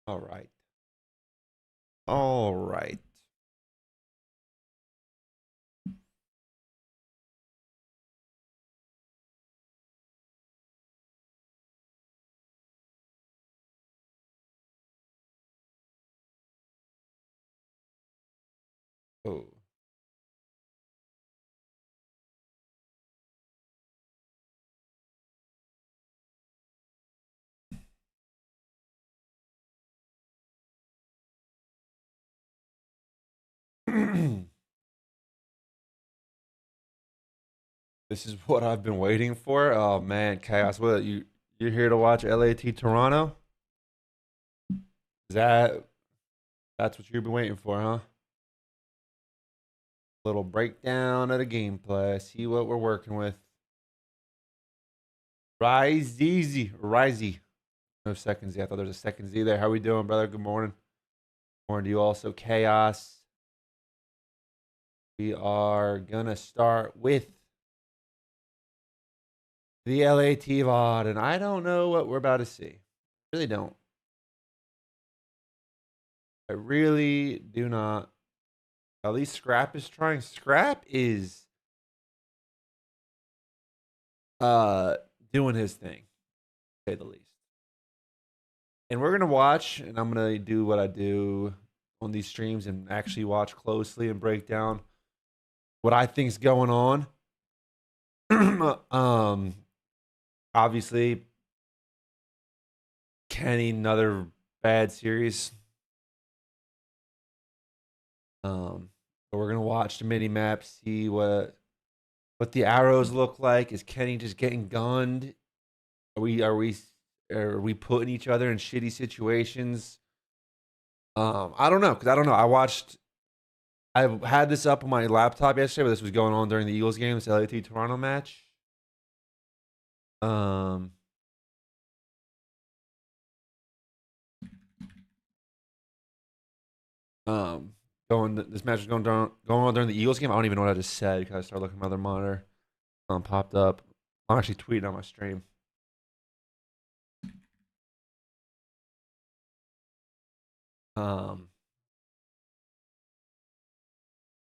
All right. All right. Oh. This is what I've been waiting for. Oh man, Chaos. What you're here to watch LAT Toronto? Is that's what you've been waiting for, huh? Little breakdown of the gameplay. See what we're working with. Rise easy. Risey. No second Z. I thought there was a second Z there. How we doing, brother? Good morning. Morning to you also, Chaos. We are gonna start with the LAT VOD, and I don't know what we're about to see. I really don't. I really do not. At least Scrap is trying. Scrap is doing his thing, to say the least. And we're gonna watch, and I'm gonna do what I do on these streams and actually watch closely and break down what I think's going on. Obviously, Kenny, another bad series. But we're gonna watch the mini map, see what the arrows look like. Is Kenny just getting gunned? Are we putting each other in shitty situations? I don't know, because I don't know. I had this up on my laptop yesterday, but this was going on during the Eagles game, this LAT Toronto match. This match was going on during the Eagles game. I don't even know what I just said because I started looking at my other monitor. Popped up. I'm actually tweeting on my stream.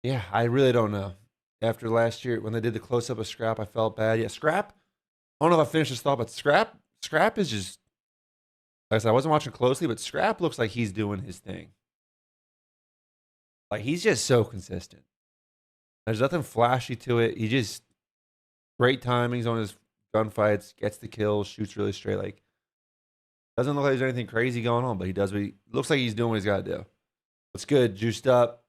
Yeah, I really don't know. After last year, when they did the close up of Scrap, I felt bad. Yeah, Scrap. I don't know if I finished this thought, but Scrap is just. Like I said, I wasn't watching closely, but Scrap looks like he's doing his thing. Like he's just so consistent. There's nothing flashy to it. He just great timings on his gunfights, gets the kills, shoots really straight. Like doesn't look like there's anything crazy going on, but he does what he looks like he's doing what he's got to do. What's good? Juiced up.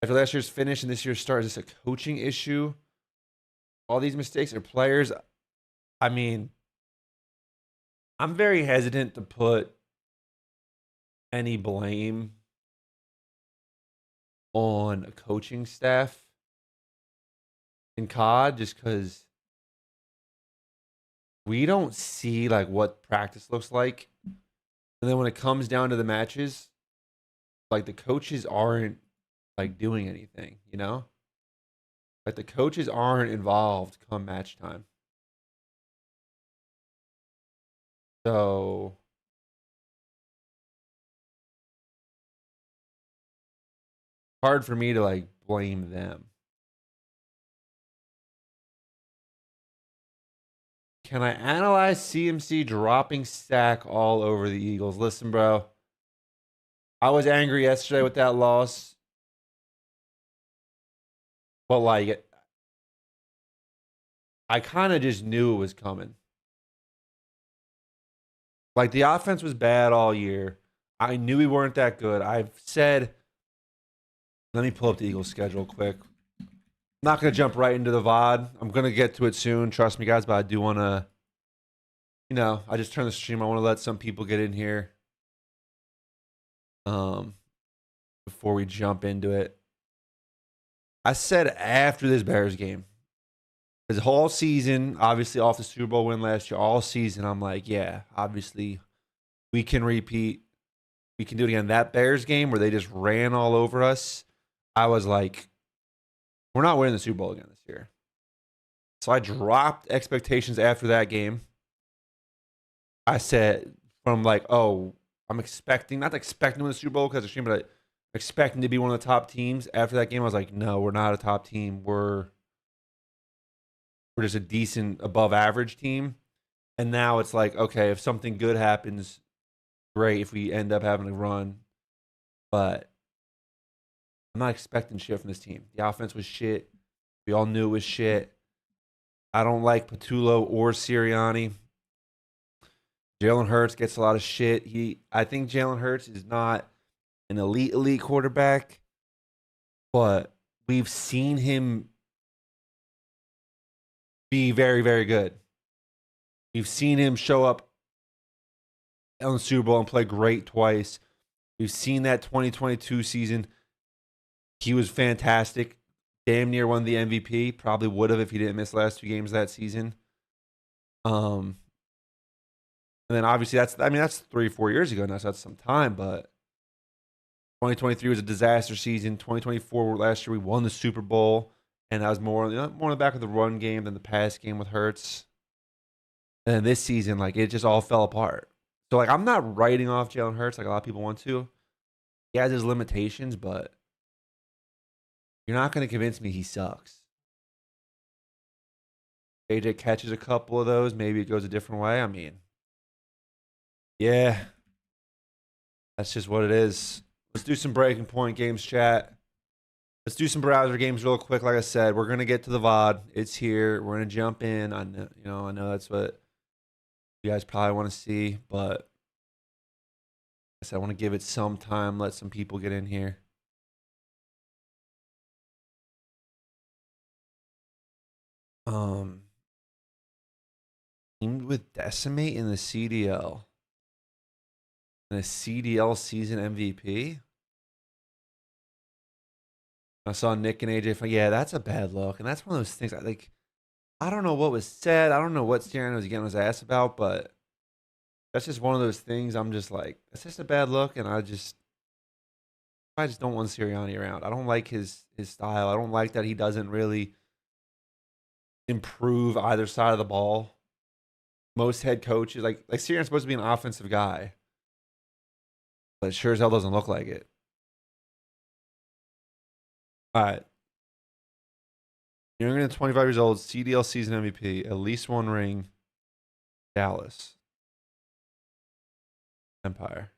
After last year's finish and this year's start, is this a coaching issue? All these mistakes are players. I mean, I'm very hesitant to put any blame on a coaching staff in COD just because we don't see like what practice looks like. And then when it comes down to the matches, like the coaches aren't like doing anything, you know? Like the coaches aren't involved come match time. So hard for me to like blame them. Can I analyze CMC dropping stack all over the Eagles? Listen, bro. I was angry yesterday with that loss. But like I kind of just knew it was coming. Like the offense was bad all year. I knew we weren't that good. I've said, let me pull up the Eagles schedule quick. I'm not gonna jump right into the VOD. I'm gonna get to it soon. Trust me, guys. But I do want to, I just turned the stream. I want to let some people get in here. Before we jump into it, I said after this Bears game, because whole season, obviously off the Super Bowl win last year, all season, I'm like, yeah, obviously we can repeat. We can do it again. That Bears game where they just ran all over us, I was like, we're not winning the Super Bowl again this year. So I dropped expectations after that game. I said from like, oh, I'm expecting, not expecting to win the Super Bowl because it's extreme, but I'm expecting to be one of the top teams. After that game, I was like, no, we're not a top team. We're just a decent above average team. And now it's like, okay, if something good happens, great. If we end up having a run, but I'm not expecting shit from this team. The offense was shit. We all knew it was shit. I don't like Patullo or Sirianni. Jalen Hurts gets a lot of shit. I think Jalen Hurts is not an elite quarterback, but we've seen him be very, very good. We've seen him show up on the Super Bowl and play great twice. We've seen that 2022 season. He was fantastic. Damn near won the MVP. Probably would have if he didn't miss the last 2 games that season. And then obviously that's 3-4 years ago now, so that's some time, but 2023 was a disaster season. 2024 last year we won the Super Bowl, and that was more on the back of the run game than the pass game with Hurts. And then this season, like it just all fell apart. So like I'm not writing off Jalen Hurts like a lot of people want to. He has his limitations, but you're not going to convince me he sucks. AJ catches a couple of those, maybe it goes a different way. I mean, yeah, that's just what it is. Let's do some breaking point games, chat. Let's do some browser games real quick. Like I said, we're gonna get to the VOD. It's here. We're gonna jump in. I know that's what you guys probably want to see, but like I said, I want to give it some time, let some people get in here. Teamed with Decimate in the CDL. And a CDL season MVP. I saw Nick and AJ. Yeah, that's a bad look, and that's one of those things. I don't know what was said. I don't know what Sirianni was getting his ass about, but that's just one of those things. I'm just like, that's just a bad look, and I just don't want Sirianni around. I don't like his style. I don't like that he doesn't really improve either side of the ball. Most head coaches, like Sirianni's supposed to be an offensive guy, but it sure as hell doesn't look like it. All right. Younger than 25 years old, CDL season MVP, at least 1 ring, Dallas. Empire.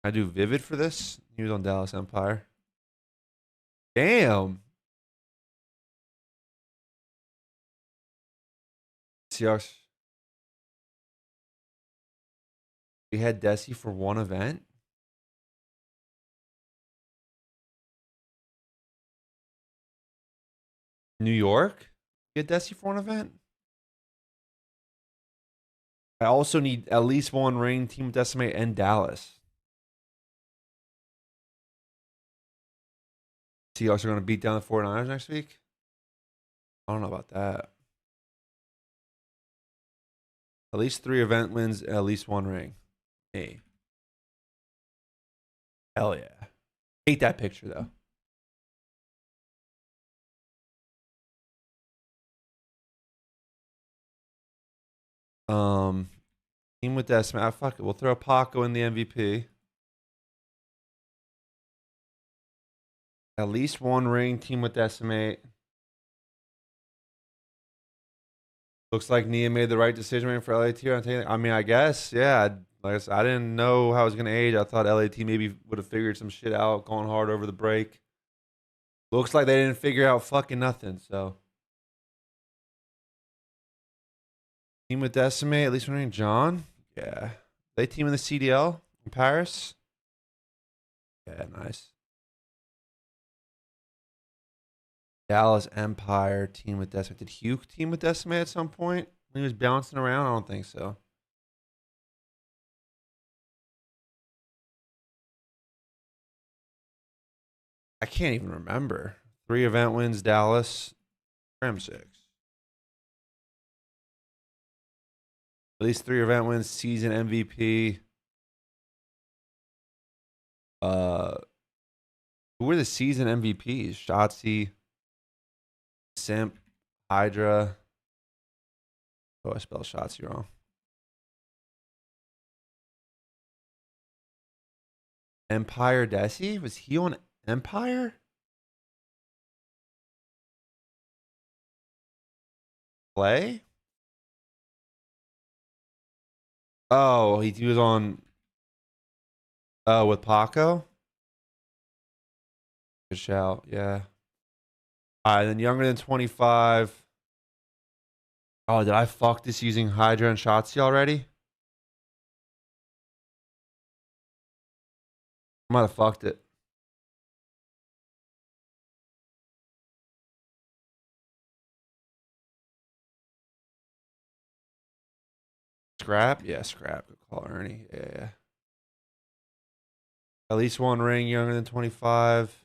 I do Vivid for this. He was on Dallas Empire. Damn. Seahawks. We had Desi for 1 event. New York. We had Desi for 1 event. I also need at least 1 ring, Team Decimate, and Dallas. Seahawks are going to beat down the 49ers next week. I don't know about that. At least 3 event wins, at least 1 ring. Hey. Hell yeah. Hate that picture, though. Team with Decimate. Fuck it. We'll throw Paco in the MVP. At least 1 ring, Team with Decimate. Looks like Nia made the right decision for LAT. I mean, I guess, yeah. Like I said, I didn't know how it was going to age. I thought LAT maybe would have figured some shit out going hard over the break. Looks like they didn't figure out fucking nothing, so. Team with Decimate, at least 1 ring. John? Yeah. They team in the CDL in Paris? Yeah, nice. Dallas Empire team with Decimate. Did Hugh team with Decimate at some point when he was bouncing around? I don't think so. I can't even remember. 3 event wins, Dallas. Ram 6. At least 3 event wins, season MVP. Who were the season MVPs? Shotzi, Simp, Hydra. Oh, I spelled Shotzi wrong. Empire Desi? Was he on Empire? Play? Oh, he was on with Paco. Good shout. Yeah. All right, then younger than 25. Oh, did I fuck this using Hydra and Shotzi already? I might have fucked it. Scrap? Yeah, scrap. Good call, Ernie. Yeah. At least one ring younger than 25.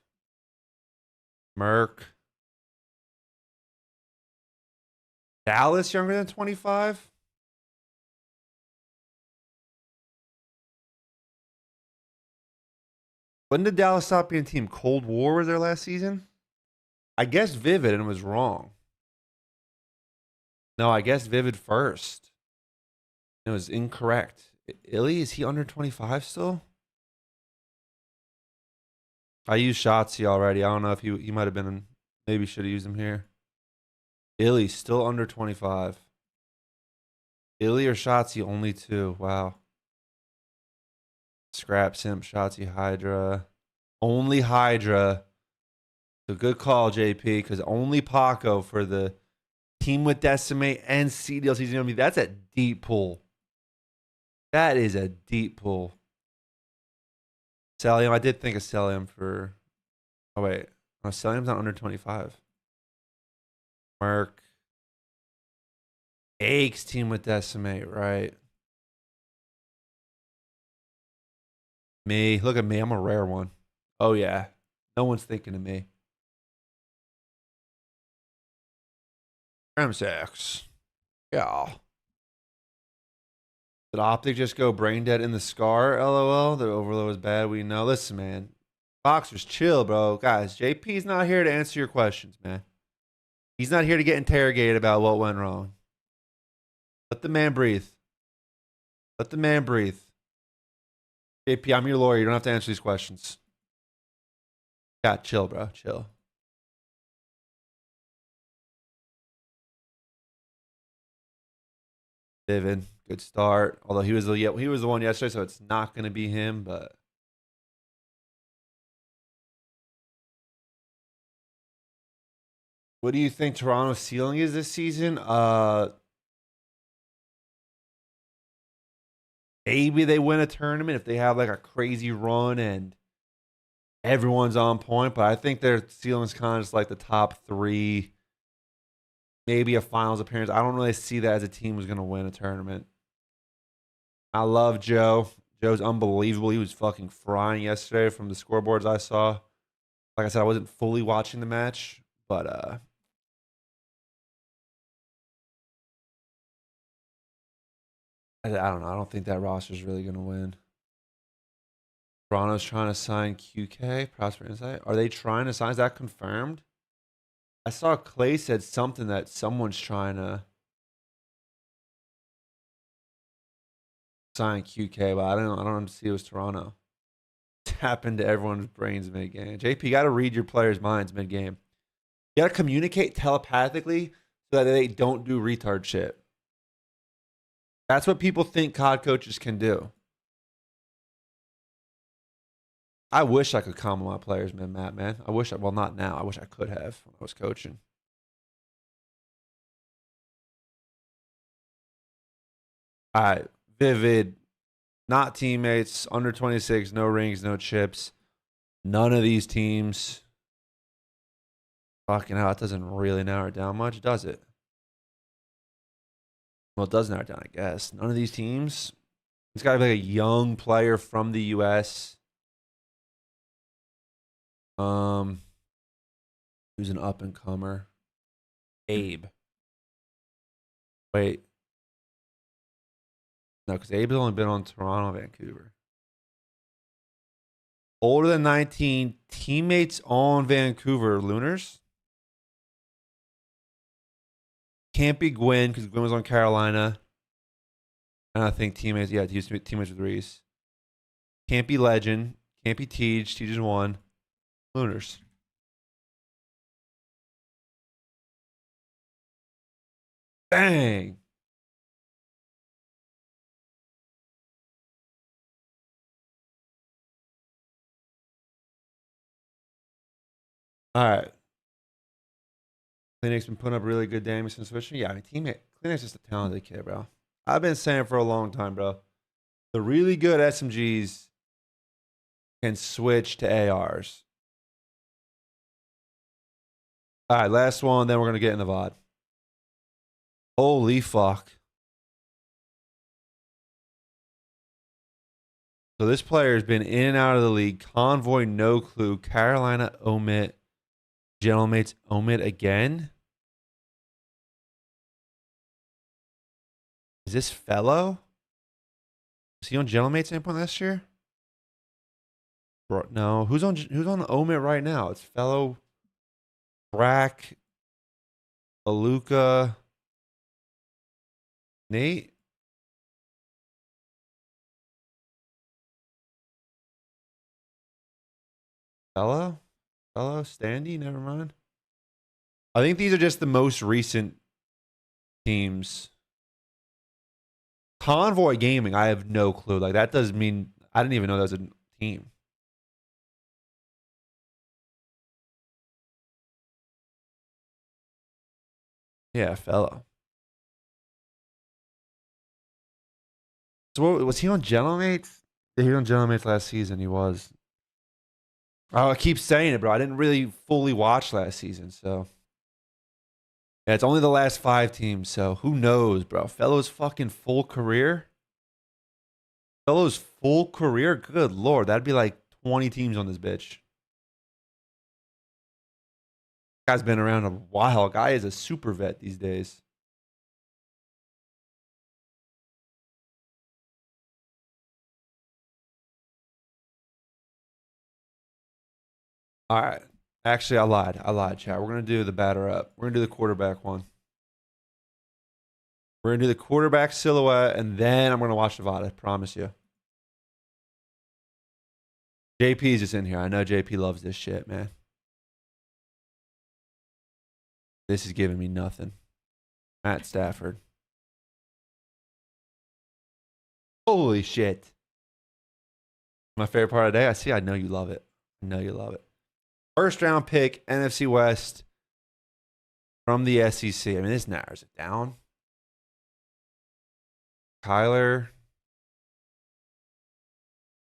Merc. Dallas younger than 25? When did Dallas stop being a team? Cold War was their last season? I guess Vivid and was wrong. No, I guess Vivid first. It was incorrect. Illy, is he under 25 still? I used Shotzi already. I don't know if he might have been, maybe should have used him here. Illy, still under 25. Illy or Shotzi, only two. Wow. Scrap, Simp, Shotzi, Hydra. Only Hydra. So good call, JP, because only Paco for the team with Decimate and CDL season. That's a deep pull. That is a deep pull. Celium, I did think of Celium for. Oh, wait. No, Celium's not under 25. Merc. Aches team with Decimate, right? Me. Look at me. I'm a rare one. Oh, yeah. No one's thinking of me. Ramsax. Yeah. Did Optic just go brain dead in the scar? LOL. The overload was bad. We know. Listen, man. Boxers, chill, bro. Guys, JP's not here to answer your questions, man. He's not here to get interrogated about what went wrong. Let the man breathe. Let the man breathe. JP, I'm your lawyer. You don't have to answer these questions. Yeah, chill, bro. Chill. David, good start. Although he was the one yesterday, so it's not going to be him. But what do you think Toronto's ceiling is this season? Maybe they win a tournament if they have like a crazy run and everyone's on point. But I think their ceiling is kind of just like the top three, maybe a finals appearance. I don't really see that as a team who's going to win a tournament. I love Joe. Joe's unbelievable. He was fucking frying yesterday from the scoreboards I saw. Like I said, I wasn't fully watching the match, but I don't know. I don't think that roster's really going to win. Toronto's trying to sign QK, Prosper Insight. Are they trying to sign? Is that confirmed? I saw Clay said something that someone's trying to sign QK, but I don't see it was Toronto. Tap into everyone's brains mid game. JP, you got to read your players' minds mid game. You got to communicate telepathically so that they don't do retard shit. That's what people think COD coaches can do. I wish I could calm my players, man, Matt, man. Well, not now. I wish I could have when I was coaching. All right, Vivid, not teammates, under 26, no rings, no chips. None of these teams. Fucking hell, it doesn't really narrow it down much, does it? Well, it does narrow it down, I guess. None of these teams. It's got to be like a young player from the U.S. Who's an up and comer? Abe. Wait. No, because Abe's only been on Toronto, Vancouver. Older than 19, teammates on Vancouver, Lunars. Can't be Gwyn because Gwyn was on Carolina. And I think teammates, yeah, teammates with Reese. Can't be Legend. Can't be Tej. Tej is 1. Lunars. Dang. All right. Clinic's been putting up really good damage since switching. Yeah, I mean, teammate. Clinic's just a talented kid, bro. I've been saying for a long time, bro. The really good SMGs can switch to ARs. All right, last one, then we're going to get into VOD. Holy fuck. So this player has been in and out of the league. Convoy, no clue. Carolina, omit. Gentlemates, omit again. Is this Fellow? Was he on Gentlemates at any point last year? Bro, no. Who's on omit right now? It's Fellow, Brack, Aluka, Nate. Fellow, Standy. Never mind. I think these are just the most recent teams. Convoy Gaming, I have no clue. Like, that doesn't mean I didn't even know that was a team. Yeah, Fellow. So what, was he on Gentlemates? Yeah, he was on Gentlemates last season. He was. Oh, I keep saying it, bro. I didn't really fully watch last season, so yeah, it's only the last 5 teams. So who knows, bro? Fellow's fucking full career. Fellow's full career. Good lord, that'd be like 20 teams on this bitch. Guy's been around a while. Guy is a super vet these days. All right. Actually, I lied, chat. We're gonna do the batter up. We're gonna do the quarterback one. We're gonna do the quarterback silhouette, and then I'm gonna watch the VOD. I promise you. JP's just in here. I know JP loves this shit, man. This is giving me nothing. Matt Stafford. Holy shit. My favorite part of the day. I see. I know you love it. I know you love it. First round pick, NFC West from the SEC. I mean, this narrows it down. Kyler.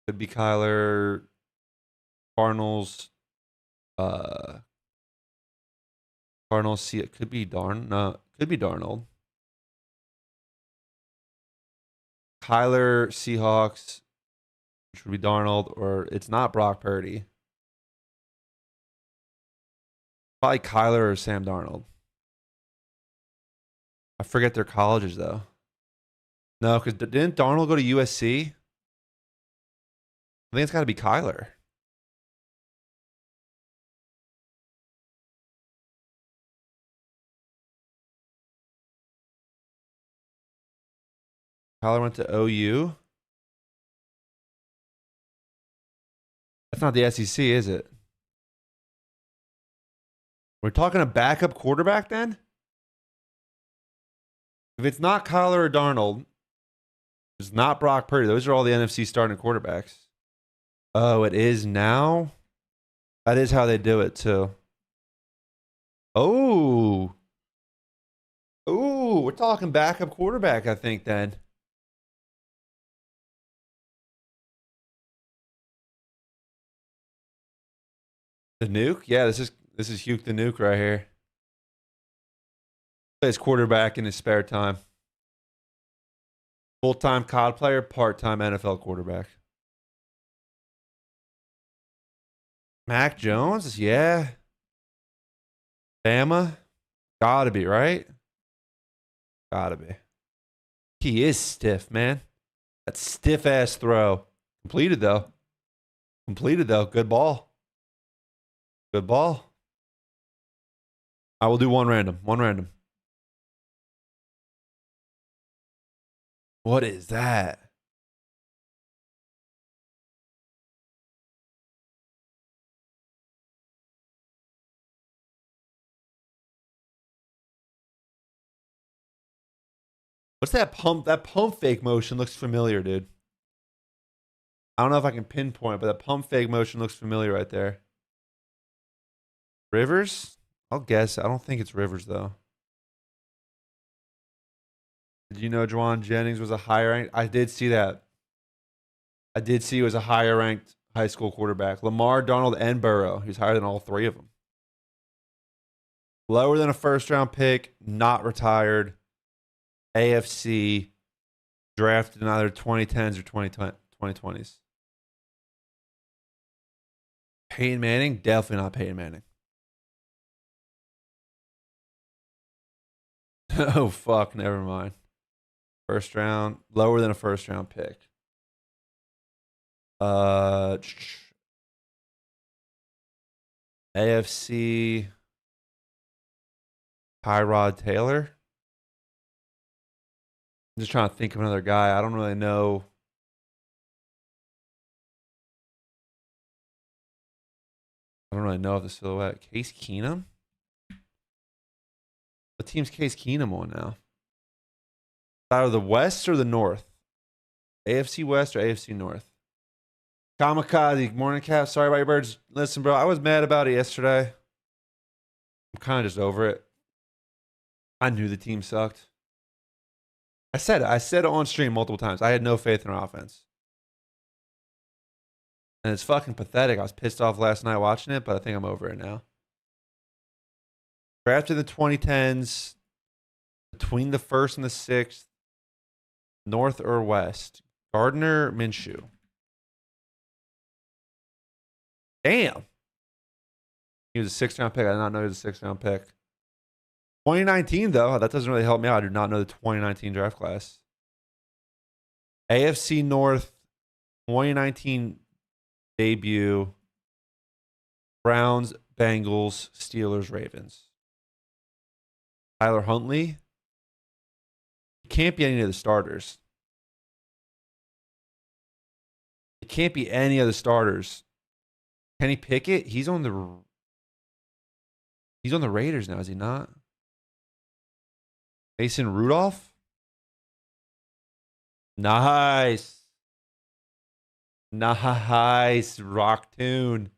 Could be Kyler. Cardinals. Cardinals. See, it could be Darn. No, could be Darnold. Kyler, Seahawks, which would be Darnold, or it's not Brock Purdy. Probably Kyler or Sam Darnold. I forget their colleges though. No, because didn't Darnold go to USC? I think it's got to be Kyler. Kyler went to OU. That's not the SEC, is it? We're talking a backup quarterback then? If it's not Kyler or Darnold, it's not Brock Purdy. Those are all the NFC starting quarterbacks. Oh, it is now? That is how they do it, too. Oh. Oh, we're talking backup quarterback, I think, then. The nuke? Yeah, this is Hugh the nuke right here. Plays quarterback in his spare time. Full-time COD player, part-time NFL quarterback. Mac Jones? Yeah. Bama? Gotta be, right? Gotta be. He is stiff, man. That stiff-ass throw. Completed, though. Good ball. Good ball. I will do one random. One random. What is that? What's that pump? That pump fake motion looks familiar, dude. I don't know if I can pinpoint, but that pump fake motion looks familiar right there. Rivers? I'll guess. I don't think it's Rivers, though. Did you know Juwan Jennings was a higher ranked? I did see that. I did see he was a higher ranked high school quarterback. Lamar, Donald, and Burrow. He was higher than all three of them. Lower than a first round pick, not retired. AFC, drafted in either 2010s or 2020s. Peyton Manning? Definitely not Peyton Manning. Oh, fuck. Never mind. First round, lower than a first round pick. AFC, Tyrod Taylor. I'm just trying to think of another guy. I don't really know. I don't really know if the silhouette. Case Keenum? What team's Case Keenum on now? Out of the West or the North? AFC West or AFC North? Kamikaze, morning cap. Sorry about your birds. Listen, bro, I was mad about it yesterday. I'm kind of just over it. I knew the team sucked. I said it on stream multiple times. I had no faith in our offense. And it's fucking pathetic. I was pissed off last night watching it, but I think I'm over it now. Drafted in the 2010s, between the 1st and the 6th, North or West? Gardner Minshew. Damn. He was a 6th round pick. I did not know he was a 6th round pick. 2019, though, that doesn't really help me out. I do not know the 2019 draft class. AFC North, 2019 debut. Browns, Bengals, Steelers, Ravens. Tyler Huntley. It can't be any of the starters. It can't be any of the starters. Kenny Pickett, he's on the Raiders now, is he not? Mason Rudolph? Nice. Nice. Rock tune.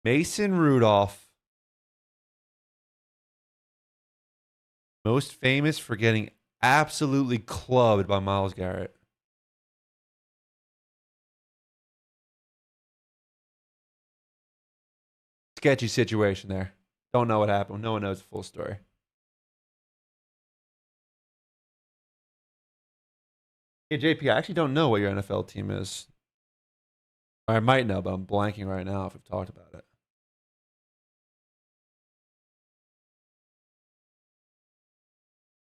Mason Rudolph. Most famous for getting absolutely clubbed by Myles Garrett. Sketchy situation there. Don't know what happened. No one knows the full story. Hey, JP, I actually don't know what your NFL team is. Or I might know, but I'm blanking right now if we've talked about it.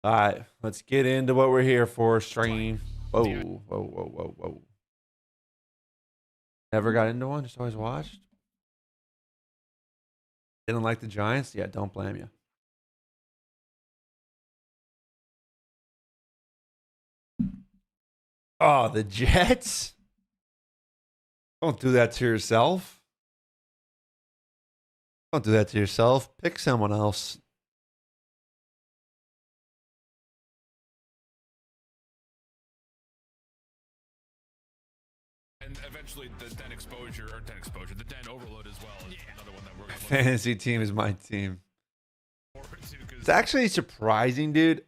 All right, let's get into what we're here for. Stream. Whoa, whoa, whoa, whoa, whoa. Never got into one, just always watched. Didn't like the Giants? Yeah, don't blame you. Oh, the Jets? Don't do that to yourself. Don't do that to yourself. Pick someone else. And eventually the den exposure, the den overload as well is another one that we're going to Fantasy team is my team. It's actually surprising, dude.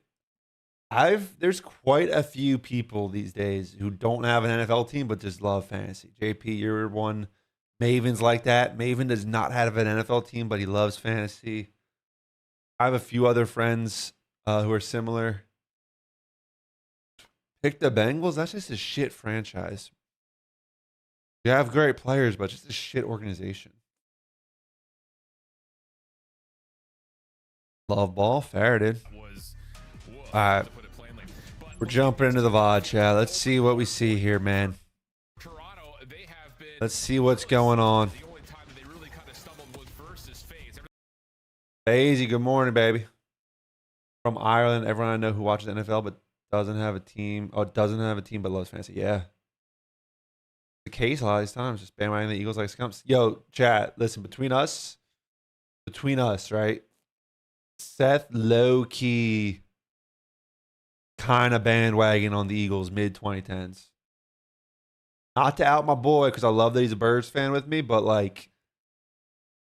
There's quite a few people these days who don't have an NFL team but just love fantasy. JP, you're one. Maven's like that. Maven does not have an NFL team, but he loves fantasy. I have a few other friends who are similar. Pick the Bengals. That's just a shit franchise. You have great players, but just a shit organization. Love ball. Fair, dude. All right. We're jumping into the VOD chat. Let's see what we see here, man. Let's see what's going on. Daisy, good morning, baby. From Ireland, everyone I know who watches NFL but doesn't have a team. Oh, doesn't have a team but loves fantasy. Yeah. The case a lot of these times. Just bandwagon the Eagles like scumps. Yo, chat, listen, between us, right? Seth low-key kind of bandwagon on the Eagles mid 2010s. Not to out my boy because I love that he's a Birds fan with me, but like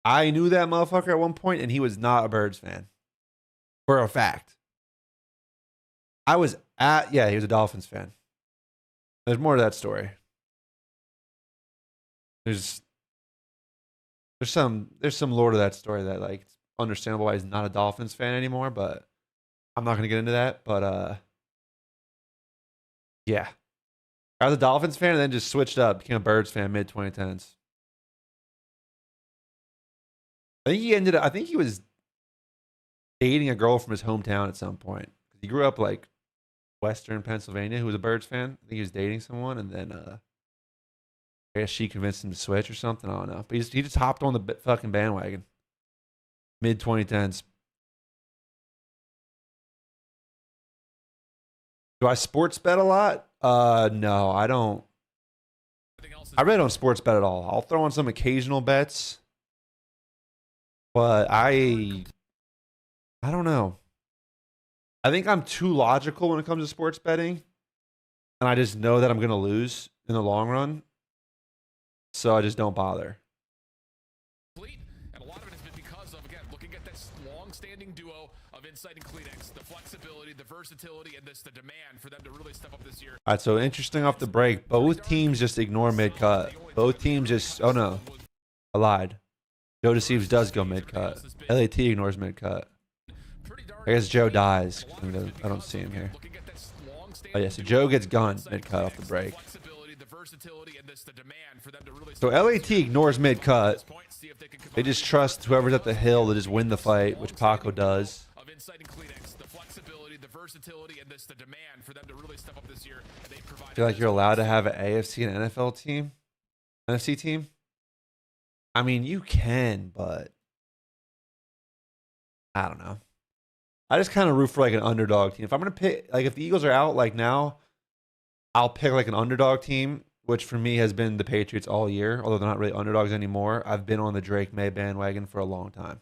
I knew that motherfucker at one point and he was not a Birds fan. For a fact. He was a Dolphins fan. There's more to that story. There's some lore to that story that like it's understandable why he's not a Dolphins fan anymore, but I'm not gonna get into that. But yeah. I was a Dolphins fan and then just switched up, became a Birds fan mid 2010s. I think he was dating a girl from his hometown at some point. He grew up like Western Pennsylvania who was a Birds fan. I think he was dating someone and then I guess she convinced him to switch or something. I don't know. But he just hopped on the fucking bandwagon. Mid 2010s. Do I sports bet a lot? No, I don't. I really don't sports bet at all. I'll throw on some occasional bets. But I don't know. I think I'm too logical when it comes to sports betting. And I just know that I'm going to lose in the long run. So I just don't bother. And a lot of it has been because of, again, looking at this long-standing duo of Insight and Kleenex, the flexibility, the versatility, and the demand for them to really step up this year. All right, so interesting off the break. Both teams just ignore mid-cut. Both teams just, oh no, I lied. Joe Deceives does go mid-cut. LAT ignores mid-cut. I guess Joe dies. I don't see him here. Oh yeah, so Joe gets gunned mid-cut off the break. So LAT ignores mid-cut. They just trust whoever's at the hill to just win the fight, which Paco does. I feel like you're allowed to have an AFC and NFL team? NFC team? I mean, you can, but I don't know. I just kind of root for like an underdog team. If I'm going to pick, like if the Eagles are out like now, I'll pick like an underdog team, which for me has been the Patriots all year, although they're not really underdogs anymore. I've been on the Drake May bandwagon for a long time.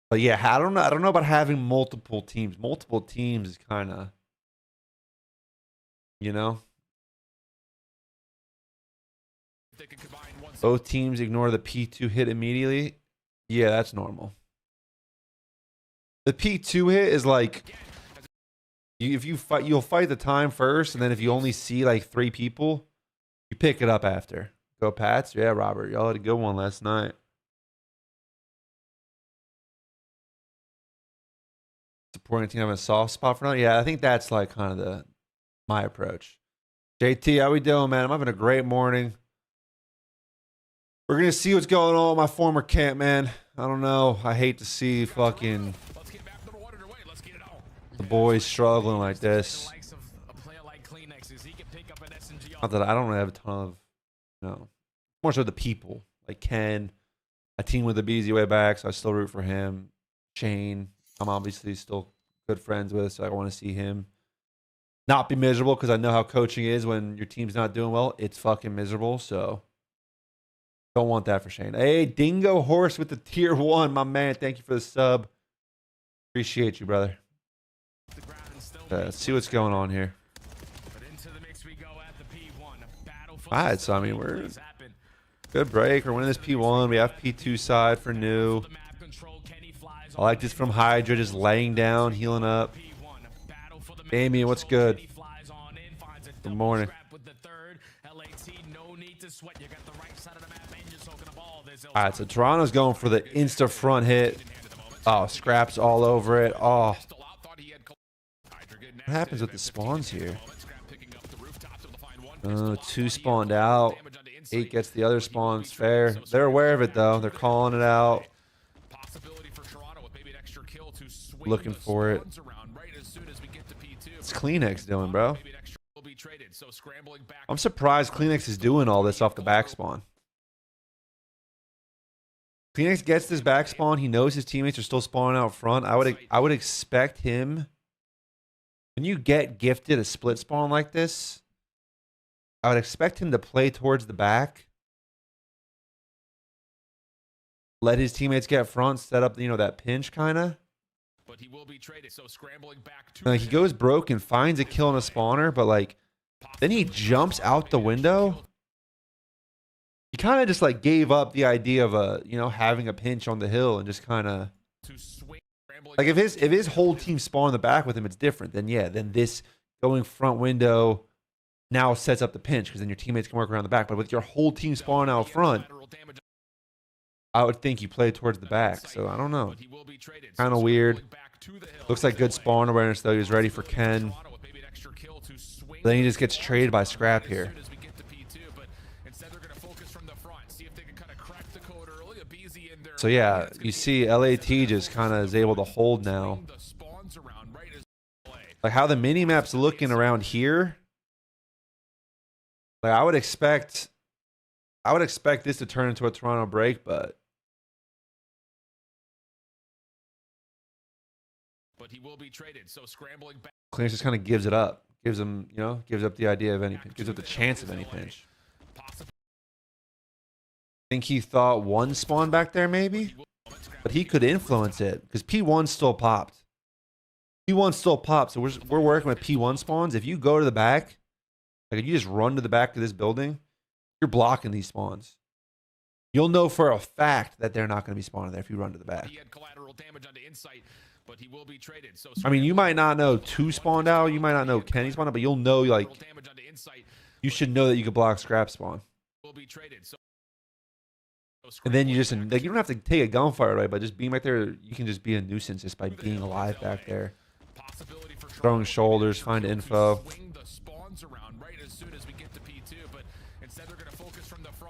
But yeah, I don't know about having multiple teams. Multiple teams is kind of, you know. Both teams ignore the P2 hit immediately. Yeah, that's normal. The P2 hit is like, if you fight, you'll fight the time first, and then if you only see like 3 people, you pick it up after. Go Pats. Yeah, Robert, y'all had a good one last night. Supporting team having a soft spot for now. Yeah, I think that's like kind of my approach. JT, how we doing, man? I'm having a great morning. We're gonna see what's going on with my former camp, man. I don't know. I hate to see fucking the boys struggling like this. Not that I don't really have a ton of, more so the people. Like Ken, a team with the BZ way back, so I still root for him. Shane, I'm obviously still good friends with, so I want to see him not be miserable because I know how coaching is when your team's not doing well. It's fucking miserable, so don't want that for Shane. Hey, Dingo Horse with the tier 1, my man. Thank you for the sub. Appreciate you, brother. Let's see what's going on here. All right, so I mean, we're good break. We're winning this P1. We have P2 side for new. I like this from Hydra, just laying down, healing up. Damien, what's good? Good morning. All right, so Toronto's going for the insta front hit. Oh, scraps all over it. Oh. What happens with the spawns here? 2 spawned out. 8 gets the other spawns. Fair. They're aware of it, though. They're calling it out. Looking for it. What's Kleenex doing, bro? I'm surprised Kleenex is doing all this off the back spawn. Kleenex gets this back spawn. He knows his teammates are still spawning out front. I would expect him. When you get gifted a split spawn like this, I would expect him to play towards the back. Let his teammates get front, set up, that pinch kind of. But he will be traded. So scrambling back to Like he goes broke and finds a kill in a spawner, but like then he jumps out the window. He kind of just like gave up the idea of having a pinch on the hill and just kind of like if his whole team spawn in the back with him, it's different. Then yeah, then this going front window now sets up the pinch because then your teammates can work around the back. But with your whole team spawning out front, I would think you play towards the back. So I don't know. Kind of weird. Looks like good spawn awareness though. He was ready for Ken. Then he just gets traded by Scrap here. So yeah, you see LAT just kind of is able to hold now. Like how the mini-map's looking around here. Like I would expect this to turn into a Toronto break, but he will be traded. So scrambling back. Clarence just kind of gives it up. Gives him, gives up the idea of any pinch. Gives up the chance of any pinch. I think he thought one spawn back there maybe, but he could influence it because P1 still popped. P1 still popped, so we're working with P1 spawns. If you go to the back, like if you just run to the back of this building, you're blocking these spawns. You'll know for a fact that they're not going to be spawning there if you run to the back. He had collateral damage onto Insight, but he will be traded. So I mean, you might not know 2 spawned out, you might not know Kenny spawned out, but you'll know like you should know that you could block Scrap spawn. And then you just like you don't have to take a gunfire right, but just being back there, you can just be a nuisance just by being alive back there. Throwing shoulders, find info.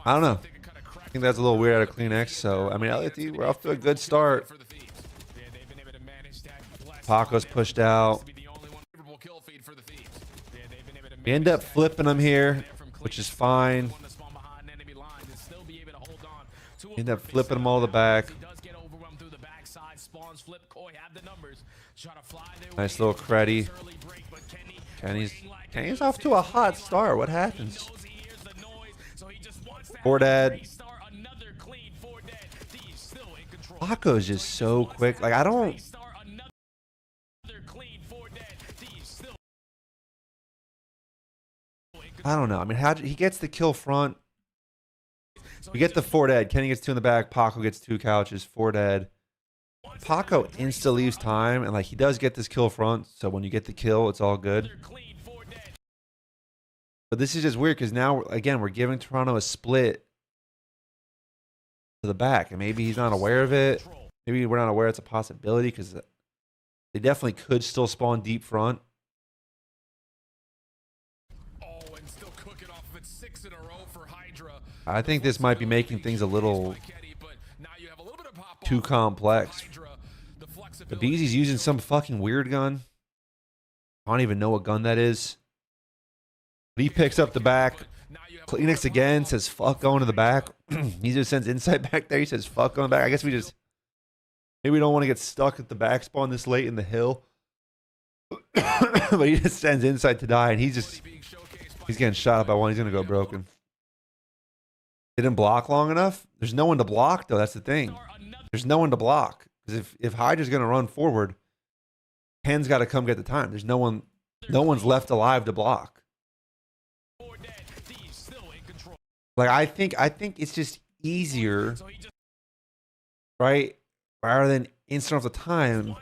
I don't know. I think that's a little weird out of Clean X. So I mean, LAT, we're off to a good start. Paco's pushed out. We end up flipping him here, which is fine. End up flipping them all to the back. Nice little creddy. Kenny's off to a hot start. What happens? Dead. Paco's just so quick. Like I don't know. I mean, he gets the kill front. We get the 4 dead. Kenny gets 2 in the back. Paco gets 2 couches. 4 dead. Paco insta leaves time, and like he does get this kill front. So when you get the kill, it's all good. But this is just weird because now again we're giving Toronto a split to the back, and maybe he's not aware of it. Maybe we're not aware it's a possibility because they definitely could still spawn deep front. I think this might be making things a little too complex. The Beezy's using some fucking weird gun. I don't even know what gun that is. But he picks up the back. Kleenex again says fuck going to the back. He just sends Insight back there. He says fuck going back. I guess maybe we don't want to get stuck at the back spawn this late in the hill. But he just sends Insight to die, and he's getting shot up by one. He's gonna go broken. Didn't block long enough. There's no one to block though. That's the thing. There's no one to block because if Hydra's gonna run forward, Ken's got to come get the time. There's no one. No one's left alive to block. Like I think it's just easier, right? Rather than instant off the time.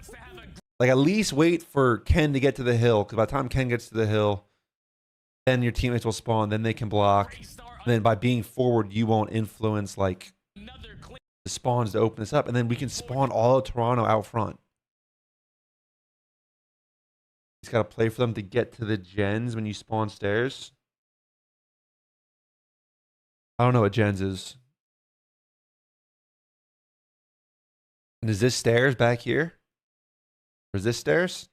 Like at least wait for Ken to get to the hill, because by the time Ken gets to the hill, then your teammates will spawn. Then they can block. And then by being forward, you won't influence like the spawns to open this up, and then we can spawn all of Toronto out front. He's got to play for them to get to the gens when you spawn stairs. I don't know what gens is. And is this stairs back here? Or is this stairs?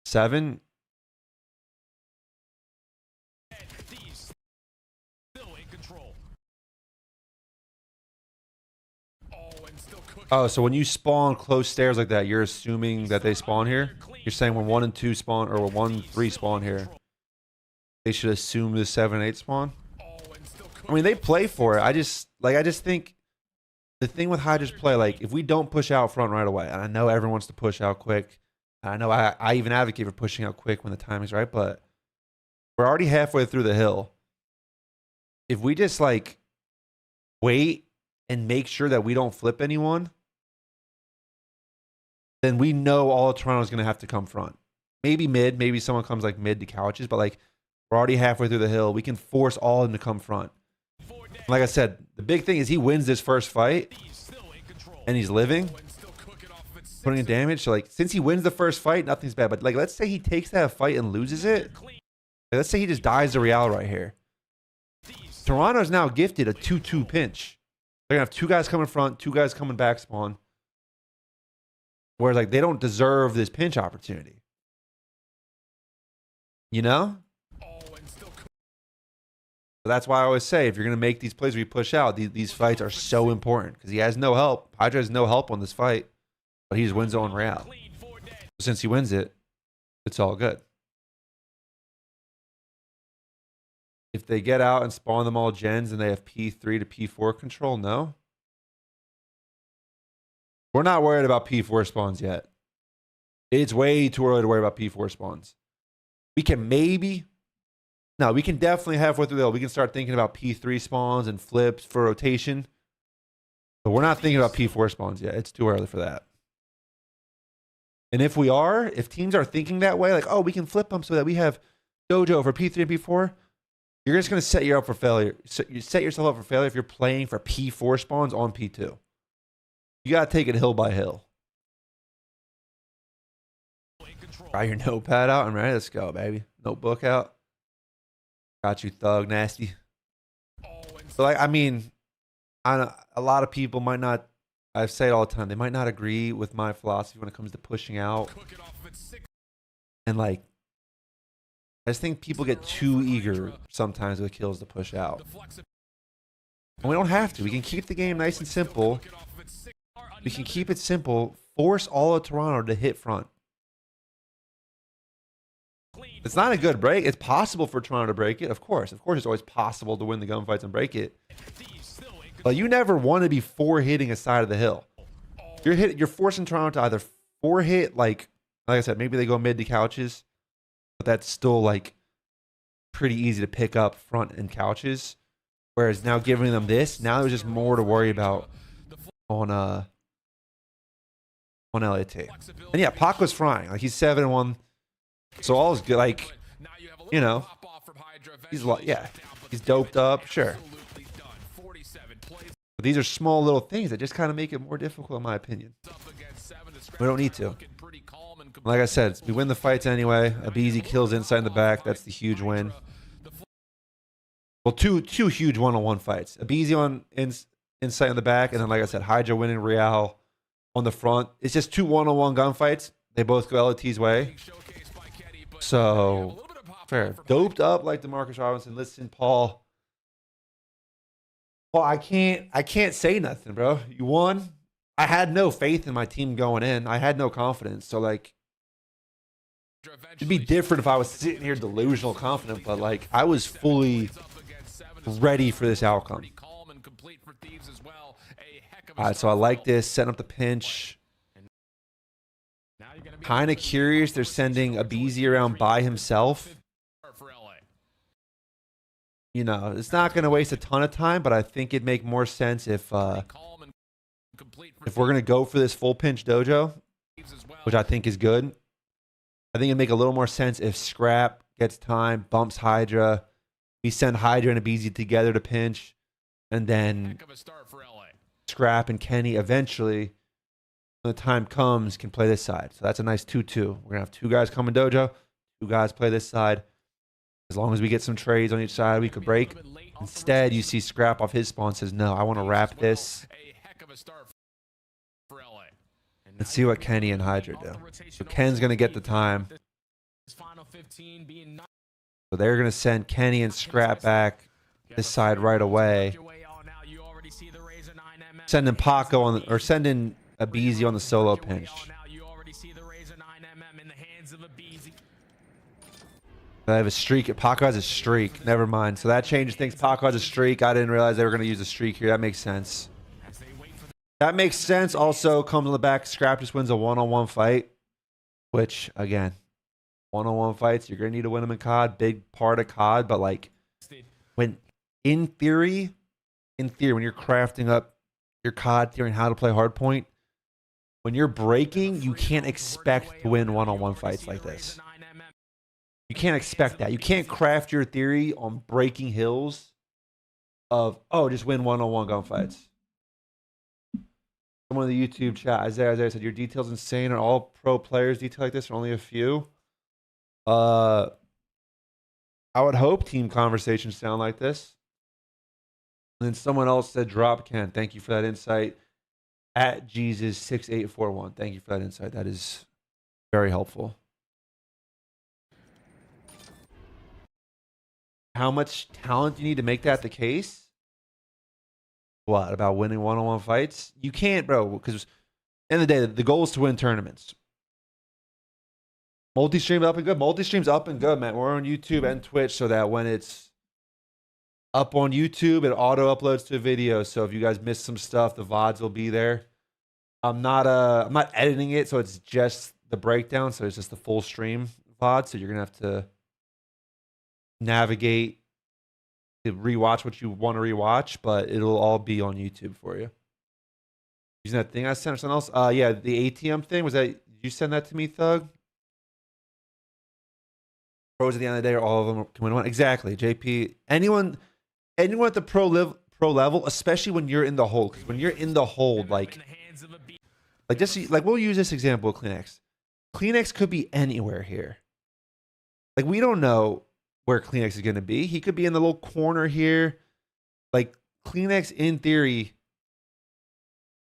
7? Oh, so when you spawn close stairs like that, you're assuming that they spawn here? You're saying when 1 and 2 spawn, or when 1, 3 spawn here, they should assume the 7 and 8 spawn? I mean, they play for it. I just think the thing with Hydra's play, like if we don't push out front right away, and I know everyone wants to push out quick, and I know I even advocate for pushing out quick when the timing's right, but we're already halfway through the hill. If we just like wait and make sure that we don't flip anyone, then we know all of Toronto's going to have to come front. Maybe mid, maybe someone comes like mid to couches, but like we're already halfway through the hill. We can force all of them to come front. Like I said, the big thing is he wins this first fight and he's living, putting in damage. So like since he wins the first fight, nothing's bad. But like let's say he takes that fight and loses it. Like, let's say he just dies to Real right here. Toronto's now gifted a 2-2 pinch. They're gonna have 2 guys coming front, 2 guys coming back spawn. Whereas like they don't deserve this pinch opportunity. You know? So that's why I always say if you're gonna make these plays where you push out, these fights are so important because he has no help. Hydra has no help on this fight, but he just wins on Real. Since he wins it, it's all good. If they get out and spawn them all gens and they have P3 to P4 control, no. We're not worried about P4 spawns yet. It's way too early to worry about P4 spawns. We can maybe... No, we can definitely halfway through the hill. We can start thinking about P3 spawns and flips for rotation. But we're not thinking about P4 spawns yet. It's too early for that. And if we are, if teams are thinking that way, like, oh, we can flip them so that we have Dojo for P3 and P4, you're just going to set you up for failure. So you set yourself up for failure if you're playing for P4 spawns on P2. You got to take it hill by hill. Try your notepad out. I'm ready. Let's go, baby. Notebook out. Got you, thug nasty. So, like, I mean, a lot of people might not, I say it all the time, they might not agree with my philosophy when it comes to pushing out. And, like, I just think people get too eager sometimes with kills to push out. And we don't have to. We can keep the game nice and simple. We can keep it simple. Force all of Toronto to hit front. It's not a good break. It's possible for Toronto to break it. Of course. Of course, it's always possible to win the gunfights and break it. But you never want to be 4-hitting a side of the hill. You're forcing Toronto to either 4-hit, like I said, maybe they go mid to couches. But that's still like pretty easy to pick up front and couches. Whereas now giving them this, now there's just more to worry about on LAT. And yeah, Pac was frying. Like he's 7-1. So all is good. Like, you know, he's doped up, sure. But these are small little things that just kind of make it more difficult, in my opinion. We don't need to. Like I said, we win the fights anyway. Abizi kills inside and the back. That's the huge win. Well, two huge one-on-one fights. Abizi on inside and the back, and then like I said, Hydra winning Real on the front. It's just 2 one-on-one gunfights. They both go LAT's way. So fair. Doped up like DeMarcus Robinson. Listen, Paul. Well, I can't say nothing, bro. You won. I had no faith in my team going in. I had no confidence. So like it'd be different if I was sitting here delusional confident, but like I was fully ready for this outcome. Alright, so I like this. Setting up the pinch. Kind of curious they're sending Abizi around by himself. You know, it's not going to waste a ton of time, but I think it'd make more sense if we're going to go for this full pinch dojo, which I think is good. I think it'd make a little more sense if Scrap gets time, bumps Hydra. We send Hydra and Abizi together to pinch, and then Scrap and Kenny eventually, when the time comes, can play this side. So that's a nice 2-2. We're going to have 2 guys come in dojo, 2 guys play this side. As long as we get some trades on each side, we could break. Instead, you see Scrap off his spawn says, no, I want to wrap this. Let's see what Kenny and Hydra do. So Ken's going to get the time. So they're going to send Kenny and Scrap back this side right away. Sending Paco on or sending Abizi on the solo pinch. I have a streak. Paco has a streak. Never mind. So that changes things. Paco has a streak. I didn't realize they were going to use a streak here. That makes sense. That makes sense. Also, comes on the back. Scrap just wins a one-on-one fight, which again, one-on-one fights, you're gonna need to win them in COD. Big part of COD, but like when in theory, when you're crafting up your COD theory and how to play hardpoint, when you're breaking, you can't expect to win one-on-one fights like this. You can't expect that. You can't craft your theory on breaking hills of, oh, just win one-on-one gunfights. Someone in the YouTube chat, Isaiah said, your detail's insane. Are all pro players detail like this or only a few? I would hope team conversations sound like this. And then someone else said, drop Ken. Thank you for that insight. At Jesus6841. Thank you for that insight. That is very helpful. How much talent do you need to make that the case? What, about winning one-on-one fights? You can't, bro, because at the end of the day, the goal is to win tournaments. Multi-stream up and good. Multi-stream's up and good, man. We're on YouTube and Twitch so that when it's up on YouTube, it auto-uploads to a video. So if you guys miss some stuff, the VODs will be there. I'm not editing it, so it's just the breakdown. So it's just the full stream VOD. So you're gonna have to navigate to rewatch what you want to rewatch, but it'll all be on YouTube for you. Using that thing I sent or something else. Yeah, the ATM thing, was that, did you send that to me, Thug? Pros at the end of the day, or all of them can win one. Exactly, JP. Anyone at the pro level, especially when you're in the hold, because when you're in the hold, like just like we'll use this example of Kleenex. Kleenex could be anywhere here. Like we don't know where Kleenex is going to be. He could be in the little corner here. Like Kleenex, in theory,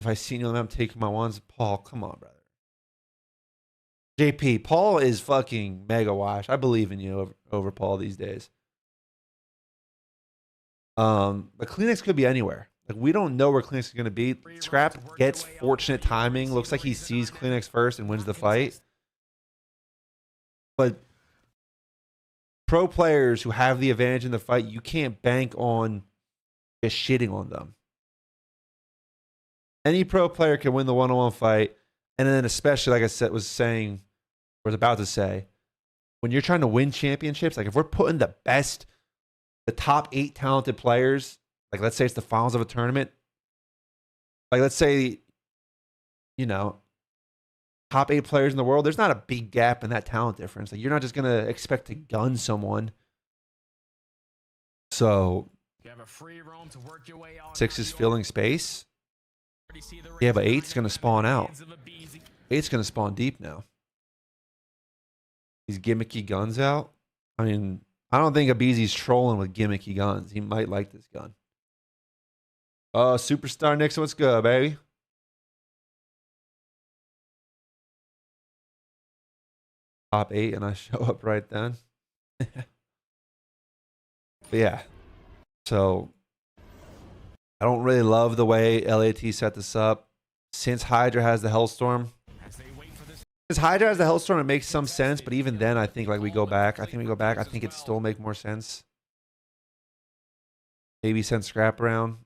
if I see him, I'm taking my ones. Paul, come on, brother. JP, Paul is fucking mega wash. I believe in you over Paul these days. But Kleenex could be anywhere. Like we don't know where Kleenex is going to be. Scrap gets fortunate timing. Looks like he sees Kleenex first and wins the fight. But pro players who have the advantage in the fight, you can't bank on just shitting on them. Any pro player can win the one-on-one fight, and then especially, like I said, was about to say, when you're trying to win championships, like if we're putting the top 8 talented players, like let's say it's the finals of a tournament, like let's say, top 8 players in the world, there's not a big gap in that talent difference. Like you're not just going to expect to gun someone. So, 6 is filling space. Yeah, but 8's going to spawn out. 8's going to spawn deep now. These gimmicky guns out. I mean, I don't think Abizi's trolling with gimmicky guns. He might like this gun. Superstar Nixon, what's good, baby? Top 8 and I show up right then. But yeah. So I don't really love the way LAT set this up. Since Hydra has the Hellstorm. Since Hydra has the Hellstorm, it makes some sense, but even then I think we go back. I think it still make more sense. Maybe send Scrap around.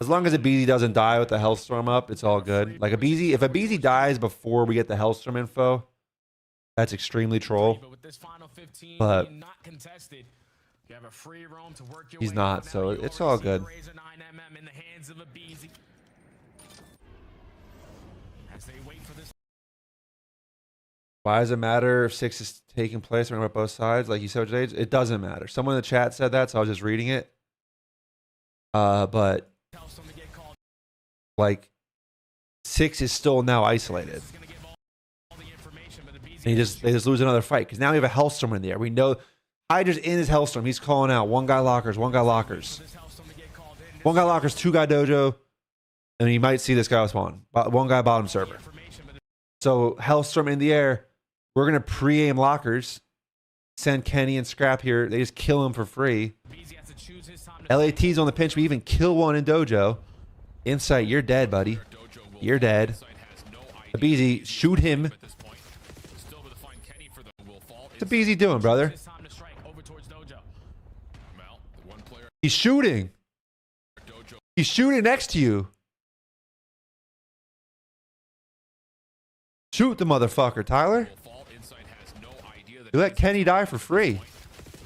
As long as Abizi doesn't die with the Hellstorm up, it's all good. Like Abizi, if Abizi dies before we get the Hellstorm info, that's extremely troll. But he's not, so it's all good. Why does it matter if 6 is taking place on both sides? Like you said, Jade, it doesn't matter. Someone in the chat said that, so I was just reading it. But like 6 is still now isolated. And they just lose another fight because now we have a Hellstorm in the air. We know Hydra's in his Hellstorm. He's calling out one guy lockers, one guy lockers. One guy lockers, 2 guy dojo. And you might see this guy spawn. One guy bottom server. So Hellstorm in the air. We're going to pre-aim lockers. Send Kenny and Scrap here. They just kill him for free. LAT's on the pinch. We even kill one in dojo. Insight, you're dead, buddy. You're dead. Abizi, shoot him. What's Abizi doing, brother? He's shooting. He's shooting next to you. Shoot the motherfucker, Tyler. Will fall. Insight has no idea that You let Kenny die for free.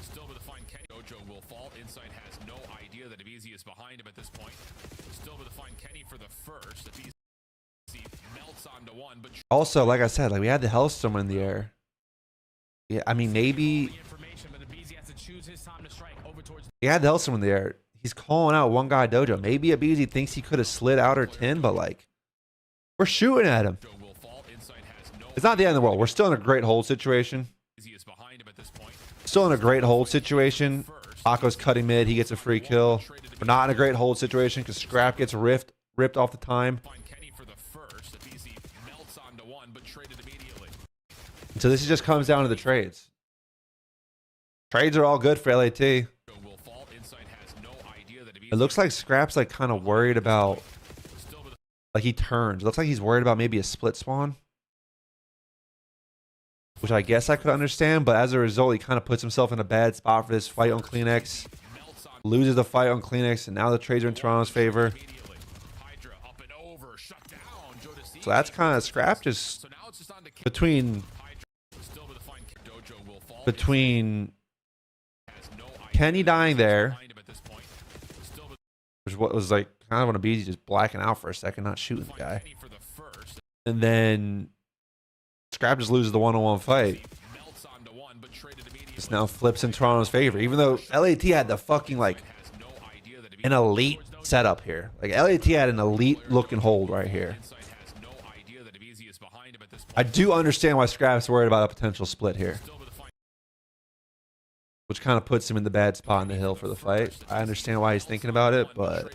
Still with the fine Kenny. Dojo will fall. Insight has no idea that Easy is behind him at this point. Still with the fine Kenny for the first. Easy melts onto one, but Also, like I said, like we had the Hellstorm in the air. Yeah, I mean maybe he had the Hellstorm in the air. He's calling out one guy Dojo. Maybe Abizi thinks he could have slid out or 10, but like we're shooting at him. It's not the end of the world. We're still in a great hold situation. Still in a great hold situation. Paco's cutting mid. He gets a free kill. We're not in a great hold situation because Scrap gets ripped off the time. So this just comes down to the trades. Trades are all good for LAT. It looks like Scrap's like kind of worried about, like he turns. It looks like he's worried about maybe a split spawn, which I guess I could understand, but as a result, he kind of puts himself in a bad spot for this fight on CleanX. Loses the fight on CleanX, and now the trades are in Toronto's favor. So that's kind of Scrap just between Kenny dying there, which was like kind of on a BZ just blacking out for a second, not shooting the guy, and then Scrap just loses the one-on-one fight. This now flips in Toronto's favor, even though LAT had the fucking like an elite setup here. Like LAT had an elite look and hold right here. I do understand why Scrap's worried about a potential split here, which kind of puts him in the bad spot in the hill for the fight. I understand why he's thinking about it, but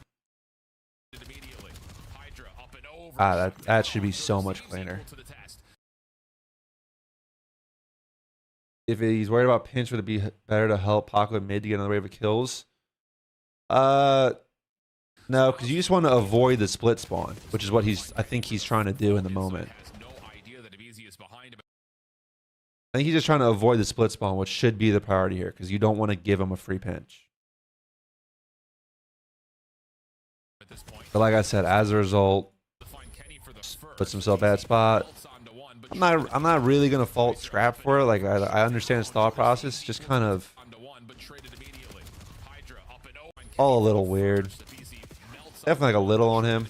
that should be so much cleaner. If he's worried about pinch, would it be better to help Paco mid to get another wave of kills? No, because you just want to avoid the split spawn, which is what I think he's trying to do in the moment. I think he's just trying to avoid the split spawn, which should be the priority here, because you don't want to give him a free pinch. But like I said, as a result, puts himself bad spot. I'm not really gonna fault Scrap for it. Like I understand his thought process, just kind of all a little weird. Definitely like a little on him.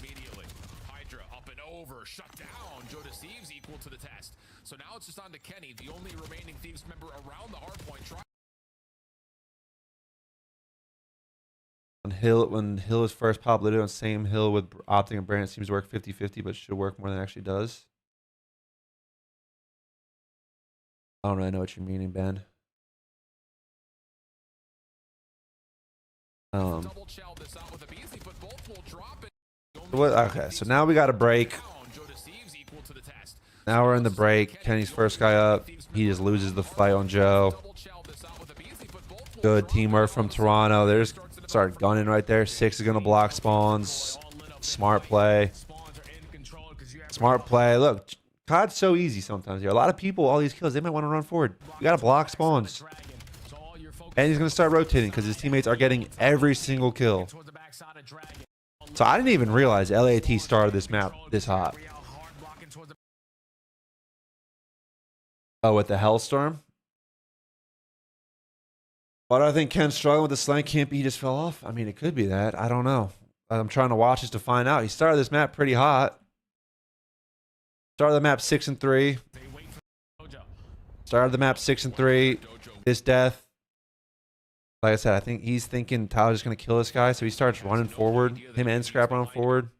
So now it's just on to Kenny, the only remaining Thieves member around the hard point. When Hill is first pop, literally on same hill with Optic and Brand, seems to work 50-50, but should work more than it actually does. I don't really know what you're meaning, Ben. Okay, so now we got a break. Now we're in the break. Kenny's first guy up. He just loses the fight on Joe. Good teamwork from Toronto. There's start gunning right there. 6 is going to block spawns. Smart play. Smart play. Look, COD's so easy sometimes here. A lot of people, all these kills, they might want to run forward. You got to block spawns. And he's going to start rotating because his teammates are getting every single kill. So I didn't even realize LAT started this map this hot. Oh, with the Hellstorm? But I think Ken's struggling with the slang camp. He just fell off. I mean, it could be that. I don't know. I'm trying to watch this to find out. He started this map pretty hot. Started the map 6-3. Started the map 6-3. This death. Like I said, I think he's thinking Tyler's just going to kill this guy, so he starts running forward. Him and Scrap running forward.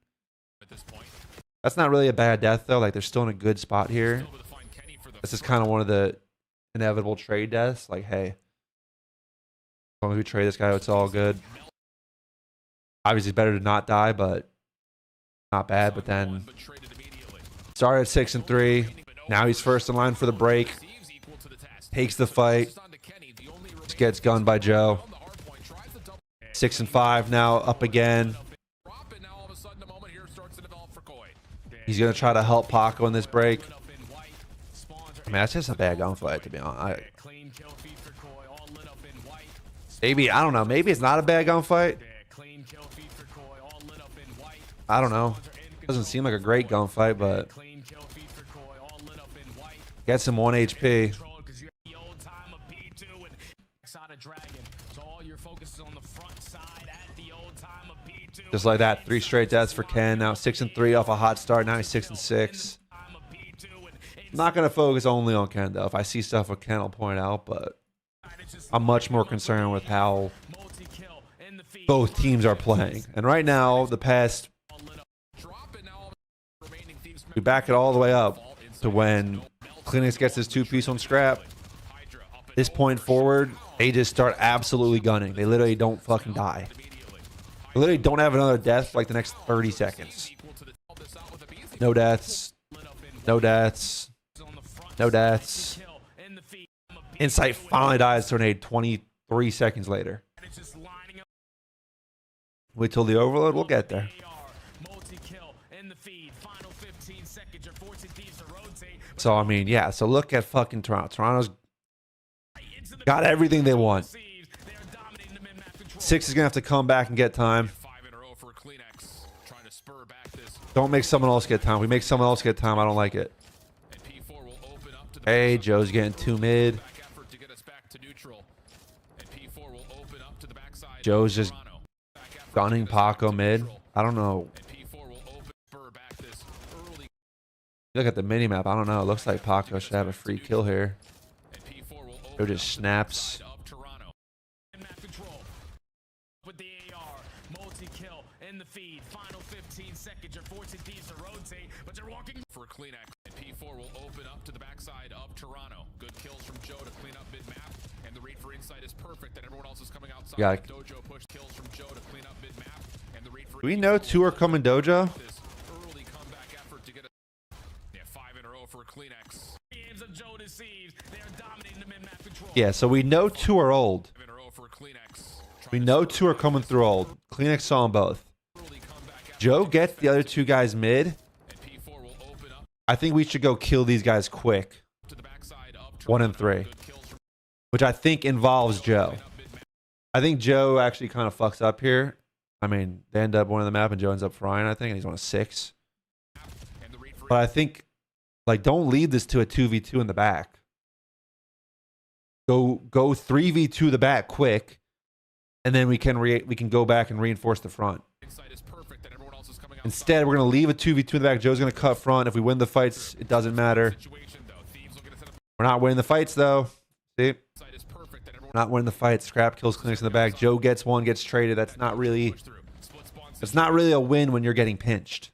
That's not really a bad death, though. Like, they're still in a good spot here. This is kind of one of the inevitable trade deaths. Like, hey, as long as we trade this guy, it's all good. Obviously, it's better to not die, but not bad. But then started at 6-3. Now he's first in line for the break. Takes the fight. Just gets gunned by Joe. 6-5 now, up again. He's going to try to help Paco in this break. I mean, that's just a bad gunfight, to be honest. Maybe, I don't know. Maybe it's not a bad gunfight. I don't know. Doesn't seem like a great gunfight, but Gets him 1 HP. Just like that, 3 straight deaths for Ken. Now 6 and 3 off a hot start. Now he's 6 and 6. Not gonna focus only on Ken though. If I see stuff with Ken, I'll point out. But I'm much more concerned with how both teams are playing. And right now, the past, we back it all the way up to when Clinics gets his 2-piece on Scrap. This point forward, they just start absolutely gunning. They literally don't fucking die. They literally don't have another death for like the next 30 seconds. No deaths. No deaths. No deaths. Insight finally dies to an aid 23 seconds later. Wait till the overload, we'll get there. So, I mean, yeah, so look at fucking Toronto. Toronto's got everything they want. 6 is going to have to come back and get time. Don't make someone else get time. We make someone else get time, I don't like it. Hey, Joe's getting 2 mid. Joe's just gunning Paco mid. I don't know. Look at the minimap. I don't know. It looks like Paco should have a free kill here. Joe just snaps. For Kleenex, and P4 will open up to the backside of Toronto. Good kills from Joe to clean up mid-map, and the read for insight is perfect. And everyone else is coming outside. Yeah. Dojo push kills from Joe to clean up mid-map, and the read for. Do we know 2 are coming Dojo? This early comeback effort to get a 5 in a row for Kleenex. Games of Joe deceives. They are dominating the mid-map control. Yeah, so we know 2 are old. 5 in a row for Kleenex. We know 2 are coming through old. Kleenex saw them both. Joe gets the other 2 guys mid. I think we should go kill these guys quick. 1 and 3. Which I think involves Joe. I think Joe actually kind of fucks up here. I mean, they end up winning the map and Joe ends up frying, I think, and he's on a 6. But I think, like, don't lead this to a 2v2 in the back. Go 3v2 the back quick, and then we can go back and reinforce the front. Instead, we're going to leave a 2v2 in the back. Joe's going to cut front. If we win the fights, it doesn't matter. We're not winning the fights, though. See? We're not winning the fights. Scrap kills Clinics in the back. Joe gets 1, gets traded. That's not really a win when you're getting pinched.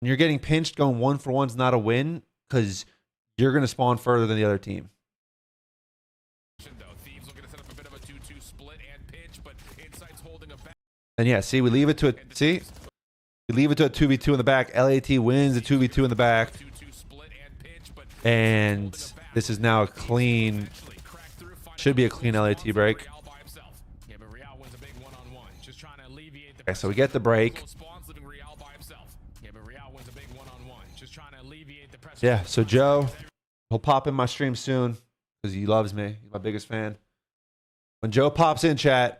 When you're getting pinched, going 1 for 1 is not a win because you're going to spawn further than the other team. And yeah, see, we leave it to a 2v2 in the back. LAT wins the 2v2 in the back. And this is now a clean, should be a clean LAT break. Okay, so we get the break. Yeah, so Joe, he'll pop in my stream soon because he loves me. He's my biggest fan. When Joe pops in, chat,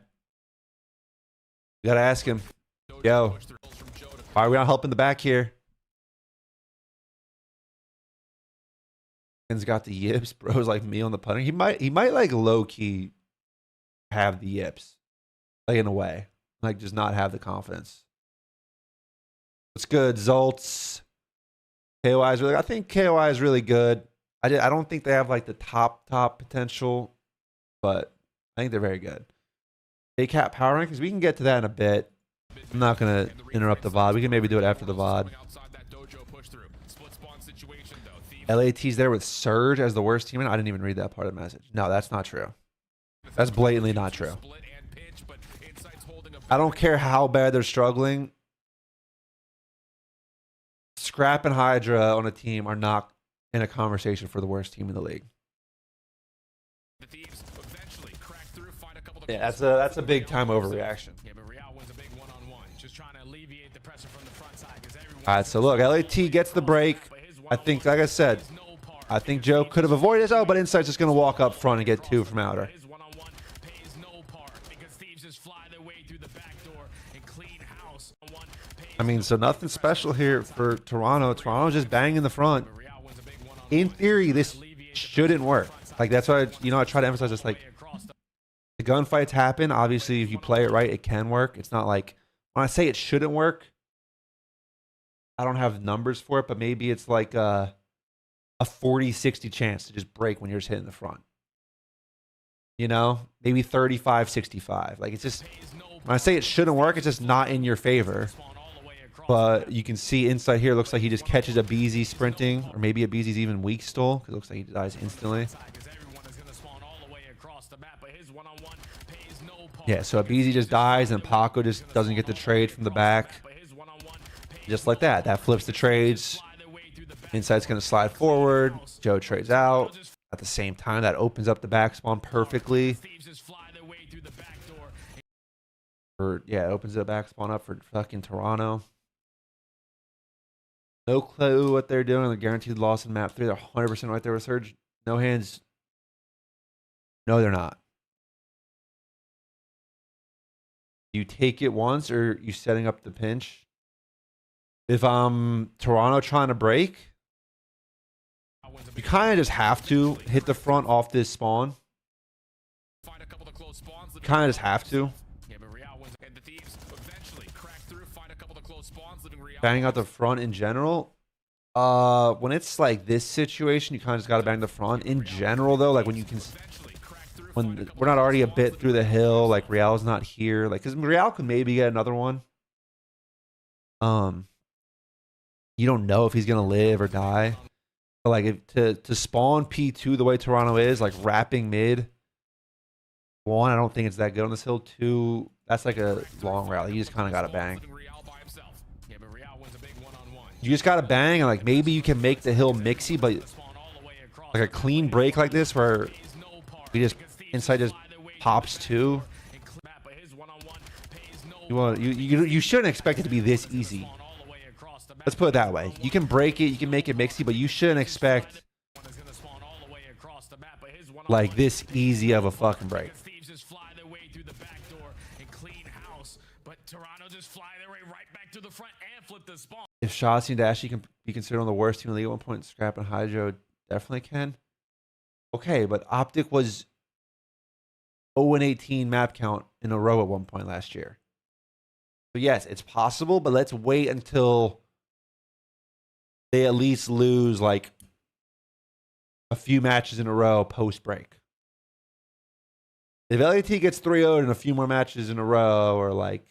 you gotta ask him, yo, why are we not helping the back here? Ken's got the yips, bros like me on the punter. He might like low key have the yips, like in a way, like just not have the confidence. What's good, Zoltz? KOI is really. I think KOI is really good. I don't think they have like the top potential, but I think they're very good. ACAT power rankings, we can get to that in a bit. I'm not going to interrupt the VOD. We can maybe do it after the VOD. LAT's there with Surge as the worst team. I didn't even read that part of the message. No, that's not true. That's blatantly not true. I don't care how bad they're struggling. Scrap and Hydra on a team are not in a conversation for the worst team in the league. Yeah, that's a big time overreaction. All right, so look, LAT gets the break. I think, like I said, I think Joe could have avoided this. Oh, but Insight's just going to walk up front and get 2 from outer. I mean, so nothing special here for Toronto. Toronto's just banging the front. in theory, this shouldn't work. Like, that's why, I try to emphasize this. Like, the gunfights happen. Obviously, if you play it right, it can work. It's not like, when I say it shouldn't work, I don't have numbers for it, but maybe it's like a 40-60 chance to just break when you're just hitting the front. Maybe 35-65. Like, it's just, when I say it shouldn't work, it's just not in your favor. But you can see inside here, looks like he just catches a BZ sprinting, or maybe a BZ's even weak stole, because it looks like he dies instantly. Yeah, so a BZ just dies, and Paco just doesn't get the trade from the back. Just like that. That flips the trades. Inside's going to slide forward. Joe trades out. At the same time, that opens up the back spawn perfectly. It opens the back spawn up for fucking Toronto. No clue what they're doing. The guaranteed loss in map 3. They're 100% right there with Surge. No hands. No, they're not. You take it once, or you setting up the pinch? If I'm Toronto trying to break, you kind of just have to hit the front off this spawn. Kind of just have to. Bang out the front in general. When it's like this situation, you kind of just got to bang the front. In general, though, like when we're not already a bit through the hill, like Real's not here, like because Real could maybe get another one. You don't know if he's gonna live or die. But like to spawn P2 the way Toronto is, like wrapping mid. 1, I don't think it's that good on this hill. 2, that's like a long rally. You just kind of gotta bang. You just gotta bang, and like maybe you can make the hill mixy, but like a clean break like this where we just inside just pops 2. You shouldn't expect it to be this easy. Let's put it that way. You can break it, you can make it mixy, but you shouldn't expect like this easy of a fucking break. If Shotzi and Dashy can be considered one of the worst team in the league at one point, Scrap and Hydro definitely can. Okay, but Optic was 0-18 map count in a row at one point last year. So yes, it's possible, but let's wait until they at least lose like a few matches in a row post break. If LAT gets 3-0'd in a few more matches in a row, or like,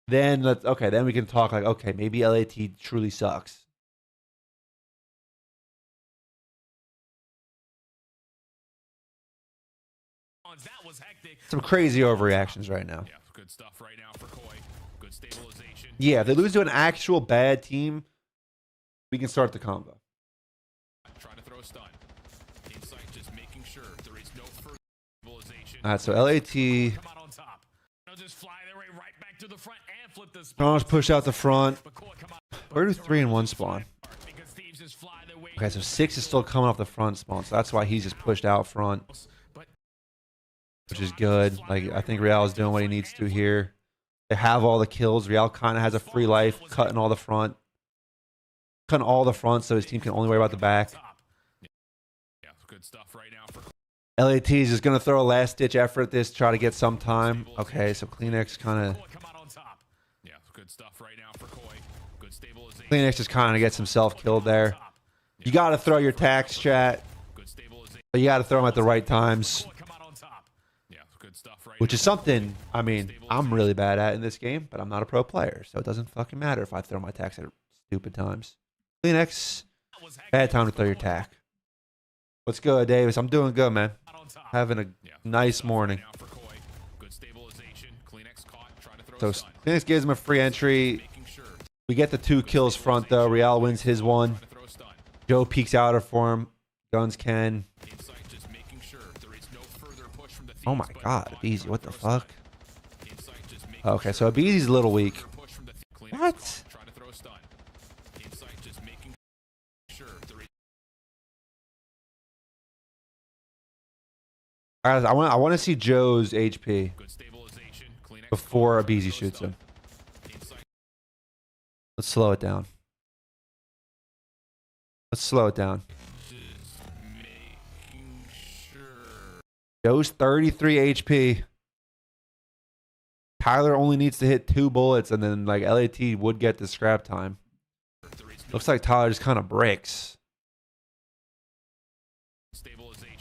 then then we can talk like, okay, maybe LAT truly sucks. Some crazy overreactions right now. Yeah, good stuff right now for Koi. Good stabilization. Yeah, if they lose to an actual bad team, we can start the combo. Trying to throw a stun. Insight just making sure there is no further stabilization. All right, so LAT. Come out on top. They'll just fly their way right back to the front and flip the spawn. Toronto's push out the front. Where do 3 and 1 spawn? Okay, so 6 is still coming off the front spawn, so that's why he's just pushed out front, which is good. Like, I think Real is doing what he needs to here. They have all the kills. Real kind of has a free life, cutting all the front. Cutting all the front so his team can only worry about the back. Yeah, good stuff right now for LAT is just going to throw a last-ditch effort at this, try to get some time. Okay, so Kleenex kind of... Yeah, good stuff right now for Koi. Good stabilization. Kleenex just kind of gets himself killed there. You got to throw your tax, chat. But you got to throw them at the right times. Which is something, I mean, I'm really bad at in this game, but I'm not a pro player, so it doesn't fucking matter if I throw my tax at stupid times. Kleenex, bad time to throw your tack. What's good, Davis? I'm doing good, man. Having a nice morning. So Kleenex gives him a free entry. We get the 2 kills front, though. Real wins his 1. Joe peeks out for him. Guns can. Oh my god, Abeezy, what the fuck? Okay, so Abeezy's a little weak. What? Guys, I want to see Joe's HP before Abeezy shoots him. Let's slow it down. Let's slow it down. Just making sure. Joe's 33 HP. Tyler only needs to hit 2 bullets, and then like LAT would get the scrap time. Looks like Tyler just kind of breaks.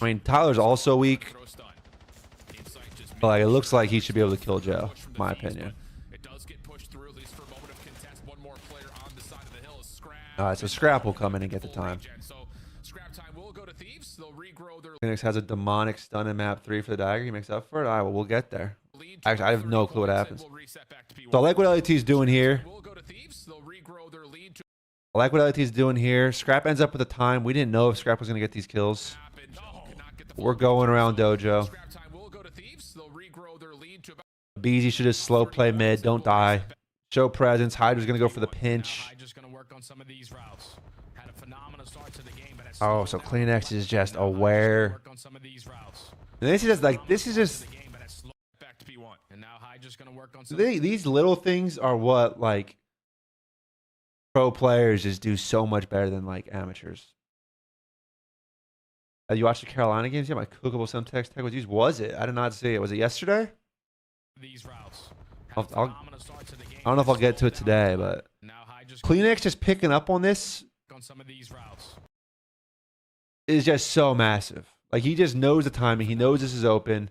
I mean, Tyler's also weak, but like, it looks like he should be able to kill Joe, in my opinion. All right, so Scrap will come in and get the time. Phoenix has a demonic stun in map 3 for the dagger. He makes up for it. All right, well, we'll get there. Actually, I have no clue what happens. So I like what LAT's doing here. I like what LAT's doing here. Scrap ends up with a time. We didn't know if Scrap was going to get these kills. We're going around Dojo. BZ should just slow play mid. Don't die. Show presence. Hydra's going to go for the pinch. Oh, so CleanX is just aware. And this is just like, this is just... These little things are what, like, pro players just do so much better than, like, amateurs. You watched the Carolina games? Yeah, my cookable Semtex tech was used. Was it? I did not see it. Was it yesterday? I don't know if I'll get to it today, but CleanX just picking up on this is just so massive. Like, he just knows the timing. He knows this is open.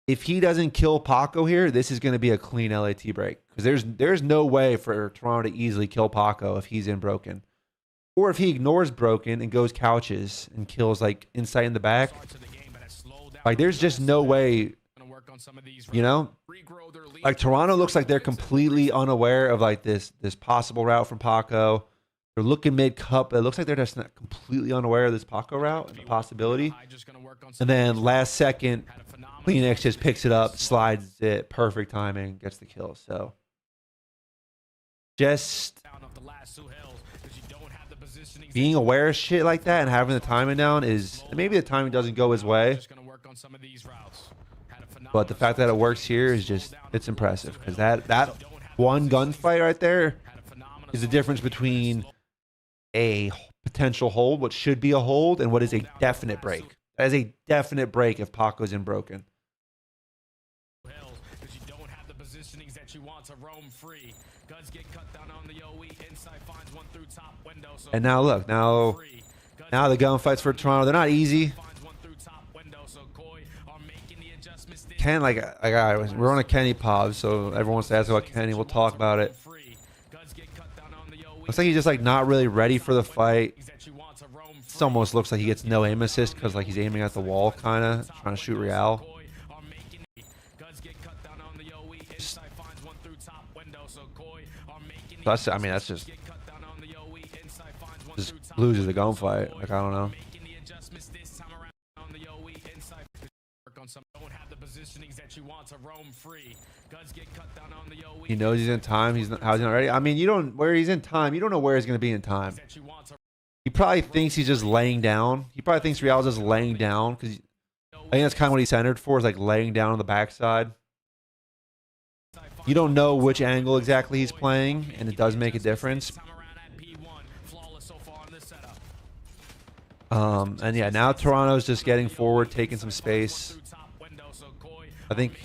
If he doesn't kill Paco here, this is going to be a clean LAT break. Because there's no way for Toronto to easily kill Paco if he's in broken. Or if he ignores broken and goes couches and kills like Insight in the back. Like, there's just no way, you know? Like, Toronto looks like they're completely unaware of like this possible route from Paco. They're looking mid-cup. It looks like they're just not completely unaware of this Paco route and the possibility. And then last second, CleanX just picks it up, slides it, perfect timing, gets the kill. So just being aware of shit like that and having the timing down is, maybe the timing doesn't go his way, but the fact that it works here is just, it's impressive. Because that one gunfight right there is the difference between a potential hold, what should be a hold, and what is a definite break. That is a definite break if Paco's in broken. And now look, now the gunfights for Toronto, they're not easy. Ken, like we're on a Kenny pod, so everyone wants to ask about Kenny. We'll talk about it. Looks like he's just like not really ready for the fight. It almost looks like he gets no aim assist because like he's aiming at the wall, kind of trying to shoot Real. That's, I mean, that's just loses the gunfight. Like, I don't know. He knows he's in time. How's he not ready? I mean, where he's in time, you don't know where he's going to be in time. He probably thinks he's just laying down. He probably thinks Real's just laying down because I think that's kind of what he's centered for, is like laying down on the backside. You don't know which angle exactly he's playing, and it does make a difference. And yeah, now Toronto's just getting forward, taking some space. I think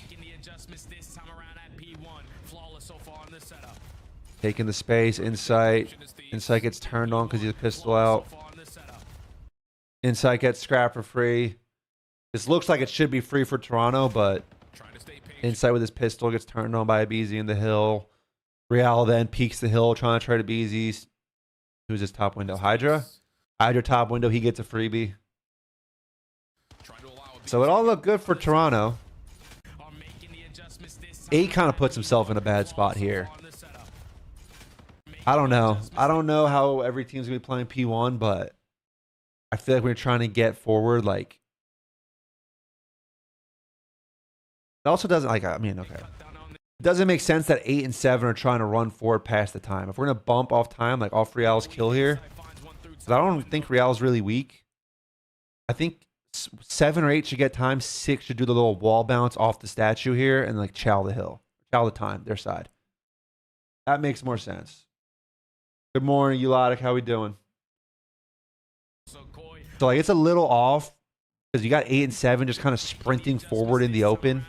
taking the space. Insight gets turned on because he's a pistol out. Insight gets scrap for free. This looks like it should be free for Toronto, but Insight with his pistol gets turned on by a BZ in the hill. Real then peeks the hill, trying to try to BZ. Who's his top window? Hydra top window. He gets a freebie. So it all looked good for Toronto. 8 kind of puts himself in a bad spot here. I don't know. I don't know how every team's going to be playing P1, but I feel like we're trying to get forward. Like, it also doesn't, like, I mean, okay. It doesn't make sense that 8 and 7 are trying to run forward past the time. If we're going to bump off time, like off Real's kill here, I don't think Real's really weak. I think 7 or 8 should get time. 6 should do the little wall bounce off the statue here and like chow the hill. Chow the time, their side. That makes more sense. Good morning, Eulotic. How we doing? So Koi So like it's a little off because you got 8 and 7 just kind of sprinting forward in the open.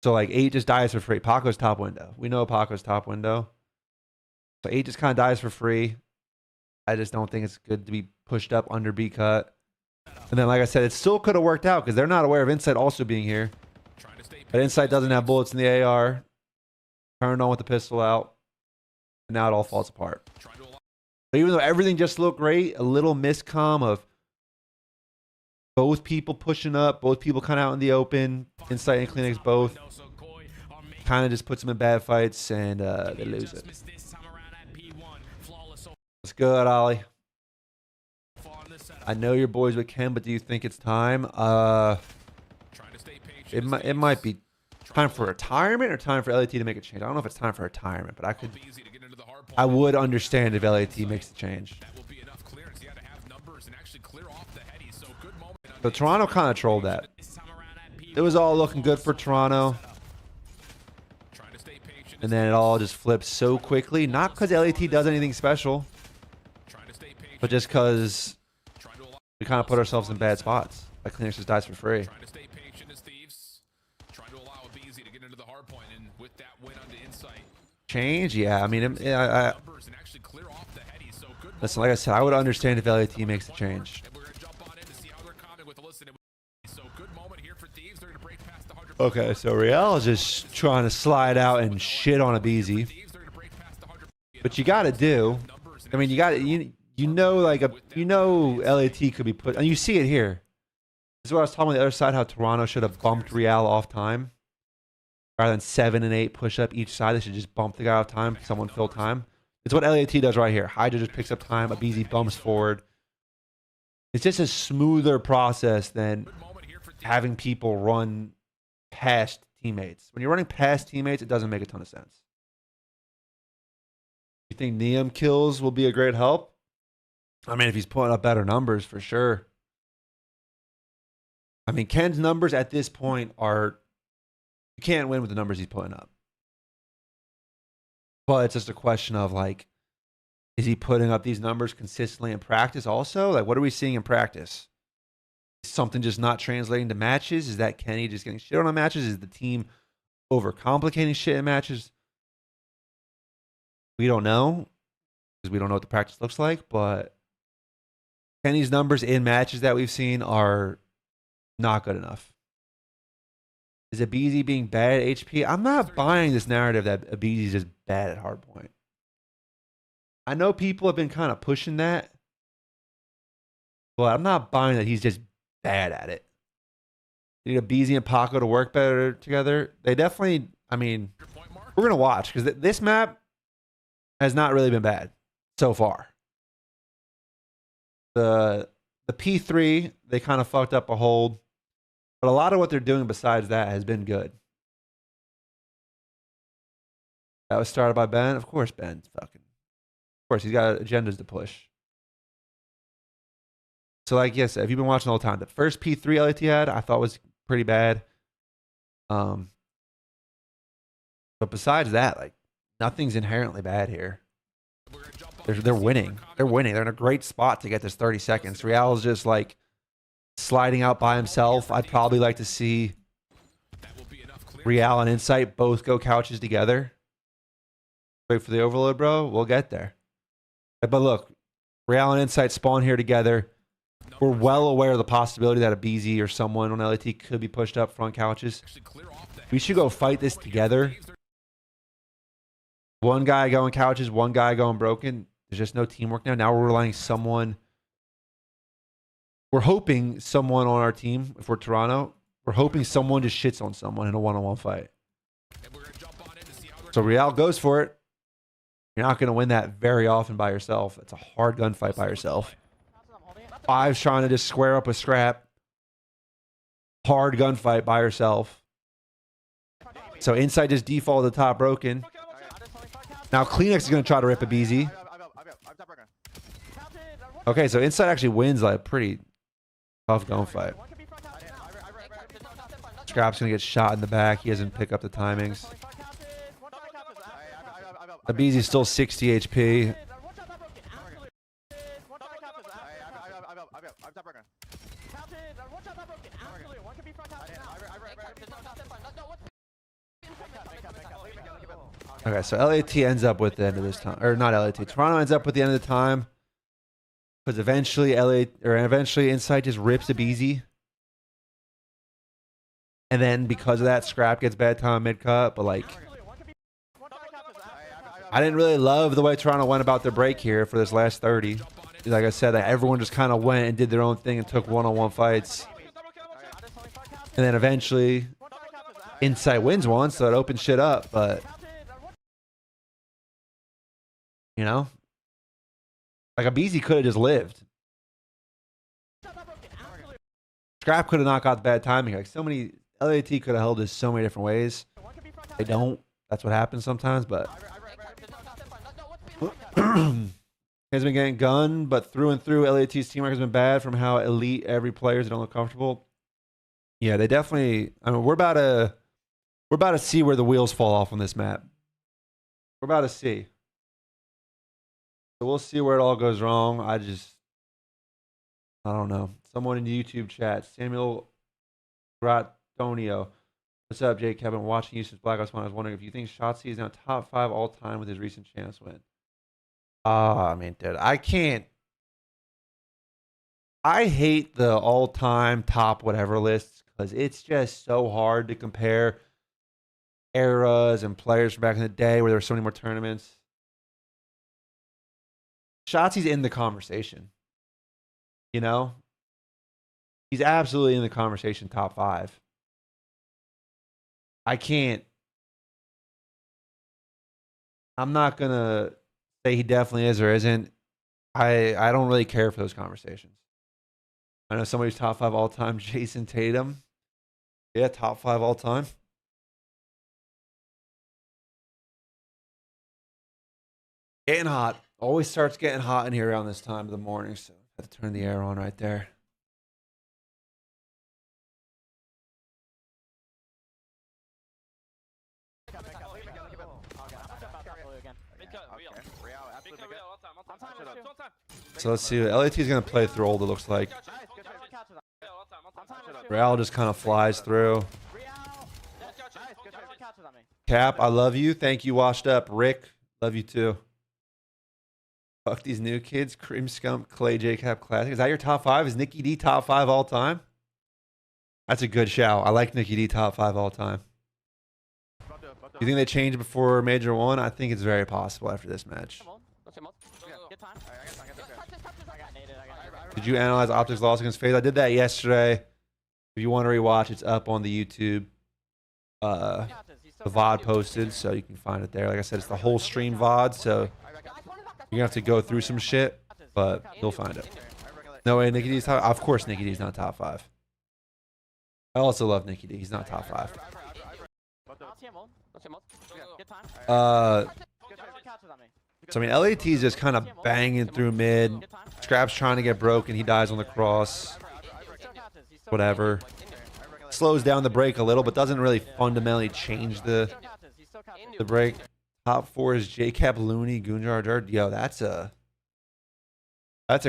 So like 8 just dies for free. Paco's top window. We know Paco's top window. So 8 just kind of dies for free. I just don't think it's good to be pushed up under B cut. And then, like I said, it still could have worked out because they're not aware of Insight also being here. But Insight doesn't have bullets in the AR. Turned on with the pistol out. And now it all falls apart. But even though everything just looked great, a little miscomm of both people pushing up, both people kind of out in the open, Insight and Kleenex both, kind of just puts them in bad fights, and they lose it. What's good, Ollie? I know you're boys with Ken, but do you think it's time? It might be time for retirement or time for LAT to make a change. I don't know if it's time for retirement, but I would understand if LAT makes the change. So Toronto kind of trolled that. It was all looking good for Toronto. And then it all just flipped so quickly. Not because LAT does anything special, but just because we kind of put ourselves in bad spots. Like Kleenex just dies for free. Change? Yeah, I mean, listen, like I said, I would understand if LAT makes the change. Okay, so Real is just trying to slide out and shit on a BZ. But you got to do. I mean, you know, like LAT could be put, and you see it here. This is what I was talking on the other side, how Toronto should have bumped Real off time. Rather than 7 and 8 push up each side, they should just bump the guy off time. Someone fill time. It's what LAT does right here. Hydra just picks up time. A BZ bumps forward. It's just a smoother process than having people run past teammates. When you're running past teammates, it doesn't make a ton of sense. You think Neum kills will be a great help? I mean, if he's pulling up better numbers, for sure. I mean, Ken's numbers at this point are... You can't win with the numbers he's putting up. But it's just a question of, like, is he putting up these numbers consistently in practice also? Like, what are we seeing in practice? Is something just not translating to matches? Is that Kenny just getting shit on matches? Is the team overcomplicating shit in matches? We don't know, because we don't know what the practice looks like, but Kenny's numbers in matches that we've seen are not good enough. Is Abizi being bad at HP? I'm not buying this narrative that Abizi is just bad at hardpoint. I know people have been kind of pushing that, but I'm not buying that he's just bad at it. You need Abizi and Paco to work better together. They definitely, I mean, we're going to watch, because this map has not really been bad so far. The P3, they kind of fucked up a hold. But a lot of what they're doing besides that has been good. That was started by Ben. Of course, Ben's fucking. Of course, he's got agendas to push. So, like, yes, if you've been watching all the time, the first P3 LAT had, I thought was pretty bad. But besides that, like, nothing's inherently bad here. They're winning. They're winning. They're in a great spot to get this 30 seconds. Real's just like sliding out by himself. I'd probably like to see Real and Insight both go couches together. Wait for the overload, bro. We'll get there. But look, Real and Insight spawn here together. We're well aware of the possibility that a BZ or someone on LAT could be pushed up front couches. We should go fight this together. One guy going couches, one guy going broken. There's just no teamwork now. Now we're relying someone. We're hoping someone on our team, if we're Toronto, we're hoping someone just shits on someone in a one-on-one fight. So Real goes for it. You're not going to win that very often by yourself. It's a hard gunfight by yourself. Five's trying to just square up with Scrap. Hard gunfight by herself. So Insight just default to the top broken. Now Kleenex is going to try to rip a BZ. Okay, so Insight actually wins like a pretty tough gunfight. Scrap's going to get shot in the back. He doesn't pick up the timings. Abizi's still 60 HP. Okay, so LAT ends up with the end of this time, or not LAT. Toronto ends up with the end of the time because eventually eventually Insight just rips Abizi, and then because of that, Scrap gets bad time mid cut. But like, I didn't really love the way Toronto went about their break here for this last 30. Like I said, that everyone just kind of went and did their own thing and took one-on-one fights, and then eventually Insight wins one, so it opens shit up. But you know, like Abizi could have just lived. Scrap could have not got the bad timing. Like so many, LAT could have held this so many different ways. They don't. That's what happens sometimes. But has been getting gunned, but through and through, LAT's teamwork has been bad from how elite every player is. They don't look comfortable. Yeah, they definitely. I mean, we're about to see where the wheels fall off on this map. We're about to see. So we'll see where it all goes wrong. I don't know. Someone in the YouTube chat, Samuel Gratonio. What's up, Jake? I've been watching you since Black Ops 1. I was wondering if you think Shotzi is now top 5 all time with his recent chance win. I mean, dude, I can't. I hate the all-time top whatever lists because it's just so hard to compare eras and players from back in the day where there were so many more tournaments. Shotzi's in the conversation. You know? He's absolutely in the conversation, top 5. I can't. I'm not going to say he definitely is or isn't. I don't really care for those conversations. I know somebody's top 5 all time, Jason Tatum. Yeah, top 5 all time. Getting hot. Always starts getting hot in here around this time of the morning, so I have to turn the air on right there. So let's see. LAT is going to play through old, it looks like. Real just kind of flies through. Cap, I love you. Thank you, washed up. Rick, love you too. Fuck these new kids. Cream Scum, Clay, J Cap Classic. Is that your top 5? Is Nikki D top 5 all time? That's a good shout. I like Nikki D top 5 all time. You think they changed before Major 1? I think it's very possible after this match. Did you analyze Optics loss against FaZe? I did that yesterday. If you want to rewatch, it's up on the YouTube. The VOD posted, so you can find it there. Like I said, it's the whole stream VOD, so you're going to have to go through some shit, but you'll find it. No way, Nikki D's top. Of course, Nikki D's not top 5. I also love Nikki D. He's not top 5. So I mean, LAT is just kind of banging through mid. Scrap's trying to get broken. He dies on the cross. Whatever. Slows down the break a little, but doesn't really fundamentally change the break. Top 4 is JCap, Looney, Gunjar, Dirt. Yo, that's a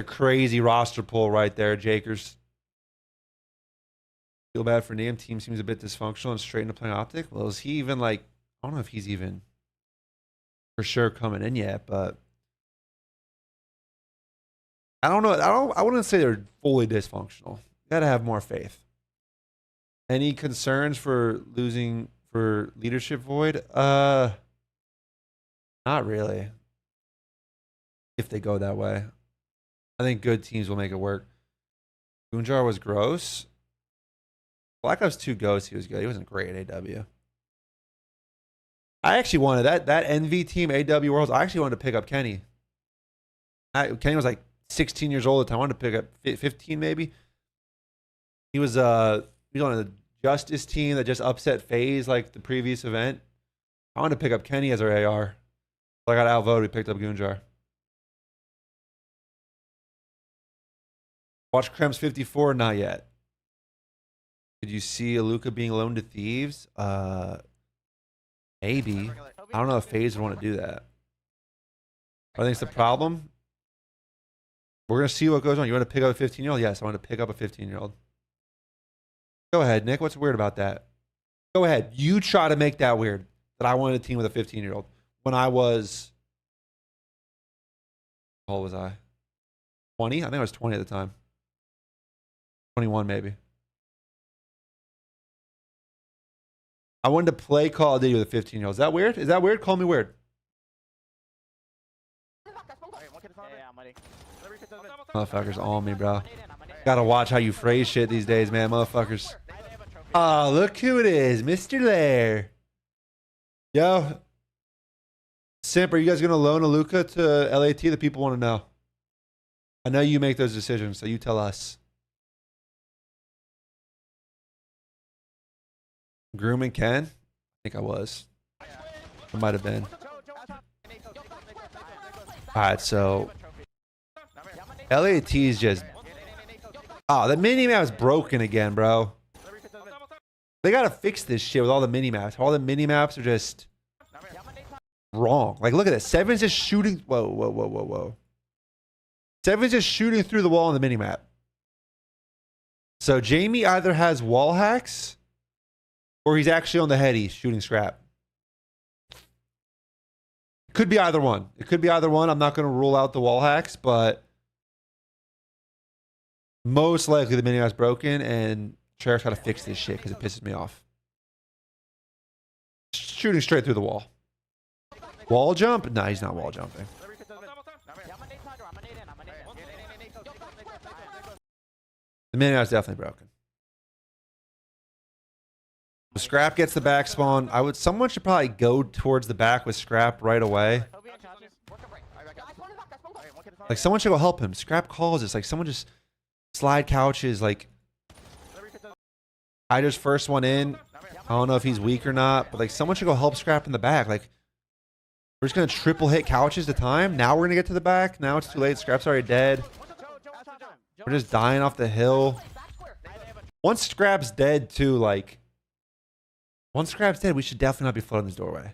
crazy roster pull right there, Jakers. Feel bad for Neum. Team seems a bit dysfunctional and straight into playing Optic. Well, is he even like? I don't know if he's even for sure coming in yet, but I don't know. I wouldn't say they're fully dysfunctional. You gotta have more faith. Any concerns for losing for leadership void? Not really. If they go that way, I think good teams will make it work. Gunjar was gross. Black Ops 2 Ghost, he was good. He wasn't great at AW. I actually wanted that NV team, AW Worlds. I actually wanted to pick up Kenny. Kenny was like 16 years old at the time. I wanted to pick up 15 maybe. He was on the Justice team that just upset FaZe like the previous event. I wanted to pick up Kenny as our AR. So I got outvoted. We picked up Gunjar. Watch Krems 54? Not yet. Did you see Aluka being loaned to Thieves? Maybe. I don't know if FaZe would want to do that. I think it's the problem. We're going to see what goes on. You want to pick up a 15-year-old? Yes, I want to pick up a 15-year-old. Go ahead, Nick. What's weird about that? Go ahead. You try to make that weird. That I wanted a team with a 15-year-old. When I was... How old was I? 20? I think I was 20 at the time. 21 maybe. I wanted to play Call of Duty with a 15-year-old. Is that weird? Is that weird? Call me weird. Motherfuckers on me, bro. Gotta watch how you phrase shit these days, man. Motherfuckers. Oh, look who it is. Mr. Lair. Yo. Simp, are you guys going to loan a Luca to LAT? The people want to know. I know you make those decisions, so you tell us. Groom and Ken? I think I was. I might have been. Alright, so... LAT is just... Oh, the mini-map is broken again, bro. They gotta fix this shit with all the mini-maps. All the mini-maps are just... wrong. Like, look at this. Seven's just shooting... Whoa, whoa, whoa, whoa, whoa. Seven's just shooting through the wall on the mini-map. So, Jamie either has wall hacks... or he's actually on the heady shooting scrap. Could be either one. It could be either one. I'm not going to rule out the wall hacks, but most likely the mini-map's broken and Sheriff's got to fix this shit because it pisses me off. Shooting straight through the wall. Wall jump? No, he's not wall jumping. The mini-map's definitely broken. The Scrap gets the back spawn. Someone should probably go towards the back with Scrap right away. Like, someone should go help him. Scrap calls us. Like, someone just slide couches. Like, I just first one in. I don't know if he's weak or not, but like, someone should go help Scrap in the back. Like, we're just gonna triple hit couches at a time. Now we're gonna get to the back. Now it's too late. Scrap's already dead. We're just dying off the hill. Once Scrap's dead, too, like. Once Scrap's dead, we should definitely not be floating this doorway.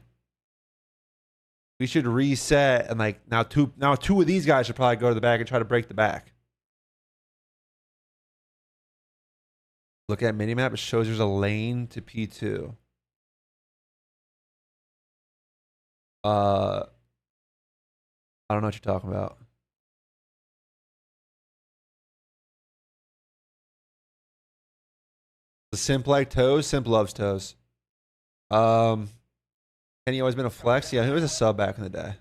We should reset and like now two of these guys should probably go to the back and try to break the back. Look at minimap, it shows there's a lane to P2. I don't know what you're talking about. The Simp like toes, Simp loves toes. Kenny always been a flex. Yeah, he was a sub back in the day.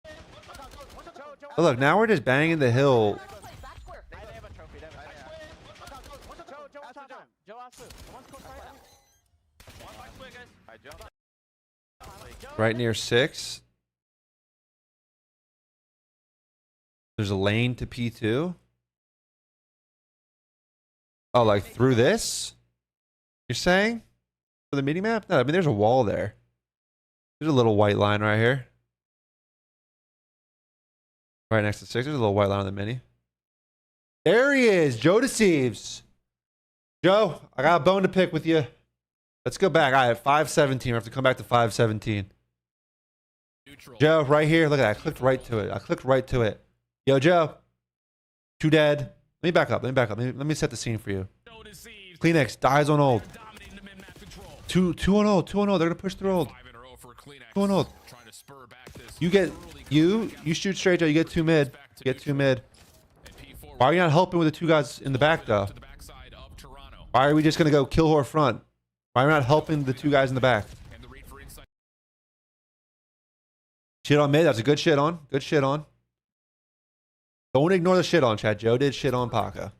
But look, now we're just banging the hill. Right near 6. There's a lane to P2. Oh, like through this? You're saying? For the mini map? No, I mean there's a wall there. There's a little white line right here. Right next to 6. There's a little white line on the mini. There he is. Joe deceives. Joe, I got a bone to pick with you. Let's go back. All right, 517. We have to come back to 517. Joe, right here. Look at that. I clicked right to it. I clicked right to it. Yo, Joe. 2 dead. Let me back up. Let me set the scene for you. Kleenex dies on old. 2 on old. 2 on old. They're going to push through old. 2 on old. You shoot straight, Joe. You get 2 mid. Get 2 mid. Why are you not helping with the 2 guys in the back, though? Why are we just going to go kill whore front? Why are we not helping the 2 guys in the back? Shit on mid. That's a good shit on. Good shit on. Don't ignore the shit on, chat. Joe did shit on Paka.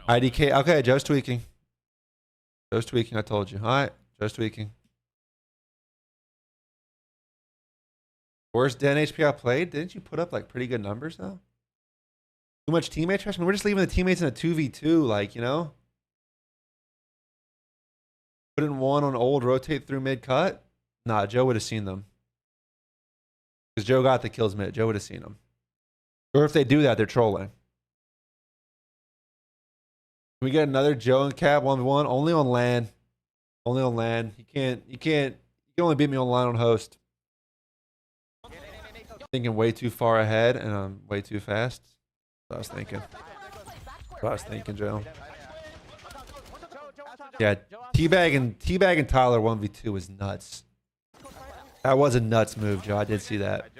IDK. Okay, Joe's tweaking. Joe's tweaking. I told you. All right. Joe's tweaking. Worst dead HP I played? Didn't you put up like pretty good numbers though? Too much teammate trash? I mean, we're just leaving the teammates in a 2v2, like, you know? Put in 1 on old, rotate through mid cut? Nah, Joe would have seen them. Because Joe got the kills mid. Joe would have seen them. Or if they do that, they're trolling. Can we get another Joe and Cap 1v1? Only on LAN. Only on LAN. You can only beat me on LAN on host. thinking way too far ahead and I'm way too fast. That's what I was thinking. That's what I was thinking, Joe. Yeah, teabagging Tyler 1v2 was nuts. That was a nuts move, Joe. I did see that.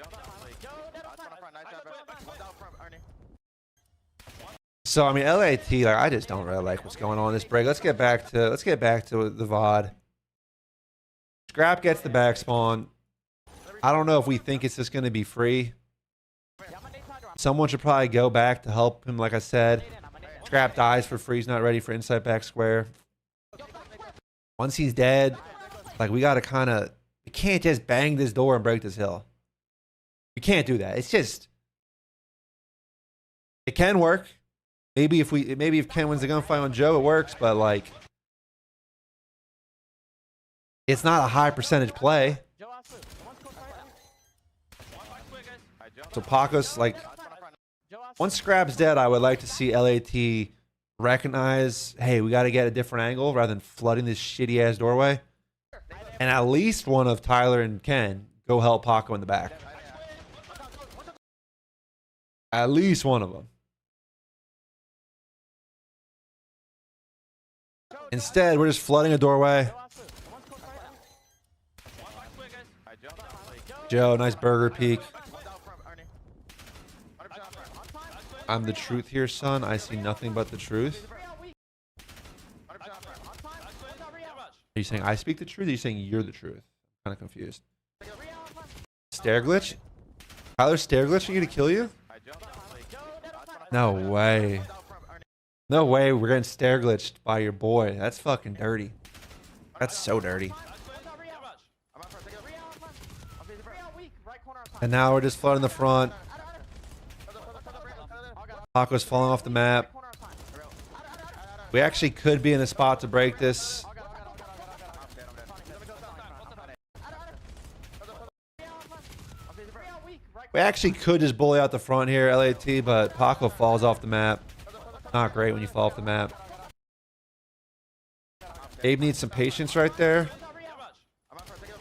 So I mean, LAT, like I just don't really like what's going on in this break. Let's get back to the VOD. Scrap gets the back spawn. I don't know if we think it's just going to be free. Someone should probably go back to help him. Like I said, Scrap dies for free. He's not ready for inside back square. Once he's dead, like we got to kind of, we can't just bang this door and break this hill. We can't do that. It's just, it can work. Maybe if Ken wins the gunfight on Joe, it works. But like, it's not a high percentage play. So Paco's like, once Scrap's dead, I would like to see LAT recognize, hey, we got to get a different angle rather than flooding this shitty ass doorway. And at least one of Tyler and Ken go help Paco in the back. At least one of them. Instead, we're just flooding a doorway. Joe, nice burger peek. I'm the truth here, son. I see nothing but the truth. Are you saying I speak the truth? Or are you saying you're the truth? I'm kind of confused. Stair glitch? Tyler, stair glitch? Are you gonna kill you? No way. No way we're getting stair glitched by your boy. That's fucking dirty. That's so dirty. And now we're just flooding the front. Paco's falling off the map. We actually could be in a spot to break this. We actually could just bully out the front here, LAT, but Paco falls off the map. Not great when you fall off the map. Abe needs some patience right there.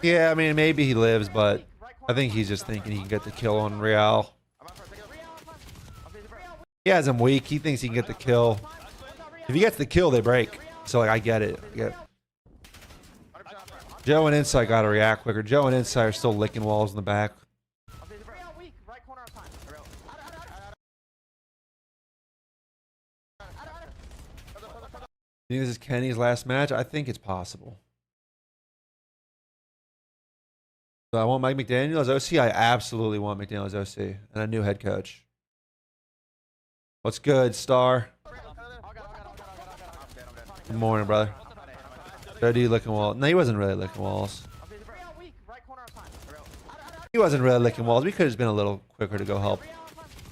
Yeah, I mean, maybe he lives, but I think he's just thinking he can get the kill on Real. He has him weak. He thinks he can get the kill. If he gets the kill, they break. So, like, I get it. Joe and Insight got to react quicker. Joe and Insight are still licking walls in the back. You think this is Kenny's last match? I think it's possible. So I want Mike McDaniel as OC. I absolutely want McDaniel as OC and a new head coach. What's good, Star? Good morning, brother. Jody licking walls. No, he wasn't really licking walls. He wasn't really licking walls. We could have just been a little quicker to go help.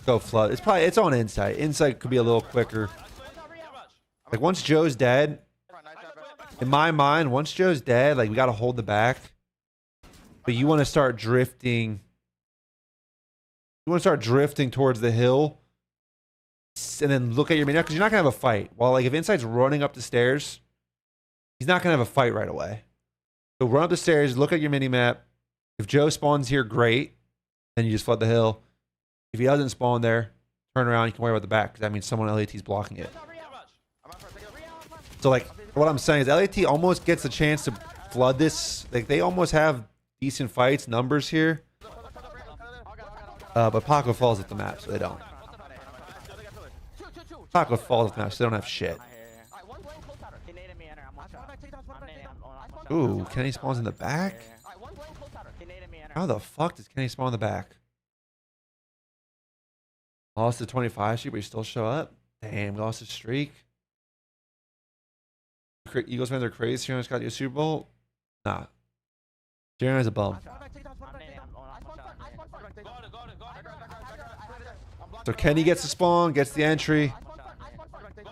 Go flood. It's on Insight. Insight could be a little quicker. Like once Joe's dead, in my mind, once Joe's dead, like we got to hold the back. But you want to start drifting. You want to start drifting towards the hill. And then look at your mini map because you're not gonna have a fight. Well, like if Insight's running up the stairs, he's not gonna have a fight right away. So run up the stairs, look at your mini map. If Joe spawns here, great. Then you just flood the hill. If he doesn't spawn there, turn around. You can worry about the back because that means someone LAT's blocking it. So like what I'm saying is LAT almost gets a chance to flood this. Like they almost have decent fights, numbers here. But Paco falls at the map, so they don't. Paco falls at the map, so they don't have shit. Ooh, Kenny spawns in the back? How the fuck does Kenny spawn in the back? Lost the 25 sheet, but you still show up? Damn, lost his streak. Eagles fans are crazy. Jeremy got you a Super Bowl? Nah. Jeremy's a bum. So Kenny gets the spawn, gets the entry.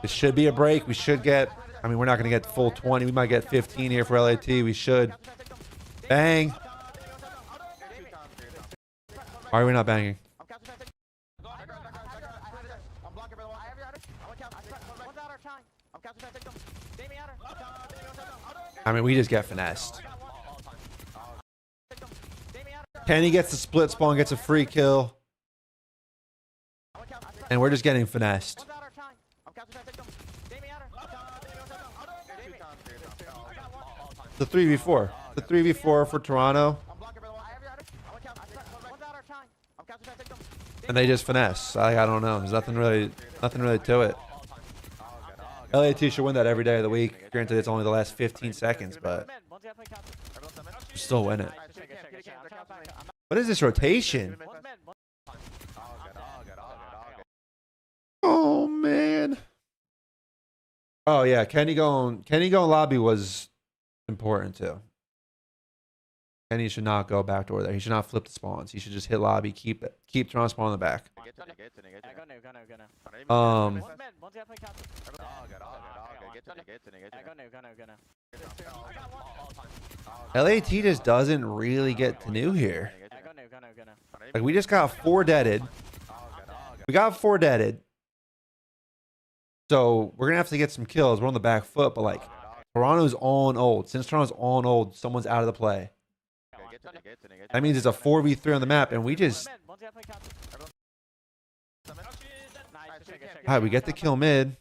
It should be a break. We should get, I mean, we're not going to get full 20. We might get 15 here for LAT. We should. Bang. Why are we not banging? I mean, we just get finessed. Kenny gets the split spawn, gets a free kill. And we're just getting finessed. The 3v4. The 3v4 for Toronto. And they just finesse. I don't know. There's nothing really to it. LAT should win that every day of the week. Granted, it's only the last 15 seconds, but still win it. What is this rotation? Oh man. Oh yeah, Kenny going lobby was important too. Kenny should not go backdoor there. He should not flip the spawns. He should just hit lobby, keep Toronto spawn on the back. LAT just doesn't really get to new here. Like we just got 4 deaded. We got 4 deaded. So we're gonna have to get some kills. We're on the back foot, but like Toronto's on old. Since Toronto's on old, someone's out of the play. That means it's a 4v3 on the map, and we just... Alright, we get the kill mid.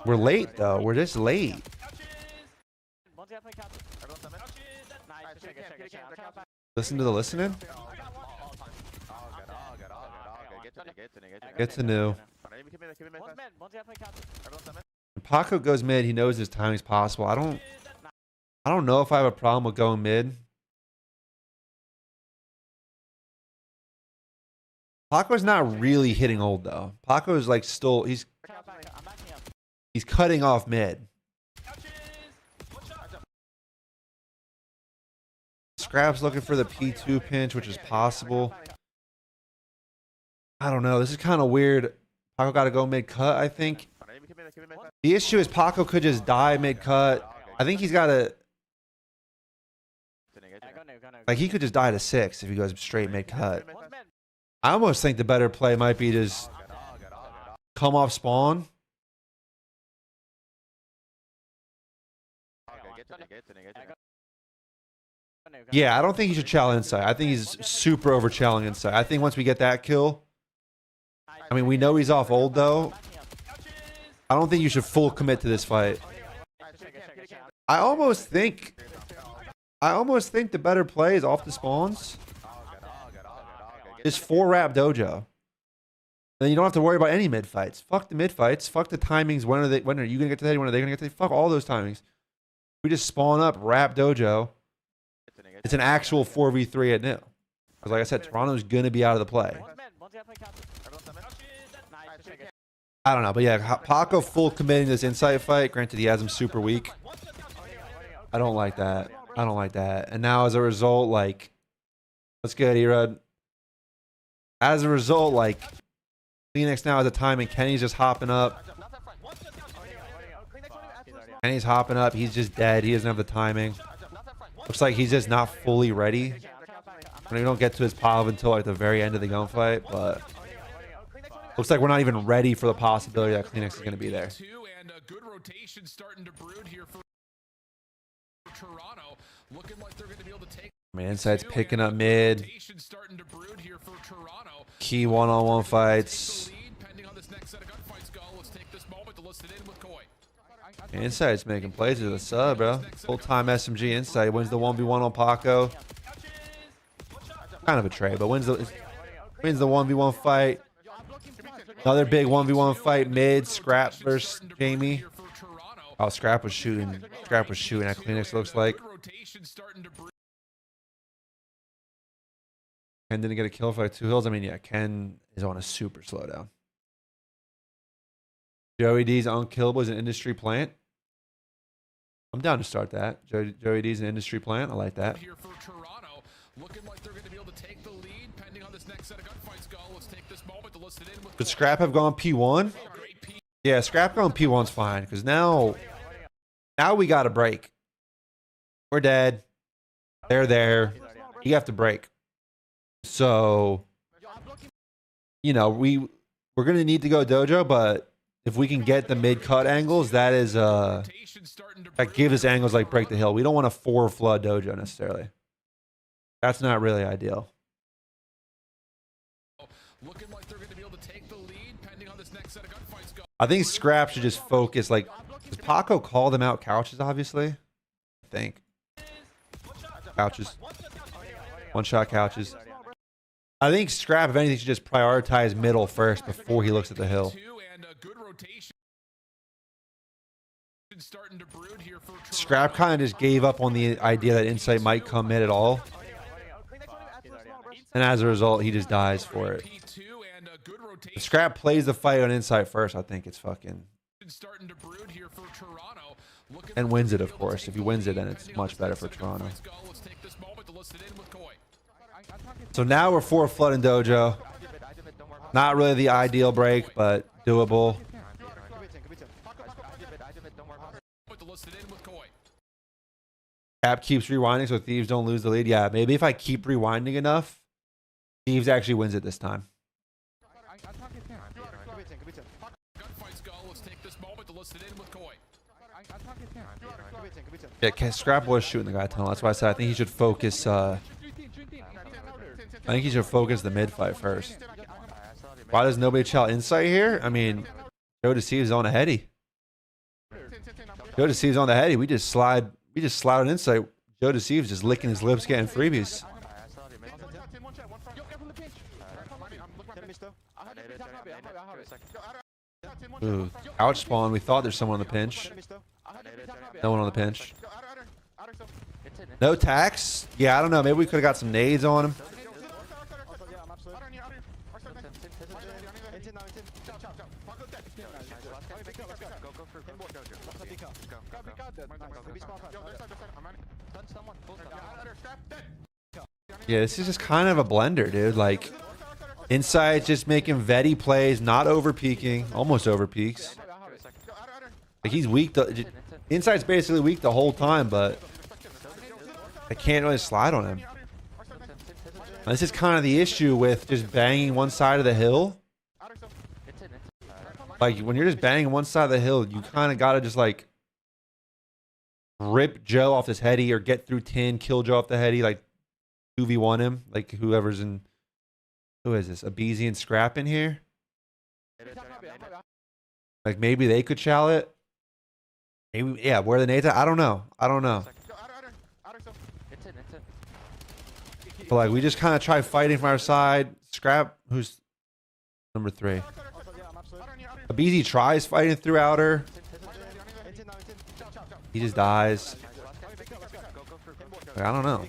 We're late, though. We're just late. Listen to the listening. Get to new. When Paco goes mid, he knows his timing's possible. I don't know if I have a problem with going mid. Paco's not really hitting old though. Paco's like still he's cutting off mid. Scrap's looking for the P2 pinch, which is possible. I don't know. This is kind of weird. Paco got to go mid cut, I think. The issue is Paco could just die mid cut. I think he's got to... Like, he could just die to 6 if he goes straight mid cut. I almost think the better play might be just come off spawn. Yeah, I don't think he should chow inside. I think he's super over chowing inside. I think once we get that kill... I mean, we know he's off old, though. I don't think you should full commit to this fight. I almost think the better play is off the spawns. Just 4 wrap dojo. Then you don't have to worry about any mid fights. Fuck the mid fights. Fuck the timings. When are you gonna get to that? When are they gonna get to that? Fuck all those timings. We just spawn up, wrap dojo. It's an actual 4v3 at new. Because like I said, Toronto's gonna be out of the play. I don't know, but yeah, Paco full committing this insight fight. Granted, he has him super weak. I don't like that. I don't like that. And now as a result, like, let's get Erod. As a result, like, Phoenix now has a time and Kenny's just hopping up. Kenny's hopping up. He's just dead. He doesn't have the timing. Looks like he's just not fully ready. And we don't get to his pile until like the very end of the gunfight, but looks like we're not even ready for the possibility that Kleenex is going to be there. And a good rotation starting to brood here for Toronto, looking like they're going to be able to take. Insight's picking up mid. Key one-on-one fights. Insight's making plays as a sub, bro. Full-time SMG Insight wins the 1v1 on Paco. Kind of a trade, but wins the 1v1 fight. Another big 1v1 fight mid. Scrap versus Jamie. Oh, Scrap was shooting. Scrap was shooting at Kleenex, looks like. Ken didn't get a kill fight 2 hills. I mean, yeah, Ken is on a super slowdown. Joey D's unkillable is an industry plant. I'm down to start that. Joey D's an industry plant. I like that. Here for Toronto, looking like they're going to be able to take the lead pending on this next set of gunfights go. Let's take this moment to listen in with. Could Scrap have gone P1? Yeah, Scrap going P1's fine because now we got to break. We're dead. They're there. You have to break. So, you know, we're going to need to go dojo, but if we can get the mid cut angles, that is that gives us angles like break the hill. We don't want a 4 flood dojo necessarily. That's not really ideal. Looking like they're going to be able to take the lead pending on this next set of gunfights go. I think Scrap should just focus. Like, does Paco call them out couches? Obviously, I think couches, one shot couches. I think Scrap, if anything, should just prioritize middle first before he looks at the hill. Scrap kind of just gave up on the idea that Insight might come in at all. And as a result, he just dies for it. If Scrap plays the fight on Insight first, I think it's fucking... And wins it, of course. If he wins it, then it's much better for Toronto. So now we're 4 flood in dojo. Not really the ideal break, but doable. Cap keeps rewinding so Thieves don't lose the lead. Yeah, maybe if I keep rewinding enough, Thieves actually wins it this time. Yeah, Scrap was shooting the guy tunnel. That's why I said I think he should focus. I think he should focus the mid fight first. Why does nobody chow Insight here? I mean, Joe Deceives on a heady. Joe Deceives on the heady. We just slide an Insight. Joe Deceives just licking his lips, getting freebies. Ooh, ouch spawn. We thought there's someone on the pinch. No one on the pinch. No tax? Yeah, I don't know. Maybe we could have got some nades on him. Yeah, this is just kind of a blender, dude. Like, Insight just making Vetty plays, not over peaking, almost over peaks. Like, he's weak. Insight's basically weak the whole time, but I can't really slide on him. This is kind of the issue with just banging one side of the hill. Like, when you're just banging one side of the hill, you kind of got to just, like, rip Joe off his heady or get through 10, kill Joe off the heady, like, 2v1 him. Like, whoever's in... Who is this? Abeezy and Scrap in here? Like, maybe they could chow it. Maybe, yeah, where the nades at? I don't know. I don't know. But, like, we just kind of try fighting from our side. Scrap, who's number 3? Abeezy tries fighting through outer. He just dies. Like, I don't know.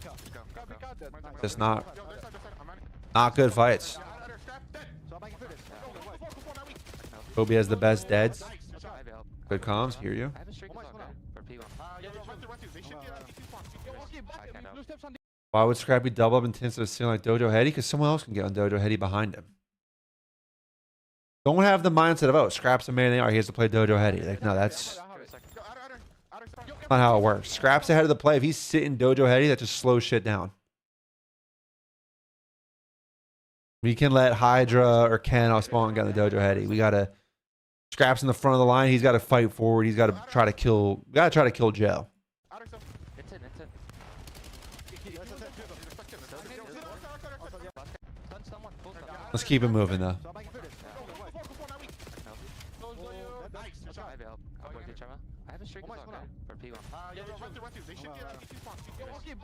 Just not good fights. Kobe has the best deads. Good comms, hear you. Why would Scrappy double up instead of stealing like Dojo Heady? Because someone else can get on Dojo Heady behind him. Don't have the mindset of, oh, Scrap's a man they are, he has to play Dojo Heady. Like, no, that's not how it works. Scrap's ahead of the play. If he's sitting Dojo Heady, that just slows shit down. We can let Hydra or Ken off spawn and get on the Dojo Heady. We gotta... Scrap's in the front of the line. He's got to fight forward. He's got to try to kill... We got to try to kill Joe. Let's keep it moving, though.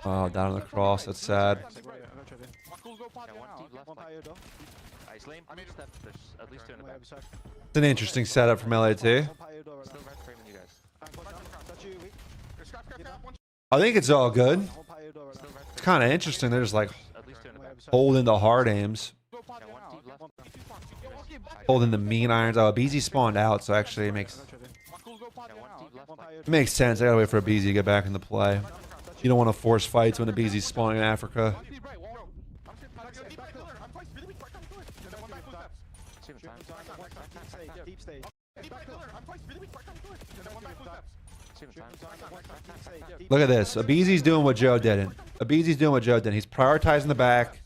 Oh, down on the cross. That's sad. It's an interesting setup from LAT. I think it's all good. It's kind of interesting. They're just like holding the hard aims. Holding the mean irons. Oh, Abeezy spawned out, so actually it makes sense. I gotta wait for Abeezy to get back into play. You don't want to force fights when Abeezy's spawning in Africa. Look at this. Abeezy's doing what Joe didn't. Abeezy's doing what Joe didn't. He's prioritizing the back.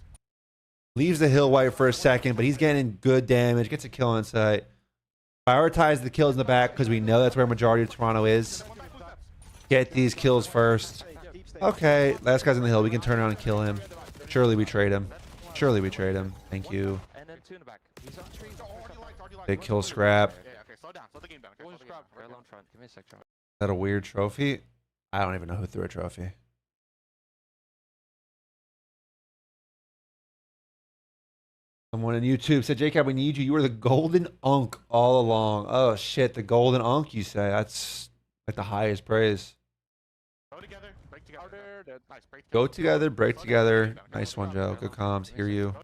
Leaves the hill white for a second, but he's getting good damage. Gets a kill on sight. Prioritize the kills in the back because we know that's where majority of Toronto is. Get these kills first. Okay, last guy's in the hill. We can turn around and kill him. Surely we trade him. Surely we trade him. Thank you. Big kill scrap. Is that a weird trophy? I don't even know who threw a trophy. Someone on YouTube said, "Jacob, we need you. You were the golden unk all along." Oh shit, the golden unk, you say? That's like the highest praise. Go together, break together. Nice one, Joe. Good comms. Hear you.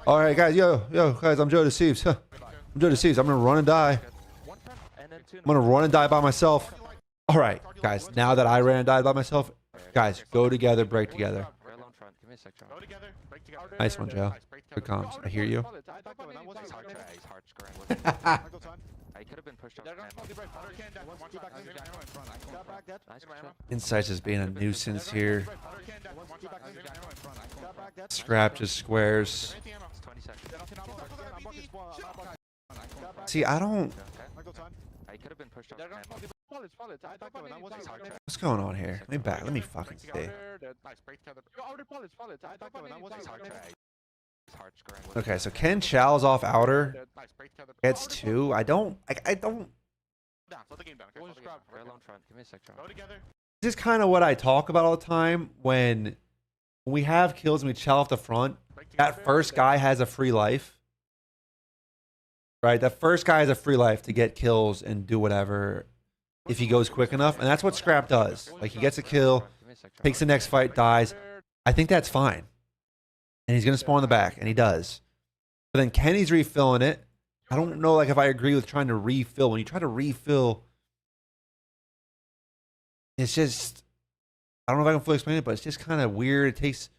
All right, guys. Yo, guys. I'm Joe Deceives. I'm Joe Deceives. I'm gonna run and die. I'm gonna run and die by myself. All right, guys. Now that I ran and died by myself, guys, go together, break together. Nice one, Joe. Good comms. I hear you. Insights is being a nuisance here. Scrap just squares. See, I don't. What's going on here? Let me back. Let me fucking see. Okay, so Ken Chow's off outer. Gets 2. I don't. This is kind of what I talk about all the time when we have kills and we chow off the front. That first guy has a free life. Right? That first guy has a free life to get kills and do whatever if he goes quick enough. And that's what Scrap does. Like, he gets a kill, takes the next fight, dies. I think that's fine. And he's going to spawn in the back, and he does. But then Kenny's refilling it. I don't know like if I agree with trying to refill. When you try to refill, it's just, I don't know if I can fully explain it, but it's just kind of weird. It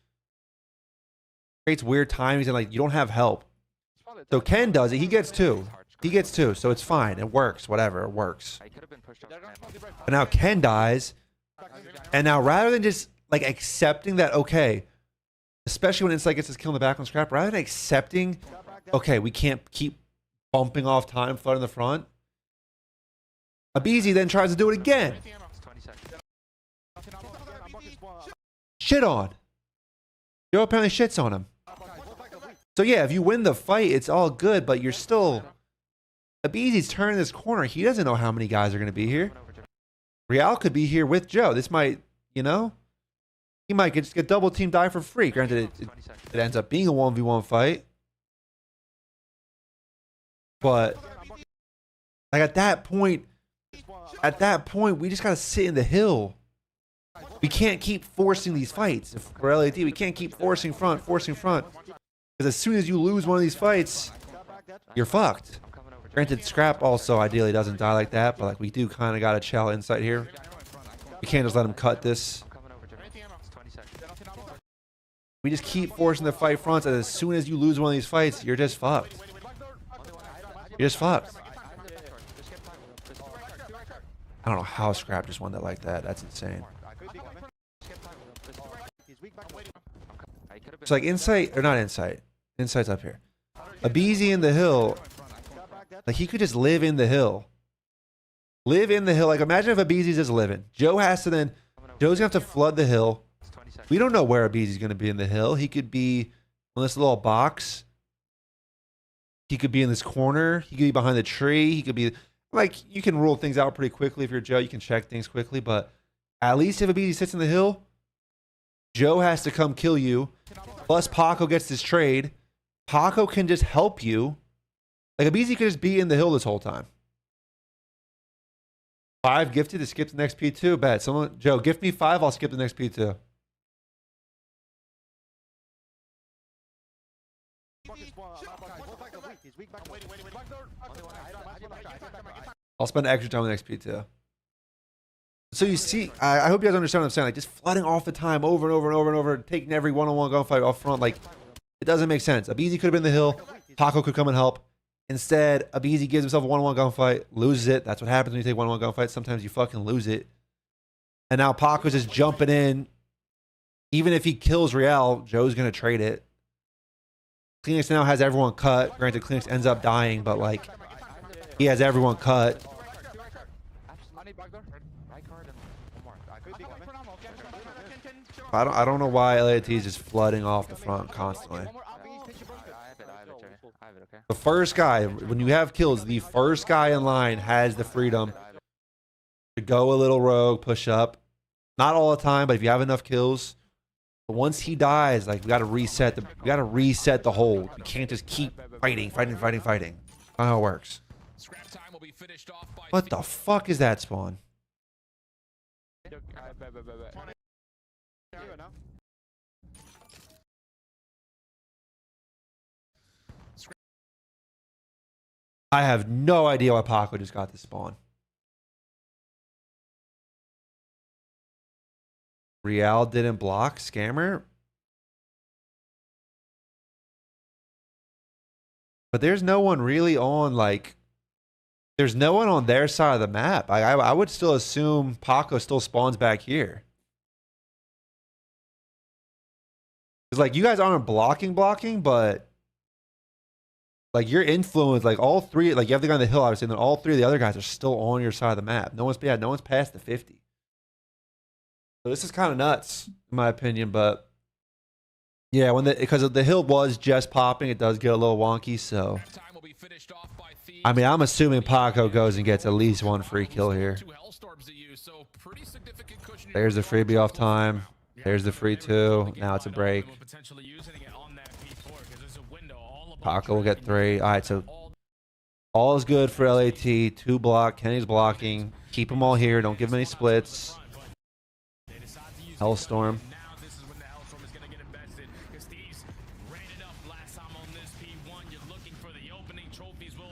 creates weird timings, and like you don't have help. So Ken does it. He gets 2. He gets 2, so it's fine. It works. Whatever. It works. But now Ken dies, and now rather than just like accepting that, okay, especially when Insight gets his kill in the back on Scrap, rather than accepting, okay, we can't keep bumping off time flood in the front, Abizi then tries to do it again. Shit on. Joe apparently shits on him. So yeah, if you win the fight, it's all good, but you're still... Abizi's turning this corner. He doesn't know how many guys are going to be here. Real could be here with Joe. This might, you know... He might just get double team die for free. Granted, it ends up being a 1v1 fight. But like at that point, we just gotta sit in the hill. We can't keep forcing these fights. If we're LAT, we can't keep forcing front. Because as soon as you lose one of these fights, you're fucked. Granted, Scrap also ideally doesn't die like that, but like we do kind of got a chow Insight here. We can't just let him cut this. We just keep forcing the fight fronts, and as soon as you lose one of these fights, you're just fucked. You're just fucked. I don't know how Scrap just won that like that. That's insane. It's like Insight, or not Insight. Insight's up here. Abizi in the hill. Like, he could just live in the hill. Live in the hill. Like, imagine if Abizi's just living. Joe has to then... Joe's going to have to flood the hill. We don't know where Abizi's going to be in the hill. He could be on this little box. He could be in this corner. He could be behind the tree. He could be... Like, you can rule things out pretty quickly if you're Joe. You can check things quickly. But at least if Abizi sits in the hill, Joe has to come kill you. Plus, Paco gets this trade. Paco can just help you. Like, Abizi could just be in the hill this whole time. 5 gifted to skip the next P2. Bet. Someone, Joe, gift me 5. I'll skip the next P2. I'll spend extra time on the next P2. So you see, I hope you guys understand what I'm saying. Like, just flooding off the time over and over and over and over, taking every one-on-one gunfight off front. Like, it doesn't make sense. Abizi could have been in the hill. Paco could come and help. Instead, Abizi gives himself a one-on-one gunfight, loses it. That's what happens when you take one-on-one gunfights. Sometimes you fucking lose it. And now Paco's just jumping in. Even if he kills Real, Joe's going to trade it. Kleenex now has everyone cut. Granted, Kleenex ends up dying, but like, He has everyone cut. I don't know why LAT is just flooding off the front constantly. The first guy, when you have kills, the first guy in line has the freedom to go a little rogue, push up. Not all the time, but if you have enough kills. But once he dies, like we gotta reset the hold. You can't just keep fighting. Not how it works. What the fuck is that spawn? I have no idea why Paco just got this spawn. Real didn't block scammer. But there's no one really on, like, there's no one on their side of the map. I would still assume Paco still spawns back here. It's like you guys aren't blocking, but like your influence, like all three, like you have the guy on the hill, obviously, and then all three of the other guys are still on your side of the map. No one's past the 50. So this is kind of nuts, in my opinion, but yeah, because the hill was just popping, it does get a little wonky, so I mean, I'm assuming Paco goes and gets at least one free kill here. There's the freebie off time. There's the free 2. Now it's a break. Paco will get 3. All right, so all is good for LAT. 2 block. Kenny's blocking. Keep them all here. Don't give them any splits. Hellstorm.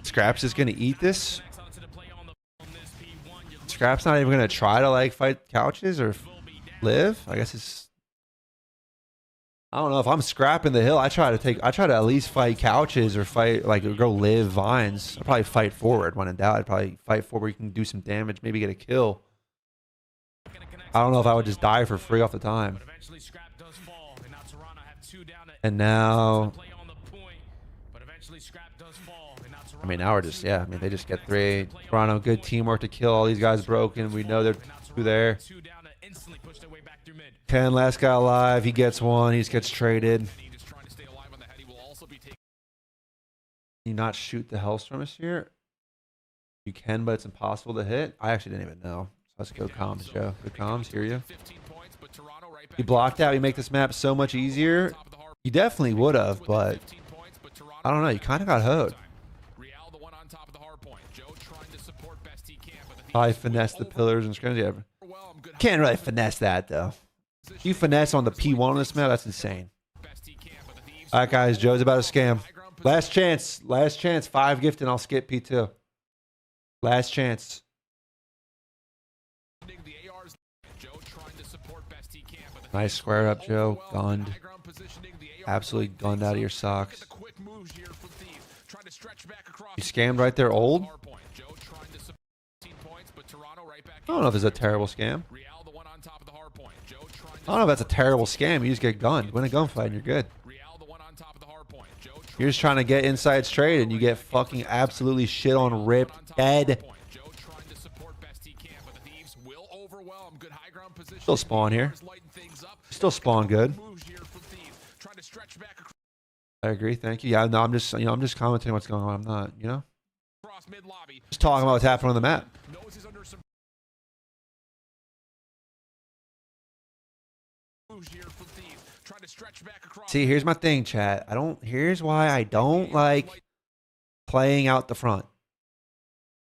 Scraps is going to eat this. Scraps not even going to try to like fight couches or live. I guess it's. I don't know if I'm scrapping the hill. I try to at least fight couches or fight like go live vines. I'll probably fight forward when in doubt. I'd probably fight forward where you can do some damage, maybe get a kill. I don't know if I would just die for free off the time. And now, I mean, now we're just, yeah, I mean, they just get 3. Toronto, good teamwork to kill all these guys broken. We know they're 2 there. 10, last guy alive. He gets 1. He just gets traded. Can you not shoot the Hellstorm this year? You can, but it's impossible to hit. I actually didn't even know. Let's go comms, Joe. Good comms, hear you. You blocked out, you make this map so much easier. You definitely would have, but I don't know. You kind of got hoed. Probably finesse the pillars and scrims. Yeah. Can't really finesse that, though. You finesse on the P1 on this map, that's insane. All right, guys. Joe's about to scam. Last chance. Last chance. 5 gift and I'll skip P2. Last chance. Nice square up, Joe. Gunned. Absolutely gunned out of your socks. You scammed right there, old? I don't know if it's a terrible scam. I don't know if that's a terrible scam. You just get gunned. Win a gunfight and you're good. You're just trying to get inside straight and you get fucking absolutely shit on, ripped, dead. Still spawn here. Still spawn good. I agree. Thank you. Yeah, no, I'm just, I'm just commenting what's going on. I'm not, just talking about what's happening on the map. See, here's my thing, chat. Here's why I don't like playing out the front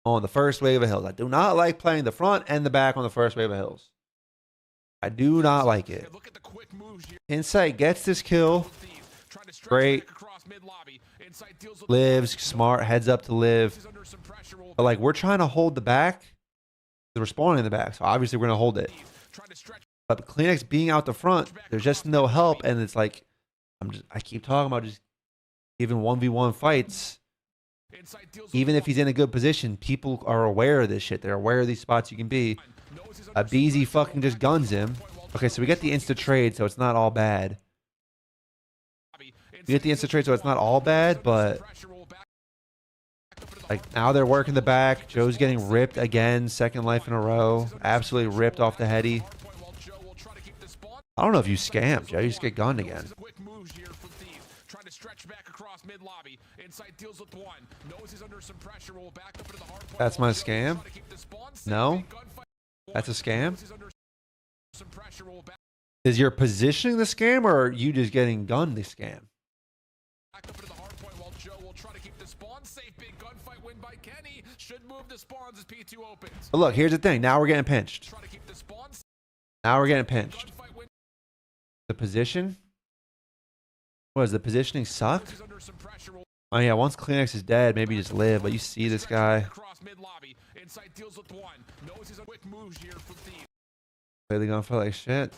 on the first wave of hills. I do not like playing the front and the back on the first wave of hills. I do not like it. Insight gets this kill. Great. Lives, smart, heads up to live. But like, we're trying to hold the back. We're spawning in the back, so obviously we're going to hold it. But Kleenex being out the front, there's just no help, and it's like, I keep talking about just giving 1v1 fights. Even if he's in a good position, people are aware of this shit. They're aware of these spots you can be. A BZ fucking just guns him. Okay, so we get the insta trade, so it's not all bad. We get the insta trade, so it's not all bad, but Like, now they're working the back. Joe's getting ripped again. Second life in a row. Absolutely ripped off the heady. I don't know if you scam, Joe. You just get gunned again. Trying to stretch back across mid lobby. Inside deals with one. Knows he's under some pressure. Will back up into the hard point. That's my scam? No? That's a scam? Is your positioning the scam, or are you just getting gunned the scam? Back up into the hard point while Joe will try to keep the spawn safe. Big gunfight win by Kenny. Should move the spawns as P2 opens. But look, here's the thing. Now we're getting pinched. Try to keep the spawns. Now we're getting pinched. The position? What, does the positioning suck? Oh yeah, once Kleenex is dead, maybe just live, but you see this guy. Play the gunfight like shit.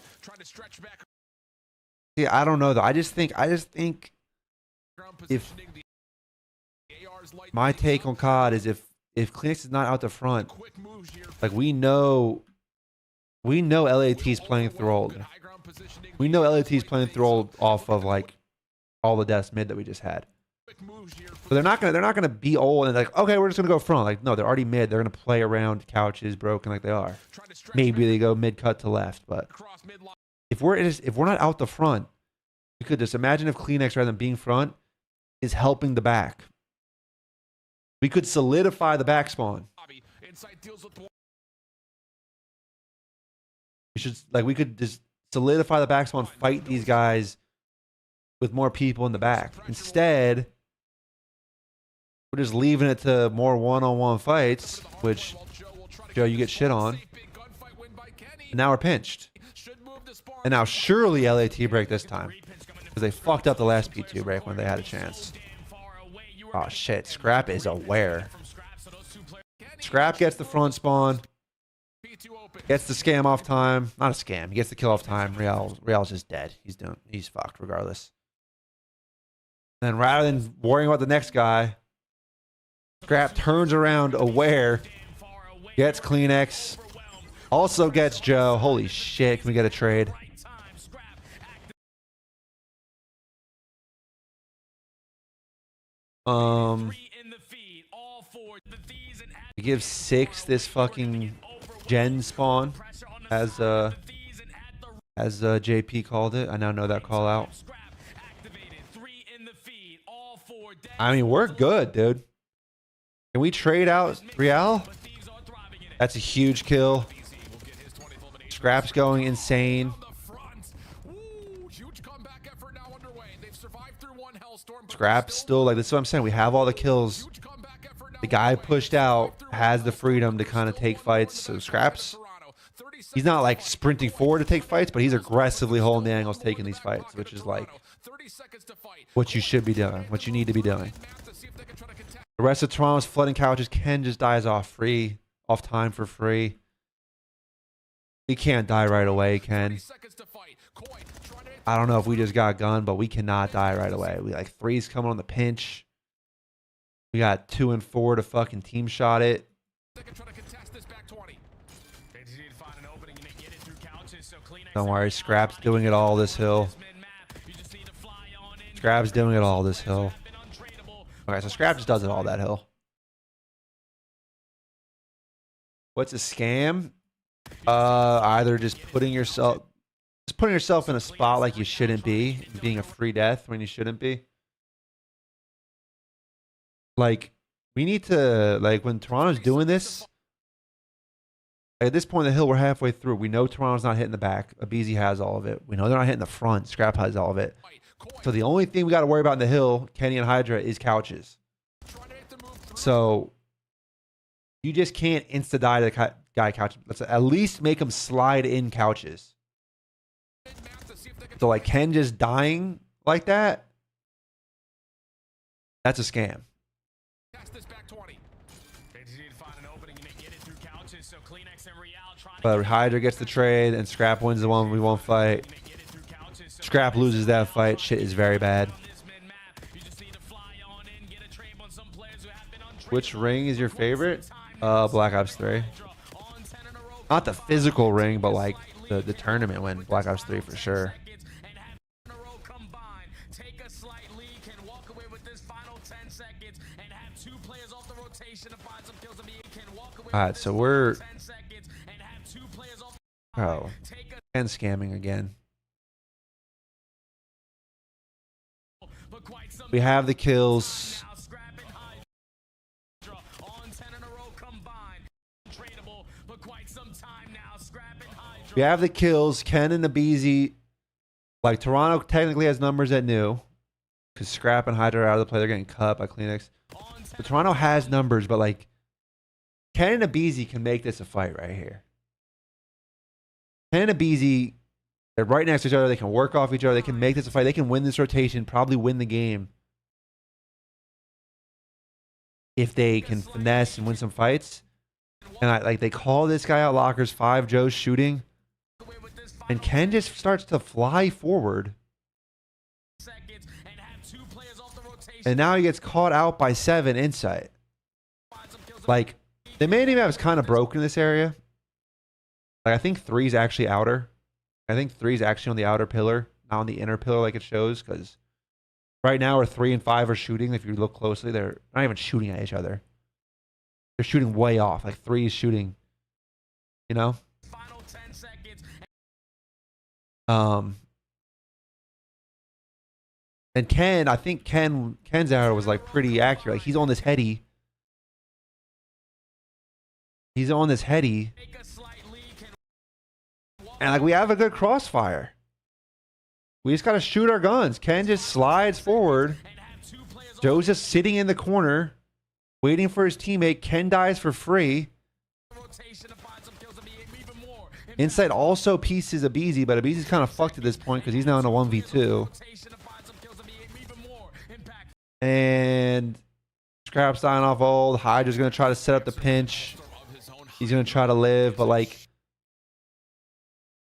See, I don't know though. I just think if my take on COD is if Kleenex is not out the front, like we know LAT's playing through old. We know LAT's playing through old off of like all the deaths mid that we just had. So they're not gonna be old and like, okay, we're just gonna go front. Like, no, they're already mid. They're gonna play around couches broken like they are. Maybe they go mid cut to left, but if we're not out the front, you could just imagine if Kleenex rather than being front is helping the back. We could solidify the back spawn. We could just solidify the back spawn, fight these guys with more people in the back. Instead, we're just leaving it to more one-on-one fights, which, Joe, you get shit on. And now we're pinched. And now surely LAT break this time. Because they fucked up the last P2 break when they had a chance. Oh shit, Scrap is aware. Scrap gets the front spawn. Gets the scam off time. Not a scam. He gets the kill off time. Real's just dead. He's fucked regardless. Then rather than worrying about the next guy, Scrap turns around aware, gets Kleenex, also gets Joe. Holy shit, can we get a trade? We give 6 this fucking gen spawn as JP called it. I now know that call out. I mean, we're good, dude. Can we trade out Real? That's a huge kill. Scrap's going insane. Scrap's still like, this is what I'm saying. We have all the kills. The guy pushed out has the freedom to kind of take fights. So Scraps, he's not like sprinting forward to take fights, but he's aggressively holding the angles, taking these fights, which is like what you should be doing, what you need to be doing. The rest of Toronto's flooding couches. Ken just dies off time for free. He can't die right away, Ken. I don't know if we just got gunned, but we cannot die right away. We like 3's coming on the pinch. We got 2 and 4 to fucking team shot it. Don't worry, Scrap's doing it all this hill. Scrap's doing it all this hill. Okay, so Scrap just does it all that hill. What's a scam? Either just putting yourself in a spot like you shouldn't be, being a free death when you shouldn't be. Like, we need to, like, when Toronto's doing this, at this point in the hill, we're halfway through. We know Toronto's not hitting the back. Abizi has all of it. We know they're not hitting the front. Scrap has all of it. So the only thing we got to worry about in the hill, Kenny and Hydra, is couches. So you just can't insta-die to the guy couch. Let's at least make him slide in couches. So like Ken just dying like that, that's a scam. But Hydra gets the trade and Scrap wins the 1v1 fight. Scrap loses that fight. Shit is very bad. Which ring is your favorite? Black Ops 3. Not the physical ring, but like the tournament win. Black Ops 3 for sure. Take a slight lead, can walk away with this final 10 seconds and have 2 players off the rotation. Alright, so we're... Oh. And scamming again. We have the kills. We have the kills. Ken and Abizi. Like, Toronto technically has numbers at new. Because Scrap and Hydra are out of the play. They're getting cut by Kleenex. But Toronto has numbers, but like, Ken and Abizi can make this a fight right here. Ken and Abizi, they're right next to each other. They can work off each other. They can make this a fight. They can win this rotation, probably win the game. If they can finesse and win some fights. And they call this guy out lockers 5. Joe's shooting. And Ken just starts to fly forward. And now he gets caught out by 7 Insight. Like, the main map is kind of broken in this area. Like, I think 3 is actually outer. I think 3 is actually on the outer pillar, not on the inner pillar like it shows. Because right now, where 3 and 5 are shooting, if you look closely, they're not even shooting at each other. They're shooting way off. Like, 3 is shooting, you know? And Ken, I think Ken's arrow was like pretty accurate. Like, he's on this heady. He's on this heady. And like, we have a good crossfire. We just got to shoot our guns. Ken just slides forward. Joe's just sitting in the corner, waiting for his teammate. Ken dies for free. Insight also pieces Abizi, but Abizi's kind of fucked at this point because he's now in a 1v2. And Scrap's dying off old. Hydra's going to try to set up the pinch. He's going to try to live, but like,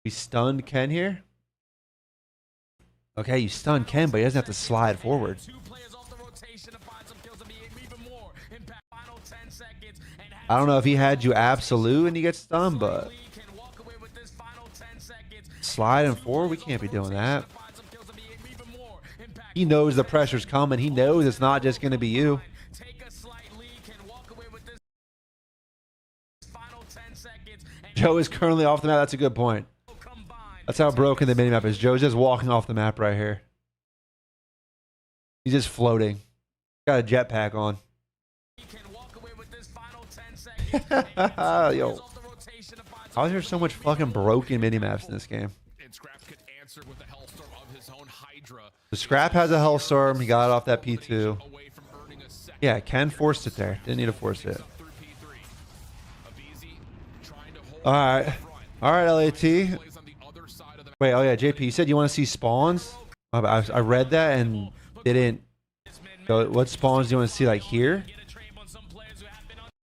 we stunned Ken here. Okay, you stunned Ken, but he doesn't have to slide forward. I don't know if he had you absolute and you get stunned, but sliding forward, we can't be doing that. He knows the pressure's coming. He knows it's not just going to be you. Joe is currently off the map. That's a good point. That's how broken the minimap is. Joe's just walking off the map right here. He's just floating. Got a jetpack on. Yo. How is there so much fucking broken minimaps in this game? The Scrap has a Hellstorm. He got it off that P2. Yeah, Ken forced it there. Didn't need to force it. Alright. Alright, LAT. Wait, oh yeah, JP, you said you want to see spawns? I read that and didn't go. What spawns do you want to see, like here?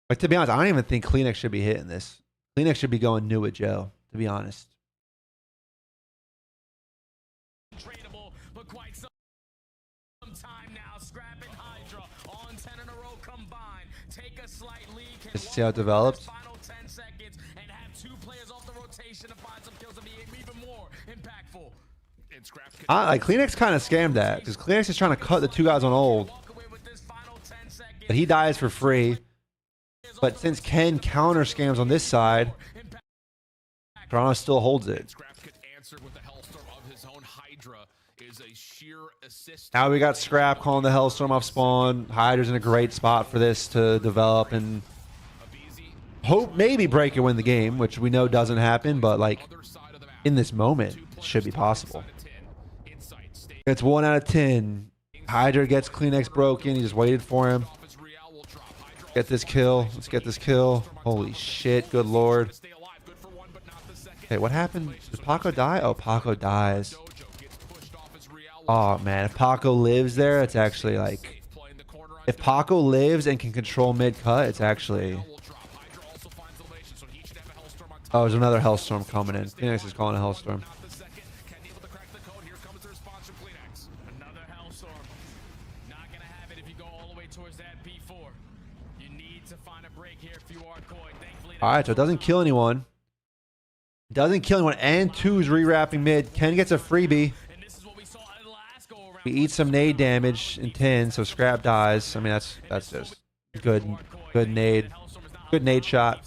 Like, to be honest, I don't even think Kleenex should be hitting this. Kleenex should be going new with Joe, to be honest. Just see how it develops. Like, Kleenex kind of scammed that because Kleenex is trying to cut the 2 guys on old, but he dies for free. But since Ken counter scams on this side, Toronto still holds it. Now we got Scrap calling the Hellstorm off spawn. Hydra's in a great spot for this to develop and hope maybe break and win the game, which we know doesn't happen, but like, in this moment, it should be possible. It's 1 out of 10. Hydra gets Kleenex broken. He just waited for him. Get this kill. Let's get this kill. Holy shit. Good lord. Okay, what happened? Did Paco die? Oh, Paco dies. Oh, man. If Paco lives there, it's actually like... If Paco lives and can control mid-cut, it's actually... Oh, there's another Hellstorm coming in. Phoenix is calling a Hellstorm. Alright, so it doesn't kill anyone. It doesn't kill anyone. And 2's re-wrapping mid. Ken gets a freebie. He eats some nade damage in 10, so Scrap dies. I mean, that's just good nade. Good nade shot.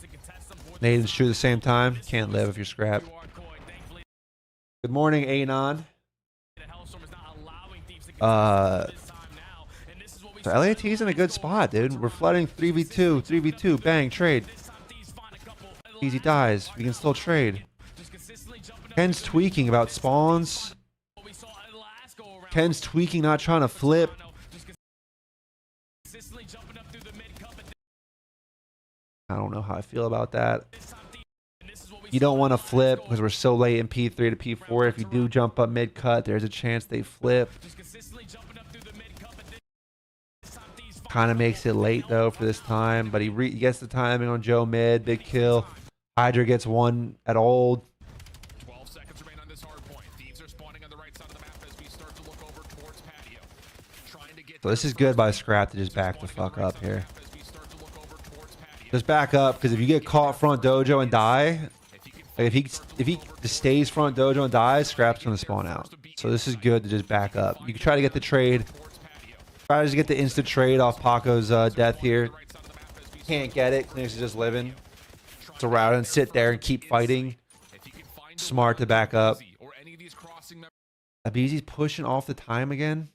Nade and shoot at the same time. Can't live if you're scrapped. Good morning, Anon. So LAT's in a good spot, dude. We're flooding 3v2, 3v2, bang, trade. Easy dies. We can still trade. Ken's tweaking about spawns. Ken's tweaking, not trying to flip. I don't know how I feel about that. You don't want to flip because we're so late in P3 to P4. If you do jump up mid-cut, there's a chance they flip. Kind of makes it late, though, for this time. But he gets the timing on Joe mid. Big kill. Hydra gets one at old. 12 seconds remain on this hard point. Thieves are spawning on the right side of the map as we start to look over towards patio. Trying to get So this is good by Scrap to just back the fuck up here. Just back up, because if you get caught front dojo and die, like if he just stays front dojo and dies, Scrap's gonna spawn out. So this is good to just back up. You can try to get the trade. Try to just get the instant trade off Paco's death here. Can't get it. Cleaners is just living. So rather than sit there and keep fighting, smart to back up. Abizi's pushing off the time again.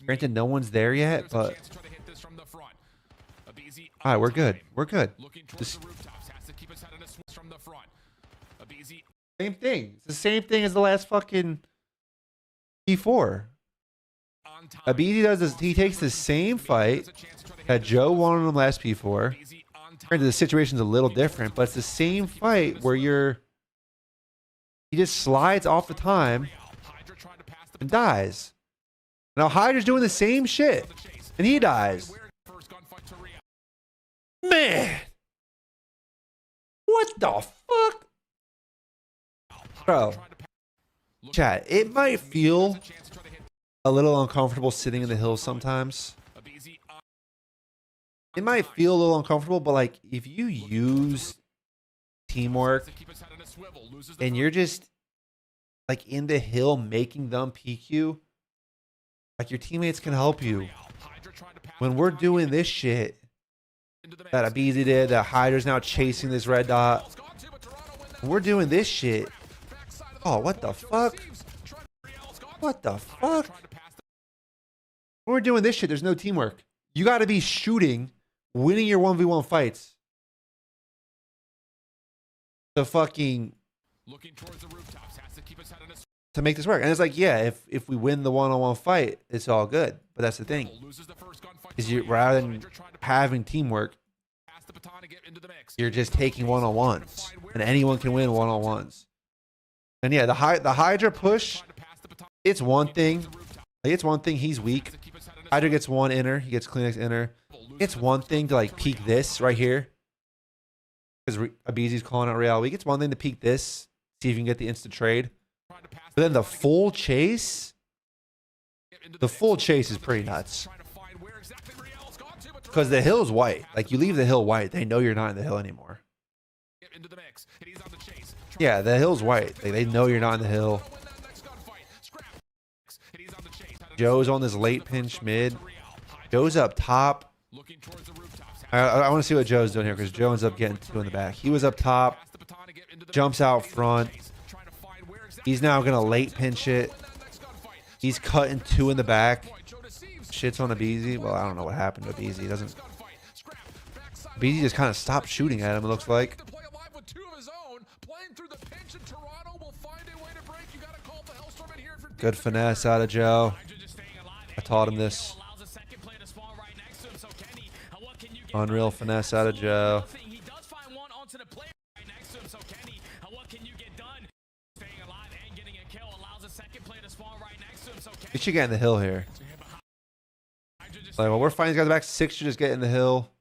Granted, no one's there yet, but all right, we're good. We're good. Same thing. It's the same thing as the last fucking P4. Abizi does this. He takes the same fight that Joe won on him last P4. Granted, the situation's a little different, but it's the same fight where he just slides off the time and dies. Now Hydra's doing the same shit, and he dies. Man, what the fuck, bro? Chat, it might feel a little uncomfortable sitting in the hills sometimes. It might feel a little uncomfortable, but like if you use teamwork and you're just like in the hill making them PQ, like your teammates can help you. When we're doing this shit that Abizi did, that Hydra's now chasing this red dot, when we're doing this shit. Oh, what the fuck? What the fuck? When we're doing this shit, there's no teamwork. You got to be shooting, winning your 1v1 fights to fucking to make this work. And it's like, yeah, if we win the one-on-one fight, it's all good. But that's the thing. Is you rather than having teamwork, you're just taking one-on-ones. And anyone can win one-on-ones. And yeah, the Hydra push, it's one thing. Like, it's one thing he's weak. Hydra gets one inner. He gets Kleenex inner. It's one thing to like peek this right here. Because Abizi's calling out Real weak. It's one thing to peek this. See if you can get the instant trade. But then the full chase. The full chase is pretty nuts. Because the hill's white. Like you leave the hill white. They know you're not in the hill anymore. Yeah, the hill's white. Like, they know you're not in the hill. Joe's on this late pinch mid. Joe's up top. I want to see what Joe's doing here because Joe ends up getting two in the back. He was up top. Jumps out front. He's now going to late pinch it. He's cutting two in the back. Shit's on Abizi. Well, I don't know what happened to Abizi. Abizi just kind of stopped shooting at him, it looks like. Good finesse out of Joe. I taught him this. Unreal finesse out of Joe. We should get in the hill here. Like, while we're fighting these guys back, 6 should just get in the hill.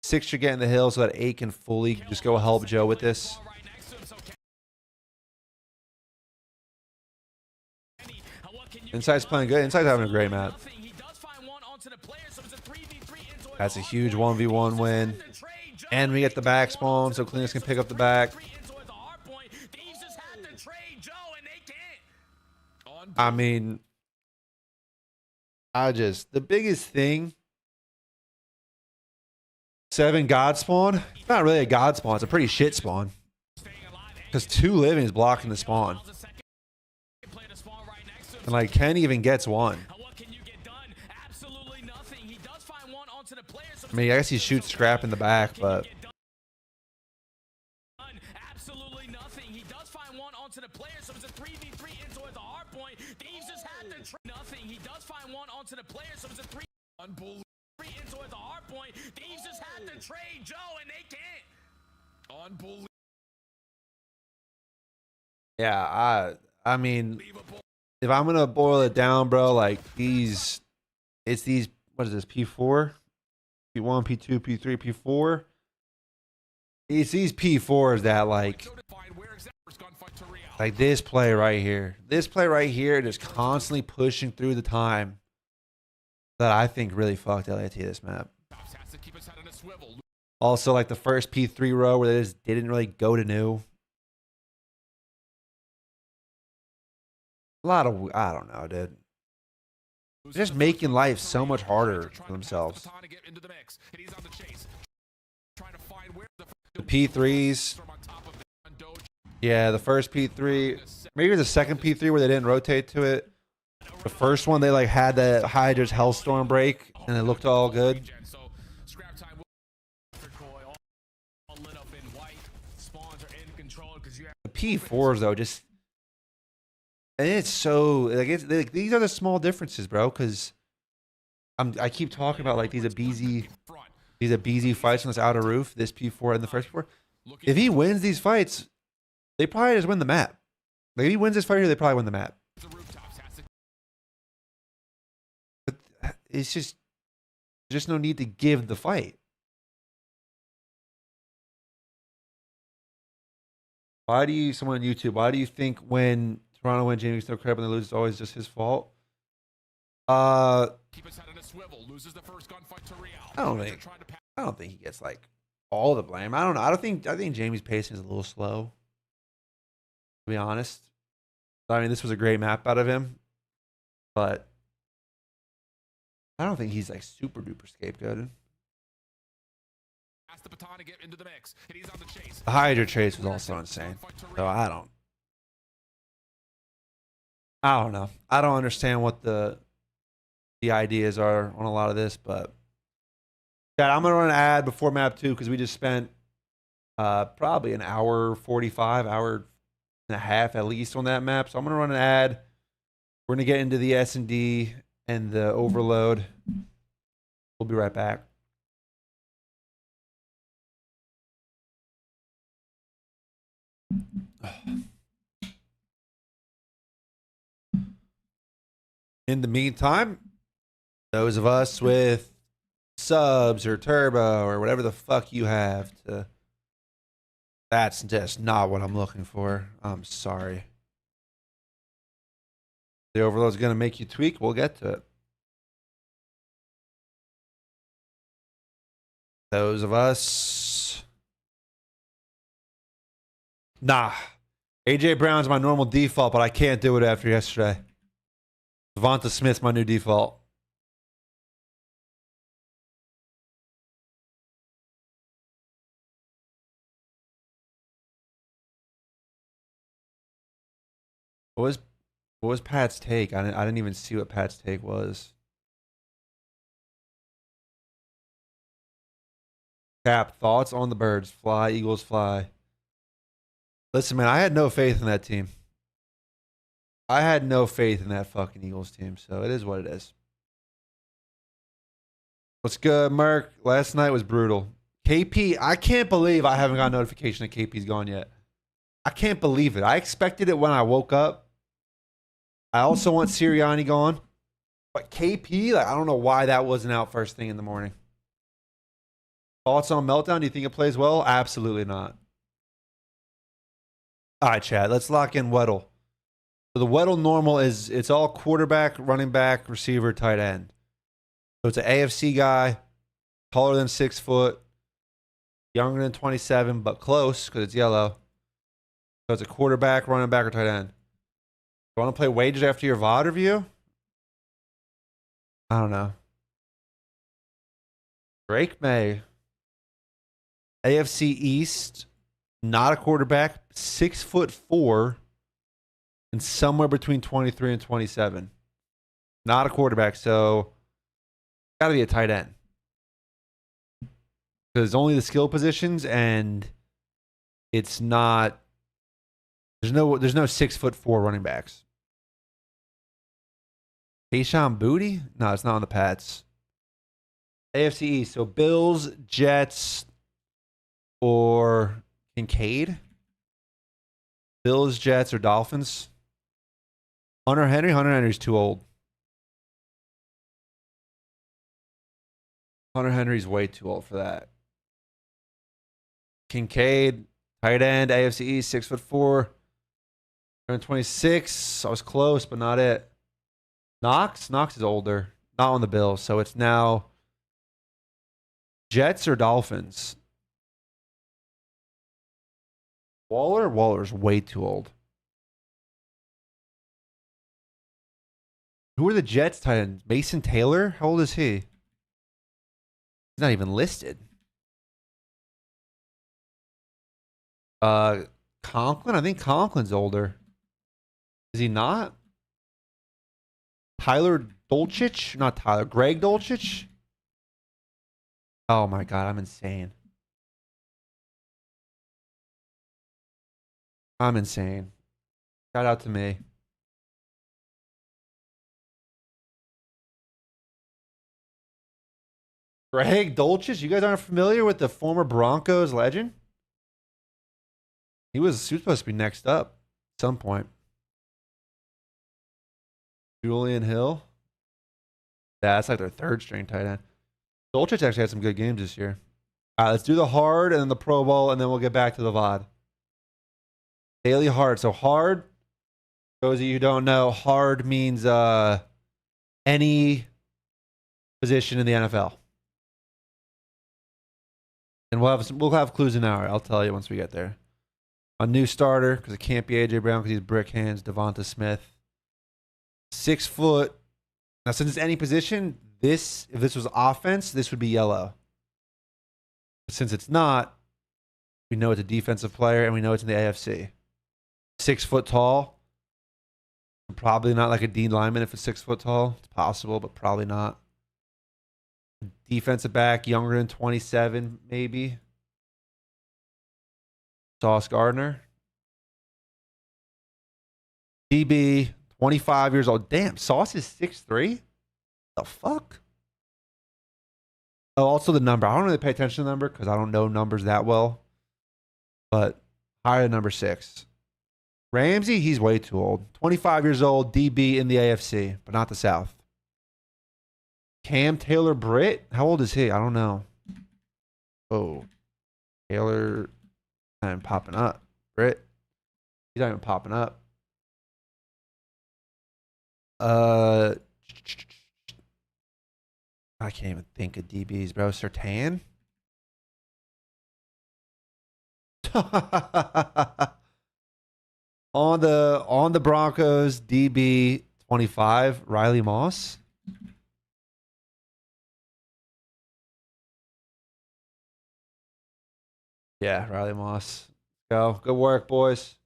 6 should get in the hill so that 8 can fully just go help Joe with this. Inside's playing good. Inside's having a great map. That's a huge 1v1 win. And we get the back spawn so Cleaners can pick up the back. I mean, the biggest thing 7 God spawn. It's not really a God spawn. It's a pretty shit spawn. Because 2 living is blocking the spawn. And like Kenny even gets 1. I mean, I guess he shoots scrap in the back, but absolutely nothing. He does find 1 onto the player, so it's a 3v3 into the hard point. Thieves just had to nothing. He does find 1 onto the player, so it's a 3 unbelievable into the hard point. Thieves just had to trade Joe, and they can't. Unbelievable. yeah, I mean, if I'm gonna boil it down, bro, like it's these. What is this? P4, P1, P2, P3, P4. It's these P4s that like this play right here. This play right here, just constantly pushing through the time that I think really fucked LAT this map. Also, like the first P3 row where they just didn't really go to new. A lot of, I don't know, dude. They're just making life so much harder for themselves. The P3s. Yeah, the first P3. Maybe the second P3 where they didn't rotate to it. The first one, they like had that Hydra's Hellstorm break, and it looked all good. The P4s, though, just... And it's so... like these are the small differences, bro, because I keep talking about like these Abeezy fights on this outer roof, this P4 and the first P4. If he wins these fights, they probably just win the map. Like if he wins this fight here, they probably win the map. But it's just no need to give the fight. Why do you, someone on YouTube, why do you think when Toronto wins, Jamie gets no credit when they lose, it's always just his fault? Keep his head on a swivel, loses the first gunfight to Real. I don't think he gets like all the blame. I don't know. I think Jamie's pacing is a little slow, to be honest. I mean, this was a great map out of him, but I don't think he's like super duper scapegoated. The baton to get into the mix. And he's on the chase. The Hydra chase was also insane. So I don't know. I don't understand what the ideas are on a lot of this, but yeah, I'm gonna run an ad before map 2 because we just spent probably an hour 45, hour and a half at least on that map. So I'm gonna run an ad. We're gonna get into the S&D and the overload. We'll be right back. In the meantime, those of us with subs or turbo or whatever the fuck you have to, that's just not what I'm looking for. I'm sorry. The overload's going to make you tweak. We'll get to it. Those of us. Nah. AJ Brown's my normal default, but I can't do it after yesterday. Devonta Smith's my new default. What was Pat's take? I didn't even see what Pat's take was. Cap, thoughts on the birds? Fly, Eagles fly. Listen, man, I had no faith in that team. I had no faith in that fucking Eagles team, so it is what it is. What's good, Merc? Last night was brutal. KP, I can't believe I haven't got a notification that KP's gone yet. I can't believe it. I expected it when I woke up. I also want Sirianni gone. But KP, like, I don't know why that wasn't out first thing in the morning. Thoughts on Meltdown? Do you think it plays well? Absolutely not. All right, Chad, let's lock in Weddle. So the Weddle normal is it's all quarterback, running back, receiver, tight end. So it's an AFC guy, taller than 6 foot, younger than 27, but close because it's yellow. So it's a quarterback, running back, or tight end. You want to play wages after your VOD review? I don't know. Drake May. AFC East, not a quarterback, 6'4", and somewhere between 23 and 27. Not a quarterback, so got to be a tight end. Because only the skill positions, and it's not. There's no 6'4" running backs. Kayshon Boutte? No, it's not on the Pats. AFC East. So Bills, Jets, or Kincaid. Bills, Jets, or Dolphins. Hunter Henry. Hunter Henry's too old. Hunter Henry's way too old for that. Kincaid, tight end, AFC East, 6'4". 26. I was close, but not it. Knox is older. Not on the Bills, so it's now Jets or Dolphins. Waller's way too old. Who are the Jets tight ends? Mason Taylor? How old is he? He's not even listed. Conklin? I think Conklin's older. Is he not? Tyler Dolchich? Not Tyler. Greg Dolchich? Oh my god, I'm insane. I'm insane. Shout out to me. Greg Dolchich? You guys aren't familiar with the former Broncos legend? He was supposed to be next up at some point. Julian Hill. Yeah, that's like their third string tight end. Dolchich actually had some good games this year. All right, let's do the hard and then the Pro Bowl, and then we'll get back to the VOD. Daily hard. So hard, those of you who don't know, hard means any position in the NFL. And we'll have clues in an hour. I'll tell you once we get there. A new starter, because it can't be AJ Brown because he's brick hands, Devonta Smith. 6 foot. Now, since it's any position, if this was offense, this would be yellow. But since it's not, we know it's a defensive player and we know it's in the AFC. 6 foot tall. Probably not like a D lineman if it's 6 foot tall. It's possible, but probably not. Defensive back, younger than 27, maybe. Sauce Gardner. DB, 25 years old. Damn, Sauce is 6'3"? The fuck? Oh, also the number. I don't really pay attention to the number because I don't know numbers that well. But higher than number 6. Ramsey, he's way too old. 25 years old, DB in the AFC, but not the South. Cam Taylor Britt? How old is he? I don't know. Oh. Taylor, not even popping up. Britt, he's not even popping up. I can't even think of DBs, bro. Surtain? on the Broncos, DB 25, Riley Moss. Yeah, Riley Moss. Go. Good work, boys.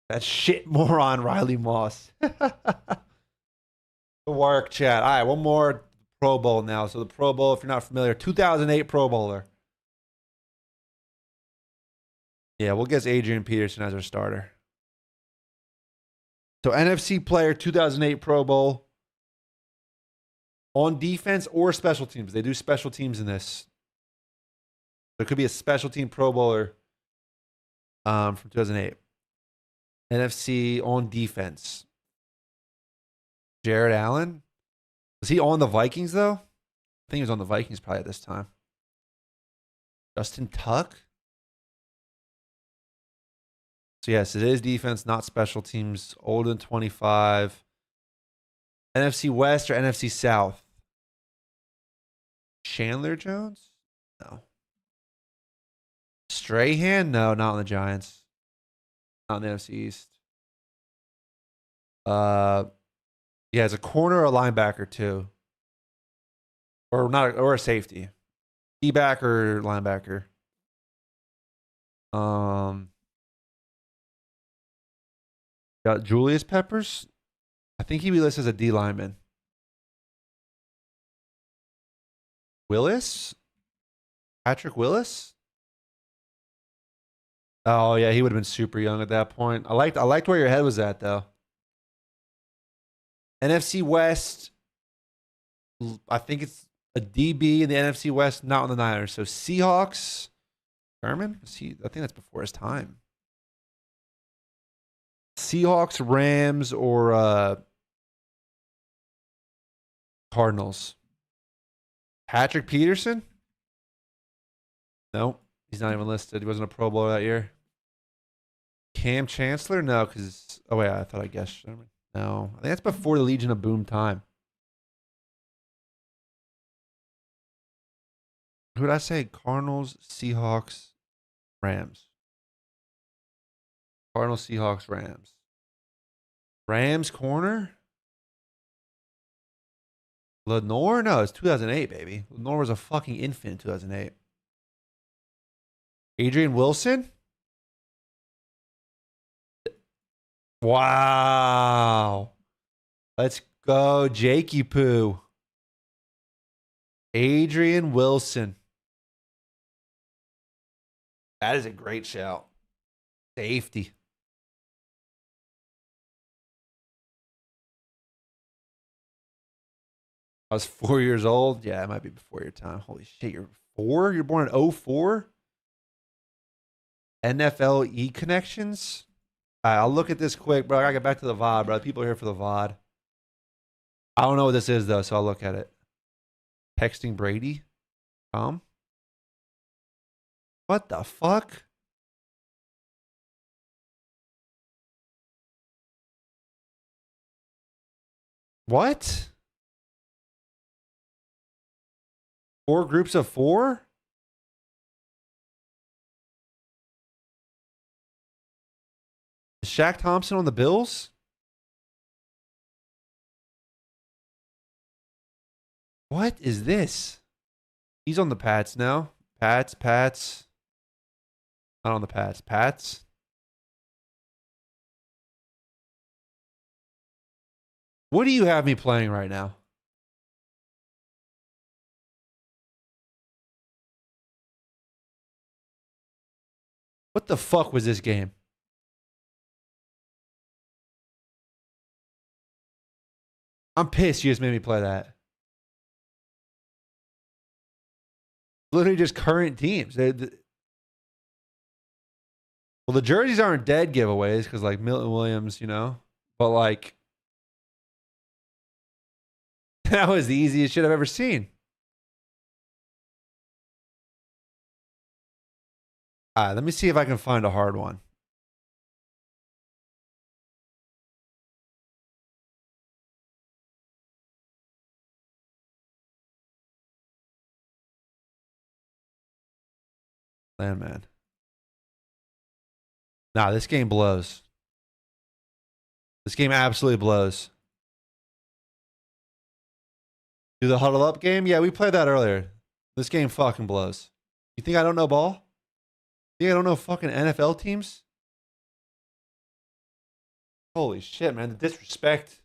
That shit moron, Riley Moss. Good work, chat. All right, one more Pro Bowl now. So the Pro Bowl, if you're not familiar, 2008 Pro Bowler. Yeah, we'll guess Adrian Peterson as our starter. So NFC player, 2008 Pro Bowl. On defense or special teams. They do special teams in this. There could be a special team Pro Bowler from 2008. NFC on defense. Jared Allen. Was he on the Vikings, though? I think he was on the Vikings probably at this time. Justin Tuck. So, yes, it is defense, not special teams. Older than 25. NFC West or NFC South? Chandler Jones? No. Strahan? No, not on the Giants. Not in the NFC East. Yeah, it's a corner or a linebacker too. or not, or a safety, D-back or linebacker. Got Julius Peppers. I think he'd be listed as a D lineman. Willis? Patrick Willis? Oh yeah, he would have been super young at that point. I liked where your head was at though. NFC West. I think it's a DB in the NFC West, not on the Niners. So Seahawks. Sherman? I think that's before his time. Seahawks, Rams, or Cardinals. Patrick Peterson? No, he's not even listed. He wasn't a Pro Bowler that year. Cam Chancellor? No, because... Oh, wait, I thought I guessed Sherman. No, I think that's before the Legion of Boom time. Who did I say? Cardinals, Seahawks, Rams. Cardinals, Seahawks, Rams. Rams corner? Lenore? No, it's 2008, baby. Lenore was a fucking infant in 2008. Adrian Wilson? Wow. Let's go, Jakey Poo. Adrian Wilson. That is a great shout. Safety. I was 4 years old. Yeah, it might be before your time. Holy shit, you're 4? You're born in 04? NFL E connections? All right, I'll look at this quick, bro. I gotta get back to the VOD, bro. People are here for the VOD. I don't know what this is, though, so I'll look at it. Texting Brady? What the fuck? What? 4 groups of 4? Is Shaq Thompson on the Bills? What is this? He's on the Pats now. Pats. Not on the Pats. Pats. What do you have me playing right now? What the fuck was this game? I'm pissed you just made me play that. Literally just current teams. Well, the jerseys aren't dead giveaways because, like, Milton Williams, you know? But, like, that was the easiest shit I've ever seen. All right, let me see if I can find a hard one. Landman. Nah, this game blows. This game absolutely blows. Do the huddle up game? Yeah, we played that earlier. This game fucking blows. You think I don't know ball? You think I don't know fucking NFL teams? Holy shit, man. The disrespect.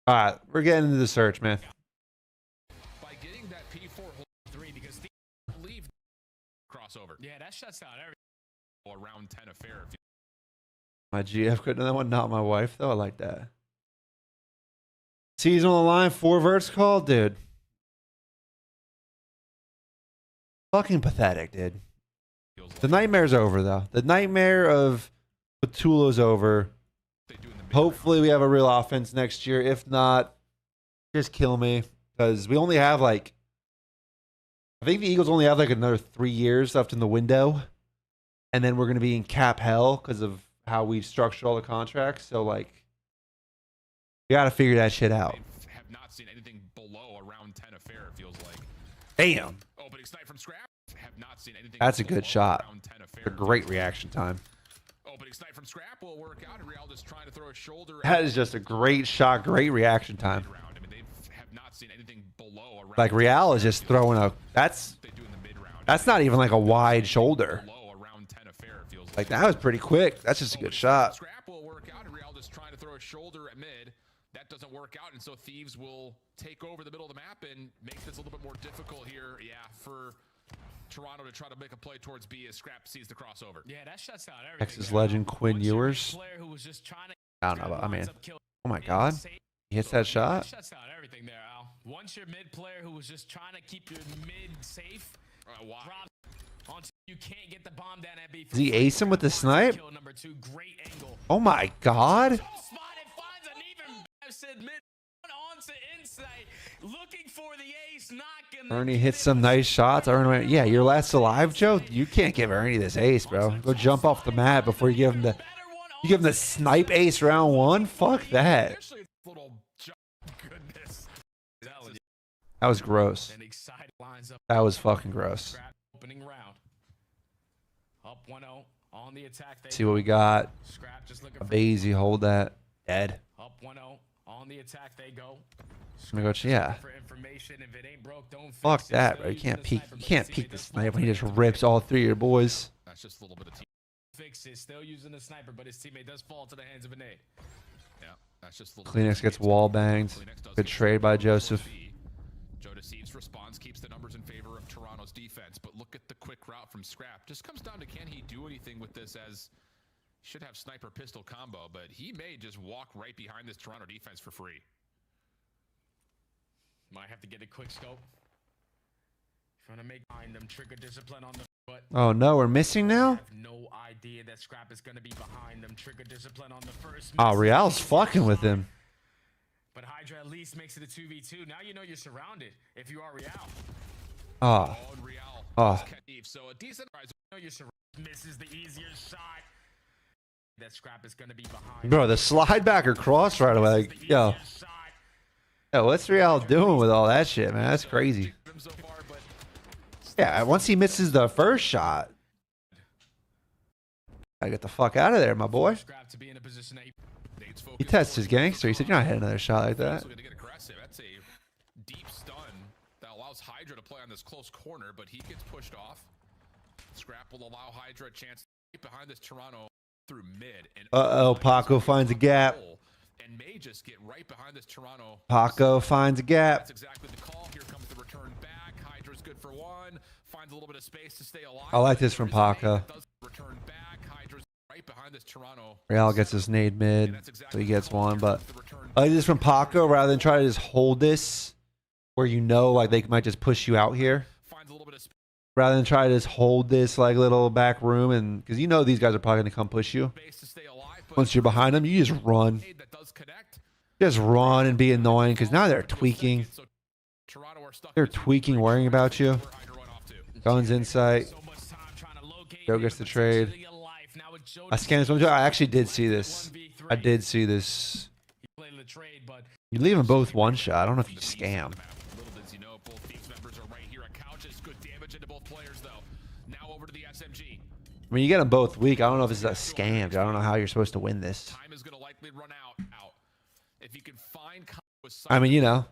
All right, we're getting into the search, man. By getting that P4-3 because they leave crossover. Yeah, that shuts down everything. Around 10 affair. My GF couldn't that one, not my wife, though. I like that. Season on the line, 4 verts call, dude. Fucking pathetic, dude. The nightmare's over, though. The nightmare of Patulo's over. Hopefully we have a real offense next year. If not, just kill me. Because we only have, like... I think the Eagles only have, like, another 3 years left in the window. And then we're going to be in cap hell because of how we structured all the contracts. So, like... You got to figure that shit out. They have not seen anything below around 10 affair, it feels like. Damn. Opening snipe from Scrap. Have not seen anything. That's a good shot. Affair. A great reaction time. Opening snipe from Scrap will work out. And Real just trying to throw a shoulder. That is just a great shot, great reaction time. I mean, they have not seen anything low around Like Real is just throwing a that's not even like a wide shoulder. low around 10 affair, it feels Like that was pretty quick. That's just a good shot. Scrap will work out, and Real just trying to throw a shoulder at mid. That doesn't work out, and so Thieves will take over the middle of the map and make this a little bit more difficult here. Yeah, for Toronto to try to make a play towards B as Scrap sees the crossover. Yeah, that shuts out everything. Texas legend Quinn Ewers. I don't know. I mean, oh my God, he hits that shot. Shuts out everything there, Al. Once your mid player who was just trying to keep your mid safe, you can't get the bomb down at B. Does he ace him with the snipe? Kill number 2, great angle. Oh my God. Spot and finds an even better mid onto insight, looking for the ace, knocking. Ernie hits some nice shots. Ernie, yeah, you're last alive, Joe. You can't give Ernie this ace, bro. Go jump off the mat before you give him the. You give him the snipe ace round 1. Fuck that. That was gross. That was fucking gross. Opening round. Up 1-0 on the attack. See what we got. Scrap just looking A Basie, hold that. Dead. Up 1-0 on the attack they go. I'm gonna go, yeah. For information, if it ain't broke, don't Fuck fix it. that, Still bro. You using can't the peek. sniper, You but can't his peek teammate the does snipe when he just fall to the rips all 3 of your boys. That's just a little bit of fix it. Still using the sniper, but his teammate does fall to the hands of a nade. Yeah, that's just a little Kleenex gets wall banged. Good trade by Joseph. Joe Deceives response, keeps the numbers in favor of Toronto's defense, but look at the quick route from Scrap. Just comes down to can he do anything with this, as he should have sniper pistol combo, but he may just walk right behind this Toronto defense for free. Might have to get a quick scope. Trying to make behind them, trigger discipline on the foot. Oh no, we're missing now? I have no idea that Scrap is going to be behind them, trigger discipline on the first. Oh, Real's fucking with him. But Hydra at least makes it a 2v2. Now you know you're surrounded if you are Real. Oh. Oh. So a decent misses the easier shot. That Scrap is going to be behind. Bro, the slide back or cross right away. Like, yo. Yo, what's Real doing with all that shit, man? That's crazy. Yeah, once he misses the first shot, I get the fuck out of there, my boy. He tests his gangster. He said, "You're not hitting another shot like that." That's a deep stun that allows Hydra to play on this close corner, but he gets pushed off. Scrap will allow Hydra a chance to get behind this Toronto through mid. And Paco finds a gap. And may just get right behind this Toronto. Paco finds a gap. That's exactly the call. Here comes the return back. Hydra's good for 1. Finds a little bit of space to stay alive. I like this from Paco. Return back. Hydra's right behind this Toronto. Real gets his nade mid, so he gets 1. But I like this from Paco rather than try to just hold this, where you know like they might just push you out here. Finds a little bit of space. Rather than try to just hold this like little back room, and because you know these guys are probably gonna come push you. Once you're behind them, you just run. Just run and be annoying because now they're tweaking. They're tweaking, worrying about you. Guns insight. Joe gets the trade. I scanned this one. I actually did see this. I did see this. You leave them both one shot. I don't know if you scam. I mean, you get them both weak. I don't know if it's a scam. I don't know how you're supposed to win this. I mean, you know,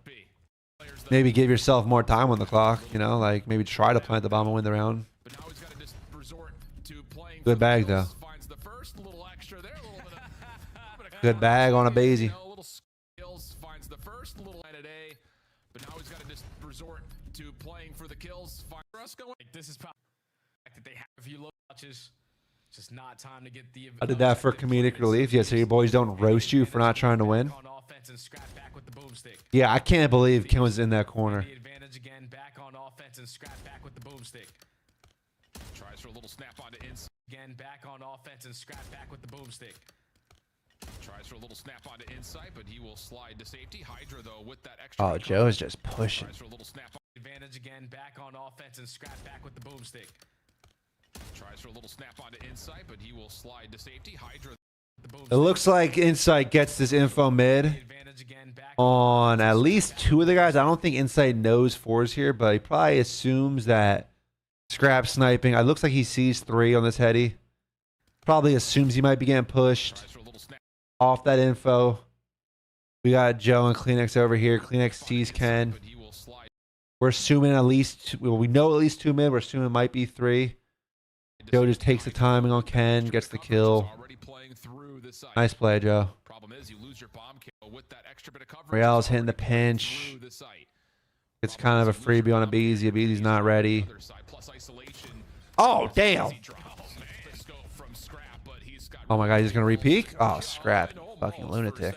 maybe give yourself more time on the clock. You know, like maybe try to plant the bomb and win the round. Good bag though. Good bag on a Basie. But now he's got to just resort to playing for the kills. This is probably that they have a few low touches. Just not time to get the. I did that for comedic relief. Yeah, so your boys don't roast you for not trying to win. Yeah, I can't believe Kim was in that corner. The advantage again, back on offense and scrap back with the boomstick. Tries for a little snap onto inside. Again, back on offense and scrap back with the boomstick. Tries for a little snap onto inside, but he will slide to safety. Hydra though with that extra. Oh, Joe's just pushing. Tries for a little snap on advantage again, back on offense and scrap back with the boomstick. Tries for a little snap onto inside, but he will slide to safety. Hydra. It looks like Insight gets this info mid on at least 2 of the guys. I don't think Insight knows 4's here, but he probably assumes that Scrap sniping. It looks like he sees 3 on this heady. Probably assumes he might be getting pushed off that info. We got Joe and Kleenex over here. Kleenex sees Ken. We're assuming at least, well, we know at least 2 mid. We're assuming it might be 3. Joe just takes the timing on Ken, gets the kill. Nice play, Joe. Real's hitting the pinch. It's kind of a freebie on a Beezy. Beezy's not ready. Oh, damn. Oh my god, he's gonna repeak? Oh, scrap. Fucking lunatic.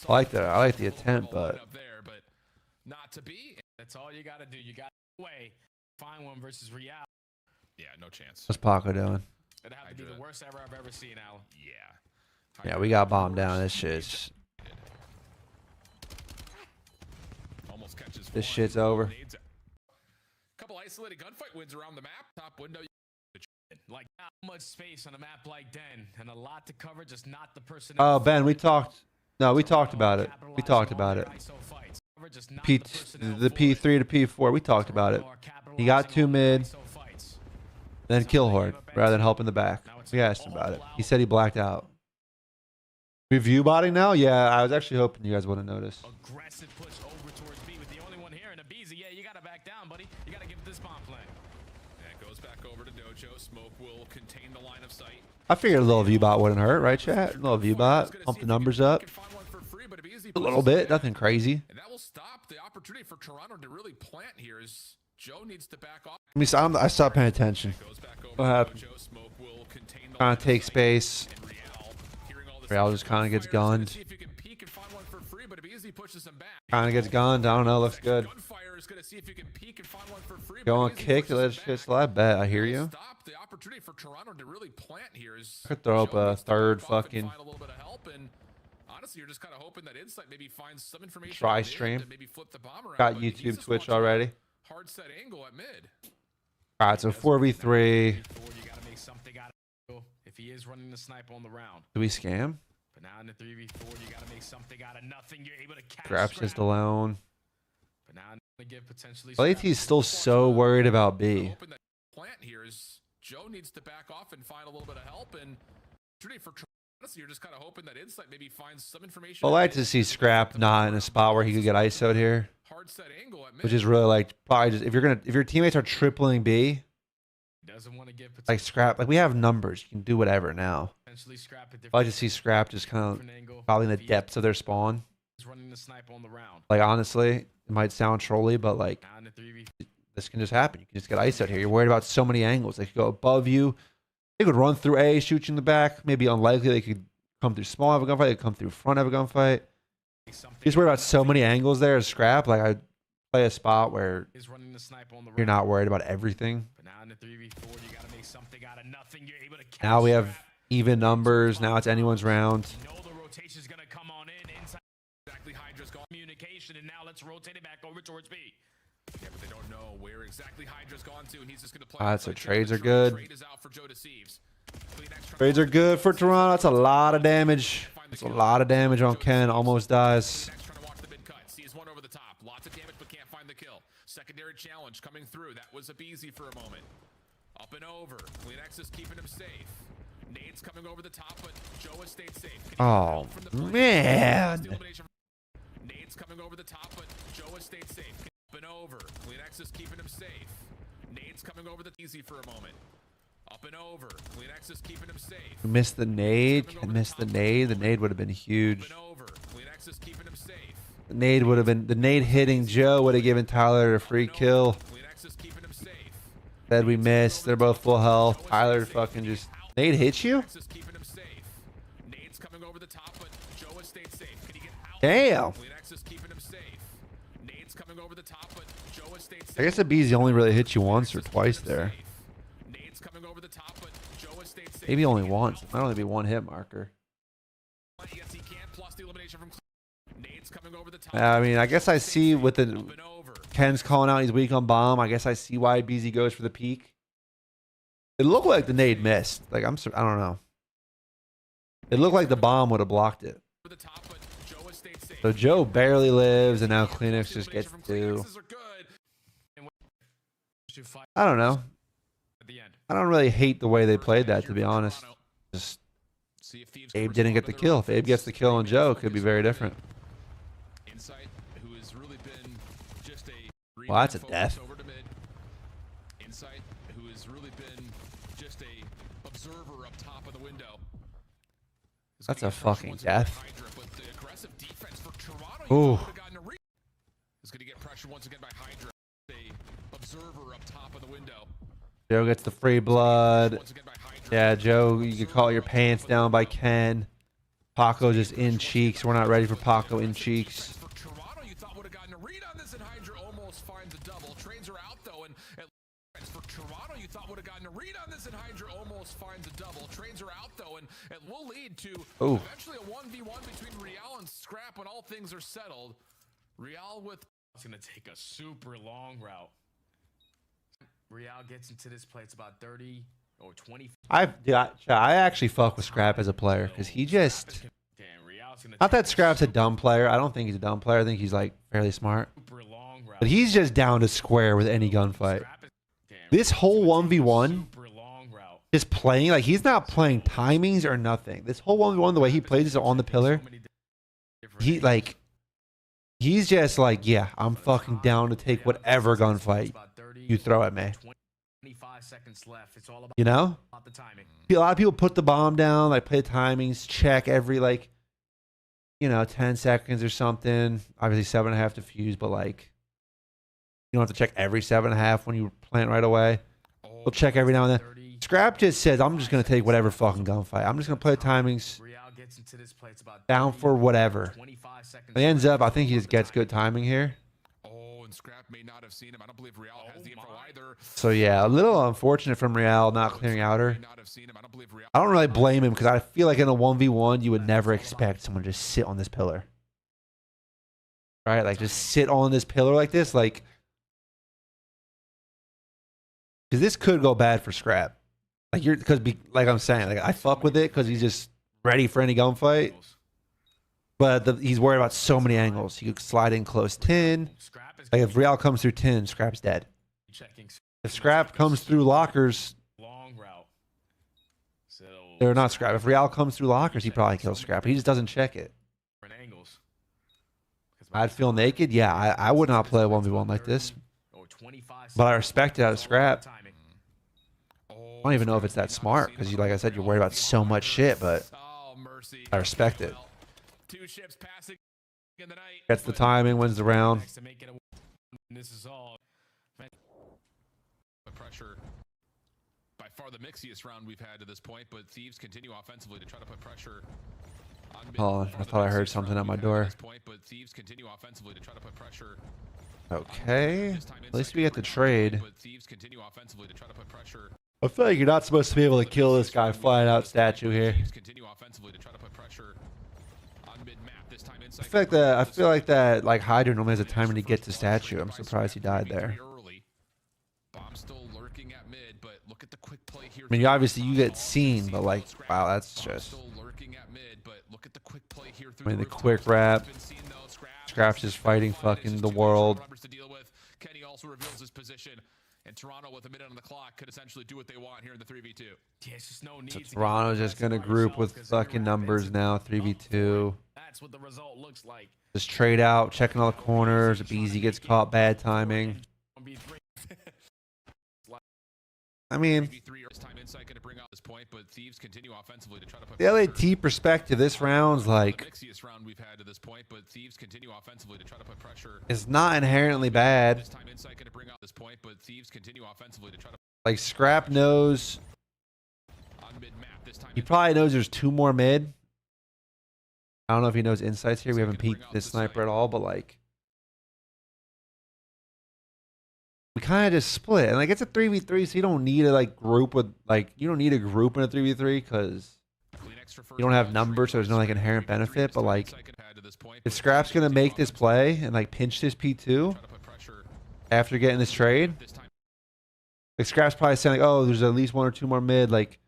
I like that. I like the attempt, but not to be. That's all you gotta do. You got way find one versus Real. Yeah, no chance. what's Paco doing? It'd have to be the worst ever I've ever seen, Al. Yeah. Yeah, we got bombed down. This shit's this shit's over. Couple isolated gunfight wins around the map. Top window. Like not much space on a map like Den, and a lot to cover. Just not the person. Oh, Ben, we talked. No, we talked about it. We talked about it. The P3 to P4. We talked about it. He got 2 mid, then kill horde rather than help in the back. We asked him about it. He said he blacked out. Review botting now? Yeah, I was actually hoping you guys wouldn't notice. Aggressive push over towards B with the only one here in a BZ. Yeah, you gotta back down, buddy. You gotta give this bomb play. Yeah, it goes back over to Dojo. Smoke will contain the line of sight. I figured a little view bot wouldn't hurt, right, chat? A little view bot, pump the numbers up a little bit, nothing crazy. And that will stop the opportunity for Toronto to really plant here as Joe needs to back off. I stopped paying attention. What happened? Trying to take space. Real just kind of gets gunned. Kind of gets gunned. I don't know. Looks good. Going kick. Let's just slide. Bet. I hear you. I could throw up a third fucking honestly, you're just kind of hoping that Insight maybe finds some information. try stream. Maybe flip the bomb around, Got YouTube, Twitch already. Hard set angle at mid. All right, so 4v3. You gotta make something out of if he is running the snipe on the round. Do we scam? But now in the 3v4, you gotta make something out of nothing. You're able to catch Scrap's just alone. But now to give potentially. LAT is still so worried about B. Plant here is Joe needs to back off and find a little bit of help and for. Honestly, you're just kind of hoping that Insight maybe finds some information. I'd like to see Scrap not in a spot where he could get ISO'd here. Hard set angle at mid. Which is really like probably just if your teammates are tripling B. Doesn't want to give like Scrap, like we have numbers, you can do whatever now. I'd like to see Scrap just kind of probably in the depths of their spawn. Running the snipe on the round. Like honestly, it might sound trolly, but like this can just happen. You can just get ISO'd here. You're worried about so many angles. They could go above you. They could run through A, shoot you in the back. Maybe unlikely they could come through small, have a gunfight. They could come through front, have a gunfight. You're just worried about so many angles there as Scrap. Like I play a spot where you're not worried about everything. Now we have even numbers. Now it's anyone's round. Communication, and now let's rotate it back over towards B. Yeah, but they don't know where exactly Hydra's gone to, and he's just going to play. So trades are good. Trades are good for Toronto. That's a lot of damage. That's a lot of damage on Ken. Almost dies. Sees one over the top. Lots of damage, but can't find the kill. Secondary challenge coming through. That was a BZ for a moment. Up and over. Cleanex is keeping him safe. Nades coming over the top, but Joe has stayed safe. Oh, man. Nades coming over the top, but Joe has stayed safe. Up and over. Cleanex is keeping him safe. Nades coming over the easy for a moment. Up and over. Cleanex is keeping him safe. Missed the nade. Missed the nade. The nade would have been huge. Up and over. Cleanex is keeping him safe. The nade would have been. The nade hitting Joe would have given Tyler a free kill. Cleanex is keeping him safe. Said we missed. They're both full health. Tyler fucking just. Nade hit you? Nades coming over the top, but Joe has stayed safe. Can he get out? Damn. Cleanex is keeping him safe. Nades coming over the top, but Joe has stayed safe. I guess the BZ only really hit you once or twice there. Nades coming over the top, but Joe has stayed safe. Maybe only once. It might only be one hit marker. Yes, he can, plus the elimination from Nades coming over the top. I mean, I guess I see with the Ken's calling out he's weak on bomb. I guess I see why BZ goes for the peak. It looked like the nade missed. Like I don't know. It looked like the bomb would have blocked it. So Joe barely lives, and now Cleanex just gets to. I don't know. I don't really hate the way they played that, to be honest. Just Abe didn't get the kill. If Abe gets the kill on Joe, it could be very different. Well, that's a death. Over to mid. Insight, who has really been just a observer up top of the window. That's a fucking death. Ooh. Ooh. Is going to get pressure once again by Hydra. A observer up top of the window. Joe gets the free blood. Yeah, Joe, you could call your pants down by Ken. Paco just in cheeks. We're not ready for Paco in cheeks. For Toronto, you thought would have gotten a read on this, and Hydra almost finds a double. Trains are out though, and for Toronto, you thought would have gotten a read on this, and Hydra almost finds a double. Trains are out though, and it will lead to eventually a 1v1 between Real and Scrap when all things are settled. Real with It's gonna take a super long route. Real gets into this play. It's about 30 or 20. I actually fuck with Scrap as a player because he just. Not that Scrap's a dumb player. I don't think he's a dumb player. I think he's like fairly smart. But he's just down to square with any gunfight. This whole 1v1, just playing, like he's not playing timings or nothing. This whole 1v1, the way he plays is on the pillar. He's just like, yeah, I'm fucking down to take whatever gunfight you throw at me. 25 seconds left. It's all about, you know? the timing. A lot of people put the bomb down, like play timings, check every 10 seconds or something. Obviously 7.5 to fuse, but like you don't have to check every 7.5 when you plant right away. We'll check every now and then. Scrap just says, I'm just gonna take whatever fucking gunfight. I'm just gonna play timings. Down for whatever. He ends up, I think he just gets good timing here. and Scrap may not have seen him. I don't believe Real has the info either. So yeah, a little unfortunate from Real not clearing outer. I don't really blame him because I feel like in a 1v1 you would never expect someone to just sit on this pillar. Right? Like just sit on this pillar like this, like, because this could go bad for Scrap. Like like I'm saying, like I fuck with it because he's just ready for any gunfight. But he's worried about so many angles. He could slide in close 10. Like if Real comes through 10, Scrap's dead. If Scrap comes through lockers, they're not Scrap. If Real comes through lockers, he probably kills Scrap. He just doesn't check it. I'd feel naked. Yeah, I would not play a 1v1 like this. But I respect it out of Scrap. I don't even know if it's that smart because, like I said, you're worried about so much shit, but I respect it. Gets the timing, wins the round. This is all pressure. By far the mixiest round we've had to this point, but Thieves continue offensively to try to put pressure on mid. Oh, I thought I heard something at my door. But Thieves continue offensively to try to put pressure. Okay. At least we get the trade. But Thieves continue offensively to try to put pressure. I feel like you're not supposed to be able to kill this guy flying out statue here. Continue offensively to try to put pressure on mid-map. This time I feel like that Hydra normally has a timer to get to statue. I'm surprised he died there. Bomb still lurking at mid, but look at the quick play here. I mean, obviously you get seen, but like, wow, that's just. I mean, the quick wrap. Scrap's just fighting fucking the world. Kenny also reveals his position. And Toronto, with a minute on the clock, could essentially do what they want here in the 3v2. Yeah, it's just no need. So Toronto's just gonna group with fucking numbers now, 3v2. That's what the result looks like. Just trade out, checking all the corners. If Easy gets caught, bad timing. I mean, the LAT perspective, this round's like, it's not inherently bad. Like Scrap knows, he probably knows there's 2 more mid. I don't know if he knows insights here. We haven't peeked this sniper at all, but like, we kind of just split, and like it's a 3v3, so you don't need to like group with you don't need a group in a 3v3 because you don't have numbers, so there's no like inherent benefit. But like, if Scrap's gonna make this play and like pinch this P2 after getting this trade, like Scrap's probably saying like, oh, there's at least 1 or 2 more mid. Like,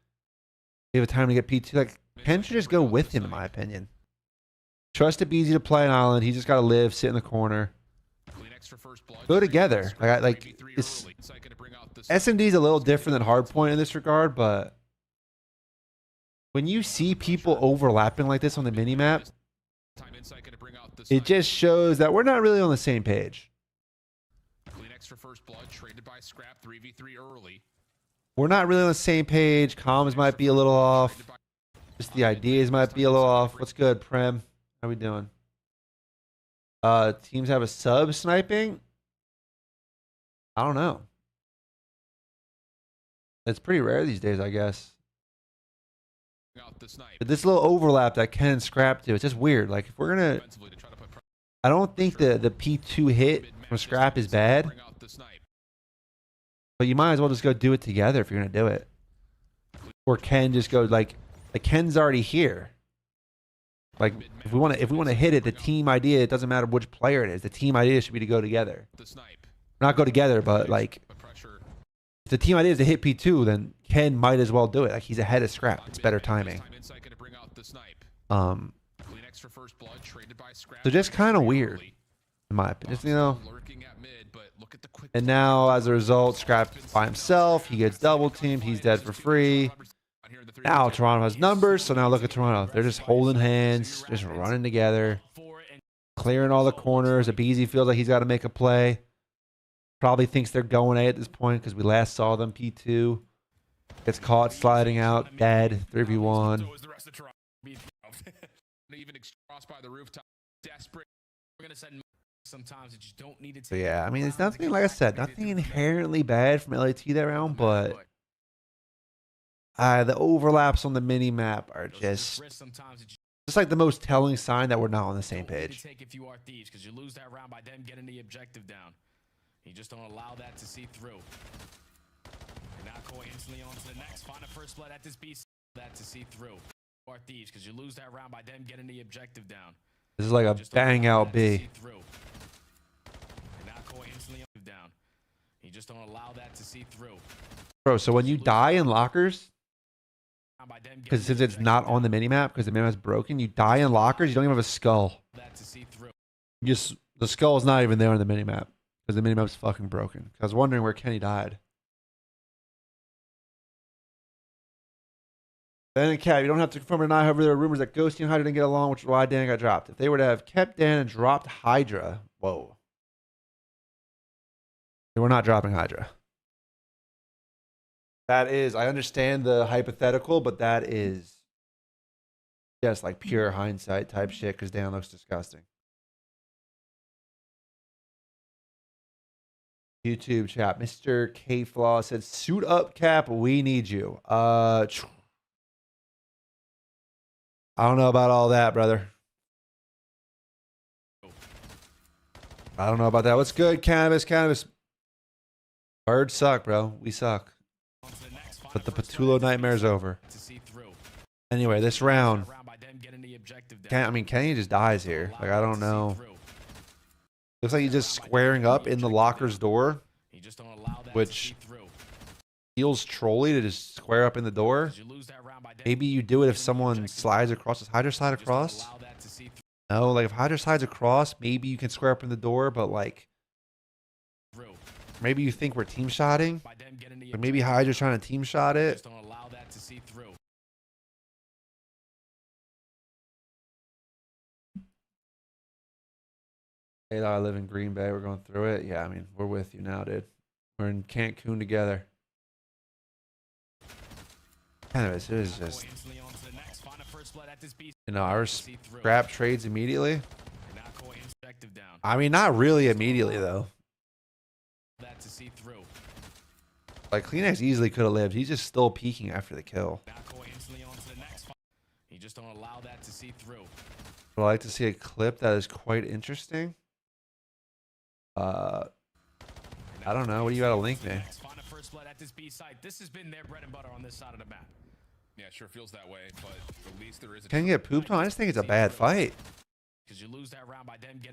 we have a time to get P2. Like, Pen should just go with him, in my opinion. Trust it easy to play an island. He just gotta live, sit in the corner. Go together. Like SMD is a little different than Hardpoint in this regard, but when you see people overlapping like this on the minimap, it just shows that we're not really on the same page. extra first blood traded by Scrap 3v3 early. We're not really on the same page. Comms might be a little off. Just the ideas might be a little off. What's good, Prem? How we doing? Teams have a sub sniping? I don't know. It's pretty rare these days, I guess. But this little overlap that Ken Scrap do, it's just weird. Like, if we're gonna, I don't think the P2 hit from Scrap is bad, but you might as well just go do it together if you're gonna do it. Or Ken just go like Ken's already here. Like, if we want to hit it, the team idea, it doesn't matter which player it is. The team idea should be to go together. Not go together, but like, if the team idea is to hit P2, then Ken might as well do it. Like, he's ahead of Scrap. It's better timing. So just kind of weird, in my opinion. Just, you know. And now, as a result, Scrap by himself. He gets double teamed. He's dead for free. Now Toronto has numbers, so now look at Toronto. They're just holding hands, just running together, clearing all the corners. Abeezy feels like he's got to make a play. Probably thinks they're going A at this point because we last saw them P2. Gets caught sliding out, dead, 3v1. So yeah, I mean, it's nothing, like I said, nothing inherently bad from LAT that round, but the overlaps on the mini map are just like the most telling sign that we're not on the same page. You just don't allow that to see through. You're not going instantly on to the next. Find a first blood at this beast. That to see through. Or thieves, because you lose that round by them getting the objective down. This is like a bang out B. You're not going instantly down. You just don't allow that to see through. Bro, so when you die in lockers, because since it's not on the minimap, because the minimap's broken, you die in lockers, you don't even have a skull. Just the skull is not even there on the minimap. Because the minimap's fucking broken. I was wondering where Kenny died. Dan and Cat, you don't have to confirm or deny. However, there are rumors that Ghosty and Hydra didn't get along, which is why Dan got dropped. If they were to have kept Dan and dropped Hydra, whoa. They were not dropping Hydra. That is, I understand the hypothetical, but that is just like pure hindsight type shit because Dan looks disgusting. YouTube chat. Mr. K Flaw said, "Suit up, Cap. We need you." I don't know about all that, brother. I don't know about that. What's good, Cannabis? Cannabis. Birds suck, bro. We suck. But the Patulo nightmare's over. Anyway, this round. Kenny just dies here. Like, I don't know. Looks like he's just squaring up in the locker's door, which feels trolly to just square up in the door. Maybe you do it if someone slides across. Does Hydra slide across? No, like if Hydra slides across, maybe you can square up in the door, but like maybe you think we're team shotting. Like maybe Hydra's trying to team shot it. Hey, I live in Green Bay. We're going through it. Yeah, I mean, we're with you now, dude. We're in Cancun together. Anyways, it is just, you know, our Scrap trades immediately. I mean, not really immediately, though. Like, Kleenex easily could have lived. He's just still peeking after the kill. Would I like to see a clip that is quite interesting? I don't know. What do you got to link me? This has been their bread and butter on this side of the map. Yeah, it sure feels that way, but at least there is a Can you get pooped on? I just think it's a bad fight.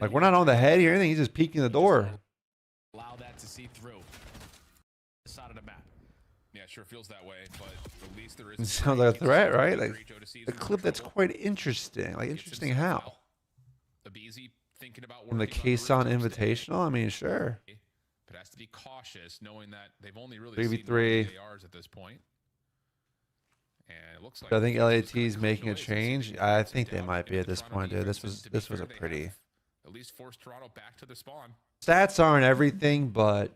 Like, we're not on the head here or anything. He's just peeking the door. Allow that to see through this side of the map. Yeah, it sure feels that way, but at least there is It sounds like a threat, right? Like a clip that's quite interesting. Like, interesting how? From the Kason Invitational? I mean, sure. But has to be cautious, knowing that they've only really 3v3 ARs at this point. And it looks like I think LAT is making a change. I think they might be at this point, dude. This was a pretty. At least force Toronto back to the spawn. Stats aren't everything, but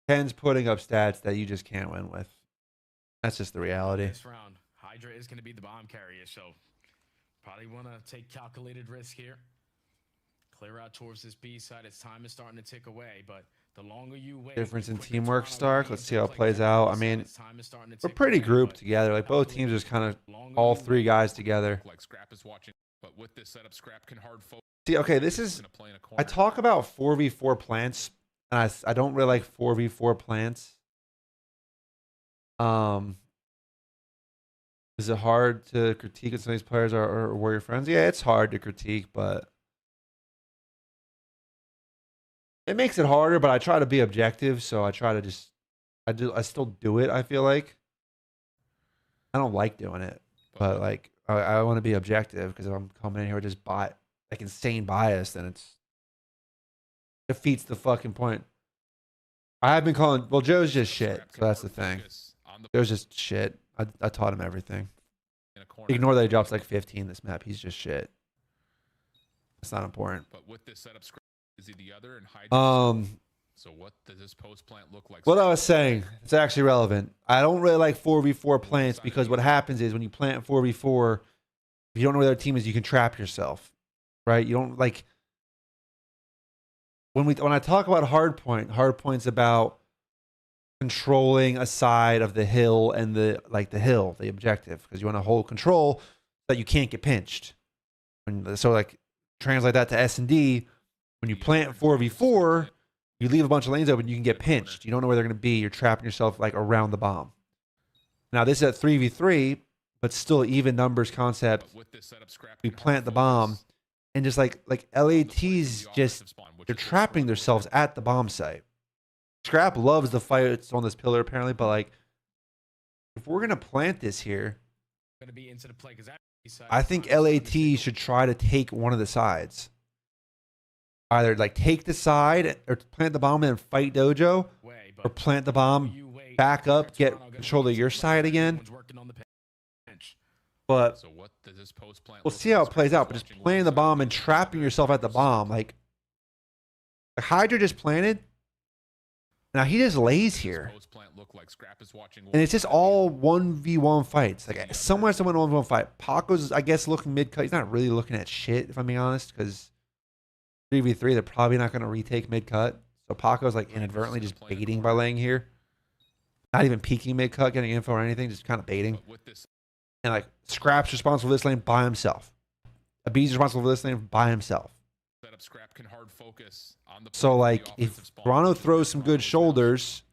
Ken's putting up stats that you just can't win with. That's just the reality. This round, Hydra is going to be the bomb carrier, so probably want to take calculated risk here. Clear out towards this B side. Its time is starting to tick away, but the longer you wait, Difference in the quicker teamwork, Toronto Stark. gains Let's see how it play plays carry out. I side. mean, Its time is starting to we're tick pretty away, grouped but together. Like both teams just kind of all three guys together. Like Scrap is watching, but with this setup, Scrap can hard focus. See, okay, this is. I talk about 4v4 plants, and I don't really like 4v4 plants. Is it hard to critique when some of these players are warrior friends? Yeah, it's hard to critique, but it makes it harder. But I try to be objective, so I try to just I still do it. I feel like I don't like doing it, but like I want to be objective because if I'm coming in here with just like insane bias, then it's defeats the fucking point. I have been calling. Well, Joe's just shit, so that's the thing. Joe's just shit. I taught him everything. Ignore that he drops like 15 this map. He's just shit. It's not important. But with this setup, is he the other and Hydra? So what does this post plant look like? What I was saying, it's actually relevant. I don't really like 4v4 plants because what happens is when you plant 4v4, if you don't know where their team is, you can trap yourself, right? You don't like when I talk about hardpoint's about controlling a side of the hill and the objective, because you want to hold control so that you can't get pinched. And so like translate that to S&D. When you plant 4v4, you leave a bunch of lanes open, you can get pinched. You don't know where they're going to be. You're trapping yourself like around the bomb. Now this is at 3v3, but still even numbers concept. We plant the bomb, and just like LATs just they're trapping themselves at the bomb site. Scrap loves the fights on this pillar apparently, but like if we're gonna plant this here, I think LAT should try to take one of the sides. Either like take the side or plant the bomb and fight Dojo, or plant the bomb, back up, get control of your side again. But we'll see how it plays out. But just planting the bomb and trapping yourself at the bomb, like Hydra just planted. Now he just lays here, and it's just all 1v1 fights. Like somewhere someone 1v1 fight. Paco's, I guess, looking mid cut. He's not really looking at shit, if I'm being honest, because 3v3 they're probably not going to retake mid cut. So Paco's like inadvertently just baiting by laying here, not even peeking mid cut, getting info or anything, just kind of baiting. And like Scrap's responsible for this lane by himself. Abi's responsible for this lane by himself. So like if Toronto throws some good shoulders,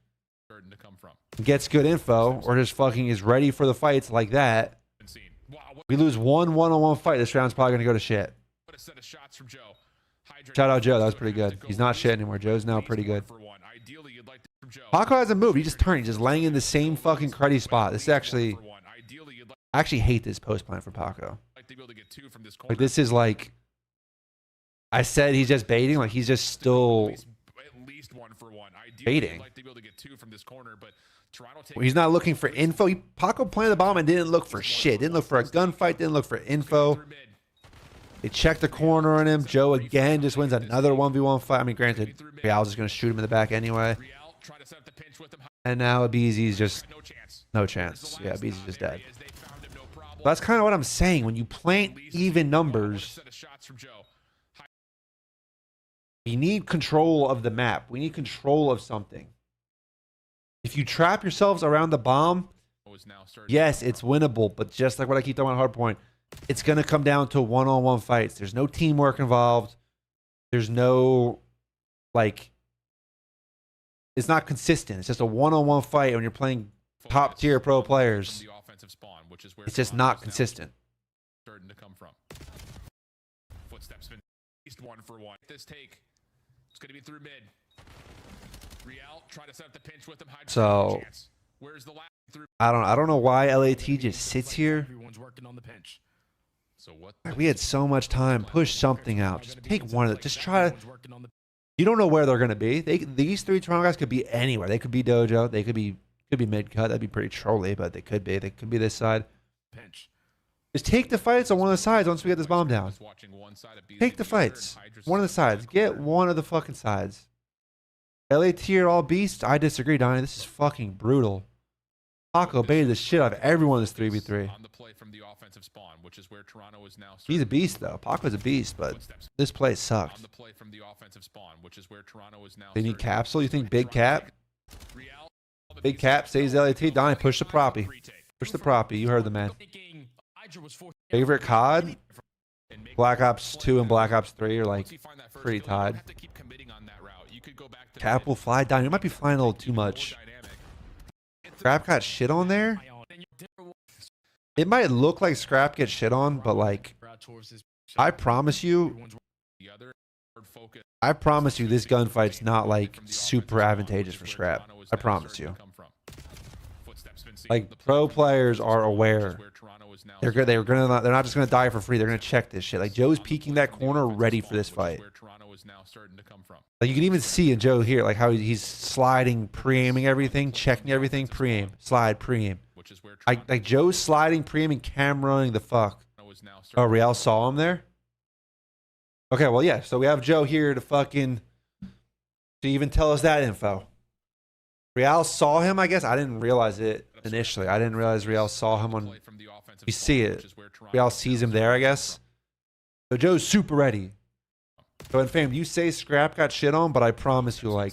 gets good info, or just fucking is ready for the fights like that, we lose one one-on-one fight. This round's probably gonna go to shit. Shout out Joe, that was pretty good. He's not shit anymore. Joe's now pretty good. Paco hasn't moved. He just turned. He's just laying in the same fucking cruddy spot. This is actually, I actually hate this post plan for Paco. Like this is like, I said he's just baiting. Like he's just still baiting. He's not looking for info. Paco planted the bomb and didn't look for shit. Didn't look for a gunfight. Didn't look for info. They checked the corner on him. Joe again just wins another 1v1 fight. I mean, granted, Real's just going to shoot him in the back anyway. And now Abizi's just no chance. Yeah, Abizi's just dead. But that's kind of what I'm saying. When you plant even numbers, you need control of the map. We need control of something. If you trap yourselves around the bomb, yes, it's winnable. But just like what I keep talking about hardpoint, it's going to come down to one-on-one fights. There's no teamwork involved. There's no, like, it's not consistent. It's just a one-on-one fight when you're playing top-tier pro players. It's just not consistent. Footsteps been at least 1-for-1. This take, it's going to be through mid. Real try to set up the pinch with him. So where's the last through? I don't know why LAT just sits here. Everyone's working on the pinch. So what? We had so much time. Push something out. Just take one of them. Just try to. You don't know where they're going to be. These three Toronto guys could be anywhere. They could be Dojo. They could be mid cut. That'd be pretty trolly, but they could be. They could be this side. Pinch. Just take the fights on one of the sides once we get this bomb down. Take the fights. One of the sides. Get one of the fucking sides. LAT are all beasts? I disagree, Donnie. This is fucking brutal. Paco baited the shit out of everyone in this 3v3. He's a beast, though. Paco's a beast, but this play sucks. They need capsule? You think big cap? Big cap saves LAT. Donnie, push the proppy. Push the proppy. You heard the man. Favorite COD? Black Ops 2 and Black Ops 3 are like pretty tied. Cap will fly down. You might be flying a little too much. Scrap got shit on there? It might look like Scrap gets shit on, but like, I promise you this gunfight's not like super advantageous for Scrap. I promise you. Like, pro players are aware. They're not just gonna die for free. They're gonna check this shit. Like, Joe's peeking that corner ready for this fight. Like, you can even see in Joe here, like how he's sliding, pre-aiming everything, checking everything, pre-aim, slide, pre-aim. Like Joe's sliding, pre-aiming, cam running the fuck. Oh, Real saw him there? Okay, well, yeah. So we have Joe here to even tell us that info. Real saw him, I guess. I didn't realize it initially. I didn't realize Real saw him on... We see it. Real sees him there, I guess. So Joe's super ready. So in fame, you say Scrap got shit on, but I promise you, like,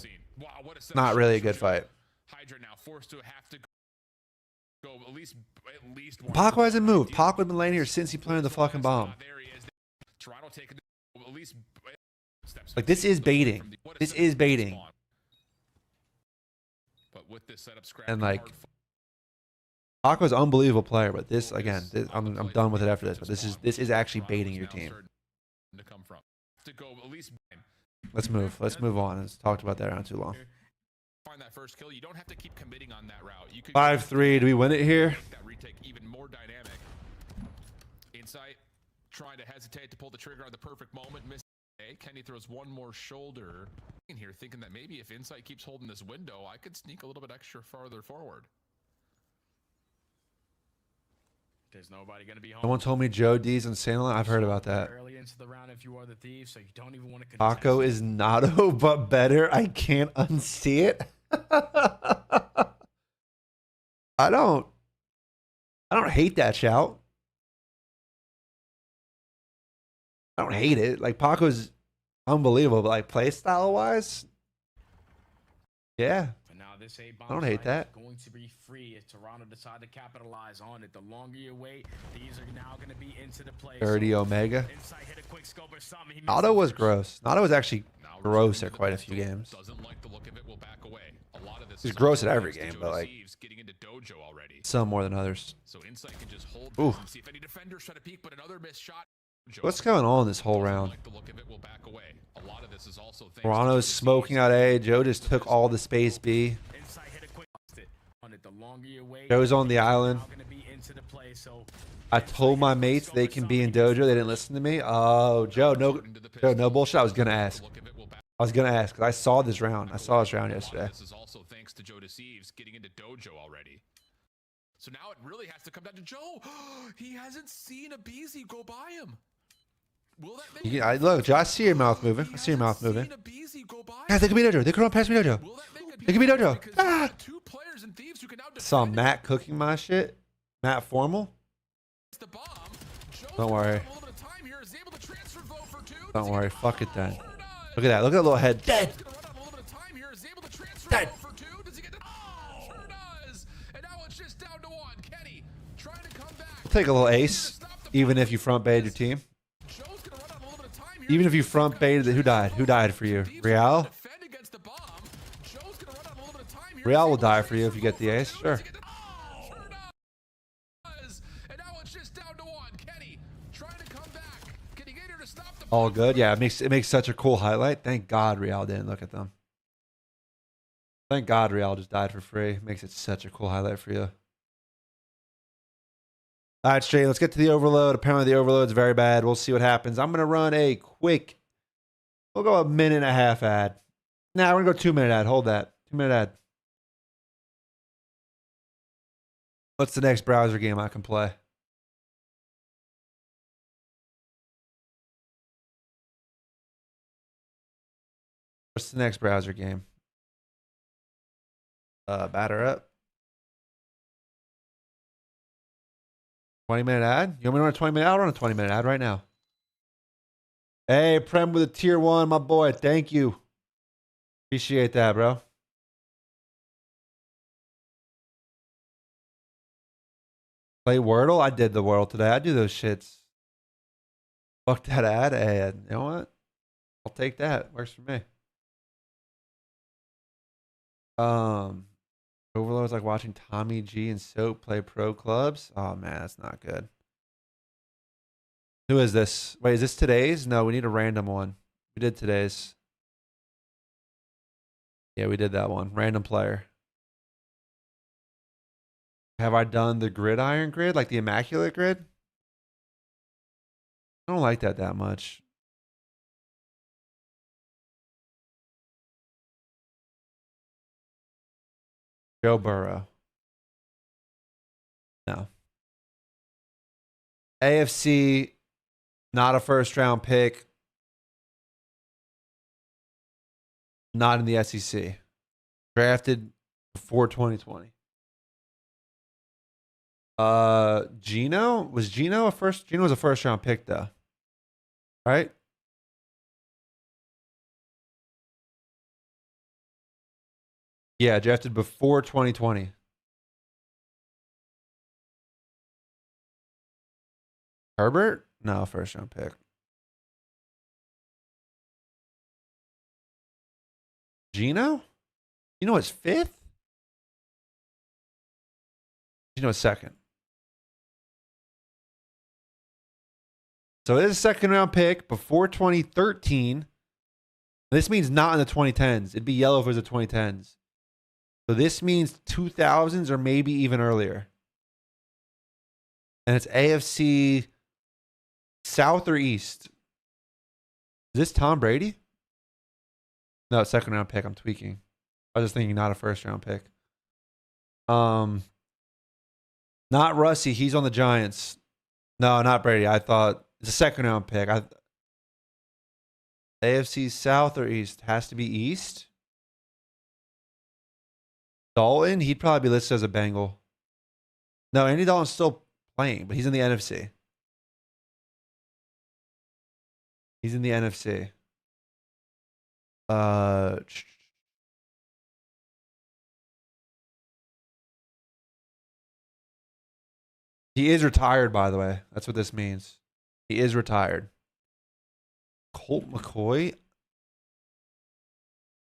not really a good fight. Paco hasn't moved. Paco has been laying here since he planted the fucking bomb. Like, this is baiting. This is baiting. And like, Paco's an unbelievable player, but this again, I'm done with it after this. But this is actually baiting your team. Let's move. Let's move on. Let's talked about that around too long. 5-3. Do we win it here? Insight trying to hesitate to pull the trigger on the perfect moment. Kenny throws one more shoulder in here, thinking that maybe if Insight keeps holding this window, I could sneak a little bit extra farther forward. There's nobody gonna be home. Someone told me Joe D's in San I've heard about that. Early into the round, if you are the thief, so you don't even want to. Paco is Nato, but better. I can't unsee it. I don't hate that shout. I don't hate it. Like, Paco's unbelievable, but like, play style wise, yeah. I don't hate that. Going to be free if Toronto decide to capitalize on it. The longer you wait, these are now going to be into the play. 30 Omega. Nato was gross. Nato was actually gross at quite a few games. He's gross at every game, but like some more than others. Ooh. What's going on this whole round? Toronto's smoking out A. Joe just took all the space B. Joe's on the island. I told my mates they can be in dojo. They didn't listen to me. Oh, Joe, no bullshit. I was gonna ask because I saw this round. I saw this round yesterday. This is also thanks to Joe Deceives getting into dojo already. So now it really has to come down to Joe. He hasn't seen a BZ go by him. Will that make look, Joe, I see your mouth moving. I see your mouth moving. Guys, they could be dojo. They could run past me dojo. They could be dojo. Ah! Saw Matt cooking my shit. Matt Formal. Don't worry. Don't worry. Fuck it then. Look at that. Look at that little head. Dead. Dead. Take a little ace, even if you front baited your team. Even if you front baited, who died? Who died for you? Real? Real will die for you if you get the ace. Sure. All good. Yeah, it makes such a cool highlight. Thank God Real didn't look at them. Thank God Real just died for free. Makes it such a cool highlight for you. All right, straight. Let's get to the overload. Apparently, the overload's very bad. We'll see what happens. I'm going to run a quick, we'll go a minute and a half ad. Nah, we're going to go 2-minute ad. Hold that. 2-minute ad. What's the next browser game I can play? What's the next browser game? Batter up. 20-minute ad? You want me to run a 20-minute ad? I'll run a 20-minute ad right now. Hey, Prem with a tier 1, my boy. Thank you. Appreciate that, bro. Play Wordle? I did the Wordle today. I do those shits. Fuck that ad. Hey, you know what? I'll take that. Works for me. Overlord's like watching Tommy G and Soap play pro clubs. Oh man, that's not good. Who is this? Wait, is this today's? No, we need a random one. We did today's. Yeah, we did that one. Random player. Have I done the gridiron grid? Like the immaculate grid? I don't like that much. Joe Burrow. No. AFC, not a first round pick. Not in the SEC. Drafted before 2020. Gino? Was Gino a first? Gino was a first round pick though. Right? Yeah, drafted before 2020. Herbert? No, first round pick. Gino? You know it's fifth? You know it's second. So it is a second round pick before 2013. This means not in the 2010s. It'd be yellow if it was the 2010s. So this means 2000s or maybe even earlier. And it's AFC South or East. Is this Tom Brady? No, second round pick. I'm tweaking. I was just thinking not a first round pick. Not Russie. He's on the Giants. No, not Brady. I thought it's a second round pick. AFC South or East? Has to be East. Dalton? He'd probably be listed as a Bengal. No, Andy Dalton's still playing, but he's in the NFC. He's in the NFC. He is retired, by the way. That's what this means. He is retired. Colt McCoy?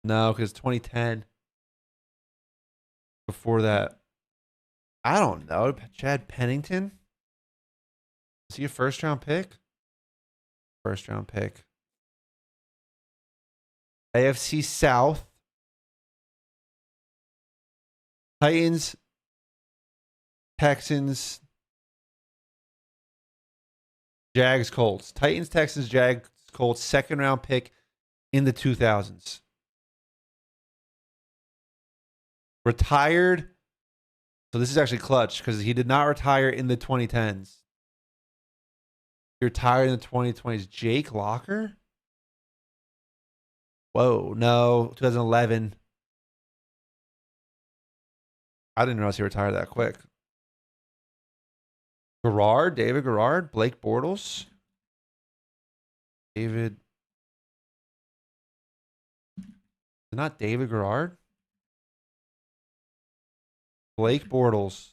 No, because 2010. Before that, I don't know. Chad Pennington? Is he a first round pick? First round pick. AFC South. Titans. Texans. Jags, Colts. Titans, Texans, Jags, Colts. Second round pick in the 2000s. Retired. So this is actually clutch because he did not retire in the 2010s. He retired in the 2020s. Jake Locker? Whoa, no. 2011. I didn't realize he retired that quick. Garrard, David Garrard, Blake Bortles. David. Not David Garrard? Blake Bortles.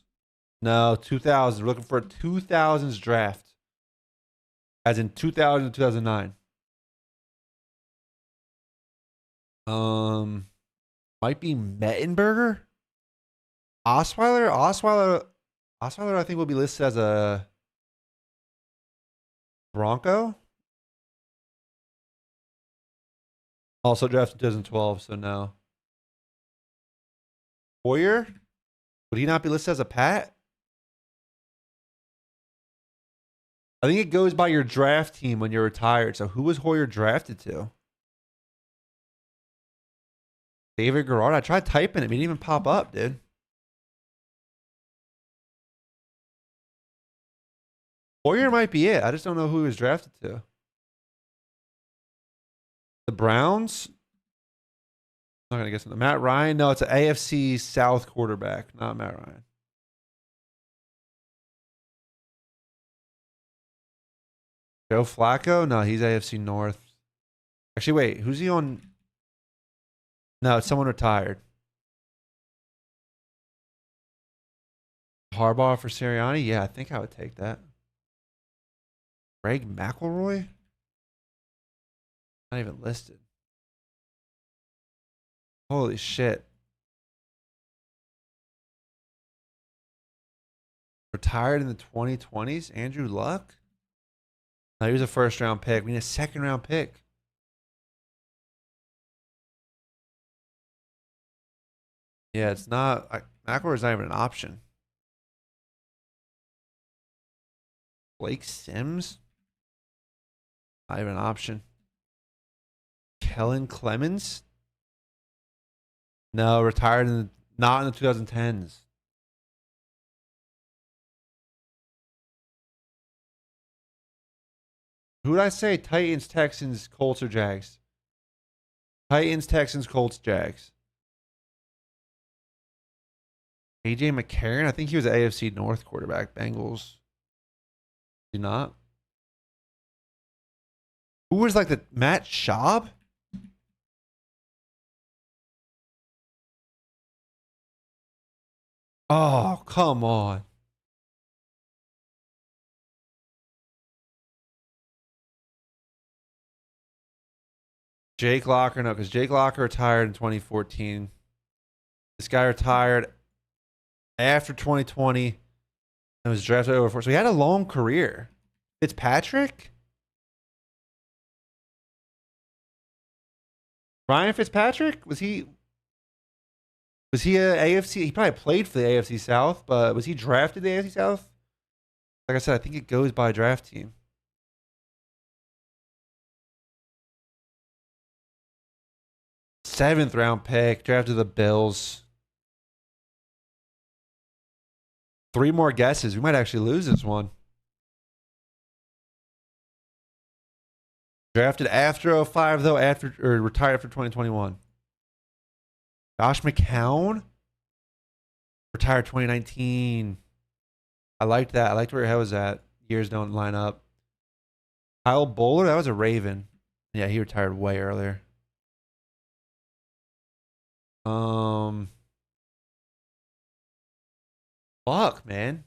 No, 2000s. We're looking for a 2000s draft. As in 2000 to 2009. Might be Mettenberger? Osweiler, I think will be listed as a Bronco. Also drafted in 2012, so no. Hoyer? Would he not be listed as a Pat? I think it goes by your draft team when you're retired. So who was Hoyer drafted to? David Garrard. I tried typing it. He didn't even pop up, dude. Hoyer might be it. I just don't know who he was drafted to. The Browns? I'm not gonna guess it. Matt Ryan? No, it's an AFC South quarterback, not Matt Ryan. Joe Flacco? No, he's AFC North. Actually, wait, who's he on? No, it's someone retired. Harbaugh for Sirianni? Yeah, I think I would take that. Greg McElroy? Not even listed. Holy shit. Retired in the 2020s? Andrew Luck? No, he was a first round pick. We need a second round pick. Yeah, it's not. McElroy's not even an option. Blake Sims? Not even an option. Kellen Clemens? No, retired not in the 2010s. Who did I say? Titans, Texans, Colts, or Jags? Titans, Texans, Colts, Jags. AJ McCarron? I think he was an AFC North quarterback. Bengals. Do not. Who was like the Matt Schaub? Oh, come on. Jake Locker, no, because Jake Locker retired in 2014. This guy retired after 2020 and was drafted over for. So he had a long career. Fitzpatrick? Ryan Fitzpatrick? Was he a AFC? He probably played for the AFC South, but was he drafted the AFC South? Like I said, I think it goes by draft team. Seventh round pick, drafted the Bills. 3 more guesses. We might actually lose this one. Drafted after 05, though, or retired after 2021. Josh McCown? Retired 2019. I liked that. I liked where your head was at. Years don't line up. Kyle Bowler? That was a Raven. Yeah, he retired way earlier. Fuck, man.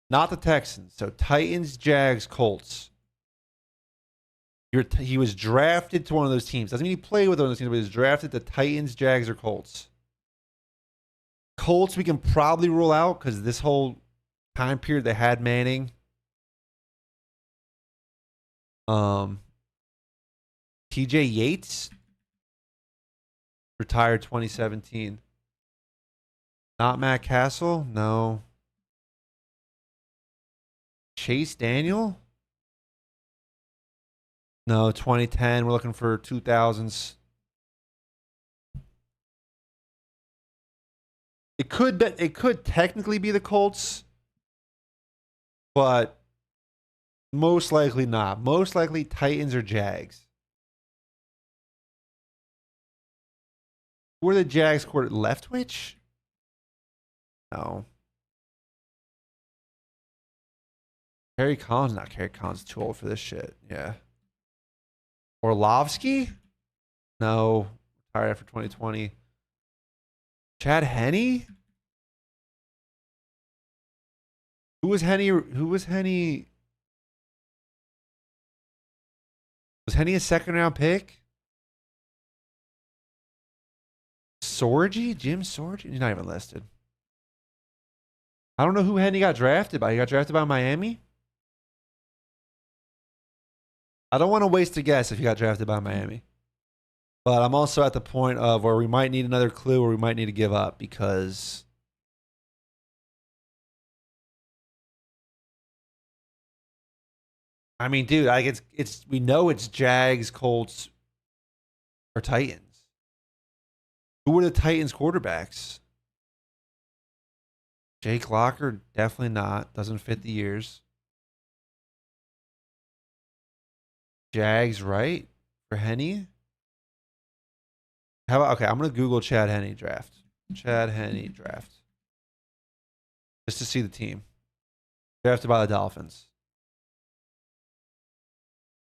Not the Texans. So Titans, Jags, Colts. He was drafted to one of those teams. Doesn't mean he played with one of those teams, but he was drafted to Titans, Jags, or Colts. Colts we can probably rule out because this whole time period they had Manning. TJ Yates retired 2017. Not Matt Castle? No. Chase Daniel? No, 2010. We're looking for 2000s. It could technically be the Colts, but most likely not. Most likely Titans or Jags. Were the Jags quarter Leftwich? No. Kerry Collins, not Kerry Collins, too old for this shit. Yeah. Orlovsky? No. Retired after 2020. Chad Henne? Who was Henne? Was Henne a second round pick? Sorgi? Jim Sorgi? He's not even listed. I don't know who Henne got drafted by. He got drafted by Miami? I don't want to waste a guess if he got drafted by Miami. But I'm also at the point of where we might need another clue or we might need to give up because I mean, dude, it's we know it's Jags, Colts, or Titans. Who were the Titans quarterbacks? Jake Locker, definitely not. Doesn't fit the years. Jags, right? For Henny? How about, okay, I'm going to Google Chad Henne draft. Chad Henne draft. Just to see the team. Drafted by the Dolphins.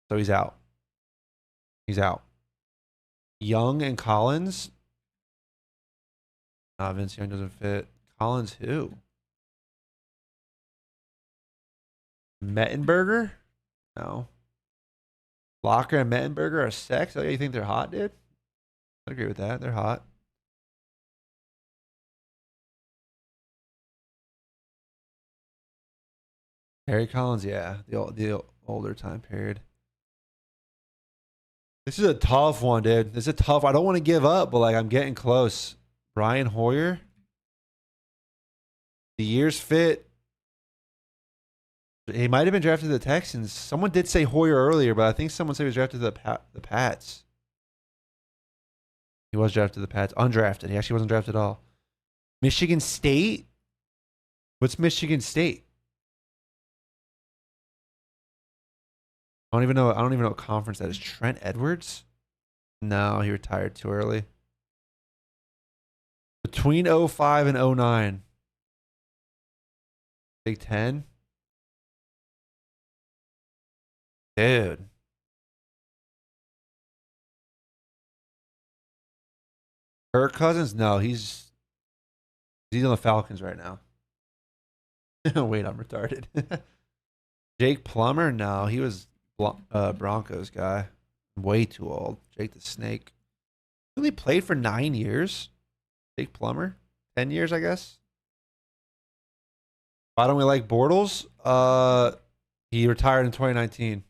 So he's out. He's out. Young and Collins. Vince Young doesn't fit. Collins who? Mettenberger? No. Locker and Mettenberger are sex? Oh, you think they're hot, dude? I agree with that. They're hot. Harry Collins, yeah. The older time period. This is a tough one, dude. This is a tough. I don't want to give up, but like I'm getting close. Brian Hoyer. The years fit. He might have been drafted to the Texans. Someone did say Hoyer earlier, but I think someone said he was drafted to the Pats. He was drafted to the Pats. Undrafted. He actually wasn't drafted at all. Michigan State? What's Michigan State? I don't even know what conference that is. Trent Edwards? No, he retired too early. Between 05 and 09. Big Ten? Dude. Kirk Cousins? No, he's on the Falcons right now. Wait, I'm retarded. Jake Plummer? No, he was Broncos guy. Way too old. Jake the Snake. He only played for 9 years. Jake Plummer? 10 years, I guess. Why don't we like Bortles? He retired in 2019.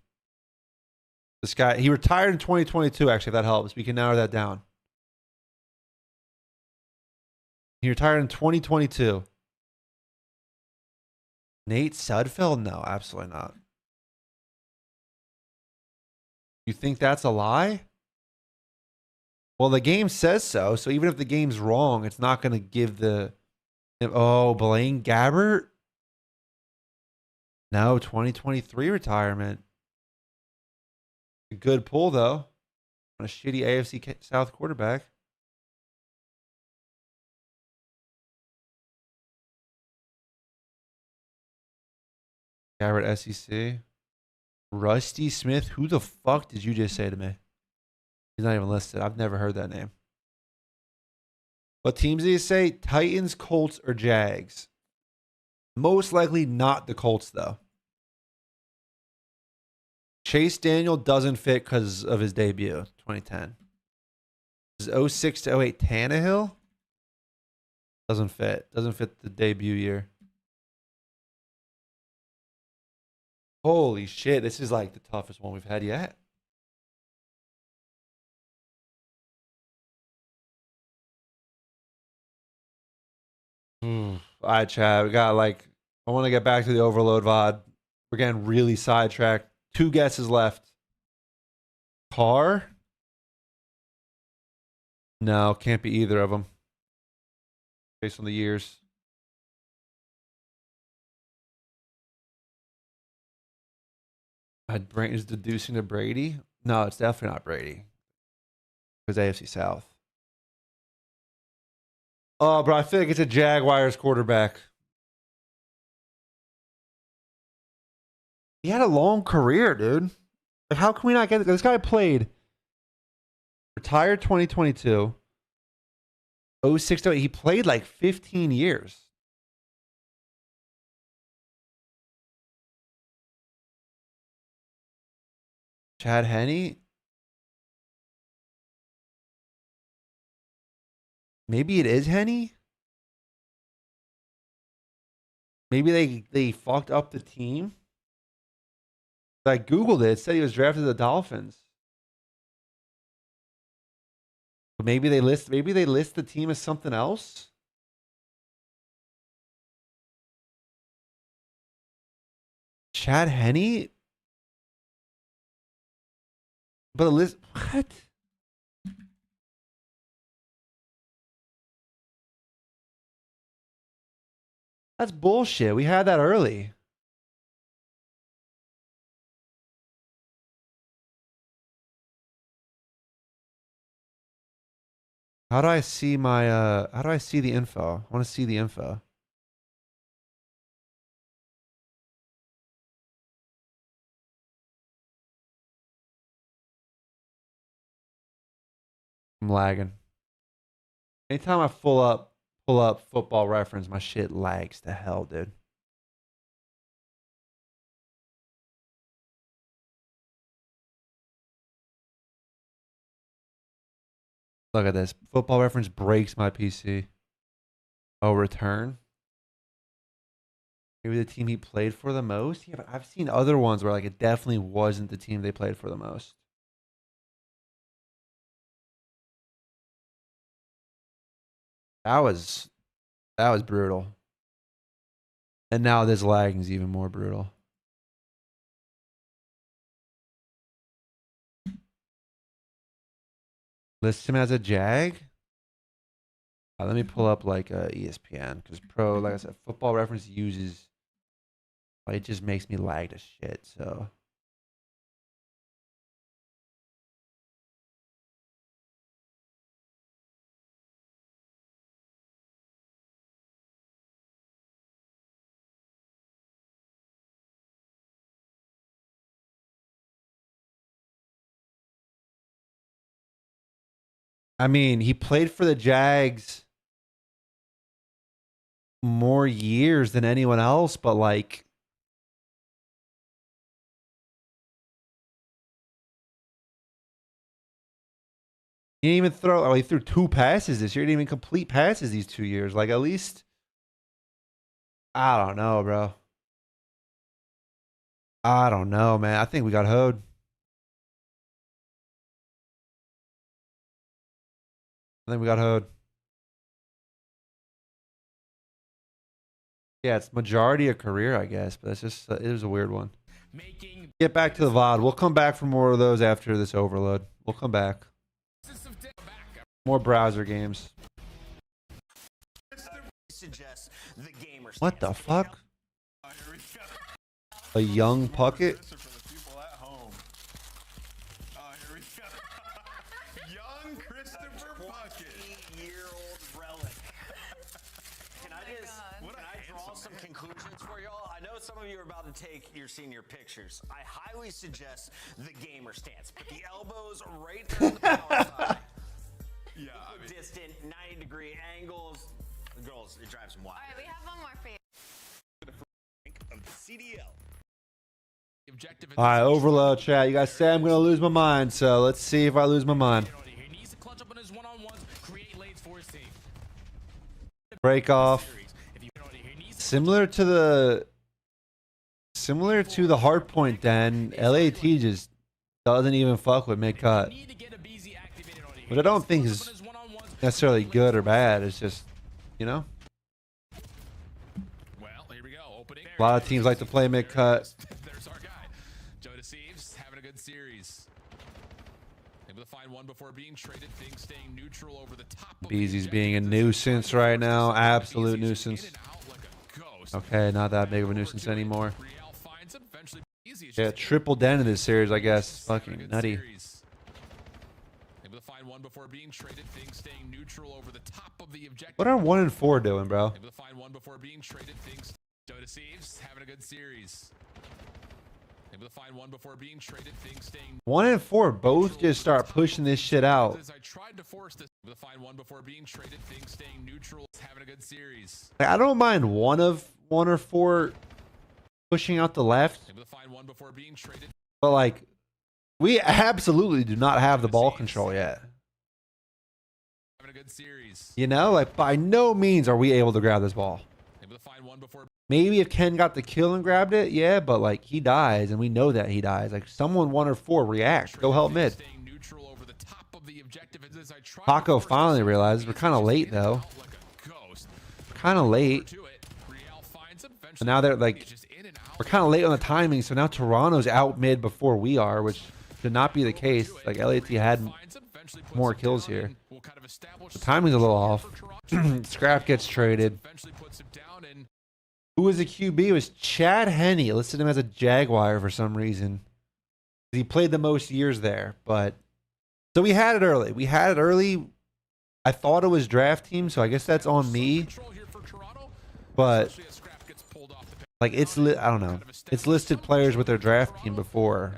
This guy, he retired in 2022, actually, if that helps. We can narrow that down. He retired in 2022. Nate Sudfeld? No, absolutely not. You think that's a lie? Well, the game says so. So even if the game's wrong, it's not going to give the... Oh, Blaine Gabbert? No, 2023 retirement. A good pull, though. On a shitty AFC South quarterback. Gabbert SEC. Rusty Smith. Who the fuck did you just say to me? He's not even listed. I've never heard that name. What teams did he say? Titans, Colts, or Jags? Most likely not the Colts, though. Chase Daniel doesn't fit because of his debut, 2010. Is 06 to 08 Tannehill? Doesn't fit. Doesn't fit the debut year. Holy shit, this is like the toughest one we've had yet. All right, Chad. We got like, I want to get back to the overload VOD. We're getting really sidetracked. 2 guesses left. Carr? No, can't be either of them. Based on the years. Brain is deducing to Brady. No, it's definitely not Brady. It's AFC South. Oh, bro, I feel like it's a Jaguars quarterback. He had a long career, dude. Like, how can we not get it? This guy played. Retired 2022. 06 to 08. He played like 15 years. Chad Henne? Maybe it is Henne? Maybe they fucked up the team? I Googled it. It said he was drafted to the Dolphins. But maybe they list the team as something else? Chad Henne? But the list, what? That's bullshit. We had that early. How do I see my how do I see the info? I want to see the info. I'm lagging. Anytime I pull up Football Reference, my shit lags to hell, dude. Look at this. Football Reference breaks my PC. Oh, return. Maybe the team he played for the most? Yeah, but I've seen other ones where like it definitely wasn't the team they played for the most. That was brutal. And now this lagging is even more brutal. List him as a Jag? Let me pull up like ESPN because Pro, like I said, Football Reference uses. It just makes me lag to shit. So I mean, he played for the Jags more years than anyone else, but like he didn't even throw. Oh, he threw 2 passes this year. He didn't even complete passes these 2 years. Like at least, I don't know, bro. I don't know, man. I think we got hoed. I think we got hoed. Yeah, it's majority of career, I guess, but that's just it was a weird one. Get back to the VOD. We'll come back for more of those after this overload. We'll come back. More browser games. What the fuck? A young Puckett? Young Christopher Puckett. 8-year-old relic. Can I draw some conclusions for y'all? I know some of you are about to take your senior pictures. I highly suggest the gamer stance. Put the elbows right there on the power side. Yeah, I mean, distant 90-degree angles. Girls, it drives them wild. All right, we have one more for you. Of the CDL. All right, overload chat. You guys say I'm going to lose my mind, so let's see if I lose my mind. Break off. Similar to the hardpoint den, LAT just doesn't even fuck with mid-cut. Which I don't think is necessarily good or bad. It's just, you know. A lot of teams like to play mid-cut. There's our guy. Joe Deceives having a good series. Able to find one before being traded. Things staying neutral over the top. Beezy's being a nuisance right now. Absolute nuisance. Okay, not that big of a nuisance anymore. Yeah, triple den in this series, I guess. Fucking nutty. Able to find one before being traded. Things staying neutral over the top of the objective. What are 1 and 4 doing, bro? Able to find one before being traded. Things. Joe Deceives having a good series. Able to find one before being traded. Things staying 1 and 4 both just start pushing this shit out. I tried to force this. Able to find one before being traded. Things staying neutral. Having a good series. Like, I don't mind 1 or 4 pushing out the left. Able to find one before being traded. But like, we absolutely do not have the ball control yet. Having a good series. You know, like by no means are we able to grab this ball. Able to find one before. Maybe if Ken got the kill and grabbed it, yeah, but like he dies and we know that he dies. Like someone 1 or 4 react. Go help mid. Paco finally realizes we're kind of late though. Kind of late. And now they're like, we're kind of late on the timing. So now Toronto's out mid before we are, which should not be the case. Like LAT had more kills here. The timing's a little off. Scrap gets traded. Who was the QB? It was Chad Henne. I listed him as a Jaguar for some reason. He played the most years there, but so we had it early. We had it early. I thought it was draft team, so I guess that's on me. But like it's I don't know. It's listed players with their draft team before.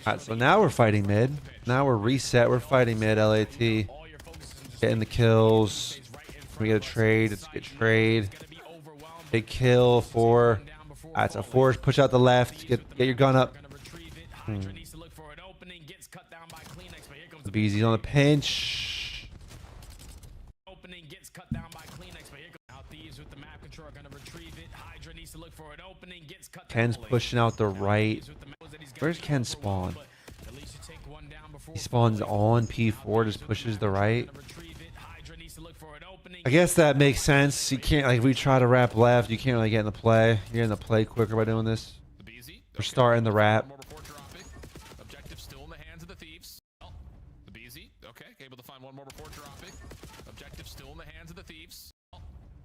Alright, so now we're fighting mid. Now we're reset. We're fighting mid. LAT getting the kills. We get a trade. It's a good trade. Big kill for. Alright, so force. Push out the left. Get your gun up. The BZ's on the pinch. Ken's pushing out the right. Where's Ken spawn? He spawns on P4, just pushes the right. I guess that makes sense. You can't, like, if we try to wrap left, you can't really get in the play. You're in the play quicker by doing this. We're starting the wrap. Objective still in the hands of the thieves. The BZ, okay, able to find one more before dropping. Objective still in the hands of the thieves.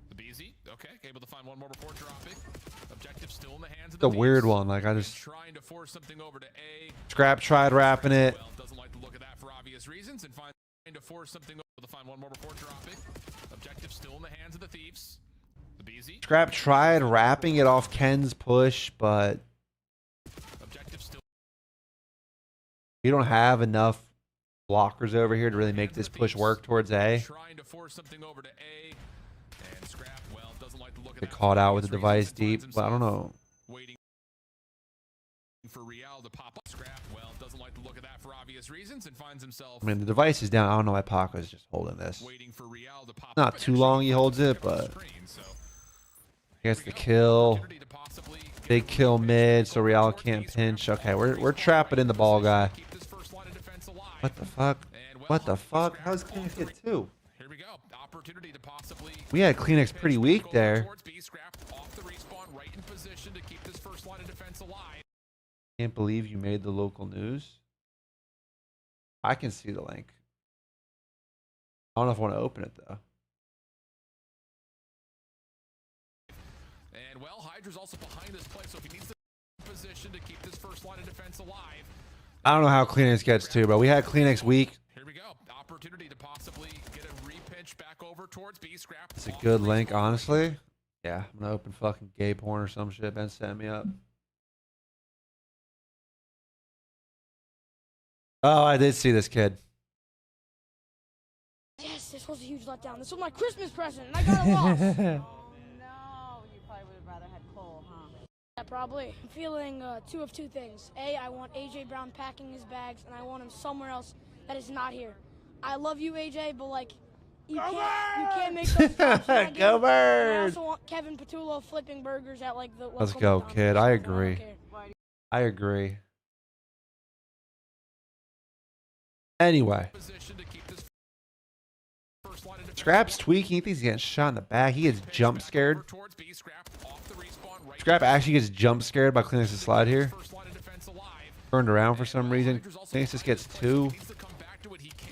The BZ, okay, able to find one more before dropping. Objective still in the hands of the It's a weird one. Like, I just trying to force something over to A. Scrap tried wrapping it. Well, doesn't like the look of that for obvious reasons, and trying to force something over to find one more before dropping. Objective still in the hands of the thieves. The BZ. Scrap tried wrapping it off Ken's push, but Objective still. we don't have enough blockers over here to really make this push work towards A. Trying to force something over to A. And Scrap, well, doesn't like the look of Get that caught for out with the obvious device reasons, deep, finds but I don't himself know. Waiting for Real to pop up. Scrap, well, doesn't like the look of that for obvious reasons, and finds himself I mean, the device is down. I don't know why Paco's just holding this. waiting for Real to pop Not up. too long he holds it, but gets the kill. Big kill mid, so Real can't pinch. Okay, we're trapping in the ball guy. What the fuck? What the fuck? How's Kleenex get two? Here we go. Opportunity to possibly We had Kleenex pretty weak there. towards B. Scrap off the respawn, right in position to keep this first line of defense alive. Can't believe you made the local news. I can see the link. I don't know if I want to open it though. And well, Hydra's also behind this play, so if he needs the position to keep this first line of defense alive. I don't know how Kleenex gets two, but we had Kleenex weak. Here we go. Opportunity to possibly get a repitch back over towards B. Scrap. It's a good link, honestly. Yeah, I'm gonna open fucking gay porn or some shit. Ben set me up. Oh, I did see this kid. Yes, this was a huge letdown. This was my Christmas present, and I got it lost. Oh no, you probably would have rather had Cole, huh? Yeah, probably. I'm feeling two of two things. A, I want AJ Brown packing his bags, and I want him somewhere else that is not here. I love you, AJ, but like, you can't make those stops. Go And I Bird! also want Kevin Patullo flipping burgers at like the. Let's local go, McDonald's. kid. I don't agree. care. I agree. Anyway, Position to keep this first line of defense Scrap's tweaking. He thinks he's getting shot in the back. He gets jump scared. towards B. Scrap off the respawn, right Scrap actually gets jump scared by Kleenex's slide here. first line of defense alive. Turned around for some reason. Kleenex just gets two. Needs to come back to it, he can.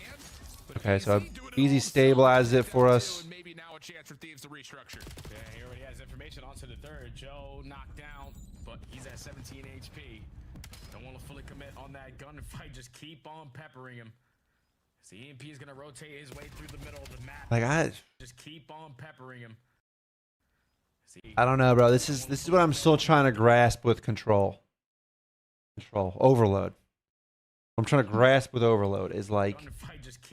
But Okay, so BZ doing it Easy all stabilizes it himself, for us. and maybe now a chance for Thieves to restructure. Yeah, he already has information onto the third. Joe knocked down, but he's at 17 HP. Don't want to fully commit on that gunfight. Just keep on peppering him. The EMP is going to rotate his way through the middle of the map. Like Just keep on peppering him. I don't know, bro. This is what I'm still trying to grasp with control. Overload. I'm trying to grasp with overload is like Gunfight just keep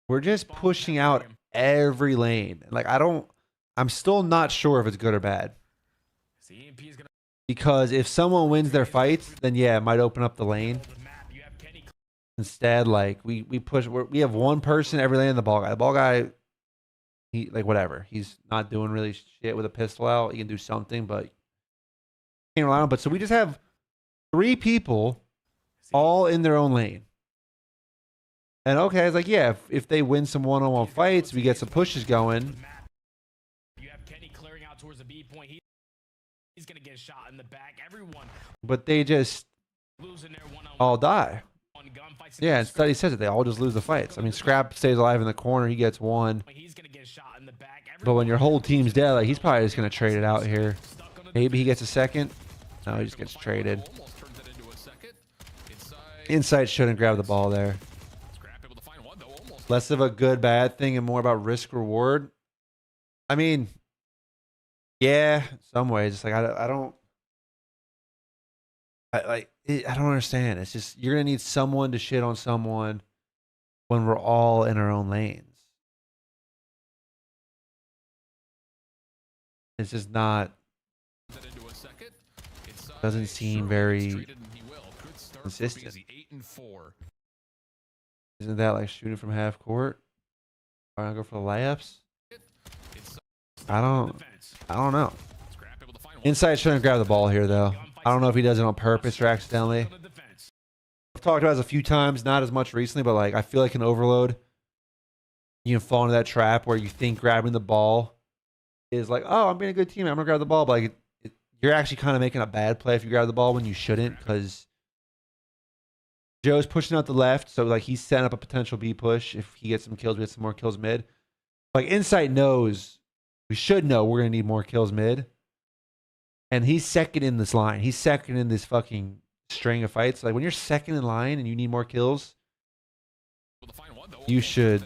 we're just pushing out every lane. Like I'm still not sure if it's good or bad. The EMP is going to Because if someone wins their fights, then yeah, it might open up the lane. the map. You have Kenny Instead, like we we have one person every lane in the ball guy. The ball guy, he like whatever. He's not doing really shit with a pistol out. He can do something, but can't rely on. But so we just have 3 people all in their own lane. And okay, it's like yeah, if they win some one-on-one fights, we get some pushes going. You have Kenny clearing out towards the B point. He's going to get shot in the back. Everyone But they just losing their one-on-one all die. gunfights. Yeah, and study says it. They all just lose the fights. I mean, Scrap stays alive in the corner. He gets one. He's going to get shot in the back. But when your whole team's dead, like he's probably just gonna trade it out here. Maybe he gets a second. No, he just gets traded. Almost turns it into a Insight shouldn't grab the ball there. Scrap able to find one though, almost. Less of a good bad thing and more about risk reward. I mean, yeah, some ways. It's like I don't understand. It's just you're gonna need someone to shit on someone when we're all in our own lanes. It's just not. Doesn't seem very consistent. Isn't that like shooting from half court? Why not go for the layups? I don't know. Inside shouldn't grab the ball here though. I don't know if he does it on purpose or accidentally. I've talked about this a few times, not as much recently, but like I feel like in Overload, you can fall into that trap where you think grabbing the ball is like, oh, I'm being a good teammate, I'm gonna grab the ball, but like you're actually kind of making a bad play if you grab the ball when you shouldn't, because Joe's pushing out the left, so like he's setting up a potential B push. If he gets some kills, we get some more kills mid. Like Insight knows, we should know we're gonna need more kills mid, and he's second in this line. He's second in this fucking string of fights. Like when you're second in line and you need more kills, you should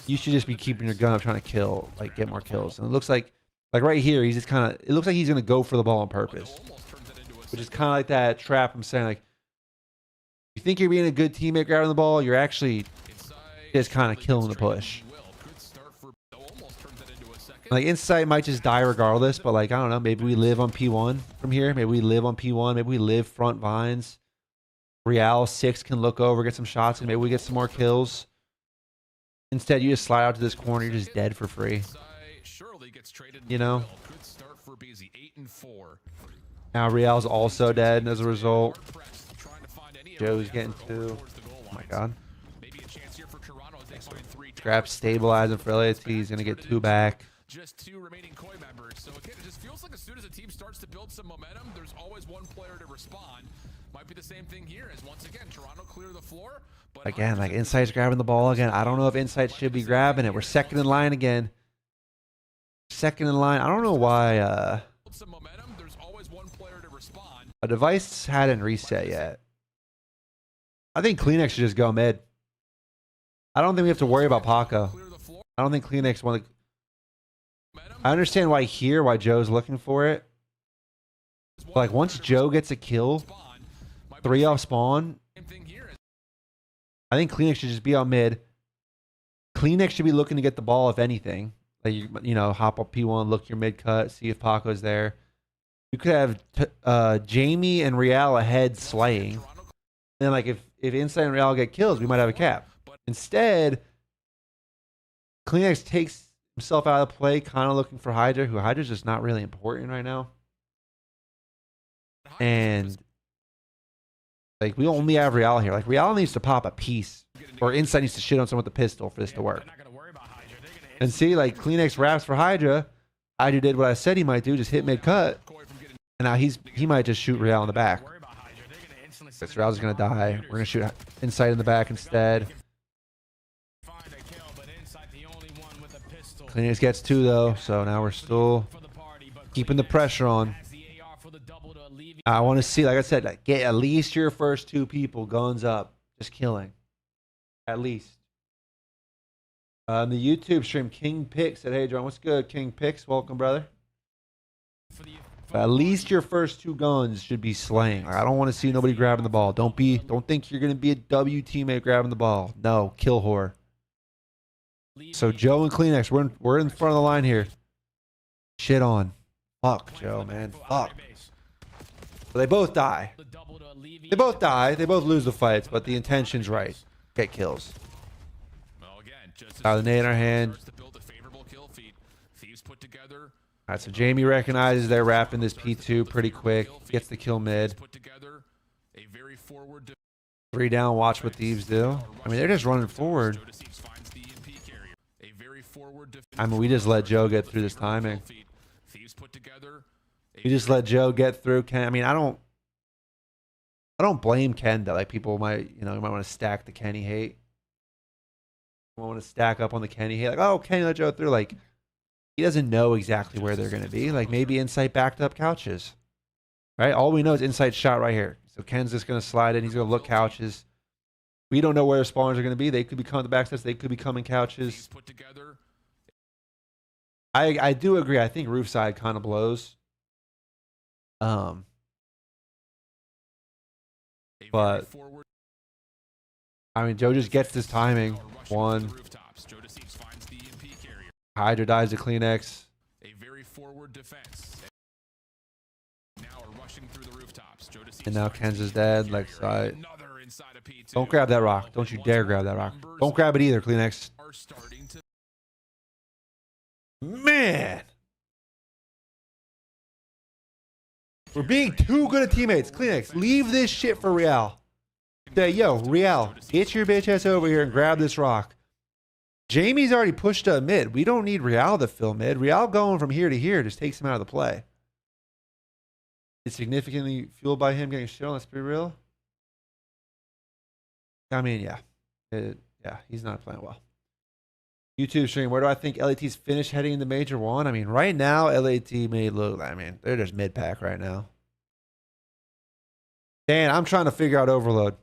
just be keeping your gun up, trying to kill, like get more kills. And it looks like right here, he's just kind of. It looks like he's gonna go for the ball on purpose, which is kind of like that trap I'm saying. Like you think you're being a good teammate grabbing the ball, you're actually just kind of killing the push. Like Insight might just die regardless, but like I don't know, maybe we live on P1 from here. Maybe we live on P1. Maybe we live front vines. Real 6 can look over, get some shots, and maybe we get some more kills. Instead, you just slide out to this corner, you're just dead for free. You know? Now Real's also dead as a result. Joe's getting 2. Oh my god. Scrap stabilizing for LAT. He's going to get 2 back. Just 2 remaining CoD members. So again, it just feels like as soon as a team starts to build some momentum, there's always one player to respond. Might be the same thing here as once again, Toronto clear the floor. But again, like Insight's grabbing the ball again. I don't know if Insight should be grabbing it. We're second in line again. Second in line. I don't know why some momentum, there's always one player to respond. a device hadn't reset yet. I think Kleenex should just go mid. I don't think we have to worry about Paco. I don't think Kleenex want to. I understand why Joe's looking for it. But like once Joe gets a kill, 3 off spawn, I think Kleenex should just be out mid. Kleenex should be looking to get the ball if anything. Like you know, hop up P1, look your mid cut, see if Paco's there. You could have Jamie and Real ahead slaying. And then like if Insight and Real get kills, we might have a cap. Instead, Kleenex takes himself out of the play, kind of looking for Hydra, who Hydra's just not really important right now. And like we only have Real here. Like Real needs to pop a piece, or Insight needs to shit on someone with the pistol for this to work. And see, like Kleenex wraps for Hydra. Hydra did what I said he might do, just hit mid cut. And now he might just shoot Real in the back. This Real's gonna die. We're gonna shoot Insight in the back instead. Kleenex gets 2 though, so now we're still keeping the pressure on. I want to see, like I said, like, get at least your first 2 people, guns up, just killing. At least. On the YouTube stream, King Pix said, "Hey John, what's good, King Pix? Welcome, brother." But at least your first 2 guns should be slaying. Like, I don't want to see nobody grabbing the ball. Don't think you're gonna be a W teammate grabbing the ball. No, kill whore. So Joe and Kleenex, we're in front of the line here. Shit on. Fuck Joe, man. Fuck. So they both die. They both die. They both lose the fights, but the intention's right. Get kills. The nade in our hand. Alright, so Jamie recognizes they're wrapping this P2 pretty quick. Gets the kill mid. 3 down, watch what Thieves do. I mean, they're just running forward. I mean, we just let Joe get through this timing. We just let Joe get through Ken. I mean, I don't blame Ken though. Like people might, you might want to stack the Kenny hate. You want to stack up on the Kenny hate. Like, oh, Kenny let Joe through. Like, he doesn't know exactly where they're going to be. Like maybe Insight backed up couches. Right? All we know is Insight shot right here. So Ken's just going to slide in. He's going to look couches. We don't know where the spawners are going to be. They could be coming to the backsets. They could be coming couches. Put together. I do agree. I think roof side kind of blows. But I mean, Joe just gets this timing. One. Hydra dies to Kleenex. A very forward defense. Now are rushing through the rooftops. And now Ken's is dead. Like side. Don't grab that rock. Don't you dare grab that rock. Don't grab it either, Kleenex. Man. We're being too good at teammates. Kleenex, leave this shit for Real. Say, yo, Real, get your bitch ass over here and grab this rock. Jamie's already pushed up mid. We don't need Real to fill mid. Real going from here to here just takes him out of the play. It's significantly fueled by him getting shit on. Let's be real. I mean, yeah. Yeah, he's not playing well. YouTube stream, where do I think LAT's finish heading into Major 1? I mean, right now, LAT may look, I mean, they're just mid-pack right now. Dan, I'm trying to figure out Overload.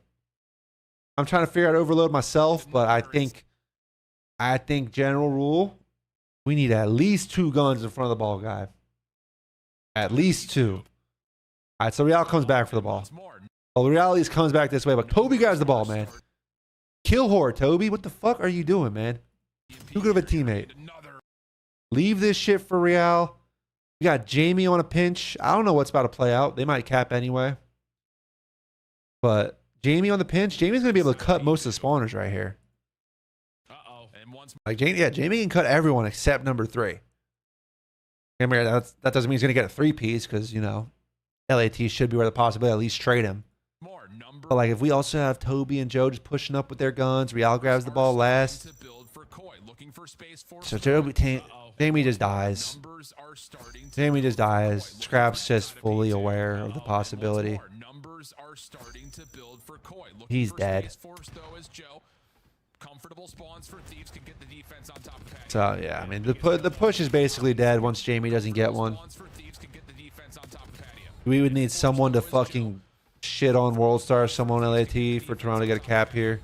I'm trying to figure out Overload myself, but I think general rule, we need at least 2 guns in front of the ball guy. At least 2. All right, so Real comes back for the ball. Well, the reality is comes back this way, but Toby grabs the ball, man. Kill whore, Toby. What the fuck are you doing, man? Too good of a teammate. Leave this shit for Real. We got Jamie on a pinch. I don't know what's about to play out. They might cap anyway. But Jamie on the pinch. Jamie's going to be able to cut most of the spawners right here. Like Jamie can cut everyone except number 3. I mean, that doesn't mean he's going to get a 3-piece because, you know, LAT should be where the possibility at least trade him. But like if we also have Toby and Joe just pushing up with their guns, Real grabs the ball last. So Jamie just dies. Jamie just dies. Scrap's just fully aware of the possibility. He's dead. So yeah, I mean the push is basically dead once Jamie doesn't get one. We would need someone to fucking shit on World Star, someone on LAT for Toronto to get a cap here.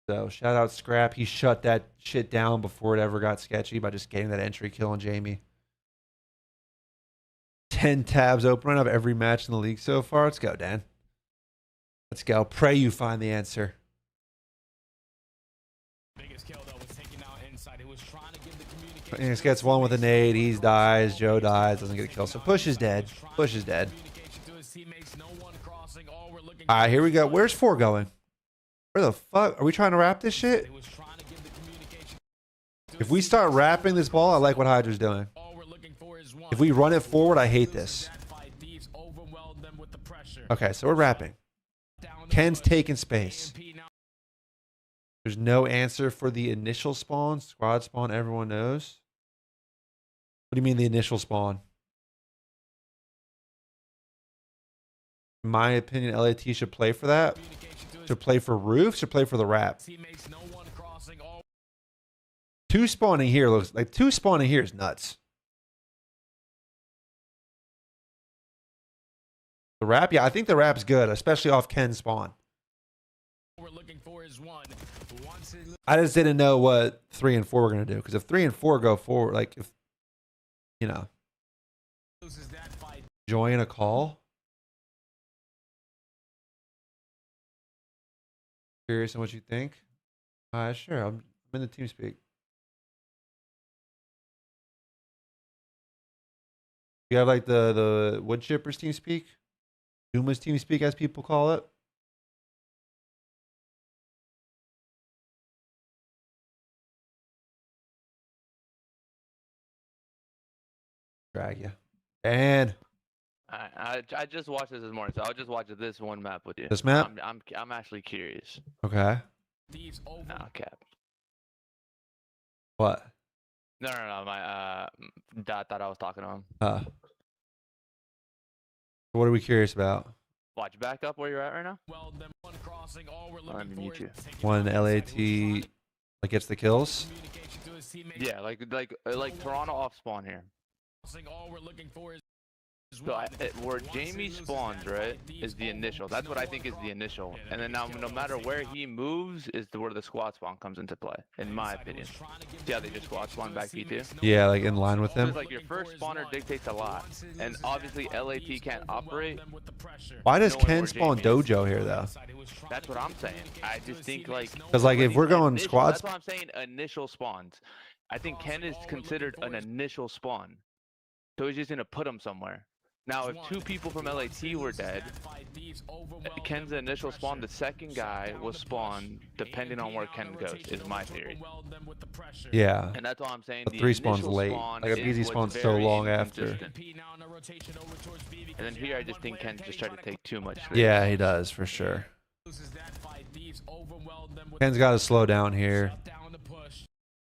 So shout out Scrap. He shut that shit down before it ever got sketchy by just getting that entry kill on Jamie. 10 tabs open right of every match in the league so far. Let's go, Dan. Let's go. Pray you find the answer. Phoenix gets one with a nade. He dies. Joe dies. Doesn't get a kill. So Push is dead. Push is dead. All right, here we go. Where's 4 going? Where the fuck? Are we trying to wrap this shit? If we start wrapping this ball, I like what Hydra's doing. If we run it forward, I hate this. Okay, so we're wrapping. Ken's taking space. There's no answer for the initial spawn. Squad spawn, everyone knows. What do you mean the initial spawn? In my opinion, LAT should play for that. Should play for roof. Should play for the wrap. 2 spawning here looks like 2 spawning here is nuts. The wrap, yeah, I think the wrap's good, especially off Ken's spawn. I just didn't know what 3 and 4 were gonna do, because if 3 and 4 go forward, like if you know, join a call. Curious on what you think. Sure, I'm in the team speak. You have like the wood chippers team speak, Duma's team speak, as people call it. Drag you. And I just watched this morning, so I'll just watch this one map with you. This map? I'm actually curious. Okay. No cap. What? No. My dad thought I was talking to him. What are we curious about? Watch back up where you're at right now. Let me mute you. When LAT like gets the kills. Yeah, like Toronto off spawn here. So where Jamie spawns, right, is the initial. That's what I think is the initial. And then now, no matter where he moves, is where the squad spawn comes into play, in my opinion. See how they just squad spawn back P2? Yeah, like in line with So him. it's like your first spawner dictates a lot. And obviously LAT can't operate. Why does knowing Ken where spawn Jamie is. Dojo here though? That's what I'm saying. I just think like... Because like if we're going initial, squads, that's why I'm saying initial spawns. I think Ken is considered an initial spawn. So he's just going to put him somewhere. Now, if two people from LAT were dead, Ken's initial spawn, the second guy will spawn depending on where Ken goes, is my theory. yeah. And that's all I'm saying. The three spawns late. Like a BZ spawn's so long after. And then here, I just think Ken just tried to take too much space. Yeah, he does for sure. Ken's got to slow down here.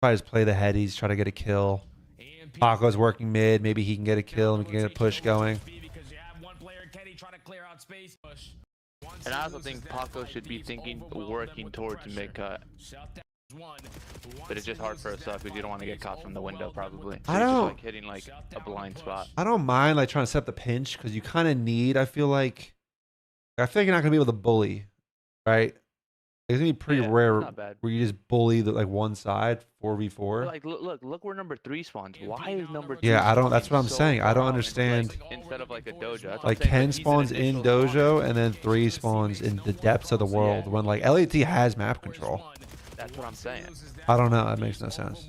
Probably just play the headies, try to get a kill. Paco's working mid. Maybe he can get a kill and we can get a push going. And I also think Paco should be working towards mid-cut. But it's just hard for us because you don't want to get caught from the window, probably. So I he's just, don't- like hitting like a blind spot. I don't mind like trying to set up the pinch because you kind of need. I feel like you're not gonna be able to bully, right? It's gonna be pretty Yeah, rare not bad. where you just bully the like one side 4v4. Like look where number 3 spawns. Why is number 2? Yeah, I don't. That's what I'm so saying. I don't far out understand. like, instead of like a dojo. That's what Like I'm saying, 10 he's an spawns in initial dojo spawn. and then 3 spawns in the depths of the world when like LAT has map control. That's what I'm saying. I don't know. That makes no sense.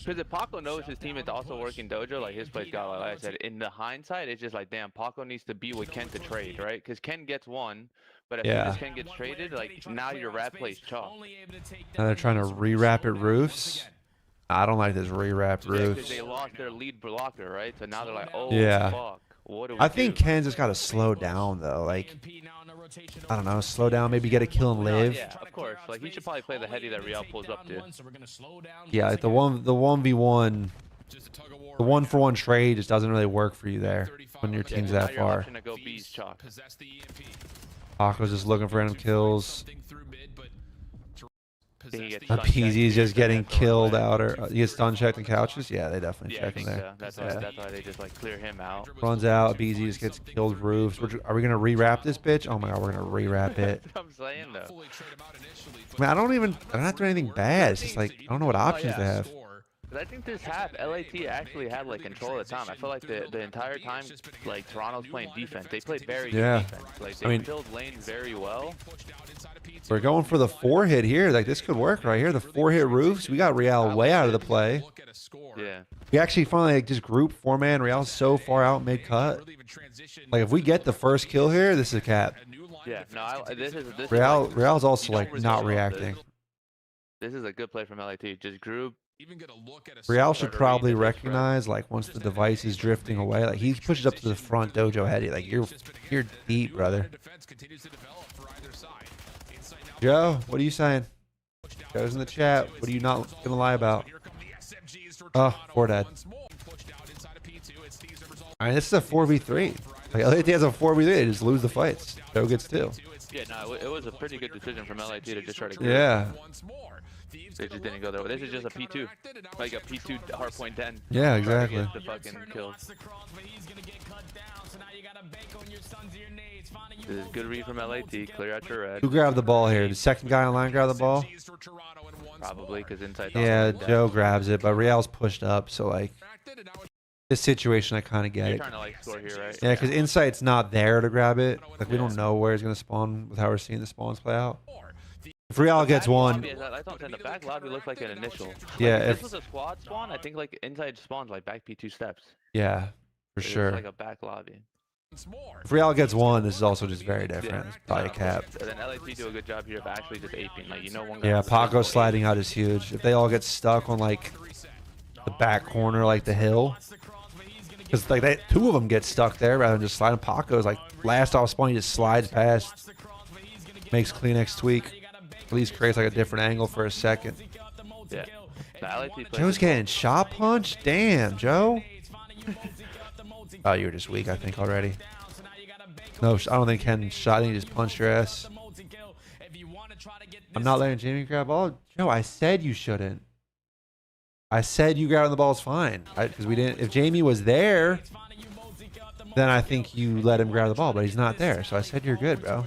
Because if Paco knows his team is also working dojo, like his place got, like I said, in the hindsight, it's just like, damn, Paco needs to be with Ken to trade, right? Because Ken gets one, but as soon Yeah. as Ken gets traded, like now your rat plays chalk. Now they're trying to re-wrap it roofs. I don't like this re-wrap Yeah, because roofs. they lost their lead blocker, right? So now they're like, oh, Yeah. fuck. What do we I think do? Ken's just got to slow down though. Like, I don't know, slow down, maybe get a kill and live. Yeah, of course. Like he should probably play the heady that Real pulls up to. Yeah, like the 1v1, the 1-for-1 trade just doesn't really work for you there when your team's Now that you're far. option to go B's chalk. Paco's just looking for random kills. Think he gets A stun checked, PZ's just they're getting gonna throw it killed away. out, or he gets stun checked in couches. Yeah, they definitely Yeah, I check him think there. so. That's Yeah. why they just like clear him out. Runs out, BZ just gets killed roofs. Are we gonna re-wrap this bitch? Oh my god, we're gonna re-wrap it. That's what I'm saying though. I mean, they're not doing anything bad. It's just like, I don't know what options they have. But I think this half, LAT actually had like control of the time. I feel like the entire time, like Toronto's playing defense. They played very Yeah. good defense. Like they I mean- filled lanes very well. We're going for the 4-hit here. Like, this could work right here. The 4-hit roofs. We got Real way out of the play. Yeah. We actually finally like, just group 4-man. Real's so far out mid-cut. Like, if we get the first kill here, this is a cap. Yeah. No, this is Real's also you like don't not resist reacting. This is a good play from LAT. Just group. Real should Better probably read the big spread. recognize like once the device is drifting away, like he pushes up to the front dojo heady. Like you're deep, brother. Joe, what are you saying? Joe's in the chat. What are you not gonna lie about? Oh, 4 dead. I mean, this is a 4v3. Like LAT has a 4v3, they just lose the fights. Joe gets 2. Yeah, no, it was a pretty good decision from LAT to just try to group. Yeah. They just didn't go there. This is just a P2. Like a P2 hardpoint 10. Yeah, exactly. Get the fucking kills. This is good read from LAT. Clear out your red. Who grabbed the ball here? The second guy online grab the ball? Probably because inside. Yeah, Joe grabs it, but Real's pushed up, so like this situation I kind of get You're it. trying to like score here, right? Yeah, because Insight's not there to grab it. Like, we don't know where he's going to spawn with how we're seeing the spawns play out. If Real gets one, I don't think the back lobby looked like an initial. Yeah, If if- this was a squad spawn, I think like inside spawns like back P2 steps. yeah, for It's sure. like a back lobby. If Real gets one, this is also just very different. Yeah. It's probably a cap. And then LAT do a good job here of actually just aping. Like, you know, one guy. Yeah, Paco sliding out is huge. If they all get stuck on, like, the back corner, like the hill, because, like, 2 of them get stuck there rather than just sliding. Paco's, like, last off spawn, he just slides past, makes Kleenex tweak, at least creates, like, a different angle for a second. Yeah. The LAT plays Joe's it- getting shot punched? Damn, Joe. Oh, you were just weak, I think, already. No, I don't think Ken shot. I think he just punched your ass. I'm not letting Jamie grab ball. Joe, I said you shouldn't. I said you grabbing the ball is fine. Because we didn't. If Jamie was there, then I think you let him grab the ball, but he's not there. So I said, you're good, bro.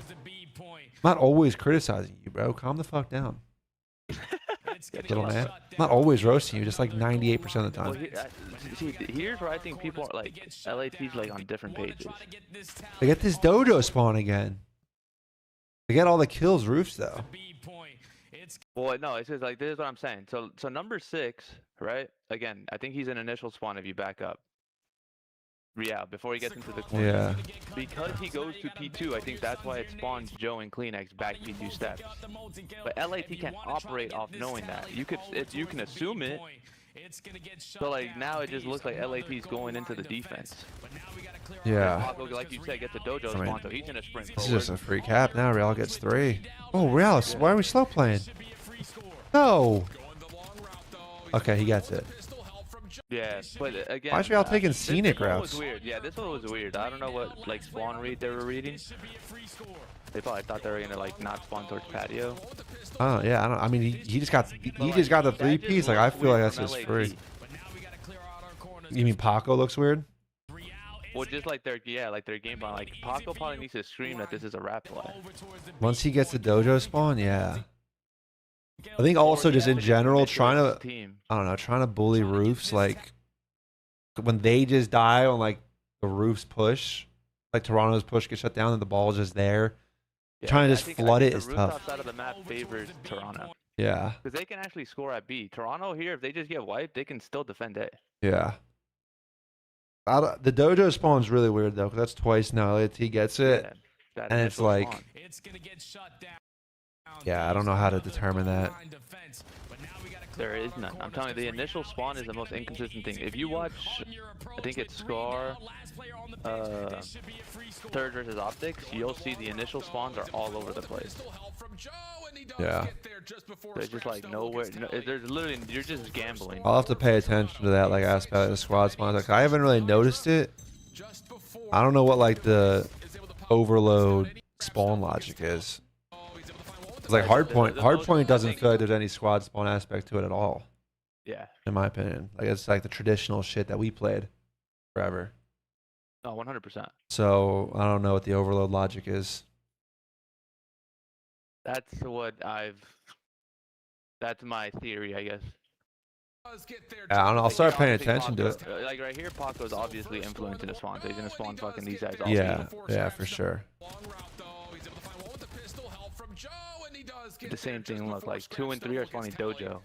I'm not always criticizing you, bro. Calm the fuck down. Little man. I'm not always roasting you, just like 98% of the Well, time. see, here's where I think people are like LAT's like on different pages. They get this dojo spawn again. They get all the kills roofs though. Well, no, it's just like this is what I'm saying. So number 6, right? Again, I think he's an initial spawn if you back up. Yeah, before he gets into the corner. Yeah. Because he goes to P2, I think that's why it spawns Joe and Kleenex back P2 steps. But LAT can't operate off knowing that. You can assume it. So like now it just looks like LAT's going into the defense. Yeah. Paco, like you said, gets a dojo spawn, so he's gonna sprint This is forward. just a free cap now. Real gets 3. Oh, Real, why are we slow playing? No. Okay, he gets it. Yeah, but again, Why is Real taking this scenic one routes? was weird. Yeah, this one was weird. I don't know what like spawn read they were reading. They probably thought they were gonna like not spawn towards patio. Oh yeah, I don't. I mean, he just got the 3-piece. Like I feel like that's just free. You mean Paco looks weird? Well, just like their game plan. Like Paco probably needs to scream that this is a rap play. Once he gets the dojo spawn, yeah. I think also just in general trying to, I don't know, trying to bully roofs, like when they just die on like the roofs push, like Toronto's push gets shut down and the ball's just there. Yeah, Trying to just flood it the is rooftop tough. side of the map favors Toronto Yeah, because they can actually score at B. Toronto here, if they just get wiped, they can still defend A. yeah. The dojo spawn's really weird though, because that's twice now. LAT gets it, Yeah, and it's like, spawn. yeah, I don't know how to determine that. There is none. I'm telling you, the initial spawn is the most inconsistent thing. If you watch, I think it's Scar, Third versus Optics, you'll see the initial spawns are all over the place. Yeah. There's just like nowhere. There's literally, you're just gambling. I'll have to pay attention to that, like aspect of the squad spawns. Like I haven't really noticed it. I don't know what like the overload spawn logic is. It's like hardpoint doesn't feel like there's any squad spawn aspect to it at all, Yeah. in my opinion. Like it's like the traditional shit that we played forever. Oh, 100%. So I don't know what the overload logic is. That's that's my theory, I guess. Yeah, I don't know. I'll start paying Obviously, attention to it. Paco- Like right here, Paco's obviously influencing the spawn, so he's gonna spawn fucking these guys all Yeah, yeah, for sure. The same thing look like 2 and 3 are spawning dojo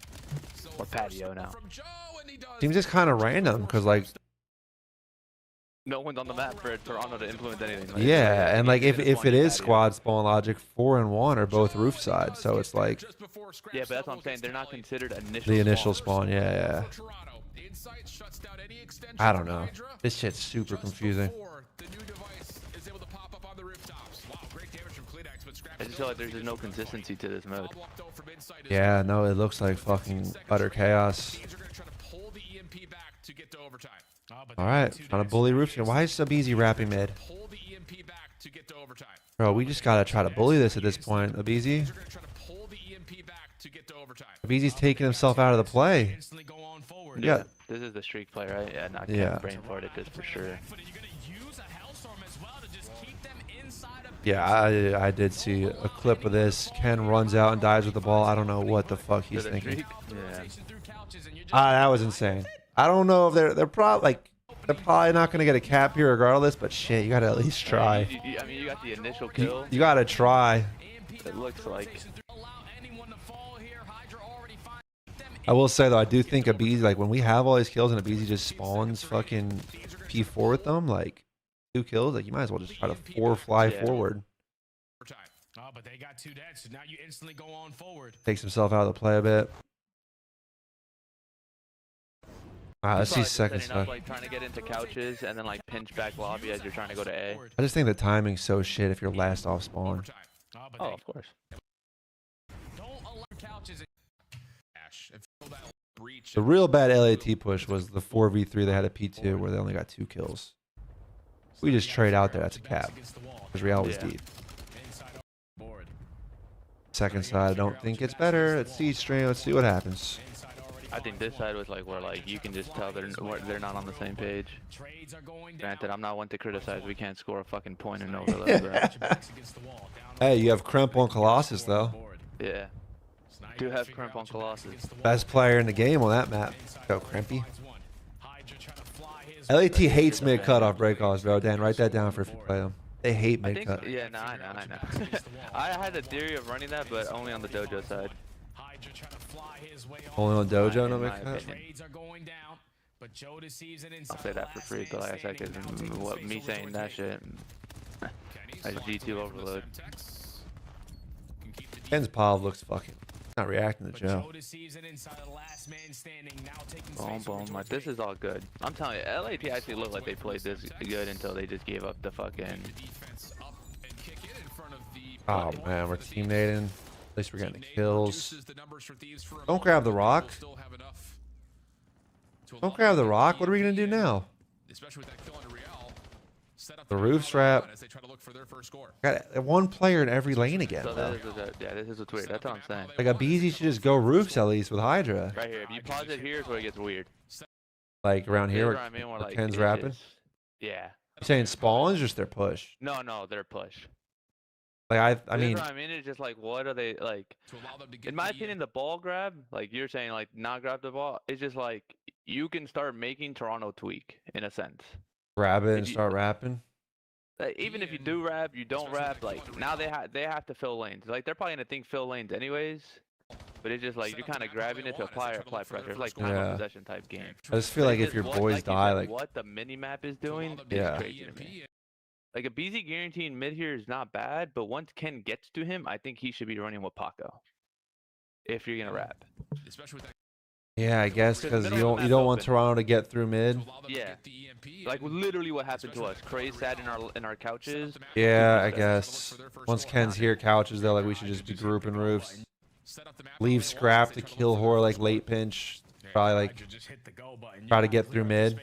or patio now. Seems just kind of random because like No one's on the map for Toronto to influence anything. Like, yeah, and like if it spawning is patio. squad spawn logic, 4 and 1 are both roof side, so it's like Yeah, but that's what I'm saying. They're not considered initial. the initial spawn. spawn. Yeah, yeah. I don't know. This shit's super confusing. I just feel like there's just no consistency to this mode. Yeah, no, it looks like fucking utter chaos. All right, trying to bully roofs here. Why is Sub Easy rapping mid? Bro, we just gotta try to bully this at this point. Abizi. Abizi's taking himself out of the play. Yeah. This is the streak play, right? Yeah, not Yeah. brain farted this for sure. Yeah, I did see a clip of this. Ken runs out and dives with the ball. I don't know what the fuck he's The thinking. streak? Yeah. That was insane. I don't know if they're probably not gonna get a cap here regardless. But shit, you gotta at least try. I mean, you got the initial kill. You gotta try. It looks like. I will say though, I do think Abizi, like when we have all these kills and Abizi just spawns fucking P4 with them, like 2 kills, like you might as well just try to fly forward. Oh, but they got 2 dead, so now you instantly go on forward. Takes himself out of the play a bit. Let's see Probably second setting up, stuff. like trying to get into couches and then like pinch back lobby as you're trying to go to A. I just think the timing's so shit if you're last off spawn. Oh, of course. The real bad LAT push was the 4v3 they had at P2 where they only got 2 kills. We just trade out there, that's a cap. Because Real was deep. Second side, I don't think it's better. Let's see stream, let's see what happens. I think this side was like where like you can just tell they're not on the same page. Granted, I'm not one to criticize. We can't score a fucking point in overload, bro. Hey, you have Kremp on Colossus though. Yeah. Do have Crimp on Colossus. Best player in the game on that map. Go Krempy. LAT hates mid cutoff breakoffs, bro. Dan, write that down for if you play them. They hate mid cut. Yeah, no, I know. I had a theory of running that, but only on the dojo side. Only on dojo, no mid cut. I'll say that for free, but like I said, because me saying that shit, I G2 overload. Ken's Pav looks fucking not reacting to Joe. Boom, boom. Like, this is all good. I'm telling you, LAT actually looked like they played this good until they just gave up the fucking. Oh man, we're teammating. At least we're getting the kills. Don't grab the rock. Don't grab the rock. What are we gonna do now? The roof's wrap. Got one player in every lane again. So this is what's weird. That's what I'm saying. Like a BZ should just go roofs at least with Hydra. Right here. If you pause it here is where it gets weird. Like around here where, I mean, where like, Ken's rapping. Yeah. You saying spawns, just their push? No, their push. Like I mean, what I mean it's just like, what are they like? In my opinion, the ball grab, like you're saying, like not grab the ball, it's just like you can start making Toronto tweak in a sense. Grab it and start rapping. Even if you do rap, you don't rap. Like now they have to fill lanes. Like they're probably gonna think fill lanes anyways. But it's just like you're kind of grabbing it to apply pressure. It's like time of possession type game. I just feel like if your boys die, like what the mini map is doing is crazy to me. Like a BZ guarantee in mid here is not bad, but once Ken gets to him, I think he should be running with Paco. If you're gonna rap. Yeah, I guess because you don't want Toronto to get through mid. Yeah. Like literally what happened to us. Craze sat in our couches. Yeah, I guess. Once Ken's here, couches though, like we should just be grouping roofs. Leave Scrap to kill Horror like late pinch. Probably like try to get through mid.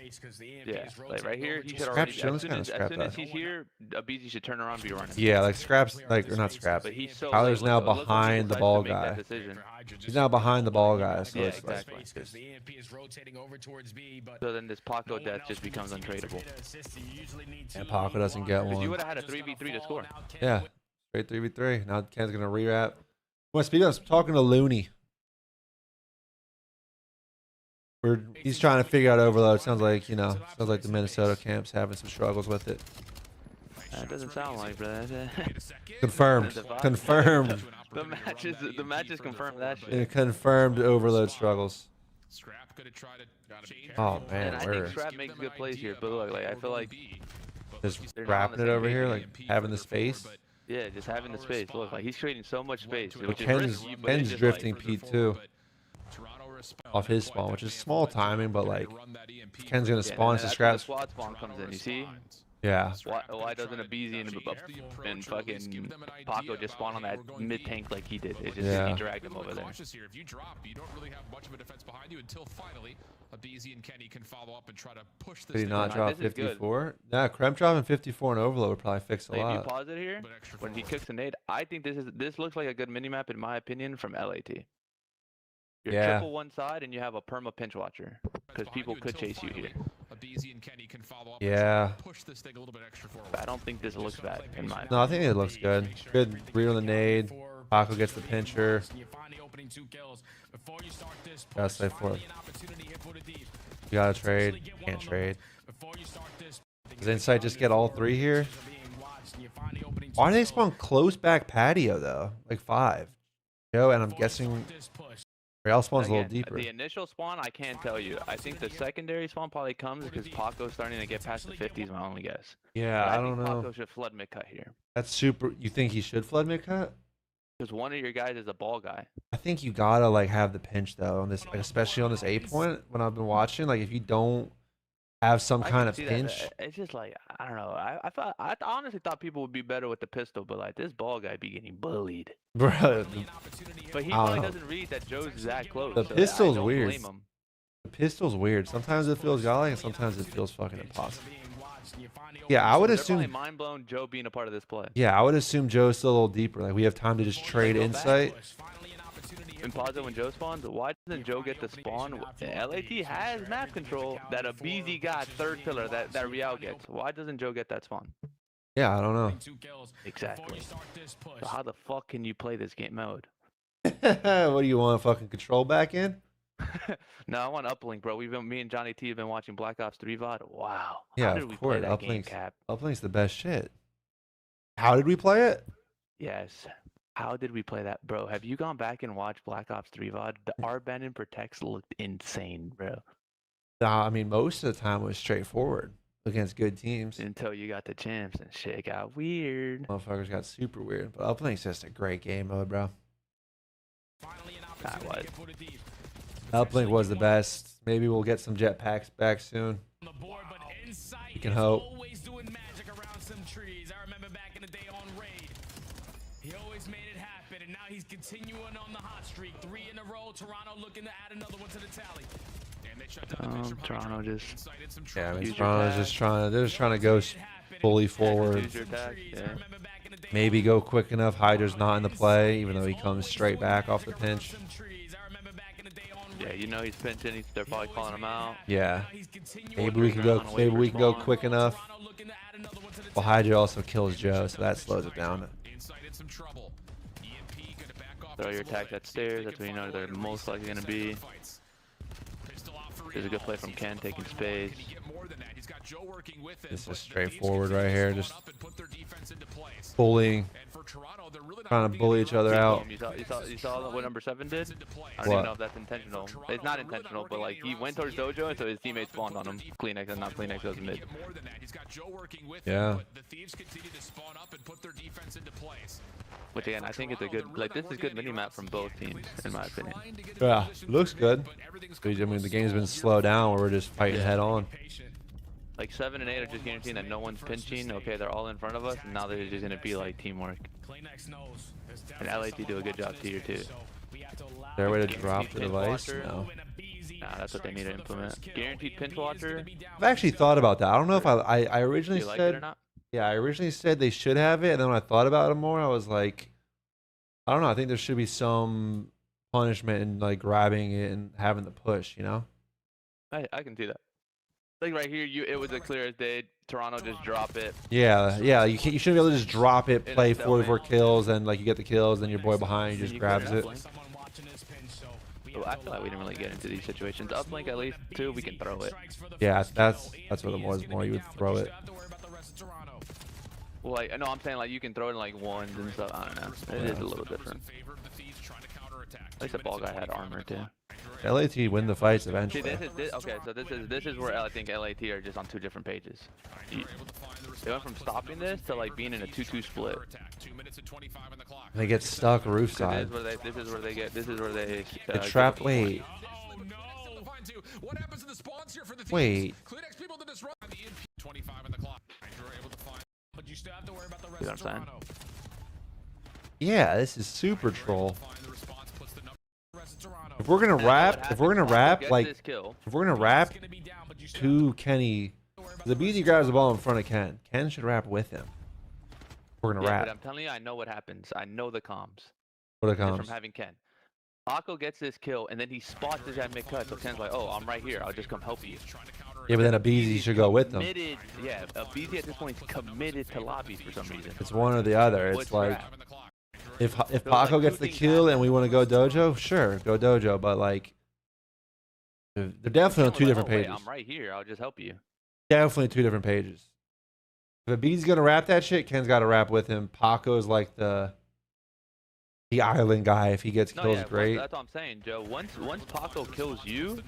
Yeah, like right here, he could Scrap already. shouldn't As soon as he's here, a BZ should turn around and be running. Yeah, like Scrap's like or not Scrap. But he's so Tyler's now behind the ball guy. He's now behind the ball guy. So yeah, it's exactly. So then this Paco death just becomes untradeable. And Paco doesn't get one. You would have had a 3v3 to score. Yeah, straight 3v3. Now Ken's gonna rewrap. Well, speaking of, talking to Looney. He's trying to figure out overload. Sounds like the Minnesota camp's having some struggles with it. That doesn't sound like, bro. Confirmed. Confirmed. The matches confirmed that shit. Yeah, confirmed overload struggles. Oh man, and I think Scrap makes good plays here, but look, like I feel like just wrapping it over here, like having the space. Yeah, just having the space. Look, like he's creating so much space. But Ken's drifting Pete too. Off his spawn, which is small timing, but like Ken's gonna spawn to Scrap. The squad spawn comes in, you see? Yeah. Why doesn't a BZ and fucking Paco just spawn on that mid tank like he did? It just he dragged him over there. If you drop, you don't really have much of a defense behind you until finally a BZ and Kenny can follow up and try to push this. Did he not drop 54? Yeah, Kremp dropping 54 and overload would probably fix a lot. If you pause it here, when he cooks a nade, I think this looks like a good minimap in my opinion from LAT. You're triple one side and you have a perma pinch watcher because people could chase you here. Yeah. I don't think this looks bad in my. No, I think it looks good. Good read on the nade. Paco gets the pincher. Gotta stay for it. You gotta trade. Can't trade. Does Insight just get all three here? Why do they spawn close back patio though? Like 5. And I'm guessing Real spawn's a little deeper. The initial spawn, I can't tell you. I think the secondary spawn probably comes because Paco's starting to get past the 50s, my only guess. Yeah, I don't know. Paco should flood mid-cut here. That's super. You think he should flood mid-cut? Because one of your guys is a ball guy. I think you gotta like have the pinch though on this, like, especially on this A point when I've been watching. Like if you don't have some kind of pinch, it's just like I don't know. I honestly thought people would be better with the pistol, but like this ball guy be getting bullied. Bro. But he probably doesn't read that Joe's that close. The pistol's weird. The pistol's weird. Sometimes it feels godlike, and sometimes it feels fucking impossible. Yeah, I would assume. Probably mind blown Joe being a part of this play. Yeah, I would assume Joe's still a little deeper. Like we have time to just trade insight. in Plaza when Joe spawns, why doesn't Joe get the spawn? LAT has map control that a BZ got third pillar that Real gets. Why doesn't Joe get that spawn? Yeah, I don't know. Exactly. So how the fuck can you play this game mode? What do you want, fucking control back in? No, I want uplink, bro. Me and Johnny T have been watching Black Ops 3 VOD. Wow. Yeah, how did of we course. play that game, Cap? Uplink's the best shit. How did we play it? Yes. How did we play that, bro? Have you gone back and watched Black Ops 3 VOD? The R-Band and Protects looked insane, bro. Nah, I mean, most of the time it was straightforward against good teams. Until you got the champs and shit got weird. Motherfuckers got super weird. But Uplink's just a great game mode, bro. That was. Uplink was the best. Maybe we'll get some jetpacks back soon. You can hope. Always doing magic around some trees. I remember back in the day on Raid. He always made it happen, and now he's continuing on the hot streak. 3 in a row. Toronto looking to add another one to the tally. And they shut down Toronto just. Yeah, I mean, Toronto's just they're just trying to go fully forward. Yeah. Maybe go quick enough. Hydra's not in the play, even though he comes straight back off the pinch. Yeah, you know he's pinching. They're probably calling him out. Yeah. Maybe we can go. Maybe we can go quick enough. Well, Hydra also kills Joe, so that slows it down. Throw your attack at stairs. That's where you know they're most likely going to be. There's a good play from Ken taking space. This is straightforward right here. Just bullying, trying to bully each other out. You saw what number 7 did? I don't even know if that's intentional. It's not intentional, but like he went towards Dojo, and so his teammates spawned on him. Kleenex and not Kleenex goes mid. Yeah. Which again, I think it's a good, like this is good mini map from both teams, in my opinion. Yeah, looks good. I mean, the game's been slowed down where we're just fighting head on. Like 7 and 8 are just guaranteeing that no one's pinching. Okay, they're all in front of us, and now they're just gonna be like teamwork. And LAT do a good job tier 2. Is there a way to drop the device? No. Nah, that's what they need to implement. Guaranteed pinch watcher. I've actually thought about that. I don't know if I Do originally you like said. it or not? Yeah, I originally said they should have it, and then when I thought about it more, I was like, I don't know. I think there should be some punishment in like grabbing it and having the push, you know? I can see that. Like right here, it was a clear as day. Toronto just drop it. Yeah, yeah. You shouldn't be able to just drop it, In play a 44 kills, and like you get the kills, then your boy behind you just grabs it. Oh, I feel like we didn't really get into these situations. Uplink at least too, we can throw it. Yeah, that's what it was more. You would throw it. Well, like, no, I'm saying like you can throw it in like ones and stuff. I don't know. It is a little different. At least the ball guy had armor too. LAT win the fights See, eventually. okay, so this is where I think LAT are just on 2 different pages. They went from stopping this to like being in a 2-2 split. They get stuck This roofside. is where they The trap. Wait. Wait. But you still have to worry about the You know rest what of I'm saying? Toronto. Yeah, this is super troll. If And then what rap, happens, if we're gonna Paco rap, gets like this kill. if we're gonna rap It's gonna be down, but you still to Kenny, the BZ grabs the ball in front of Ken. Ken should rap with him. We're gonna Yeah, rap. but I'm telling you, I know what happens. I know the comms. What it Just comes. from having Ken. Paco gets this kill, and then he spots this at mid-cut, so Ken's like, oh, I'm right here. I'll just come help you. Yeah, but then a BZ should go with them. Committed, yeah, a BZ at this point is committed to lobby for some reason. It's one or the other. It's What's like rap? if So, Paco like, gets two the things kill and happen. we want to go dojo, sure, go dojo. But like, they're definitely on Ken 2 was different like, oh, wait, pages. I'm right here. I'll just help you. Definitely 2 different pages. If a BZ's gonna rap that shit, Ken's got to rap with him. Paco's like the island guy. If he gets No, kills, yeah, great. that's what I'm saying, Joe. Once Paco kills you,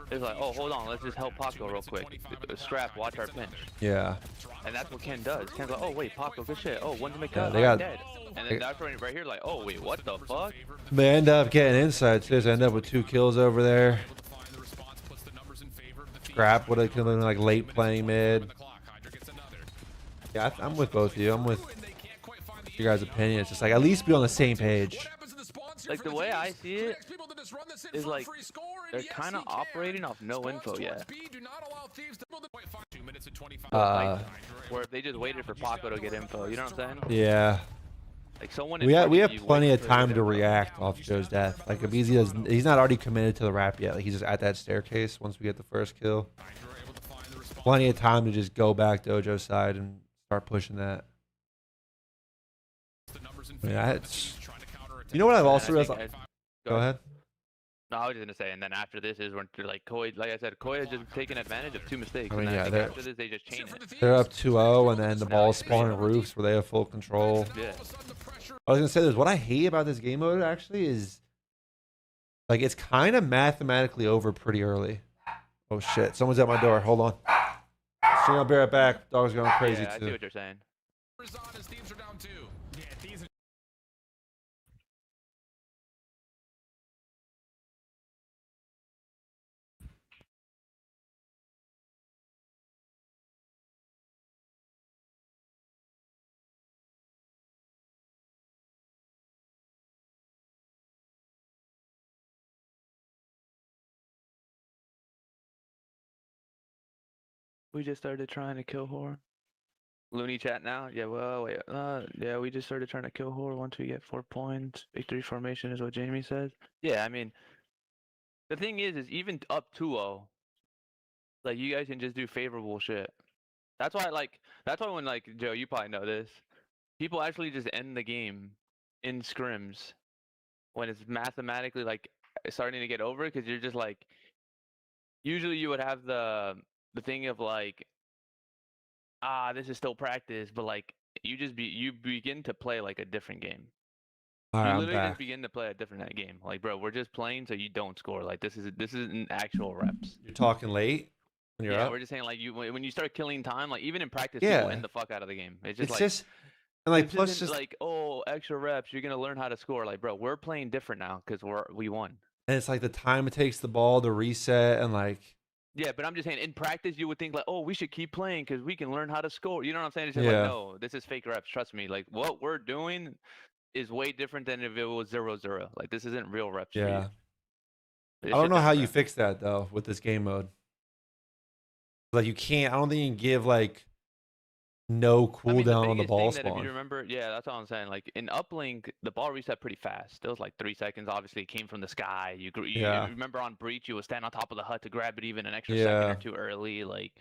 it's like, oh, hold on, let's just help Paco real quick. Scrap, watch our pinch. Yeah. And that's what Ken does. Ken's like, oh, wait, Paco, good shit. Oh, one's make Yeah, cut. they I'm got- dead. And then that's right here, like, oh, wait, what the fuck? They end up getting inside too. So they end up with 2 kills over there. Scrap would have been like late playing mid. Yeah, I'm with both of you. I'm with your guys' opinion. It's just like at least be on the same page. Like, the way I see it is like they're kind of operating off no info yet. Uh, Where if they just waited for Paco to get info, you know what I'm saying? yeah. Like someone in We have front of have you plenty waiting of for time you to come. react off Joe's death. Like if he's not already committed to the wrap yet. Like he's just at that staircase once we get the first kill. Hydra able to find the response. Plenty of time to just go back Dojo's side and start pushing that. The numbers in I mean, favor of the that's- Thieves trying to counterattack. You know what I've And also I think realized? I'd- Go ahead. No, I was just gonna say, and then after this is when like CoD, like I said, CoD has just taken advantage of 2 mistakes. I mean, and yeah, I think they're- after this they just chain it. They're up 2-0, and then the ball spawning roofs where they have full control. Yeah. I was gonna say this. What I hate about this game mode actually is, like, it's kind of mathematically over pretty early. Oh shit! Someone's at my door. Hold on. Stream, I'll be right back. Dog's going crazy Yeah, I see too. what you're saying. His Thieves are down 2. Yeah, these are We just started trying to kill Whore. Looney chat now? Yeah, well, wait. Yeah, we just started trying to kill Whore once we get 4 points. Victory formation is what Jamie says. Yeah, I mean, the thing is even up 2-0, like, you guys can just do favorable shit. That's why, when, like, Joe, you probably know this. People actually just end the game in scrims when it's mathematically, like, starting to get over, because you're just, like, usually you would have the thing of, like, this is still practice, but like you begin to play like a different game. All right, You I'm literally back. just begin to play a different game. Like, bro, we're just playing so you don't score. Like, this isn't actual reps. You're talking late when you're Yeah, up. we're just saying, like, when you start killing time, like, even in practice, Yeah. people end the fuck out of the game. It's just It's like, just and like this plus isn't just like, oh, extra reps, you're gonna learn how to score. Like, bro, we're playing different now because we won. and it's like the time it takes the ball to reset and like Yeah, but I'm just saying, in practice, you would think like, oh, we should keep playing because we can learn how to score. You know what I'm saying? It's just Yeah. like, no, this is fake reps. Trust me. Like, what we're doing is way different than if it was 0-0. Like, this isn't real reps. yeah. For you. I This don't shit know how doesn't you rep. fix that though with this game mode. Like you can't. I don't think you can give like no I mean, cooldown on the biggest ball thing that if spawn. you remember, yeah, that's all I'm saying. Like in uplink, the ball reset pretty fast. It was like 3 seconds. Obviously, it came from the sky. You Yeah. remember on breach, you would stand on top of the hut to grab it even an extra second Yeah. or two early. Like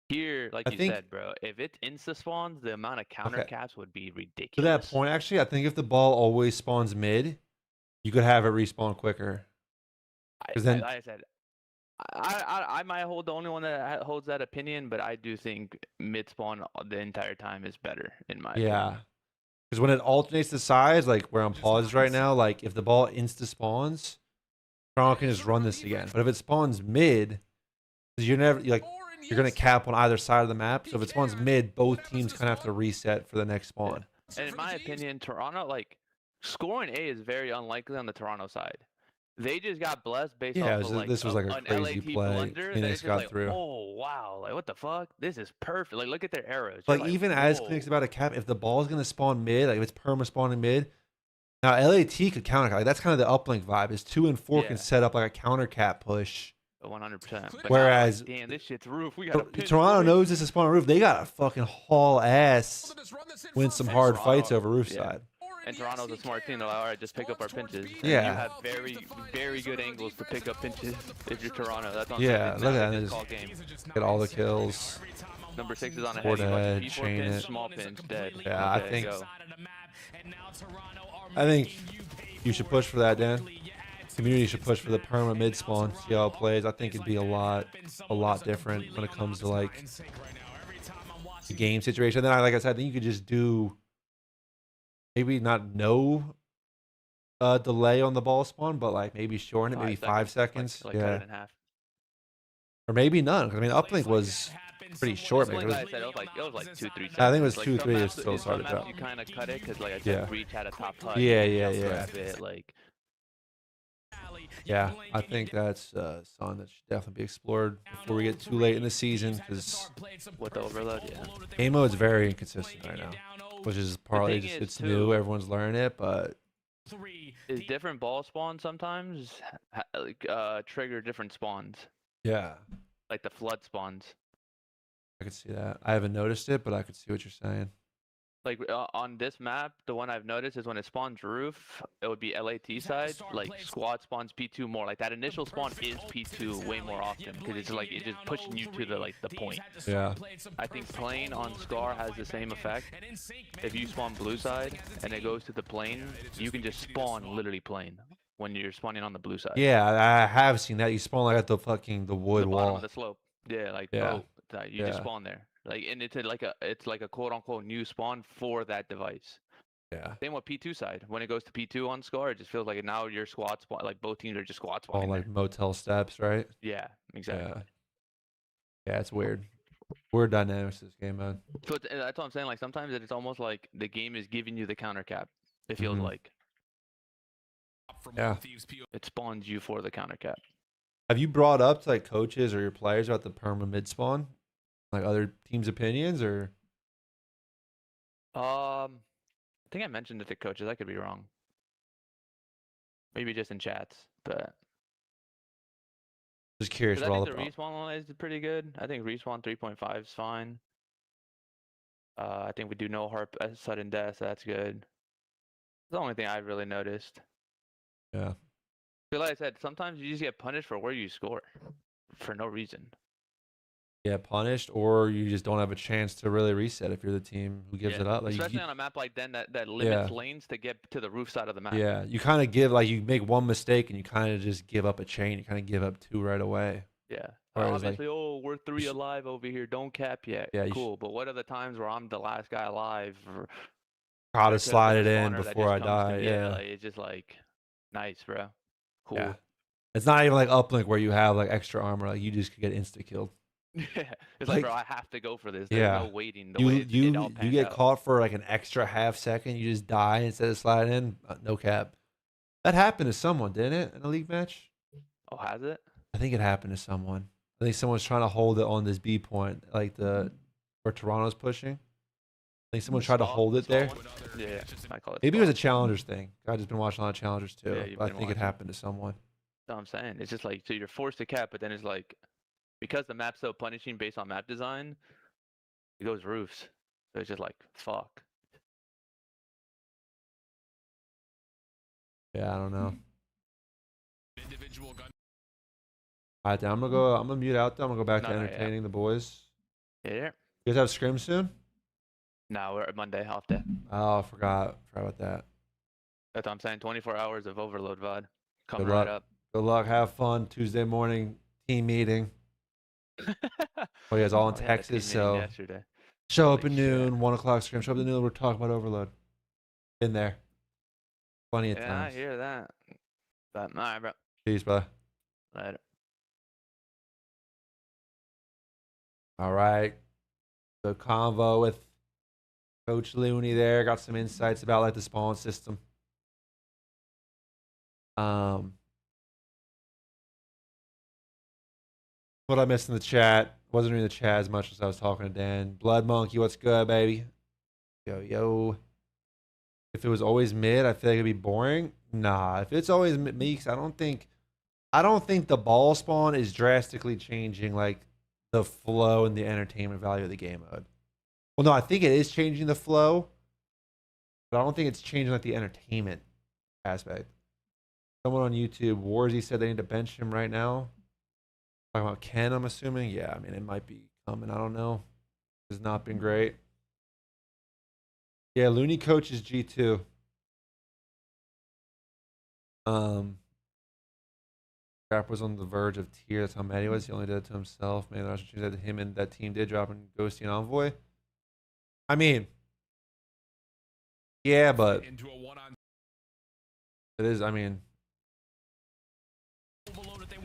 here, like I you think- said, bro, if it's insta spawns, the amount of counter Okay. caps would be ridiculous. To that point, actually, I think if the ball always spawns mid, you could have it respawn quicker. 'Cause then- like I said, I might hold the only one that holds that opinion, but I do think mid spawn the entire time is better in my Yeah. opinion. Because when it alternates the sides, like where I'm paused right now, like if the ball insta spawns, Toronto can just run this again. But if it spawns mid, 'cause you're gonna cap on either side of the map. So if it spawns mid, both teams kind of have to reset for the next spawn. And in my opinion, Toronto, like, scoring A is very unlikely on the Toronto side. They just got blessed based Yeah, off of like this was like a an crazy LAT play. blunder. Phoenix That it's just got like, through. oh wow, like what the fuck? This is perfect. Like look at their arrows. You're Like even as whoa. Clinic's about to cap, if the ball is gonna spawn mid, like if it's perma spawning mid, now LAT could counter cap. Like that's kind of the uplink vibe. Is 2 and 4 Yeah. can set up like a counter cap push. 100%. Whereas- damn, this shit's roof. We got to Toronto knows this is spawn roof. They got to fucking haul ass, win some hard fights over roof Yeah. side. And Toronto's a smart team. They're like, all right, just pick up our pinches. And Yeah. You have very, very good angles to pick up pinches if you're Toronto. That's what I'm Yeah, saying. look Now at they that, just just call game. Get all the kills. Number 6 is on a Four heavy. dead, P4 chain pin, it. small pinch, dead. Yeah, I Okay, think- go. I think you should push for that, Dan. Community should push for the perma mid spawn. See how it plays. I think it'd be a lot different when it comes to like the game situation. Then, like I said, I think you could just do maybe not no delay on the ball spawn, but like maybe shorten it, maybe 5 seconds. Like cut Yeah, it in half. or maybe none. 'Cause I mean, uplink was pretty short. Like Man. I said, it was like 2-3 seconds. I think it was Like 2-3, some it's maps- still in some hard to maps tell. You kind of cut it because, like I said, Yeah. Breach had a top hut. Yeah, you yeah, can yeah. grab it, like, Yeah, I think that's something that should definitely be explored before we get too late in the season. Because with the overload, yeah. game mode's very inconsistent right now, which is partly thing just is, it's too- new, everyone's learning it, but Is different ball spawns sometimes trigger different spawns, yeah, like the flood spawns. I could see that. I haven't noticed it, but I could see what you're saying. Like on this map, the one I've noticed is when it spawns roof, it would be LAT side. Like squad spawns P2 more. Like that initial spawn is P2 way more often because it's like it's just pushing you to the point. Yeah. I think plane on Scar has the same effect. If you spawn blue side and it goes to the plane, you can just spawn literally plane when you're spawning on the blue side. Yeah, I have seen that. You spawn like at the wood The bottom wall. of the slope. Yeah, like Yeah. you just spawn there. Like, and it's like a quote unquote new spawn for that device. Yeah. Same with P2 side. When it goes to P2 on Scar, it just feels like now your squad spawn, like both teams are just squad All spawning. like motel steps, right? Yeah, exactly. Yeah. Yeah, it's weird. Weird dynamics this game, man. So that's what I'm saying. Like sometimes it's almost like the game is giving you the counter cap. It feels like. Yeah. It spawns you for the counter cap. Have you brought up to like coaches or your players about the perma mid spawn? Like other teams' opinions or? I think I mentioned it to coaches. I could be wrong. Maybe just in chats, but. Just curious what I all think the respawn line is pretty good. I think respawn 3.5 is fine. I think we do no harp sudden death. So that's good. It's the only thing I really noticed. Yeah. But like I said, sometimes you just get punished for where you score for no reason. Yeah, punished, or you just don't have a chance to really reset if you're the team who gives it up. Like especially on a map like then that limits lanes to get to the roof side of the map. Yeah, you kind of give like you make one mistake and you kind of just give up a chain. You kind of give up two right away. Yeah. Whereas, Obviously, oh, we're 3 alive over here. Don't cap yet. Yeah, cool. But what are the times where I'm the last guy alive? Or try to slide it in spawner that before I just comes die. to- Yeah. like, it's just like nice, bro. Cool. Yeah. It's not even like uplink where you have like extra armor. Like you just could get insta killed. Yeah, it's Like- like, bro, I have to go for this. There's Yeah. no waiting. The You way it all you panned get out. caught for like an extra half second. You just die instead of sliding in. No cap. That happened to someone, didn't it, in a league match? Oh, has it? I think it happened to someone. I think someone's trying to hold it on this B point, like where Toronto's pushing. I think someone tried to hold it there. Yeah, I call it. Maybe it was a spawn. challengers thing. I've just been watching a lot of challengers too. Yeah, you've But I been think it watching. happened to someone. That's what I'm saying. It's just like, so you're forced to cap, but then it's like, because the map's so punishing based on map design, it goes roofs. So it's just like, fuck. Yeah, I don't know. Individual gun. All right, then I'm gonna mute out. Then I'm gonna go back to No, yeah. entertaining the boys. Yeah. You guys have scrim soon? No, we're at Monday, off day. Oh, I forgot about that. That's what I'm saying. 24 hours of overload VOD. Coming Good right luck. up. Good luck. Have fun. Tuesday morning team meeting. Oh, you guys all in We had a team Texas, meeting so yesterday. show up Holy at shit. noon, 1 o'clock scrim. Show up at noon. We're talking about overload. In there. Plenty of Yeah, I times. hear that. But, all right, bro. Peace, brother. Later. All right. The convo with Coach Looney there. Got some insights about like the spawn system. What I missed in the chat. Wasn't reading the chat as much as I was talking to Dan. Blood Monkey, what's good, baby? Yo, yo. If it was always mid, I feel like it'd be boring. Nah, if it's always Meeks, I don't think the ball spawn is drastically changing like the flow and the entertainment value of the game mode. Well, no, I think it is changing the flow, but I don't think it's changing like the entertainment aspect. Someone on YouTube, Warzy, said they need to bench him right now. Talking about Ken, I'm assuming. Yeah, I mean, it might be coming. I don't know. It's not been great. Yeah, Looney coaches G2. Crap was on the verge of tier. That's how mad he was. He only did it to himself. Maybe I should change that to him and that team did drop in Ghosty and Envoy. I mean, yeah, but Into a one-on. it is. I mean,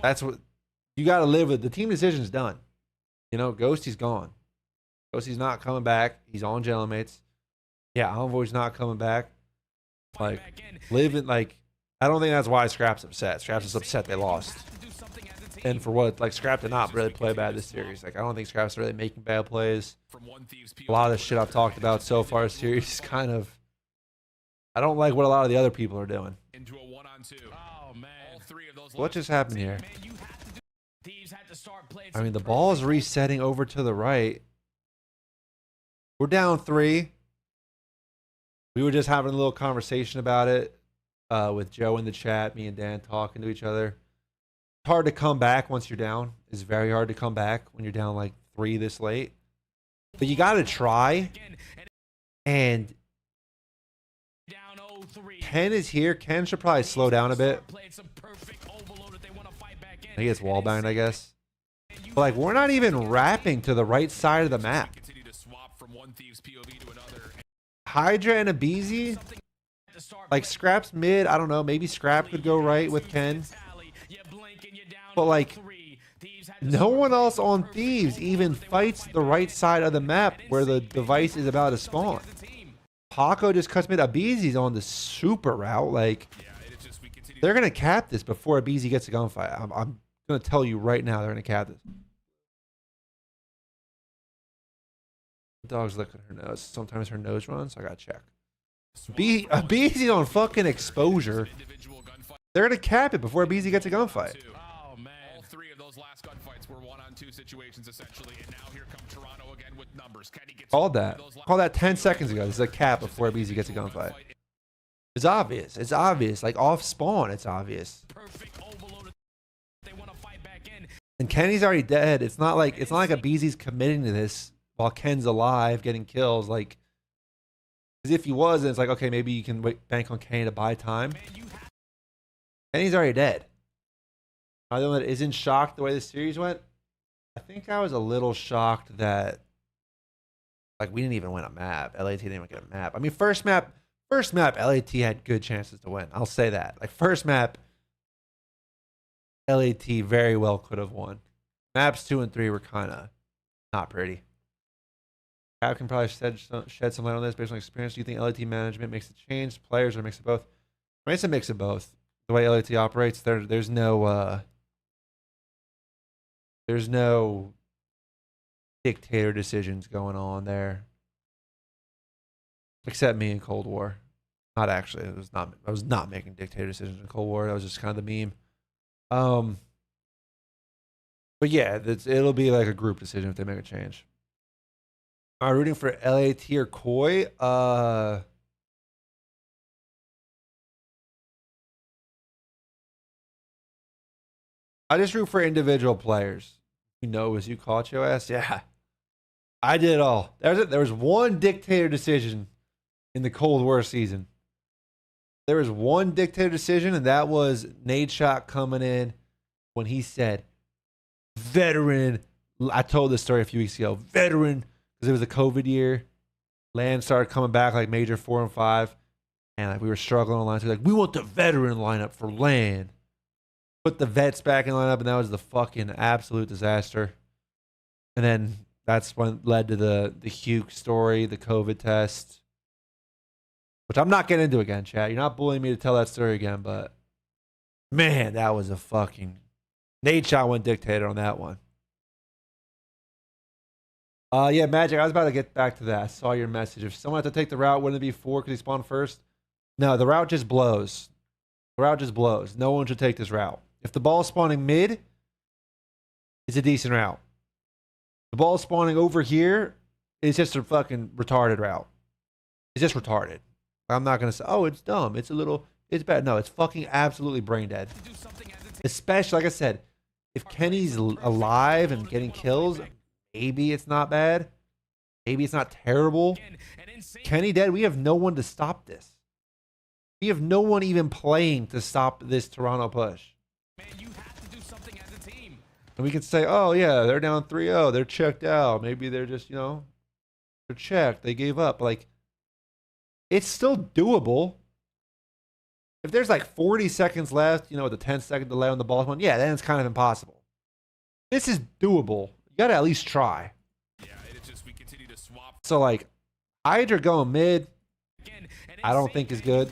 that's what you got to live with. The team decision's done. You know, Ghosty's gone. Ghosty's not coming back. He's on Gelamates. Yeah, Envoy's not coming back. Like, living, like, I don't think that's why Scrap's upset. Scrap's just upset they lost. And for what, like, Scrap did not really play bad this series. Like, I don't think Scrap's really making bad plays. A lot of the shit I've talked about so far this series is kind of, I don't like what a lot of the other people are doing. Into a one-on-two. Oh man! All three of those. What just happened here? Thieves had to start playing I mean, the some ball is perfect- resetting over to the right. We're down 3. We were just having a little conversation about it with Joe in the chat, me and Dan talking to each other. It's hard to come back once you're down. It's very hard to come back when you're down like 3 this late. But you got to try. And Ken is here. Ken should probably slow down a bit. He gets wallbanged, I guess. But like, we're not even wrapping to the right side of the map. Hydra and Abizi, like Scrap's mid. I don't know. Maybe Scrap could go right with Ken. But like, no one else on Thieves even fights the right side of the map where the device is about to spawn. Paco just cuts mid. Abizi's on the super route. Like, they're going to cap this before Abizi gets a gunfight. I'm going to tell you right now, they're going to cap this. The dog's licking her nose. Sometimes her nose runs, so I got to check. Abizi's on fucking exposure. They're going to cap it before Abizi gets a gunfight. Oh, man. All 3 of those last gunfights were 1-on-2 situations, essentially. And now here come Toronto again with numbers. Called that. Called that 10 seconds ago. This is a cap before Abizi gets a gunfight. It's obvious. It's obvious. Like, off spawn, it's obvious. And Kenny's already dead. It's not like Abizi's committing to this while Ken's alive, getting kills. Like, because if he was, then it's like, okay, maybe you can bank on Kenny to buy time. Kenny's already dead. I'm the one that isn't shocked the way the series went. I think I was a little shocked that, like, we didn't even win a map. LAT didn't even get a map. I mean, first map, LAT had good chances to win. I'll say that. Like, first map, LAT very well could have won. Maps 2 and 3 were kind of not pretty. Cap can probably shed some light on this based on experience. Do you think LAT management makes a change? Players or a mix of both? I mean, it's a mix of both. The way LAT operates, there's no dictator decisions going on there. Except me in Cold War. Not actually. I was not making dictator decisions in Cold War. That was just kind of the meme. But yeah, it'll be like a group decision if they make a change. Am I rooting for LAT or Koi? I just root for individual players. You know, as you caught your ass. Yeah, I did it all. There was one dictator decision in the Cold War season. There was one dictator decision, and that was Nade Shot coming in when he said, veteran. I told this story a few weeks ago. Veteran, because it was a COVID year. LAN started coming back like major 4 and 5. And like we were struggling on line. So like, we want the veteran lineup for LAN. Put the vets back in lineup, and that was the fucking absolute disaster. And then that's what led to the Hugh story, the COVID test. Which I'm not getting into again, chat. You're not bullying me to tell that story again, but man, that was a fucking Nade Shot went dictator on that one. Yeah, Magic, I was about to get back to that. I saw your message. If someone had to take the route, wouldn't it be 4 because he spawned first? No, the route just blows. The route just blows. No one should take this route. If the ball is spawning mid, it's a decent route. The ball is spawning over here, it's just a fucking retarded route. It's just retarded. I'm not going to say, oh, it's dumb. It's bad. No, it's fucking absolutely brain dead. Especially, like I said, if Kenny's alive and getting kills, maybe it's not bad. Maybe it's not terrible. Kenny dead, we have no one to stop this. We have no one even playing to stop this Toronto push. And we can say, oh, yeah, they're down 3-0. They're checked out. Maybe they're just, they're checked. They gave up. Like, it's still doable. If there's like 40 seconds left, with a 10-second delay on the ball spawn, yeah, then it's kind of impossible. This is doable. You got to at least try. Yeah, it's just we continue to swap. So, like, Hydra going mid, I don't think is good.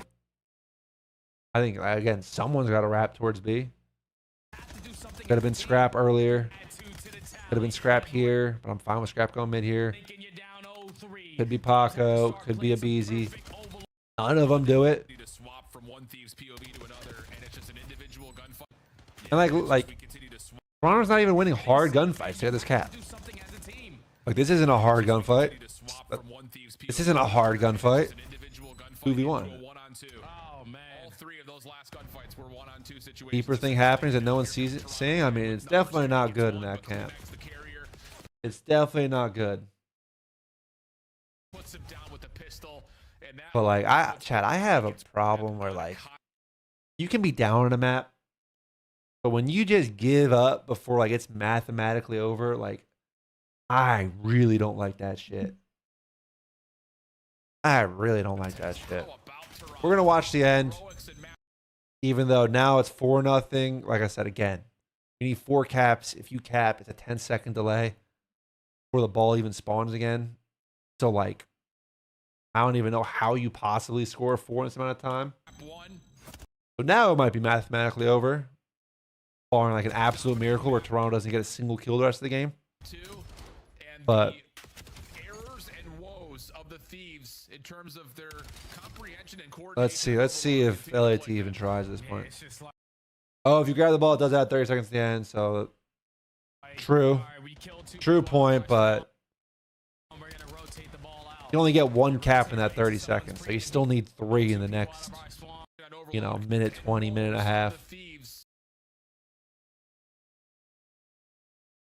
I think, again, someone's got to wrap towards B. Could have been Scrap earlier. Could have been Scrap here, but I'm fine with Scrap going mid here. Could be Paco. Could be Abizi. None of them do it. And like Toronto's not even winning hard gunfights. Look at this cap. Like, this isn't a hard gunfight. This isn't a hard gunfight. 2v1. Oh man, all three of those last gunfights were 1-on-2 situations. Deeper thing happens that no one's seeing. I mean, it's definitely not good in that camp. It's definitely not good. Puts him down with the pistol, and But like, Chad, I have a problem where like, you can be down on a map, but when you just give up before like it's mathematically over, like, I really don't like that shit. I really don't like that shit. We're gonna watch the end, even though now it's 4-0. Like I said again, you need 4 caps. If you cap, it's a 10-second delay before the ball even spawns again. So like, I don't even know how you possibly score 4 in this amount of time. So now it might be mathematically over, barring like an absolute miracle where Toronto doesn't get a single kill the rest of the game. But errors and woes of the thieves in terms of their comprehension and let's see if LAT even tries at this point. Oh, if you grab the ball, it does add 30 seconds to the end. So true point, but you only get 1 cap in that 30 seconds, so you still need 3 in the next, you know, minute 20, minute and a half.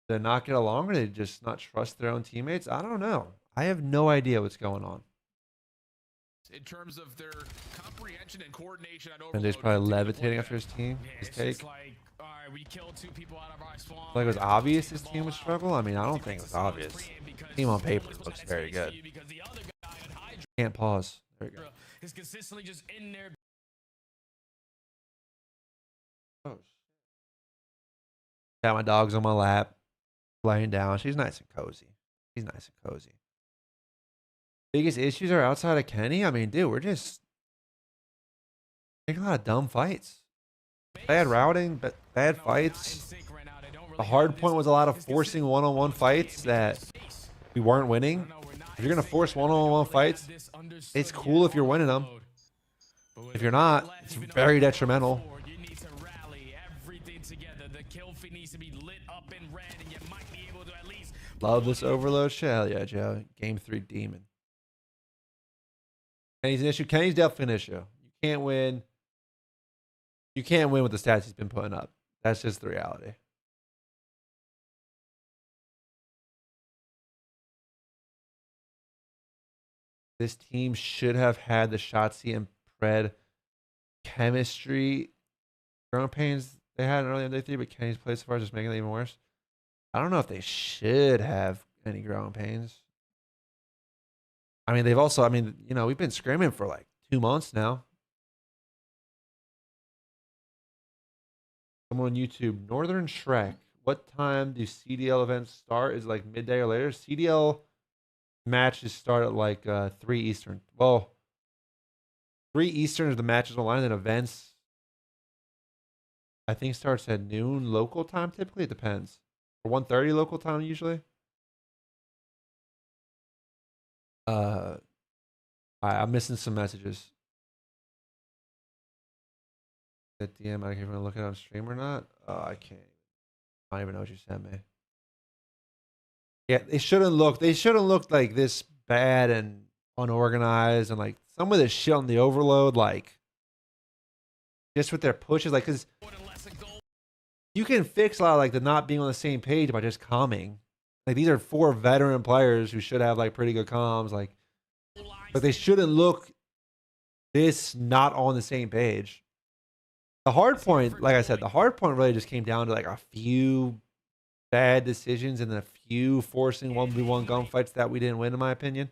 They not get along, or they just not trust their own teammates? I don't know. I have no idea what's going on. In terms of their comprehension and coordination on And he's probably levitating after his team. His take. Like, all right, we killed 2 people out of our spawn. Like, it was obvious his team would struggle? I mean, I don't think it was obvious. Team on paper looks very good. Can't pause. There we go. Is consistently just in there. Oh, got my dogs on my lap, laying down. She's nice and cozy. She's nice and cozy. Biggest issues are outside of Kenny. I mean, dude, we're just taking a lot of dumb fights. Bad routing, but bad fights. The hard point was a lot of forcing one-on-one fights that we weren't winning. If you're gonna force one-on-one fights, it's cool if you're winning them. If you're not, it's very detrimental. Love this overload shit. Hell yeah, Joe. Game 3 demon. Kenny's an issue. Kenny's definitely an issue. You can't win. You can't win with the stats he's been putting up. That's just the reality. This team should have had the Shotzi and Pred chemistry growing pains they had in early in day 3, but Kenny's play so far is just making it even worse. I don't know if they should have any growing pains. I mean, they've also, I mean, you know, we've been scrimming for like 2 months now. Someone on YouTube, Northern Shrek. What time do CDL events start? Is it like midday or later? CDL matches start at like 3 Eastern. Well, 3 Eastern is the matches online, and then events, I think, starts at noon local time typically. It depends. Or 1:30 local time usually. I'm missing some messages. At DM, I can't even look at it on stream or not. Oh, I can't. I don't even know what you sent me. Yeah, they shouldn't look. They shouldn't look like this bad and unorganized, and like some of this shit on the overload, like just with their pushes, like because you can fix a lot of like the not being on the same page by just calming. Like these are 4 veteran players who should have like pretty good comms, like, but they shouldn't look this not on the same page. The hard point, like I said, the hard point really just came down to like a few bad decisions and a few forcing 1v1 gunfights that we didn't win, in my opinion.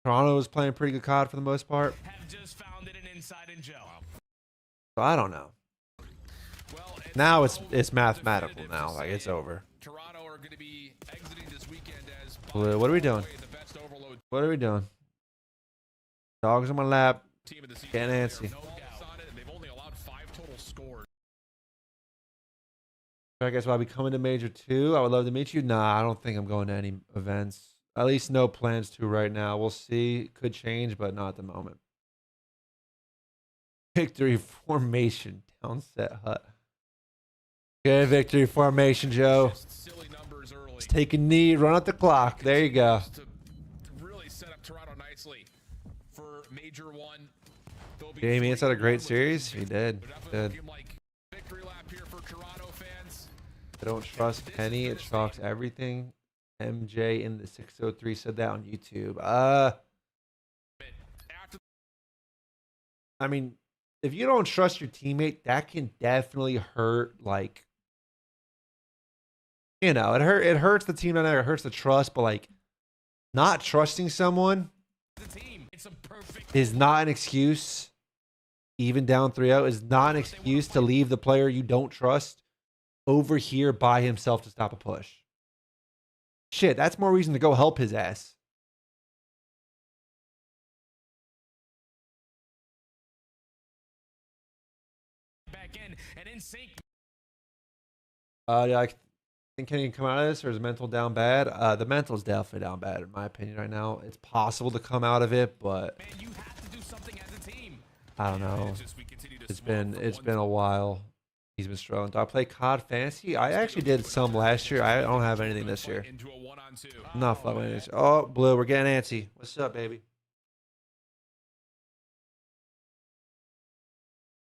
Toronto was playing pretty good CoD for the most part. So I don't know. Now it's mathematical now. Like it's over. Toronto are going to be exiting this weekend as What are we doing? What are we doing? Dogs on my lap. Getting antsy. They've only allowed 5 total scores. I guess I'll be coming to Major 2. I would love to meet you. Nah, I don't think I'm going to any events. At least no plans to right now. We'll see. Could change, but not at the moment. Victory formation. Downset hut. Good victory formation, Joe. Just take a knee, run out the clock. There you go. To really set up Toronto nicely. Hydra one. Jamie, it's had a great series. He did. Good. Like victory lap here for Toronto fans. I don't trust Kenny. It shocks everything. MJ in the 603 said that on YouTube. I mean, if you don't trust your teammate, that can definitely hurt. Like, you know, it hurts the team. It hurts the trust. But like, not trusting someone is not an excuse. Even down 3-0 is not an excuse to leave the player you don't trust over here by himself to stop a push. Shit, that's more reason to go help his ass. Back in and in sync. Yeah, I think Kenny can come out of this, or is the mental down bad? The mental's definitely down bad, in my opinion, right now. It's possible to come out of it, but Man, you have to do something as a team. I don't know. It's been a while. He's been struggling. Do I play COD Fantasy? I actually did some last year. I don't have anything this year. I'm not fucking with this. Oh, Blue, we're getting antsy. What's up, baby?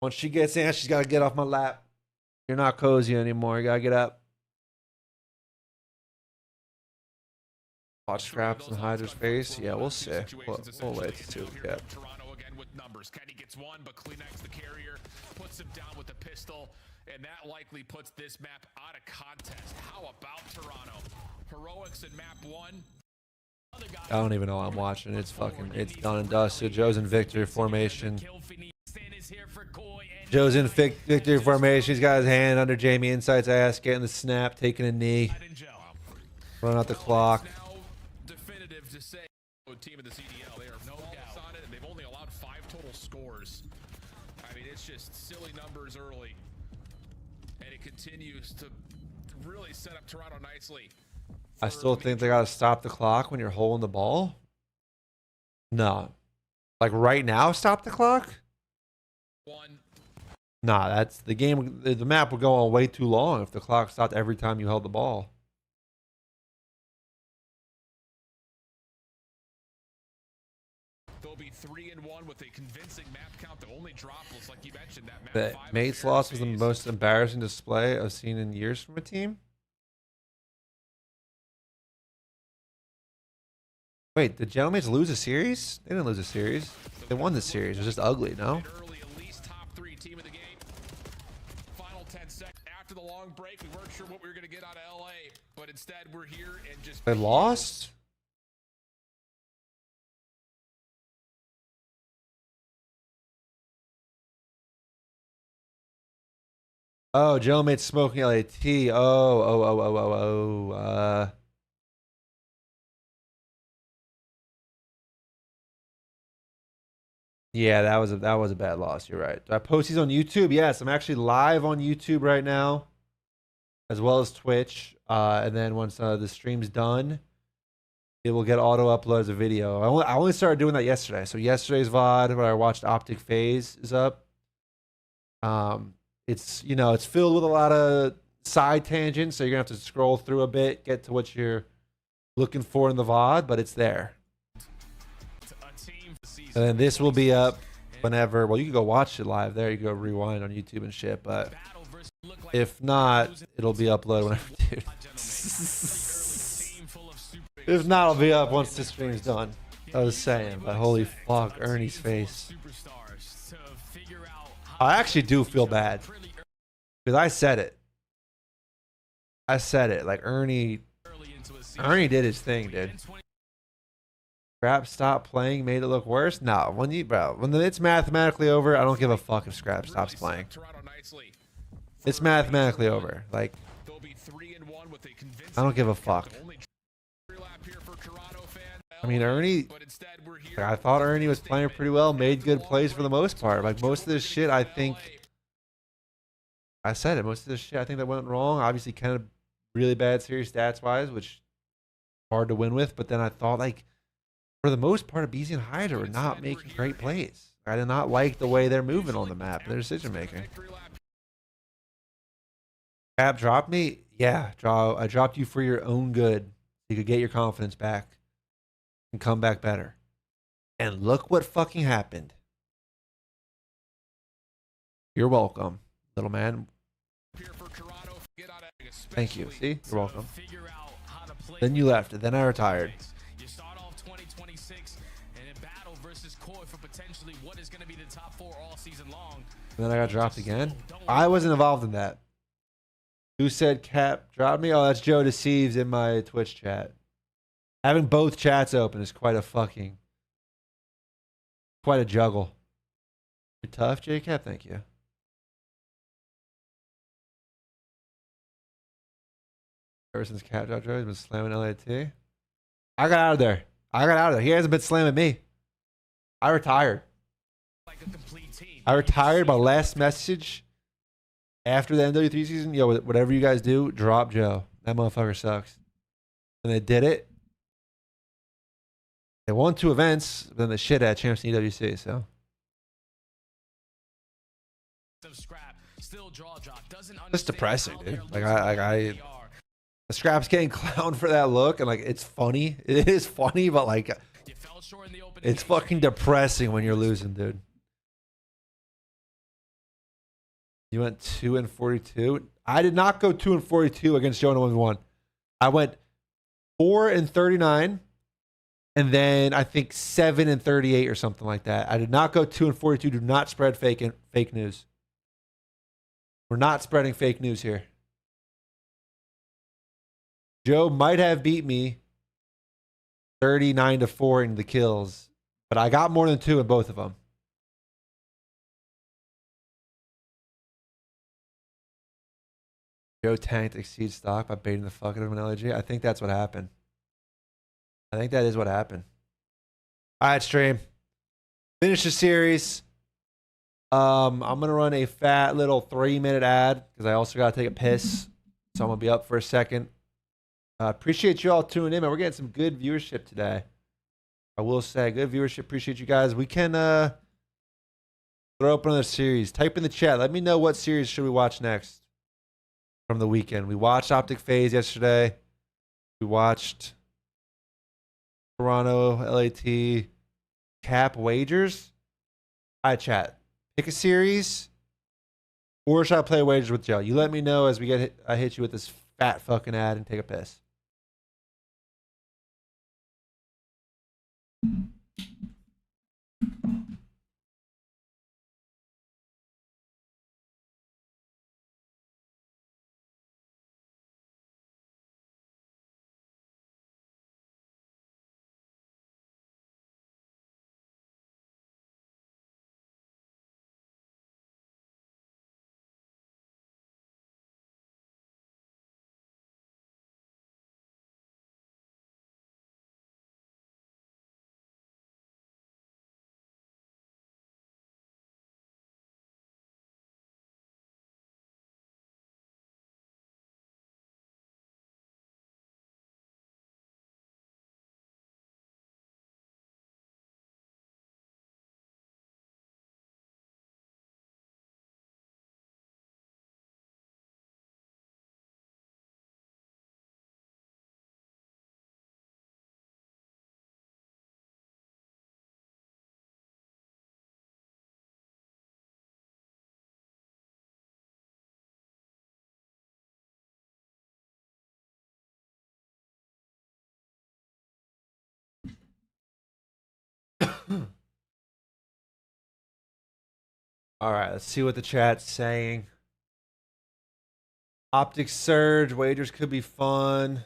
Once she gets in, she's got to get off my lap. You're not cozy anymore. You got to get up. Watch Scraps and Hydra's face. Yeah, we'll see. We'll wait to see what we get. Toronto again with numbers. Kenny gets one, but Kleenex, the carrier, puts him down with the pistol, and that likely puts this map out of contest. How about Toronto? Heroics in map 1. I don't even know what I'm watching. It's done and dusted. Joe's in victory formation. Joe's in victory formation. He's got his hand under Jamie Insight's ass, getting the snap, taking a knee. Run out the clock. Definitive to say, team of the CDL, they are flawless on it, and they've only allowed 5 total scores. I mean, it's just silly numbers early, and it continues to really set up Toronto nicely. I still think they gotta stop the clock when you're holding the ball. No, like right now, stop the clock. Nah, that's the game. The map would go on way too long if the clock stopped every time you held the ball. They'll be 3-1 with a convincing map count. The only drop was, like you mentioned, that map The 5 Mates loss was the most embarrassing display I've seen in years from a team. Wait, did Gentleman's lose a series? They didn't lose a series. They won the series. It was just ugly, no? Early, at least top 3 team of the game. Final 10 seconds after the long break. We weren't sure what we were going to get out of LA, but instead we're here and just. They lost? Oh, Gentleman's smoking LAT. Yeah, that was a bad loss. You're right. Do I post these on YouTube? Yes, I'm actually live on YouTube right now, as well as Twitch. And then once the stream's done, it will get auto upload as a video. I only started doing that yesterday. So yesterday's VOD, where I watched Optic Phase, is up. It's it's filled with a lot of side tangents, so you're gonna have to scroll through a bit, get to what you're looking for in the VOD, but it's there. And then this will be up whenever. Well, you can go watch it live there. You can go rewind on YouTube and shit. But if not, it'll be uploaded whenever, dude. If not, it'll be up once the stream's done. I was saying, but holy fuck, Ernie's face. I actually do feel bad because I said it. Like Ernie did his thing, dude. Scrap stopped playing, made it look worse. No, when it's mathematically over, I don't give a fuck if Scrap stops playing. It's mathematically over. Like, I don't give a fuck. I mean, Ernie, I thought Ernie was playing pretty well, made good plays for the most part. Like, most of this shit, I think, I said it, most of this shit, I think that went wrong. Obviously, kind of really bad series stats-wise, which hard to win with. But then I thought, like, for the most part, BZ and Hydra were not making great plays. I did not like the way they're moving on the map, their decision-making. Scrap dropped me? Yeah, I dropped you for your own good. You could get your confidence back and come back better. And look what fucking happened. You're welcome, little man. Thank you. See? You're welcome. Then you left. Then I retired. You start off 2026 and in battle versus CoD for potentially what is going to be the top 4 all season long. And then I got dropped again. I wasn't involved in that. Who said Cap dropped me? Oh, that's Joe Deceives in my Twitch chat. Having both chats open is quite a juggle. You're tough, J-Cap. Thank you. Ever since Cap dropped Joe, he's been slamming LAT. I got out of there. He hasn't been slamming me. I retired. I retired. My last message after the MW3 season, yo, whatever you guys do, drop Joe. That motherfucker sucks. And they did it. They won 2 events, then the shit at Champs in EWC, so. It's depressing, dude. Like, the Scrap's getting clowned for that look, and like, it's funny. It is funny, but like, it's fucking depressing when you're losing, dude. You went 2-42. I did not go 2-42 against Joe in 1v1. I went 4-39, and then I think 7-38 or something like that. I did not go 2-42. Do not spread fake news. We're not spreading fake news here. Joe might have beat me 39-4 in the kills, but I got more than 2 in both of them. Joe tanked Exceed stock by baiting the fuck out of an LAG. I think that's what happened. I think that is what happened. All right, stream. Finish the series. I'm gonna run a fat little 3-minute ad because I also gotta take a piss, so I'm gonna be up for a second. Appreciate you all tuning in, man. We're getting some good viewership today. I will say, good viewership. Appreciate you guys. We can throw up another series. Type in the chat. Let me know what series should we watch next from the weekend. We watched Optic Phase yesterday. We watched Toronto, LAT, Cap Wagers. All right, chat. Pick a series, or should I play Wagers with Joe? You let me know as we get hit, I hit you with this fat fucking ad and take a piss. All right, let's see what the chat's saying. Optic Surge, Wagers could be fun.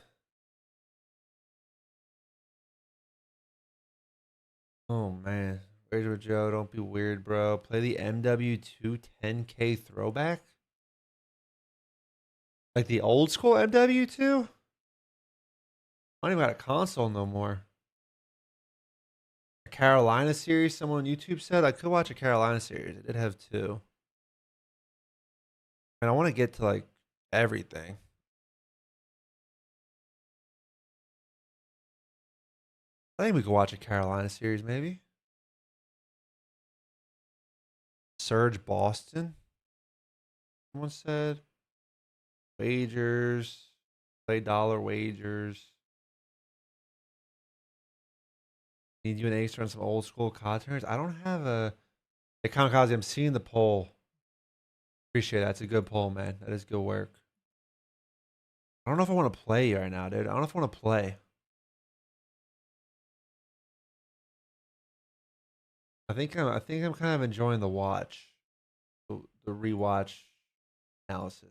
Oh, man. Wager with Joe, don't be weird, bro. Play the MW2 10K throwback? Like the old school MW2? I don't even got a console no more. A Carolina series, someone on YouTube said. I could watch a Carolina series. I did have 2. And I want to get to like everything. I think we could watch a Carolina series, maybe. Surge Boston. Someone said. Wagers. Play dollar wagers. Need you an ace to run some old school COD turns. I don't have a. Hey, Kamikaze, I'm seeing the poll. Appreciate that. That's a good poll, man. That is good work. I don't know if I want to play right now, dude. I don't know if I want to play. I think I'm kind of enjoying the watch, the rewatch analysis.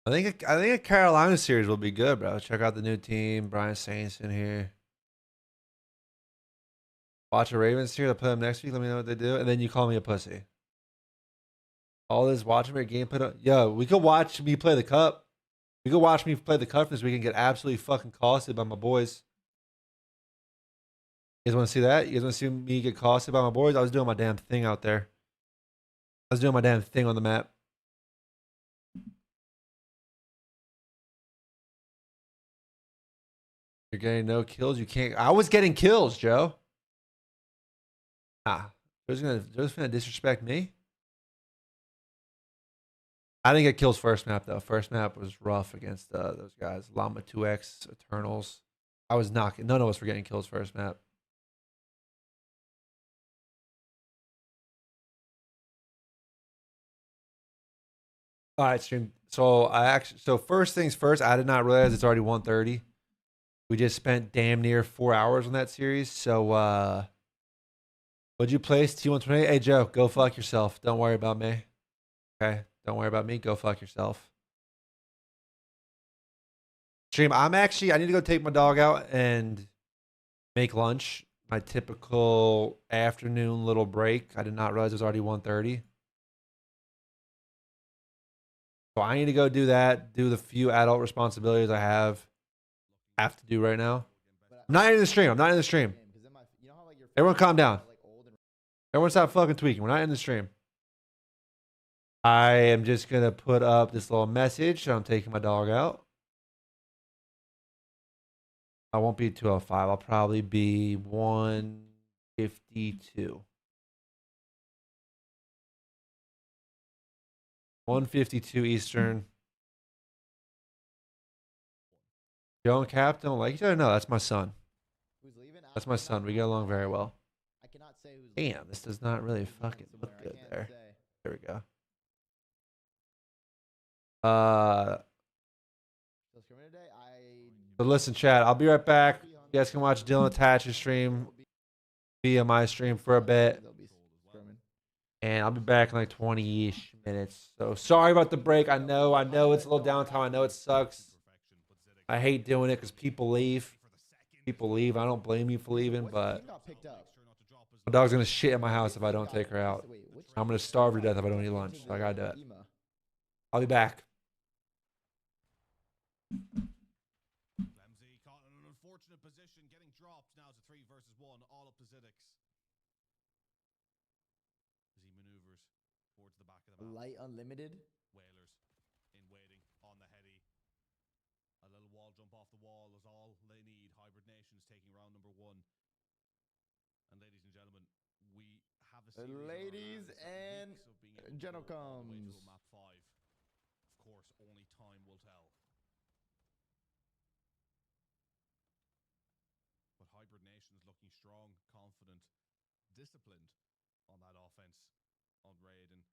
I think a Carolina series will be good, bro. Check out the new team. Brian Saints in here. Watch a Ravens series. I'll play them next week. Let me know what they do, and then you call me a pussy. All this watching my gameplay. Yo, we could watch me play the cup. We could watch me play the cup this week and get absolutely fucking costed by my boys. You guys want to see that? You guys want to see me get costed by my boys? I was doing my damn thing out there. I was doing my damn thing on the map. You're getting no kills. You can't. I was getting kills, Joe. Joe's gonna disrespect me. I didn't get kills first map though. First map was rough against those guys. Llama 2X, Eternals. I was knocking. None of us were getting kills first map. All right, stream. So first things first, I did not realize it's already 1:30. We just spent damn near 4 hours on that series. So what'd you place? T128? Hey Joe, go fuck yourself. Don't worry about me. Okay? Don't worry about me. Go fuck yourself. Stream, I need to go take my dog out and make lunch. My typical afternoon little break. I did not realize it was already 1:30. So I need to go do that, do the few adult responsibilities I have to do right now. I'm not in the stream. I'm not in the stream. Everyone calm down. Everyone stop fucking tweaking. We're not in the stream. I am just going to put up this little message. I'm taking my dog out. I won't be 205. I'll probably be 152. 152 Eastern. Joe and Cap don't like each other? No, that's my son. That's my son. We get along very well. Damn, this does not really fucking look good there. There we go. So listen, chat. I'll be right back. You guys can watch Dylan Attach's stream via my stream for a bit. And I'll be back in like 20-ish minutes. So sorry about the break. I know it's a little downtime. I know it sucks. I hate doing it because people leave. People leave. I don't blame you for leaving, but my dog's going to shit in my house if I don't take her out. I'm going to starve to death if I don't eat lunch. So I got to do it. I'll be back. Flemsy caught in an unfortunate position, getting dropped. Now it's a 3 versus 1, all up to Ziddix. As he maneuvers towards the back of the map. Light unlimited. Whalers in waiting on the heady. A little wall jump off the wall is all they need. Hybrid Nations taking round number 1. And ladies and gentlemen, we have a series Ladies and gentlecomes. Map 5. Of course, only time will tell. But Hybrid Nations looking strong, confident, disciplined on that offense on raid. And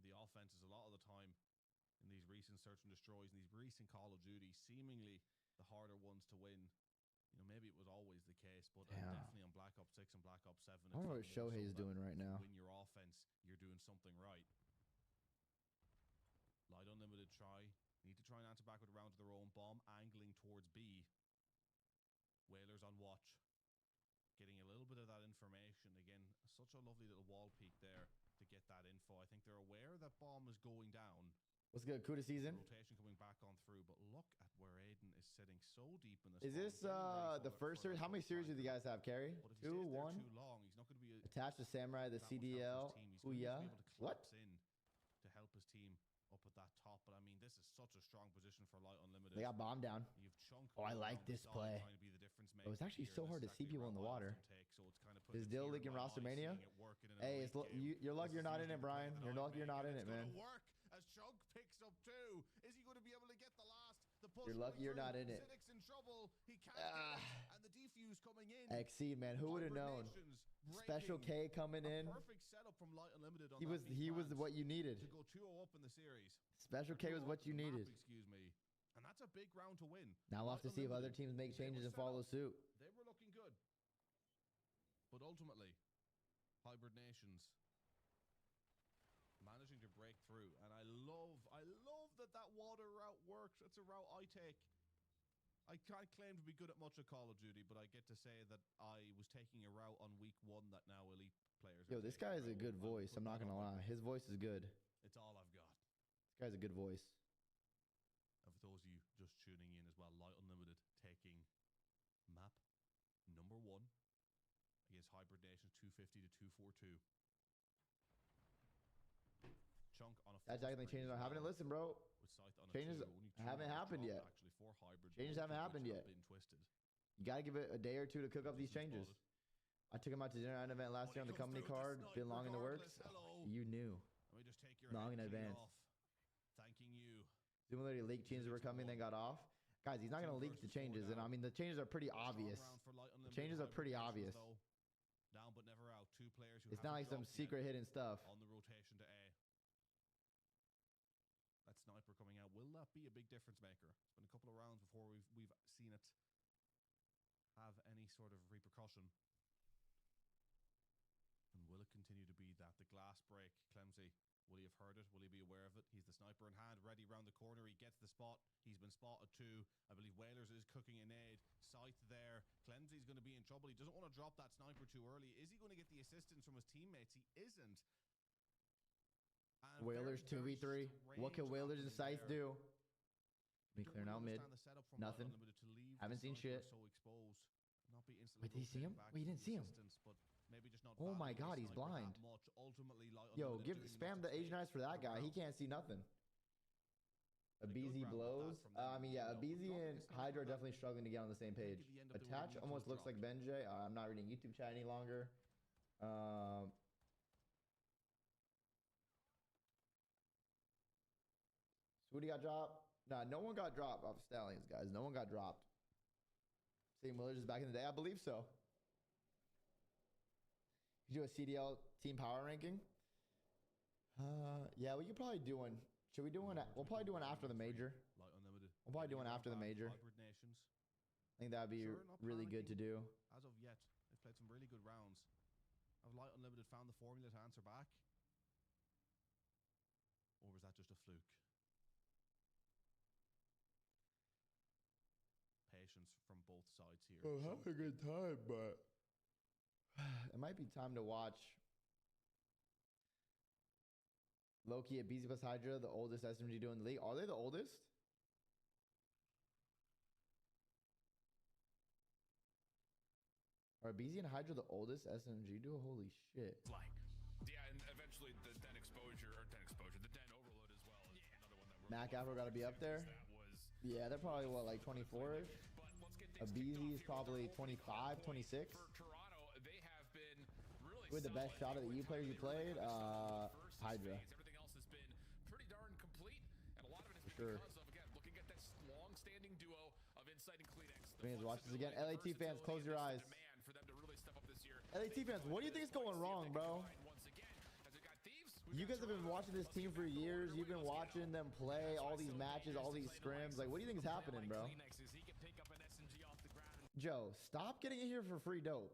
the offense is a lot of the time in these recent search and destroys, in these recent Call of Duty, seemingly the harder ones to win. You know, maybe it was always the case, but definitely on Black Ops 6 and Black Ops 7. I don't know what Shohei's doing right now. Win your offense, you're doing something right. Light Unlimited try. Need to try and answer back with a round of their own. Bomb angling towards B. Whalers on watch. Getting a little bit of that information. Again, such a lovely little wall peek there to get that info. I think they're aware that bomb is going down. What's good? CoD season. Rotation coming back on through, but look at where Aiden is sitting so deep in the Is this the first series? How many series do you guys have, Carrie? 2, 1? Too long. He's not going to be Attached to Samurai, the CDL. Ouya. What? In to help his team up at that top. But I mean, this is such a strong position for Light Unlimited. They got bomb down. Oh, I like this play. It was actually so hard to see people in the water. Is Dill leaking Roster Mania? Hey, you're lucky you're not in it, Brian. You're lucky you're not in it, man. As Chunk picks up 2, is he going to be able to get the last? The push You're lucky going you're through. not in it. Cynic's in trouble. He can't get it. And the defuse coming in. XC, man, who would have known? Hibernations Special breaking. K coming in. Perfect setup from Light Unlimited on He was that B plant what you to needed. go 2-0 up in the series. Special K was what you Map, needed. excuse me. And that's a big round to win. Now we'll have to Light see if other Unlimited, teams make they were changes and set follow up. suit. They were looking good. But ultimately, Hybrid Nations managing to break through. And I love that water route works. It's a route I take. I can't claim to be good at much of Call of Duty, but I get to say that I was taking a route on week 1 that now elite players are Yo, this taking. guy has a good I'll voice. put I'm not that gonna on my lie. His voice is good. It's all I've got. This guy's a good voice. And for those of you just tuning in as well, Light Unlimited taking map number 1 against Hybrid Nations 250 to 242. Chunk on a That's actually changes aren't happening. Listen, bro. with Scythe on a Changes 2. Only 2 haven't more happened dropped yet. Actually, for Hybrid. Changes both haven't of happened which yet. have Been twisted. You gotta give it a day or two to cook up these changes. Spotted. I took him out to dinner at an event last year on the company card. Been long in the works. Hello. You knew. Let me just take your Long head in clean advance. off. Thanking you. Similarly, leaked changes were coming, then got off. Guys, he's not gonna leak the changes, and I mean the changes are pretty obvious. Strong round for Light The Unlimited. changes are Hybrid pretty Nations, obvious. though. Down but never out. 2 players who It's not like haven't some dropped yet secret hidden stuff. on the rotation to A. That sniper coming out, will that be a big difference maker? It's been a couple of rounds before we've seen it have any sort of repercussion. And will it continue to be that? The glass break, Clemsy. Will he have heard it? Will he be aware of it? He's the sniper in hand, ready round the corner. He gets the spot. He's been spotted too. I believe Whalers is cooking an aid. Scythe there. Clemsy's going to be in trouble. He doesn't want to drop that sniper too early. Is he going to get the assistance from his teammates? He isn't. And Whalers very 2v3. What can strange Whalers and happening Scythe there. do? Be Don't clearing really out mid. understand the setup from Nothing. Light Unlimited to leave Haven't the seen sniper shit. So exposed, not be instantly Wait, did he see rotating him? back Wait, you to didn't the see him. assistance, but maybe just not Oh my valuing God, the he's sniper that blind. much. Ultimately, Light Yo, Unlimited give doing spam enough the to Asian take eyes for that the guy. He round. can't see nothing. And a good Abizi round like that blows. from them. I mean, yeah, You know, Abizi dropping and a sniper Hydra are that definitely struggling to get on the same maybe page. at the end of the Attach review almost to looks like drop. Benjay. I'm not reading YouTube chat any longer. Swooty got dropped. Nah, no one got dropped off Stallions, guys. No one got dropped. Same Willers is back in the day. I believe so. You do a CDL team power ranking? Yeah, we could probably do one. Should we do one? We'll probably do one after the major. Light Unlimited. We'll probably do Getting one after the back, major. Hybrid Nations. I think that'd be Sure, not really good to panicking. do. As of yet, they've played some really good rounds. Have Light Unlimited found the formula to answer back? Or was that just a fluke? Patience from both sides here. Oh, Chunk having a good time, but it might be time to watch Loki at BZ plus Hydra, the oldest SMG duo in the league. Are they the oldest? Are BZ and Hydra the oldest SMG duo? Holy shit. Like, yeah, and eventually the Den exposure, the Den overload as well. Is another one that we're Mac Afro got to be up there. That was, Yeah, they're probably what, like 24ish? but let's get A things kicked off BZ is here probably with our opening 25, point 26. For Toronto, they have been really Who had the best solid. shot of the EU players you played? Hydra. Everything else has been pretty darn complete, and a lot of it has been sure. because of, again, looking at this long-standing duo of Insight and Kleenex. We need to watch this again. LAT fans, close your eyes. For them to really step up this year. LAT fans, what do you think is going wrong, bro? You guys have been watching this team for years. You've been watching them play all these matches, all these scrims. Like, what do you think is happening, bro? Joe, stop getting in here for free dope.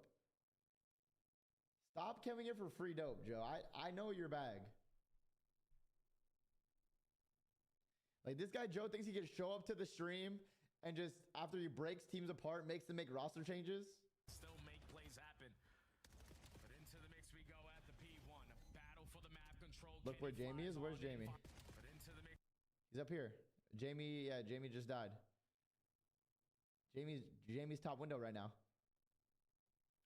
Stop coming here for free dope, Joe. I know your bag. Like, this guy, Joe, thinks he can show up to the stream and just, after he breaks teams apart, makes them make roster changes. Still make plays happen. But into the mix we go at the P1. A battle for the map control. Look where Jamie is. Where's Jamie? But into the mix. He's up here. Jamie, yeah, Jamie just died. Jamie's top window right now.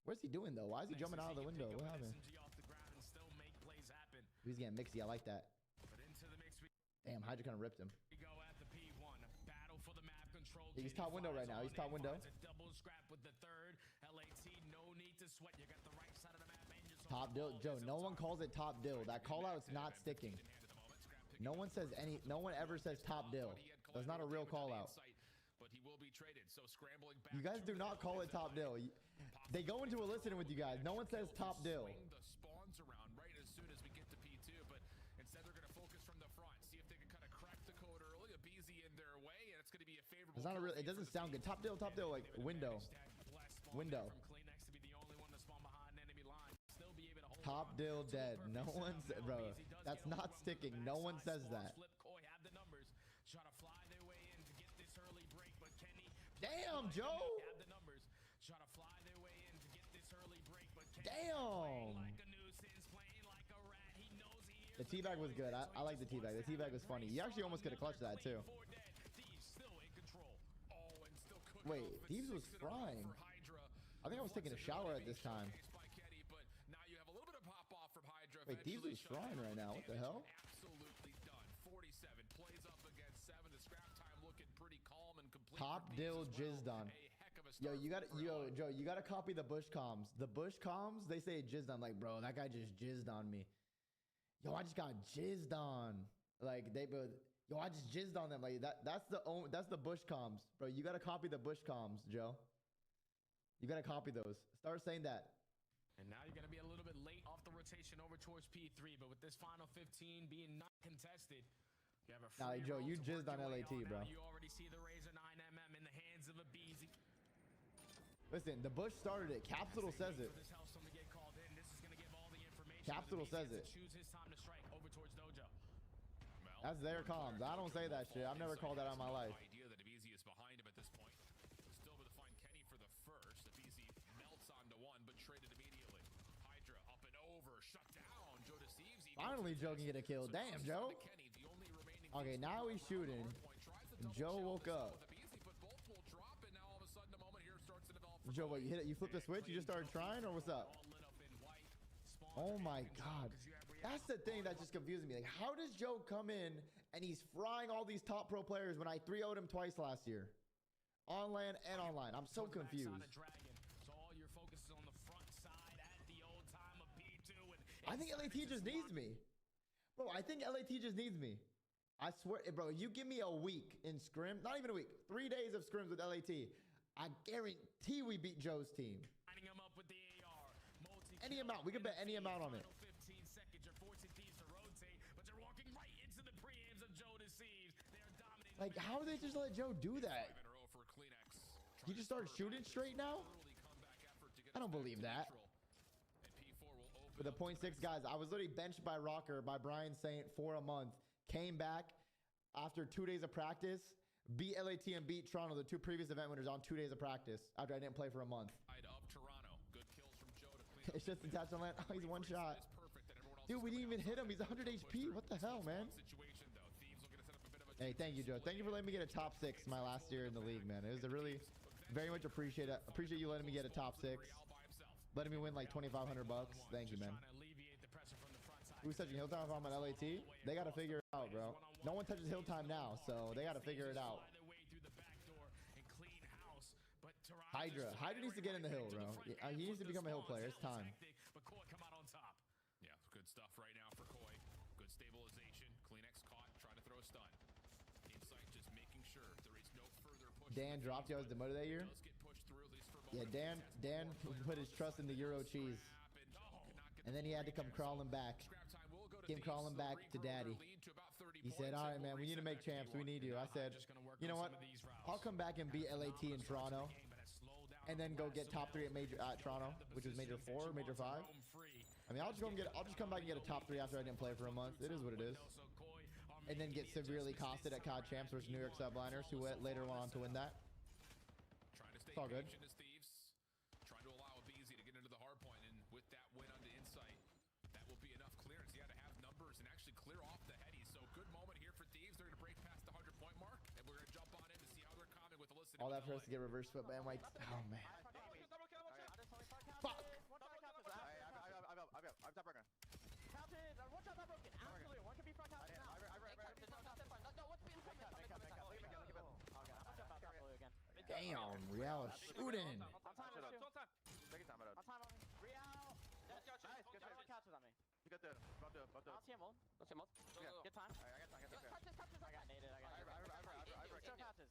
What's he doing though? Why is he jumping out of the window? What happened? Off the ground and still make plays happen. He's getting mixy. I like that. But into the mix we Damn, Hydra kind of ripped him. go at the P1. A battle for the map control. Yeah, he's top window right now. He's top window. A double scrap with the third. LAT, no need to sweat. You got the right side of the map. And just Top dill. Joe, no one calls it top dill. That call out's not sticking. No one says any. No one ever says top dill. That's not a real call out. he will be traded. So scrambling back. You guys do not call it top dill. They go into a listening with you guys. No one says top dill. Swing the spawns around right as soon as we get to P2, but instead they're going to focus from the front, see if they can kind of crack the code early. A BZ in their way, and it's going to be a favorable. It's not a real. It doesn't sound good. Top dill, like window. Window. Top dill dead. No one said, bro. That's not sticking. No one says that. Damn, Joe. Damn. The teabag was good. I like the teabag. The teabag was funny. You actually almost could have clutched that too. Wait, Thieves was frying. I think I was taking a shower at this time. Wait, Thieves was frying right now. What the hell? Absolutely done. 47 plays up against 7. The scrap time looking pretty calm and complete. Top dill jizzed on. Yo, Joe, you gotta copy the Bush comms. The Bush comms, they say jizzed on. Like, bro, that guy just jizzed on me. Yo, I just got jizzed on. Like they both. Yo, I just jizzed on them. Like that's the Bush comms, bro. You gotta copy the Bush comms, Joe. You gotta copy those. Start saying that. And now you're going to be a little bit late off the rotation over towards P3, but with this final 15 being not contested, you have a free Joe, roll you to jizzed work on your way LAT, on bro. out. You already see the Razor 9mm in the hands of a BZ. Listen, the Bush started it. Capsule says it. Capsule says it. Choose his time to strike over towards Dojo. That's their comms. I don't say that shit. I've never called that out in my life. Idea that BZ is behind him at this point. Still able to find Kenny for the first. The BZ melts onto one, but traded immediately. Hydra up and over, shut down. Joe deceives. Finally, Joe can get a kill. Damn, Joe. Okay, now he's shooting. Joe woke up. Joe, what, you hit it? You flipped the switch? You just started trying, or what's up? Oh my God. That's the thing that just confuses me. Like, how does Joe come in and he's frying all these top pro players when I 3-0'd him twice last year? On land and online. I'm so confused. I think LAT just needs me. Bro, I think LAT just needs me. I swear, bro, you give me a week in scrim, not even a week, 3 days of scrims with LAT, I guarantee we beat Joe's team. Any amount. We can bet any amount on it. Like, how did they just let Joe do that? He just started shooting straight now? I don't believe that. For the 0.6 guys, I was literally benched by Rocker, by Brian Saint for a month. Came back after 2 days of practice. Beat LAT and beat Toronto, the 2 previous event winners, on 2 days of practice after I didn't play for a month. It's just attached on land. Oh, he's one shot. Dude, we didn't even hit him. He's 100 HP. What the hell, man? Hey, thank you, Joe. Thank you for letting me get a top 6 my last year in the league, man. It was a really, very much appreciate it. Appreciate you letting me get a top 6. Letting me win like 2,500 bucks. Thank you, man. Who's touching hill time if I'm on LAT? They got to figure it out, bro. No one touches hill time now, so they got to figure it out. Hydra needs to get in the hill, bro. He needs to become a hill player. It's time. Yeah, good stuff right now for Koi. Good stabilization. CleanX caught, trying to throw a stun. Insight just making sure there is no further push. Dan dropped you as demoted that year. Yeah, Dan put his trust in the Euro cheese. And then he had to come crawling back. Came crawling back to daddy. He said, all right, man, we need to make champs. We need you. I said, you know what? I'll come back and beat LAT in Toronto. And then go get top 3 at Toronto, which is major 4, major 5. I mean, I'll just come back and get a top 3 after I didn't play for a month. It is what it is. And then get severely costed at CoD champs versus New York Subliners, who later went on to win that. It's all good. Trying to allow a BZ to get into the hard point, and with that win on the Insight, that will be enough clearance. You got to have numbers and actually clear off the headies. So good moment here for Thieves. They're going to break past the 100-point mark, and we're going to jump on in to see how they're coming with a listen. All that for us to get reverse flip by White. Oh man. Fuck. I'm top runner. Captain, watch out that broken. Absolutely. One can be front captain now. No, what's being front captain? Damn, Real shooting. On time. Take your time, bro. On time, Real. Nice, good shot. Catches on me. You got the, I'll see him all. Get time. I got time. I got naded.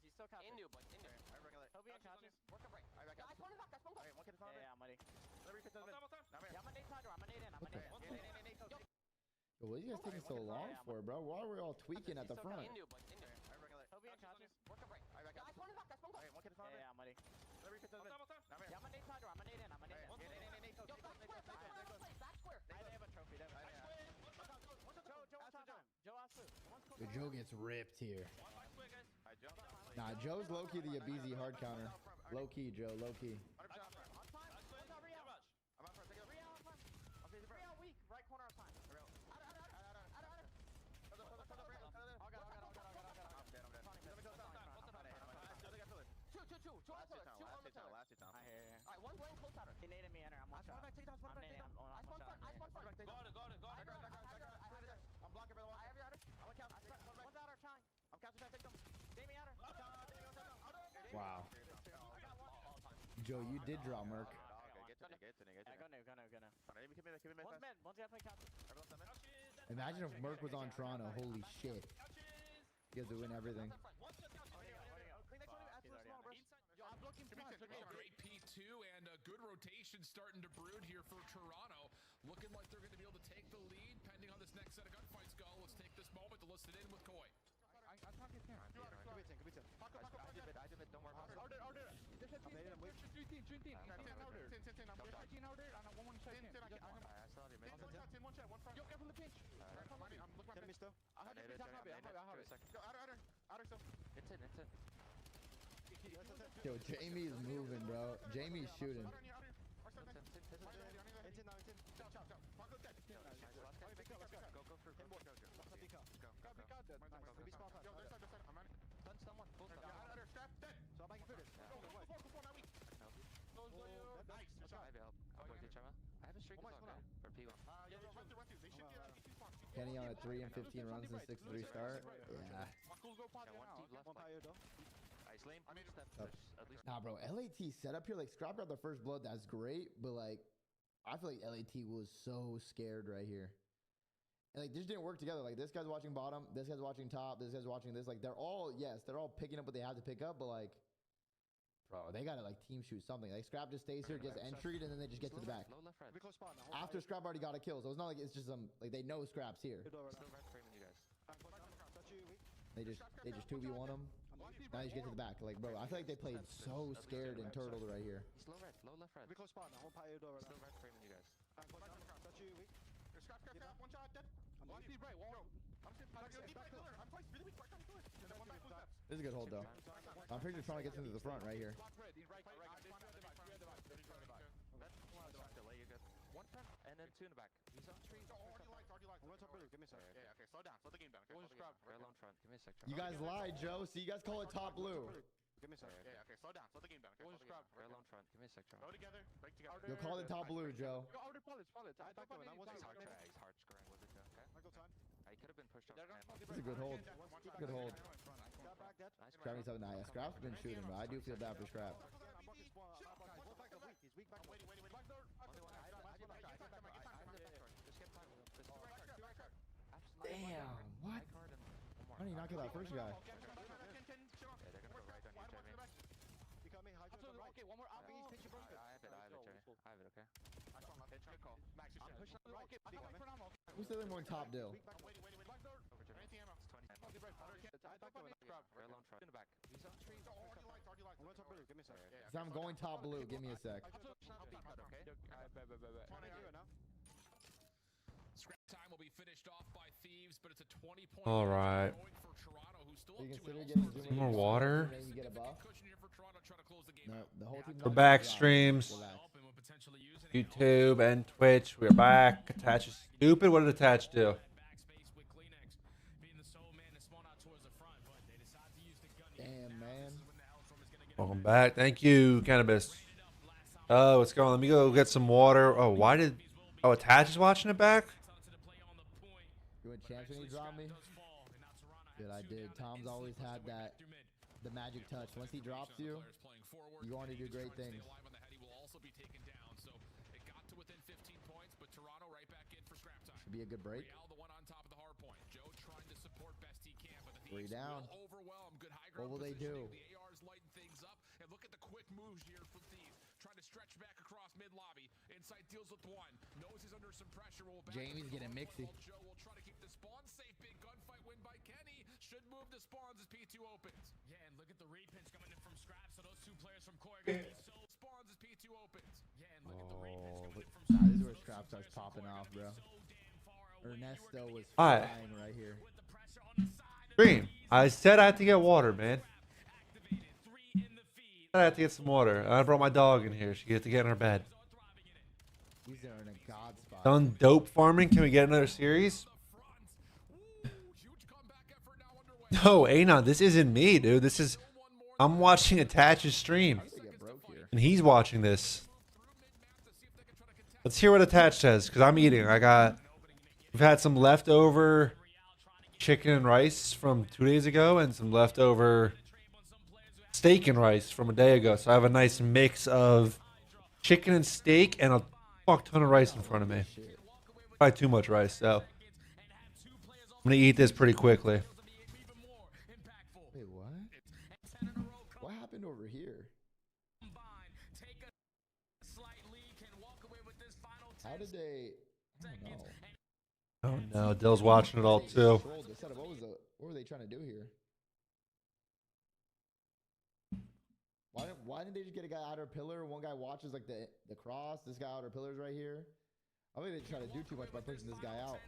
He's still still captured. Indu, but Indu. Alright, regular. He'll be in couches. Work him right. Alright, Guys, one back, guys, one back. Alright, one kid in front of me. Yeah, I'm ready. Let me repeat those. Yeah, I'm a nade Tiger. I'm a nade in. I'm a nade in. Yo, what are you guys taking so long for, bro? Why are we all tweaking at the front? Indu, but Indu. Alright, regular. He'll be in couches. Work him right. Alright, Guys, one back, guys, one back. Alright, one kid in front of me. Yeah, I'm ready. Let me repeat those. Yeah, I'm a nade Tiger. I'm a nade in. I'm a nade in. Yo, back square, back square. They have a trophy. They have a trophy. Joe, one time. Joe has two. Yo, Joe gets ripped here. Alright, Joe. Nah, Joe's low-key the Abizi hard counter. Low-key, Joe, low-key. 100% up front. On time. What's up, Real? I'm out front. Take it. Real on time. I'm facing front. Real weak. Right corner on time. Real. Alright, one lane close outer. He naded me enter. I'm one shot. I'm nading. I'm one shot. I'm blocking for the one. I have your outer. I'm on couch. One's outer. Chine. I'm couching. Take them. Damien outer. Wow. Joe, you did draw Merc. Get to Yeah, go new. One's One's mid. One's gonna play couches. Imagine if Merc was on Toronto. Holy shit. You guys would win everything. I'm looking front. Great P2 and a good rotation starting to brood here for Toronto. Looking like they're going to be able to take the lead pending on this next set of gunfights go. Let's take this moment to list it in with Koi. I'm talking 10. Could be 10. I did it. Don't worry about it. Order. There's a team. There's a three team. 10 outer. There's 13 outer and a 1 shot. I saw it. Yo, get from the pinch. I'm looking at me still. I have it. I have it. Yo, outer still. It's in. Yo, Jamie's moving, bro. Jamie's shooting. I have a streak as well, for P1. Kenny on a 3 and 15 runs and 6-3 start. Yeah. Nah, bro. LAT setup here, like Scrap got the first blood. That's great, but like, I feel like LAT was so scared right here. And like, this didn't work together. Like, this guy's watching bottom, this guy's watching top, this guy's watching this. Like, they're all picking up what they have to pick up, but like, bro, they gotta like team shoot something. Like, Scrap just stays here, gets entry, and then they just get to the back. After Scrap already got a kill, so it's not like it's just like they know Scrap's here. They just 2v1 him. Now you just get to the back. Like, bro, I feel like they played so scared and turtled right here. He's low left red. Still red framing you guys. This is a good hold though. I'm pretty sure trying to get into the front right here. One front and then two in the back. He's on trees. Give me a sec. Yeah, okay, slow down. Slow the game down. Okay, Rail on front. Give me a sec. You guys lied, Joe. So you guys call it top blue. Give me a sec. Yeah, okay, slow down. Slow the game down. Okay, Rail on front. Give me a sec. go together. Break together. You'll call it top blue, Joe. He's hard scoring with it, Joe. Okay. He could have been pushed up. This is a good hold. Good hold. Scrappy's up now. Yeah, Scrap's been shooting, but I do feel bad for Scrap. Damn, what? How did he not get that first guy? Okay, one more. I have it, okay? Who's the other one top deal? Rail on front. In the back. He's on trees. So I'm going top blue. Give me a sec. Scrap time will be finished off by Thieves, but it's a 20-point All right. for Toronto, who's still So you up consider 2-0 getting starts. zoom More in water. and then you get a buff? Cushion here for Toronto, trying to close the game No, out. the whole team's We're on back, relax. streams. Relax. And we're potentially using YouTube and Twitch. We're back. Attach is stupid. What did attach do? backspace with Kleenex. Being the sole man to spawn out towards the front, but they decide to use the gun. Damn, man. Welcome back. Thank you, Cannabis. Oh, what's going on? Let me go get some water. Oh, why did... Oh, Attach is watching it back? You went champs when you dropped me? Good, I did. Tom's always had that, the magic touch. Once he drops you, you want to do great things. Should be a good break. 3 down. What will they do? lighten things up. And look at the quick moves here from Thieves. Trying to stretch back across mid lobby. Insight deals with one. Knows he's under some pressure. Jamie's getting mixy. Joe will try to keep the spawn safe. Big gunfight win by Kenny. Should move the spawns as P2 opens. Yeah, and look at the repins coming in from Scrap. So those two players from Core are gonna be so Spawns as P2 opens. yeah, and look at the repins coming in from Nah, Scrap. this is where Scrap starts popping off, bro. Ernesto was Alright. flying right here. With the pressure on the side. Green. I said I had to get water, man. Activated. 3 in the feed. I had to get some water. I brought my dog in here. She gets to get in her bed. He's there in a god spot. Done dope farming. Can we get another series? Huge comeback effort now underway. No, Anon, this isn't me, dude. This is I'm watching Attach's stream, They get broke here. and he's watching this. Let's hear what Attach says, because I'm eating. We've had some leftover chicken and rice from 2 days ago, and some leftover steak and rice from a day ago. So I have a nice mix of chicken and steak and a fuck ton of rice in front of me. Probably too much rice, so I'm gonna eat this pretty quickly. Wait, what? What happened over here? How did they? I don't know. Oh no, Dill's watching it all too. Controlled the setup. What were they trying to do here? Why didn't they just get a guy outer pillar? One guy watches like the cross. This guy outer pillar's right here. I think they try to do too much by pushing this guy out.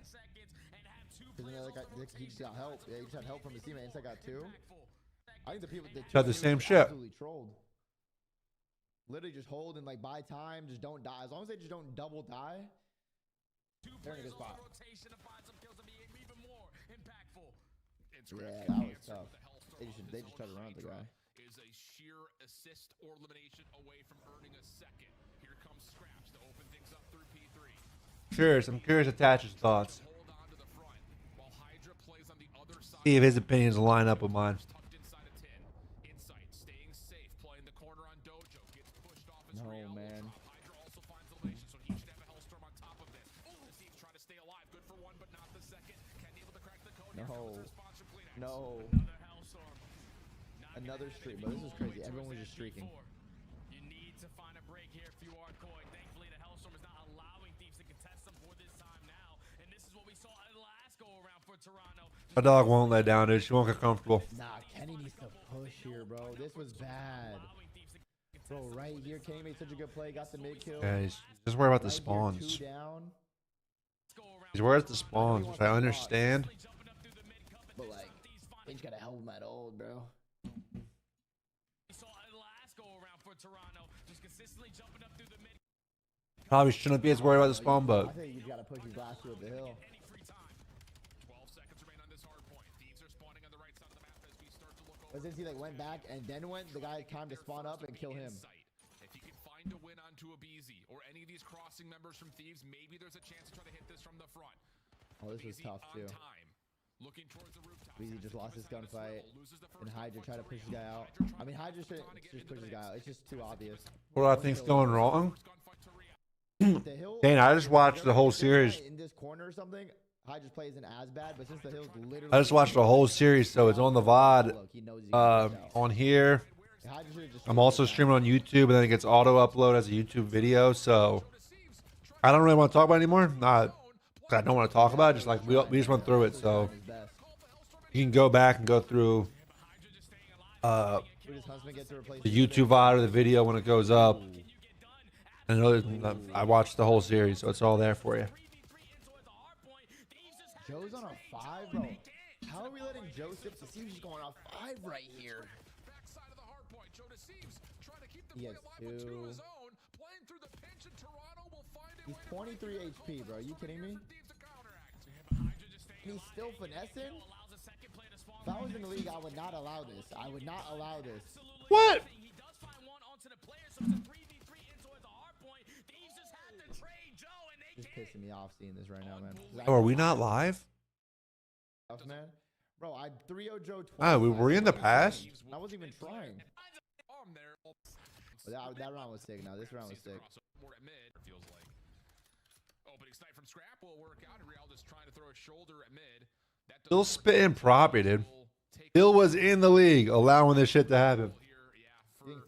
Because then the other guy, he just got help. Yeah, he just had help from his teammate. Inside got two. I think the people that Got the same shit. absolutely trolled. Literally just hold and like buy time. Just don't die. As long as they just don't double die, they're in a good spot. Yeah, that was tough. They just tried to run at the guy. Is a sheer assist or elimination away from earning a second. Here comes Scraps to open things up through P3. Curious. I'm curious Attach's thoughts. Hold on to the front while Hydra plays on the other side. See if his opinions line up with mine. Tucked inside of 10. Insight staying safe, playing the corner on Dojo. Gets pushed off his No, real man. top. Hydra also finds elevation, so he should have a Hellstorm on top of this. Oh, the Steve's trying to stay alive. Good for one, but not the second. Can't able to crack the code. Here comes No. the response from Cleanex. No. Another streak, but this is crazy. Everyone was just streaking. You need to find a break here if you are CoD. Thankfully, the Hellstorm is not allowing Thieves to contest them for this time now. And this is what we saw at last go around for Toronto. My dog won't lay down, dude. She won't get comfortable. Nah, Kenny needs to push here, bro. This was bad. Bro, right here, Kenny made such a good play. Got the mid kill. Yeah, he's just worried about the Right here, spawns. 2 down. He's worried about the spawns, which I understand. But like, they just gotta help him at old, bro. Probably shouldn't be as worried about the spawn I bug. think you just gotta push his blast through the hill. 12 seconds remain on this hard point. Thieves are spawning on the right side of the map as we start to look over. But since he like went back and then went, the guy had time to spawn up and kill him. If you can find a win onto a BZ or any of these crossing members from Thieves, maybe there's a chance to try to hit this from the front. Oh, this was BZ tough on too. time. Looking towards the rooftop. Beezy just lost his gunfight, and Hydra tried to push his guy out. I mean, Hydra should just push his guy out. It's just too obvious. What I think's going wrong? The hill. Dane, I just watched the whole if there's a series. guy in this corner or something, Hydra's play isn't as bad, but since the hill's literally. I just watched the whole series, so it's on the VOD Look, he knows he can push out. on here. Hydra should've just I'm also pushed him streaming on YouTube, and then it gets auto upload as a YouTube video. So I don't really want to talk about it anymore. Not that I don't want to talk about it. Just like we just went through it, so out. His best. you can go back and go through Who does Huntsman get to replace the him? YouTube VOD or the video when it goes up. And I watched the whole series, so it's all there for you. Joe's on a 5, bro. How are we letting Joe sip the Steve's just going off 5 right here? Backside of the hard point. Joe Deceives trying to keep the He play has alive with two of two. his own. Playing through the pinch, and Toronto will find a He's way. 23 HP, bro. Are you kidding me? Thieves to counteract. He's still finessing? If I was in the league, I would not allow this. I would not allow this. What? He does find one onto the player, so it's a 3v3 into the hard point. Thieves just had to trade Joe, and they Just pissing me off seeing this right now, man. Oh, are we not live? Man? Bro, I 3-0 Joe twice. Oh, were we in the past? I wasn't even trying. Arm there. But that round was sick. Now this round was sick. More at mid, feels like. Opening snipe from Scrap will work out. And Real just trying to throw a shoulder at mid. That Still doesn't work spitting out. property, dude. Will take Bill was in the league, allowing this shit to happen. here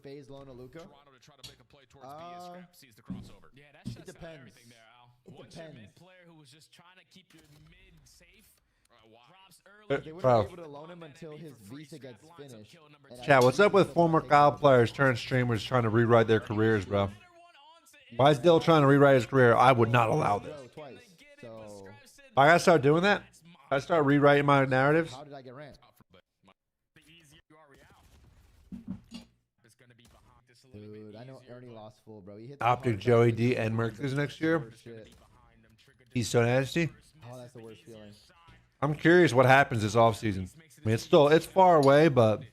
phase loan to Luka? Toronto to try to make a play towards B as Scrap sees the crossover. Yeah, that shuts down depends. everything there, Al. It Once your depends. mid player who was just trying to keep your mid safe drops They early. wouldn't Bro. be able to loan him until his visa gets finished. And I Chat, what's think up with he's former gonna CoD take players turned streamers trying to rewrite their careers, bro? Why is Dill trying to rewrite his career? I would not allow this. Bro, twice. So I gotta start doing that. I start rewriting my narratives. how did I get ran? The easier you are, Real. It's gonna be behind this a little bit Dude, I know easier, Ernie bro. lost full, bro. He hit the Optic, hard Joey shot. D, and Mercury's next year. Worst shit. He's so nasty. Oh, that's the worst feeling. I'm curious what happens this offseason. I mean, it's far away, but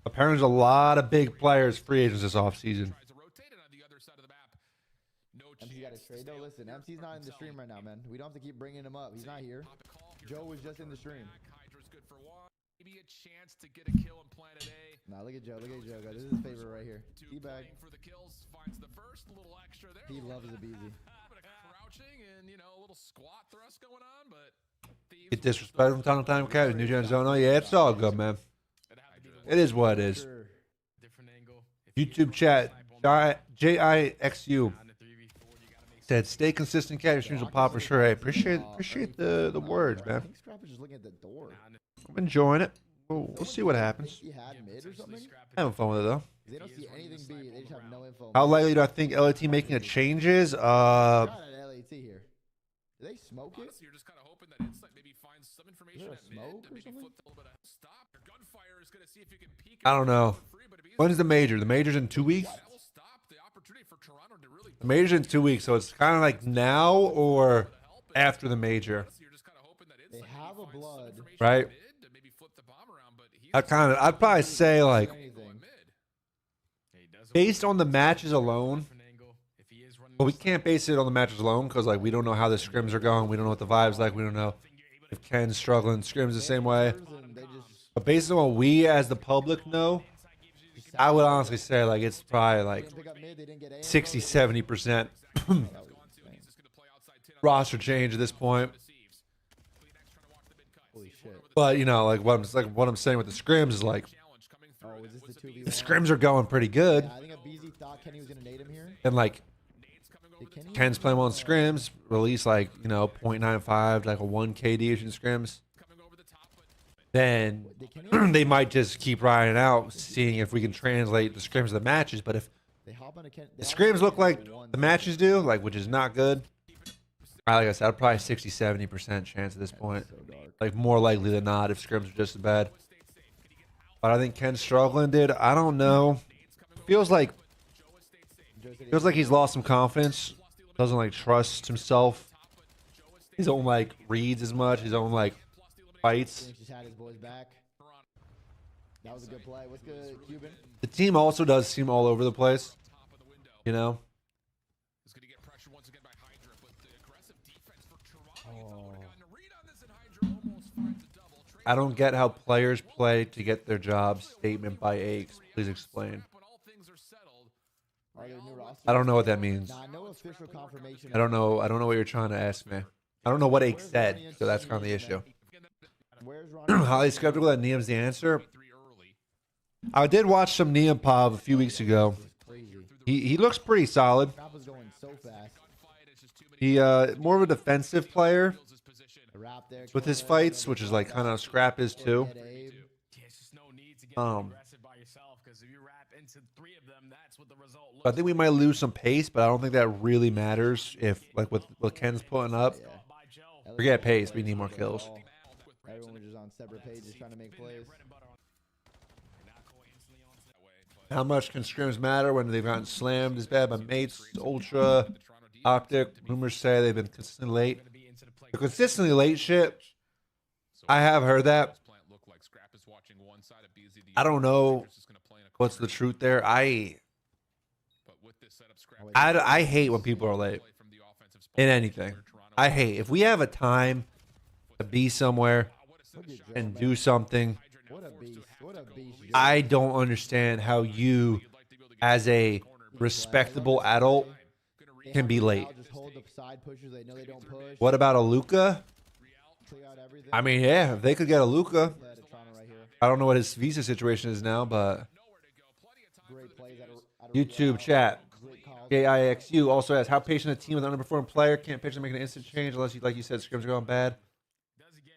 apparently there's a lot of big players, free agents this offseason. Tries to rotate it on the other side of the map. No MC got a chance to trade. stay No, up listen, here. MC's not in the stream right now, man. We don't have to keep bringing him up. He's not here. Pop a call. Here Joe comes was just in the Luka stream. back. Hydra's good for one. Maybe a chance to get a kill on Planet A. Nah, look at Joe. Look at Joe, guys. This is his favorite right here. Two Teabag. playing for the kills. Finds the first. A little extra there. He A little loves bit a beezy. of crouching and, you know, a little squat thrust going on, but Thieves Get will disrespected from time to time, Cat. New Gen Zone. Oh, yeah, it's all good, man. It is what it is. Sure. Different angle. If you YouTube want chat. to snipe on JIXU down to 3v4, you gotta make said, "Stay consistent, Cat. Your streams will pop for sure." Hey, appreciate the words, I man. think Scrap is just looking at the door. I'm enjoying it. We'll see what happens. He had mid or something? Having fun with it though. They don't see anything B. They just have no info. How likely do I think LAT making a changes? Not at LAT here. Do they smoke it? Honestly, you're just kind of hoping that Insight maybe finds some information there a at mid smoke to or maybe something? flip a little bit of stop. Your gunfire is going to see if you can peek. I don't know. Free, but if he is When's the major? The major's in 2 weeks. that will stop the opportunity for Toronto to really. The major's in 2 weeks, so it's kind of like now or after the major, You're just kind of hoping that They Insight have a maybe finds some blood. information right? at mid to maybe flip the bomb around, but he's I'd probably say like Anything. based on the matches alone. different angle. If he is running But we can't base it on the matches alone because like we don't know how the scrims are going. We don't know what the vibes like. We don't know if Ken's struggling scrims the same way. And they just But based on what we as the public know, I would honestly say like it's probably like didn't pick up mid. They didn't get A. 60, 70% roster change at this point. Holy shit. But you know, like what I'm saying with the scrims is like Oh, was this the 2v1? the scrims are going pretty good, Yeah, I think a BZ thought Kenny was going to nade him here. and like Did Kenny? Ken's playing well in scrims, release like, you know, 0.95, like a 1 KD in scrims. Then Did Kenny they might just keep riding out, seeing if we can translate the scrims to the matches. But if They hop on a Ken. the scrims look like the matches do, like which is not good, like I said, probably 60, 70% chance at this point. So dark. Like more likely than not if scrims are just as bad. But I think Ken's struggling, dude. I don't know. Feels like he's lost some confidence. Doesn't like trust himself. His own like reads as much. His own like fights. Phoenix just had his boys back. That was a good play. What's good, Cuban? The team also does seem all over the place. You know. Is going to get pressure once again by Hydra, but the aggressive defense for Toronto. You thought would have gotten a read on this, and Hydra almost finds a double. I don't get how players play to get their jobs. Statement by Aches. Please explain. When all things are settled, Are there new rosters? I don't know what that means. Nah, no official confirmation. I don't know. I don't know what you're trying to ask me. I don't know what Aches said, so that's kind of the issue. Where's Ronnie? Highly skeptical that Neum's the answer. I did watch some Neum Pov a few weeks ago. Crazy. He looks pretty solid. Scrap was going so fast. He more of a defensive player The wrap there. with his fights, which is like kind of Scrap is too. Hit Abe. Yeah, it's just no need to get aggressive by yourself because if you wrap into 3 of them, that's what the result looks I think we might lose some pace, but I don't think that really matters if like with what Ken's putting up. Yeah. by Joe. Forget pace. We need more kills. Everyone was just on separate pages trying to make plays. How much can scrims matter when they've gotten slammed as bad by mates, Ultra, Optic? Rumors say they've been consistently late. The consistently late shit, I have heard that. I don't know what's the truth there. I hate when people are late in anything. I hate if we have a time to be somewhere Look at Joe, and man. do something. What a beast. What a beast. Joe. I don't understand how you, as a respectable adult, They can have be Real late. Just hold the side pushers. They know they don't push. What about a Luca? Clear out everything. I mean, yeah, if they could get a Luca. Play out of Toronto right here. I don't know what his visa situation is now, but great plays at a YouTube chat. JIXU also asks, how patient a team with an underperforming player can't pitch and make an instant change unless, like you said, scrims are going bad.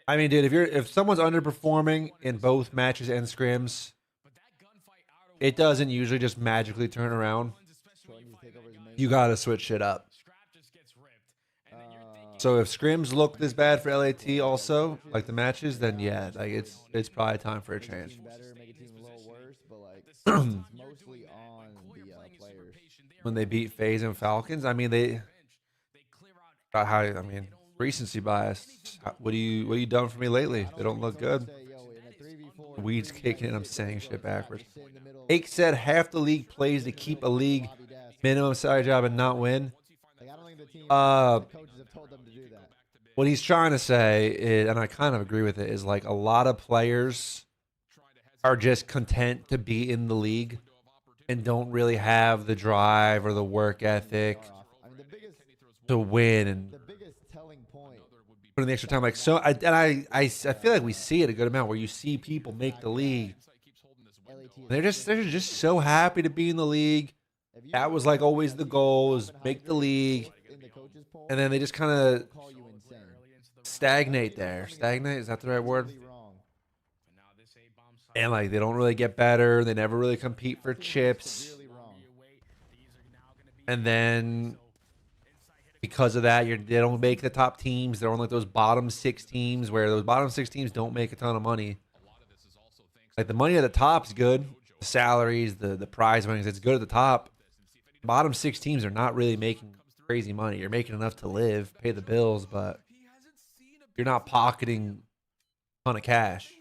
I mean, dude, if someone's underperforming in both matches and scrims, it doesn't usually just magically turn around. You got to switch shit up. So if scrims look this bad for LAT also, like the matches, then yeah, like it's probably time for a change. Mostly on the players. When they beat FaZe and Falcons, I mean I mean recency bias. What do you done for me lately? They don't look good. Weeds kicking and I'm saying shit backwards. Ake said half the league plays to keep a league minimum salary job and not win. What he's trying to say is, and I kind of agree with it, is like a lot of players are just content to be in the league and don't really have the drive or the work ethic to win and put in the extra time. Like so, I feel like we see it a good amount where you see people make the league. They're just so happy to be in the league. That was like always the goal, is make the league, and then they just kind of stagnate there. Stagnate, is that the right word? And like they don't really get better. They never really compete for chips. And then because of that, they don't make the top teams. They're on like those bottom 6 teams where those bottom 6 teams don't make a ton of money. Like the money at the top's good. The salaries, the prize winnings, it's good at the top. Bottom 6 teams are not really making crazy money. You're making enough to live, pay the bills, but you're not pocketing a ton of cash.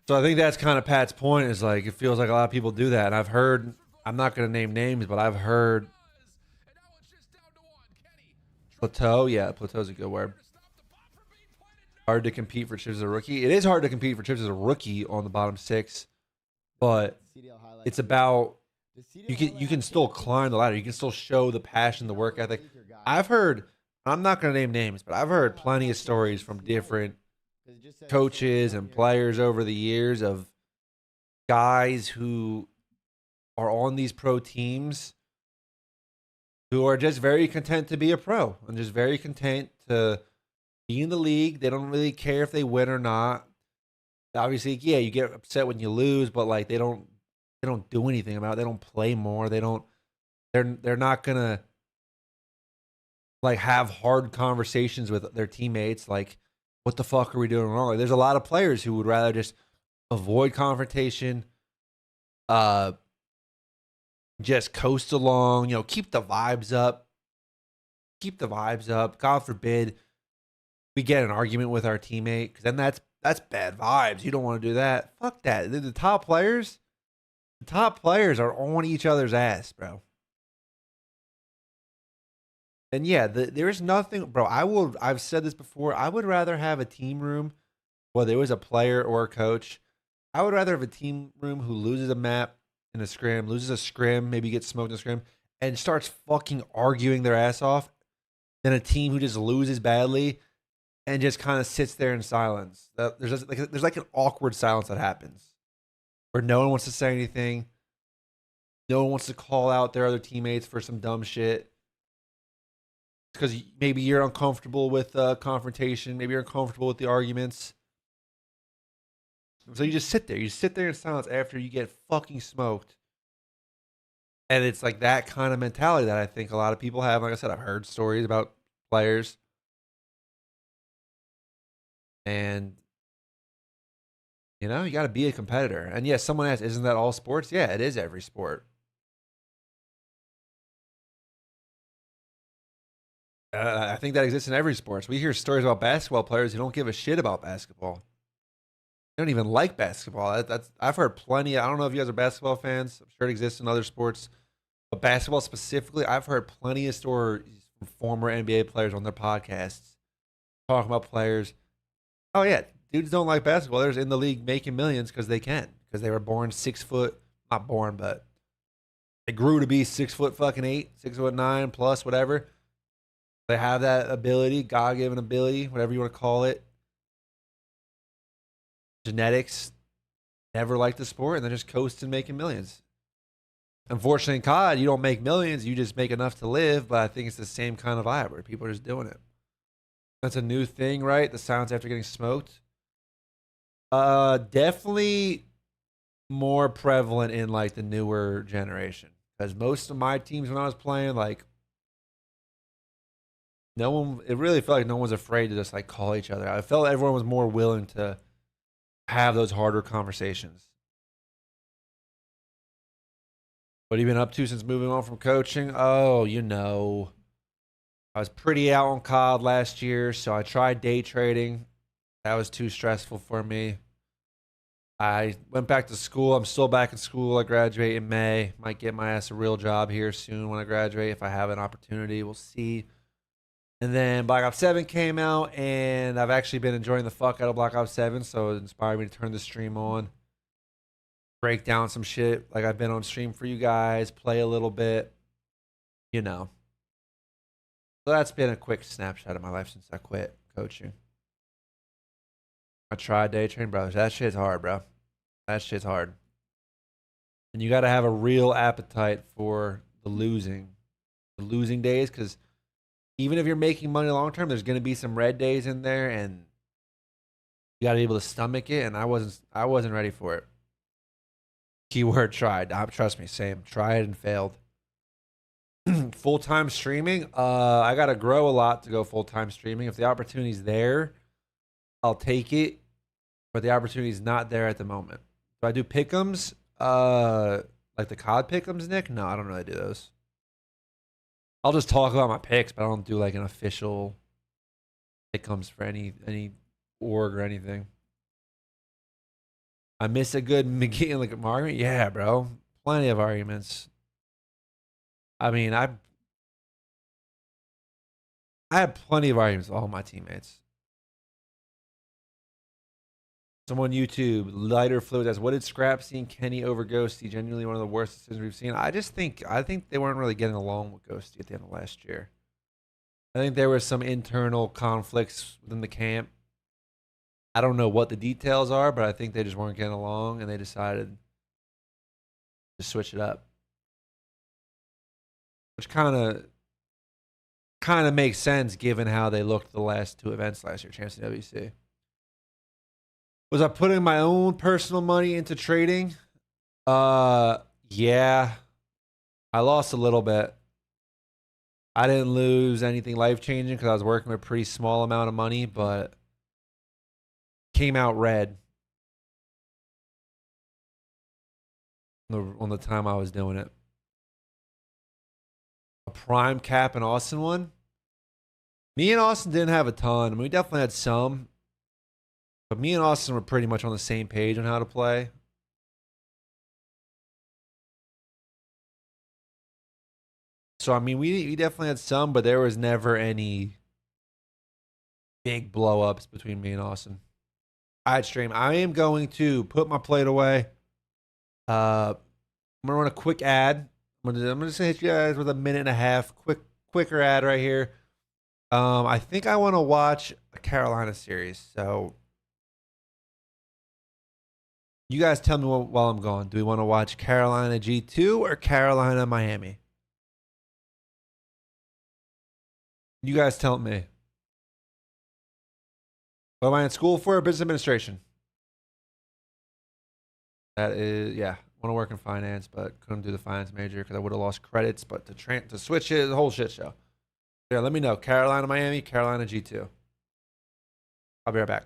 So I think that's kind of Pat's point, is like it feels like a lot of people do that. And I've heard, I'm not going to name names, but I've heard Plateau. Yeah, Plateau's a good word. Hard to compete for chips as a rookie. It is hard to compete for chips as a rookie on the bottom 6, but it's about you can still climb the ladder. You can still show the passion, the work ethic. I've heard, I'm not going to name names, but I've heard plenty of stories from different coaches and players over the years of guys who are on these pro teams who are just very content to be a pro and just very content to be in the league. They don't really care if they win or not. Obviously, yeah, you get upset when you lose, but like they don't do anything about it. They don't play more. They're not gonna like have hard conversations with their teammates like, what the fuck are we doing wrong? Like, there's a lot of players who would rather just avoid confrontation, just coast along, keep the vibes up. Keep the vibes up. God forbid we get an argument with our teammate, because then that's bad vibes. You don't want to do that. Fuck that. The top players are on each other's ass, bro. And yeah, there is nothing, bro. I've said this before. I would rather have a team room, whether it was a player or a coach. I would rather have a team room who loses a map in a scrim, maybe gets smoked in a scrim, and starts fucking arguing their ass off, than a team who just loses badly and just kind of sits there in silence. There's like an awkward silence that happens where no one wants to say anything. No one wants to call out their other teammates for some dumb shit. Because maybe you're uncomfortable with confrontation. Maybe you're uncomfortable with the arguments. So you just sit there. You sit there in silence after you get fucking smoked. And it's like that kind of mentality that I think a lot of people have. Like I said, I've heard stories about players. And, you got to be a competitor. And yes, someone asked, isn't that all sports? Yeah, it is every sport. I think that exists in every sport. We hear stories about basketball players who don't give a shit about basketball. They don't even like basketball. I've heard plenty. I don't know if you guys are basketball fans. I'm sure it exists in other sports. But basketball specifically, I've heard plenty of stories from former NBA players on their podcasts talking about players. Oh, yeah, dudes don't like basketball. They're in the league making millions because they can. Because they were born 6 foot. Not born, but they grew to be 6 foot fucking 8, 6'9" plus, whatever. They have that ability, God-given ability, whatever you want to call it. Genetics. never liked the sport and they're just coasting, making millions. Unfortunately, in COD, you don't make millions, you just make enough to live, but I think it's the same kind of vibe where people are just doing it. That's a new thing, right? The silence after getting smoked. Definitely more prevalent in like the newer generation. Because most of my teams when I was playing, like no one, it really felt like no one was afraid to just like call each other out. I felt everyone was more willing to have those harder conversations. What have you been up to since moving on from coaching? Oh, you know, I was pretty out on COD last year, so I tried day trading. That was too stressful for me. I went back to school. I'm still back in school. I graduate in May. Might get my ass a real job here soon when I graduate if I have an opportunity. We'll see. And then Black Ops 7 came out, and I've actually been enjoying the fuck out of Black Ops 7, so it inspired me to turn the stream on, break down some shit like I've been on stream for you guys, play a little bit, you know. So that's been a quick snapshot of my life since I quit coaching. I tried day trading, brothers. That shit's hard, bro. That shit's hard. And you got to have a real appetite for the losing days, because even if you're making money long term, there's going to be some red days in there, and you got to be able to stomach it. And I wasn't ready for it. Keyword tried. Trust me, same. Tried and failed. Full-time streaming. I got to grow a lot to go full-time streaming. If the opportunity's there, I'll take it. But the opportunity's not there at the moment. Do I do pick'ems? Like the COD pick'ems, Nick? No, I don't really do those. I'll just talk about my picks, but I don't do like an official pick'ems for any org or anything. I miss a good McGee and like a argument. Yeah, bro. Plenty of arguments. I mean, I had plenty of arguments with all my teammates. Someone YouTube, Lighter Fluid asks, what did Scrap see in Kenny over Ghosty? Genuinely one of the worst decisions we've seen. I think they weren't really getting along with Ghosty at the end of last year. I think there were some internal conflicts within the camp. I don't know what the details are, but I think they just weren't getting along and they decided to switch it up. Which kind of makes sense given how they looked the last two events last year, Champs and WC. Was I putting my own personal money into trading? Yeah. I lost a little bit. I didn't lose anything life-changing because I was working with a pretty small amount of money, but came out red on the time I was doing it. A prime cap and Austin one? Me and Austin didn't have a ton. I mean, we definitely had some. But me and Austin were pretty much on the same page on how to play. So, I mean, we definitely had some, but there was never any big blow-ups between me and Austin. All right, stream. I am going to put my plate away. I'm going to run a quick ad. I'm gonna hit you guys with a minute and a half. Quicker ad right here. I think I want to watch a Carolina series, so you guys tell me while I'm gone. Do we want to watch Carolina G2 or Carolina Miami? You guys tell me. What am I in school for? Business administration. That is, yeah. I want to work in finance, but couldn't do the finance major because I would have lost credits. But to switch it, the whole shit show. Yeah, let me know. Carolina, Miami, Carolina G2. I'll be right back.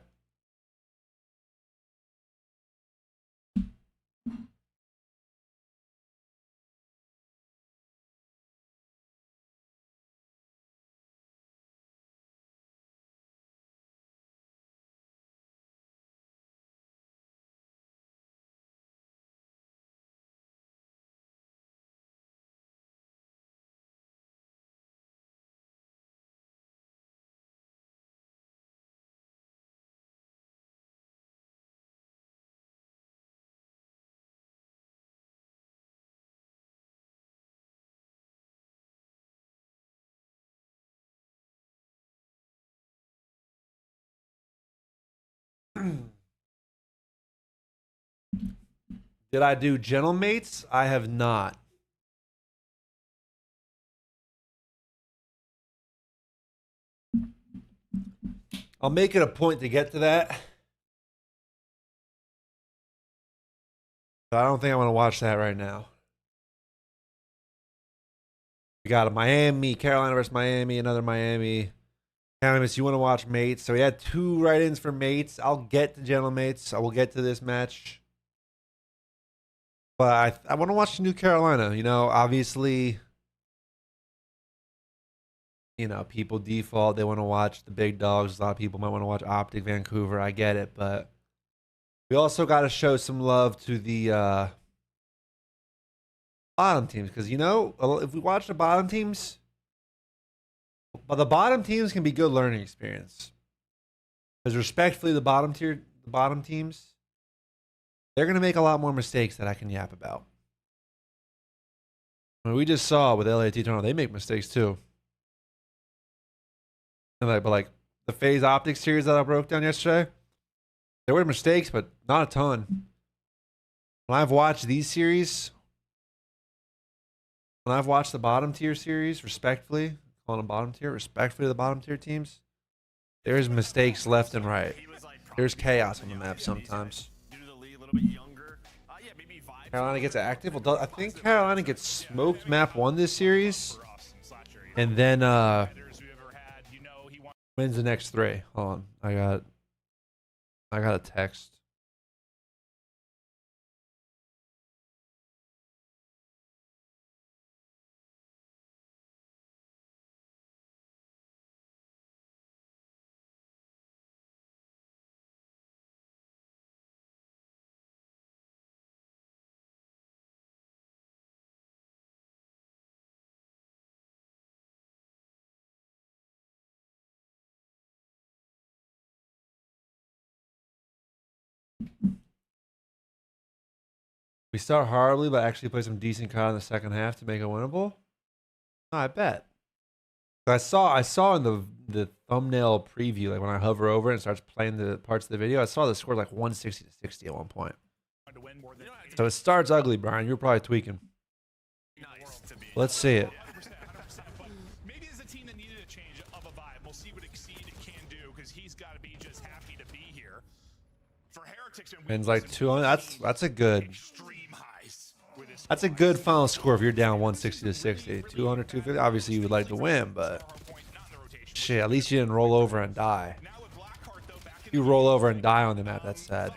Did I do Gentlemates? I have not. I'll make it a point to get to that. But I don't think I want to watch that right now. We got a Miami, Carolina versus Miami, another Miami. Cannabis, you want to watch Mates? So we had 2 write-ins for Mates. I'll get to Gentlemates. I will get to this match. But I want to watch New Carolina. You know, obviously, you know, people default. They want to watch the big dogs. A lot of people might want to watch Optic Vancouver. I get it. But we also got to show some love to the bottom teams. Because, you know, if we watch the bottom teams, but the bottom teams can be good learning experience. Because respectfully, the bottom teams, they're going to make a lot more mistakes that I can yap about. I mean, we just saw with LAT Toronto, they make mistakes too. And like the FaZe Optics series that I broke down yesterday, there were mistakes, but not a ton. When I've watched these series, when I've watched the bottom tier series, respectfully, calling them bottom tier, respectfully to the bottom tier teams, there's mistakes left and right. There's chaos on the map sometimes. Carolina gets active. Well, I think Carolina gets smoked map 1 this series, and then wins the next 3. Hold on, I got a text. We start horribly, but actually play some decent CoD in the second half to make it winnable. I bet. I saw in the thumbnail preview, like when I hover over it and starts playing the parts of the video, I saw the score like 160 to 60 at one point. So it starts ugly, Brian. You're probably tweaking. Let's see it. Maybe it's a team that needed a change of a vibe. We'll see what Exceed can do because he's got to be just happy to be here. For Heretics and Wins like 200. That's a good. That's a good final score if you're down 160 to 60. 200, 250. Obviously, you would like to win, but shit, at least you didn't roll over and die. If you roll over and die on the map, that's sad.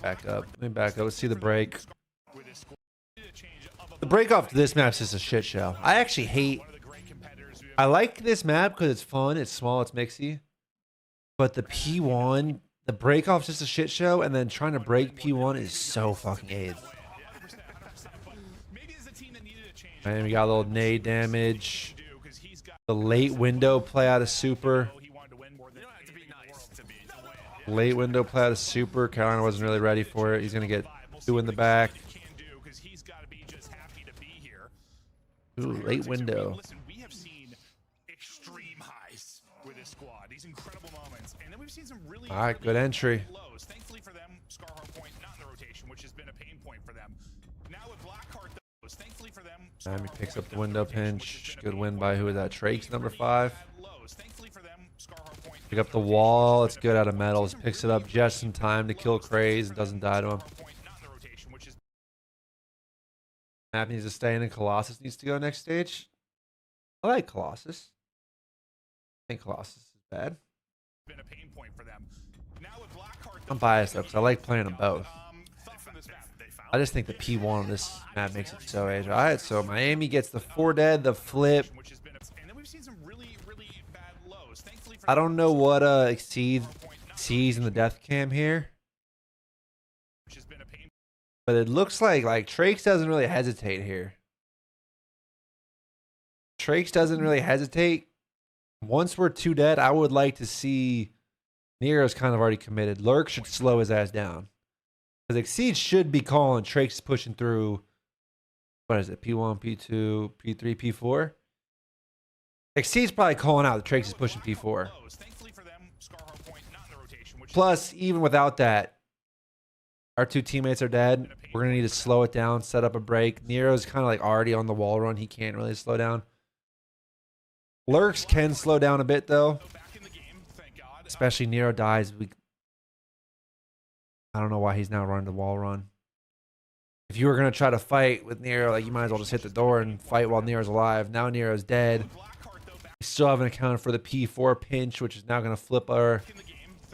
Back up. Let me back up. Let's see the break. The break off to this map is just a shit show. I actually hate. I like this map because it's fun, it's small, it's mixy. But the P1, the break off's just a shit show, and then trying to break P1 is so fucking AIDS. And we got a little nade damage. The late window play out of super. Late window play out of super. Carolina wasn't really ready for it. He's going to get 2 in the back. Ooh, late window. Listen, we have seen extreme highs with this squad. These incredible moments. And then we've seen some really all right, good entry. Lows. Thankfully for them, Scar Hardpoint not in the rotation, which has been a pain point for them. Now with Blackheart, though, thankfully for them, Miami picks up the window pinch. Good win by who is that? Trake's number 5. Pick up the wall. It's good out of metals. Picks it up just in time to kill Craze and doesn't die to him. Map needs to stay in and Colossus needs to go next stage. I like Colossus. I think Colossus is bad. I'm biased though because I like playing them both. I just think the P1 on this map makes it so age. Alright, so Miami gets the 4 dead, the flip. I don't know what Exceed sees in the death cam here. But it looks like Trakes doesn't really hesitate here. Trakes doesn't really hesitate. Once we're 2 dead, I would like to see Nero's kind of already committed. Lurk should slow his ass down. Because Exceed should be calling Trakes pushing through, what is it, P1, P2, P3, P4? Exceed's probably calling out that Trakes is pushing P4. Plus, even without that, Our two teammates are dead. We're gonna need to slow it down, set up a break. Nero's kind of like already on the wall run. He can't really slow down. Lurks can slow down a bit though. Especially Nero dies. I don't know why he's now running the wall run. If you were gonna try to fight with Nero, like you might as well just hit the door and fight while Nero's alive. Now Nero's dead. We still haven't accounted for the P4 pinch, which is now gonna flip our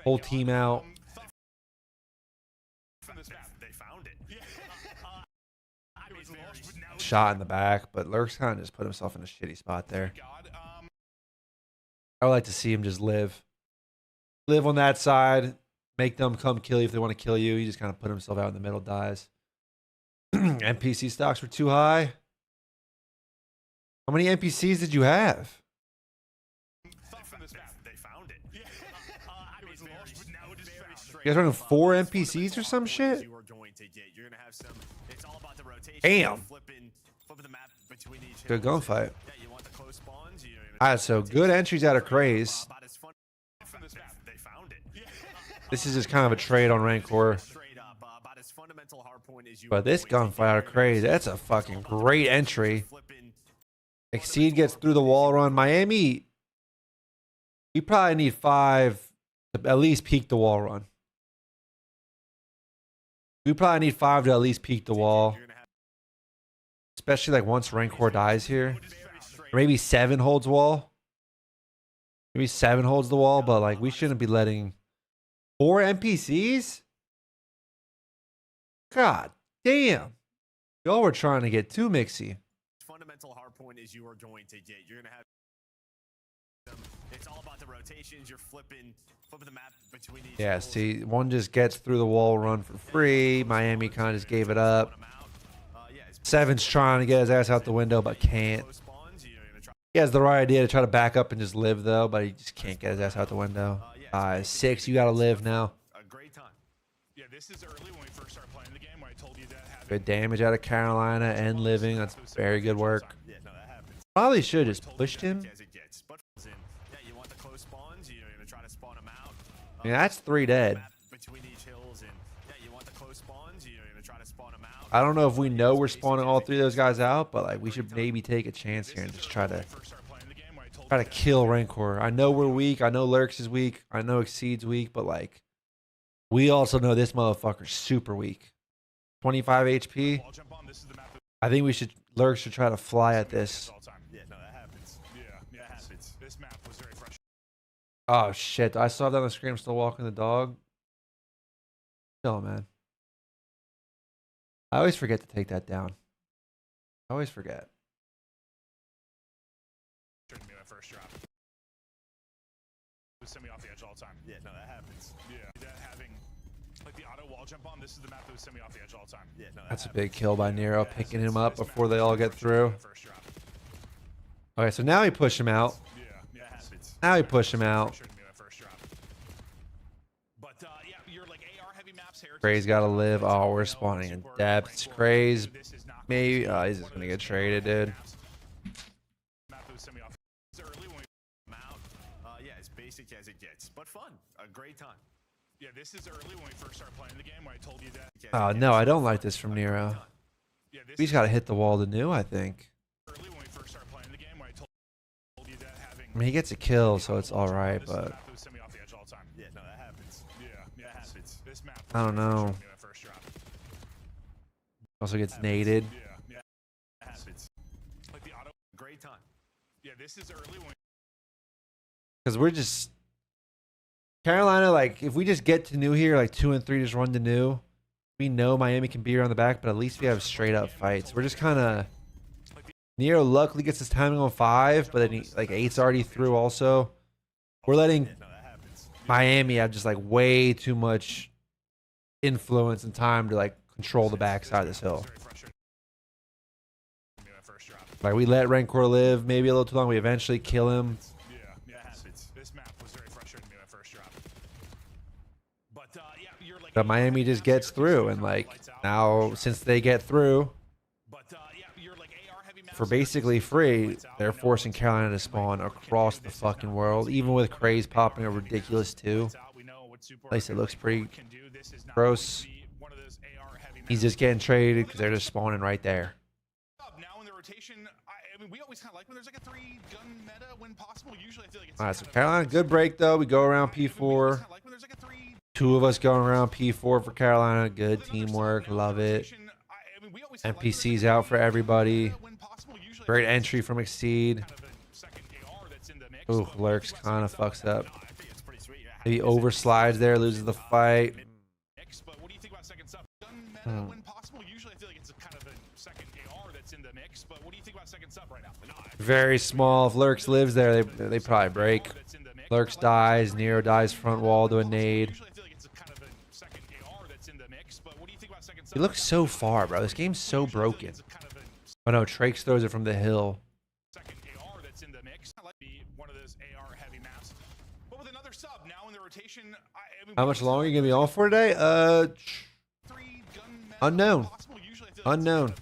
whole team out. Shot in the back, but Lurk's kind of just put himself in a shitty spot there. I would like to see him just live on that side, make them come kill you if they want to kill you. He just kind of put himself out in the middle, dies. NPC stocks were too high. How many NPCs did you have? You guys running 4 NPCs or some shit? Damn. Good gunfight. Alright, so good entries out of Craze. This is just kind of a trade on Rancor. But this gunfight out of Craze, that's a fucking great entry. Exceed gets through the wall run. Miami, we probably need 5 to at least peek the wall run. We probably need 5 to at least peek the wall. Especially like once Rancor dies here. Or maybe 7 holds wall. Maybe 7 holds the wall, but like we shouldn't be letting 4 NPCs? God damn. Y'all were trying to get too mixy. Fundamental hard point is you are going to get. You're going to have it's all about the rotations. You're flipping the map between each. Yeah, see, one just gets through the wall run for free. Miami kind of just gave it up. 7's trying to get his ass out the window, but can't. He has the right idea to try to back up and just live, though, but he just can't get his ass out the window. 6, you got to live now. Yeah, this is early when we first started playing the game, where I told you that Good damage out of Carolina and living. That's very good work. Probably should have just pushed him. I mean, that's 3 dead. I don't know if we know we're spawning all 3 of those guys out, but like we should maybe take a chance here and just try to kill Rancor. I know we're weak. I know Lurks is weak. I know Exceed's weak, but like we also know this motherfucker's super weak. 25 HP. I think we should Lurks should try to fly at this. Oh shit! I saw that on the screen. I'm still walking the dog. Chill, man. I always forget to take that down. I always forget. first drop. Send me off the edge all the time. Yeah, no, that happens. Yeah, that having like the auto wall jump on. This is the map that would send me off the edge all the time. Yeah, no, that's a big kill by Nero, picking him up before they all get through. Okay, so now we push him out. Now we push him out. Craze gotta live. Oh, we're spawning in depths. Craze, maybe. Oh, he's just gonna get traded, dude. Yeah, as basic as it gets, but fun. A great time. Yeah, this is early when we first started playing the game, where I told you that. Oh no, I don't like this from Nero. We just gotta hit the wall to new, I think. I mean, he gets a kill, so it's all right, but Yeah, no, that happens. Yeah, that happens. I don't know. Also gets naded. Yeah, that happens. Like the auto. Great time. Yeah, this is early when. Because we're just Carolina, like if we just get to new here, like 2 and 3 just run to new. We know Miami can be here on the back, but at least we have straight up fights. We're just kind of Nero luckily gets his timing on 5, but then he, like 8's already through also. We're letting Miami have just like way too much influence and time to like control the backside of this hill. Like we let Rancor live maybe a little too long. We eventually kill him. But Miami just gets through, and like now since they get through for basically free, they're forcing Carolina to spawn across the fucking world, even with Craze popping a ridiculous 2. At least it looks pretty gross. He's just getting traded because they're just spawning right there. Now in the rotation, I mean, we always kind of like when there's like a 3-gun meta when possible. Usually I feel like it's All right, so Carolina, good break though. We go around P4. 2 of us going around P4 for Carolina. Good teamwork. Love it. NPCs out for everybody. Great entry from Exceed. Ooh, Lurks kind of fucks up. Maybe overslides there, loses the fight. But what do you think about second sub? Gun meta when possible. Usually I feel like it's a kind of a second AR that's in the mix. But what do you think about second sub right now? Very small. If Lurks lives there, they probably break. Lurks dies. Nero dies front wall to a nade. He looks so far, bro. This game's so broken. Oh no, Trakes throws it from the hill. How much longer are you gonna be on for today? Unknown. Unknown.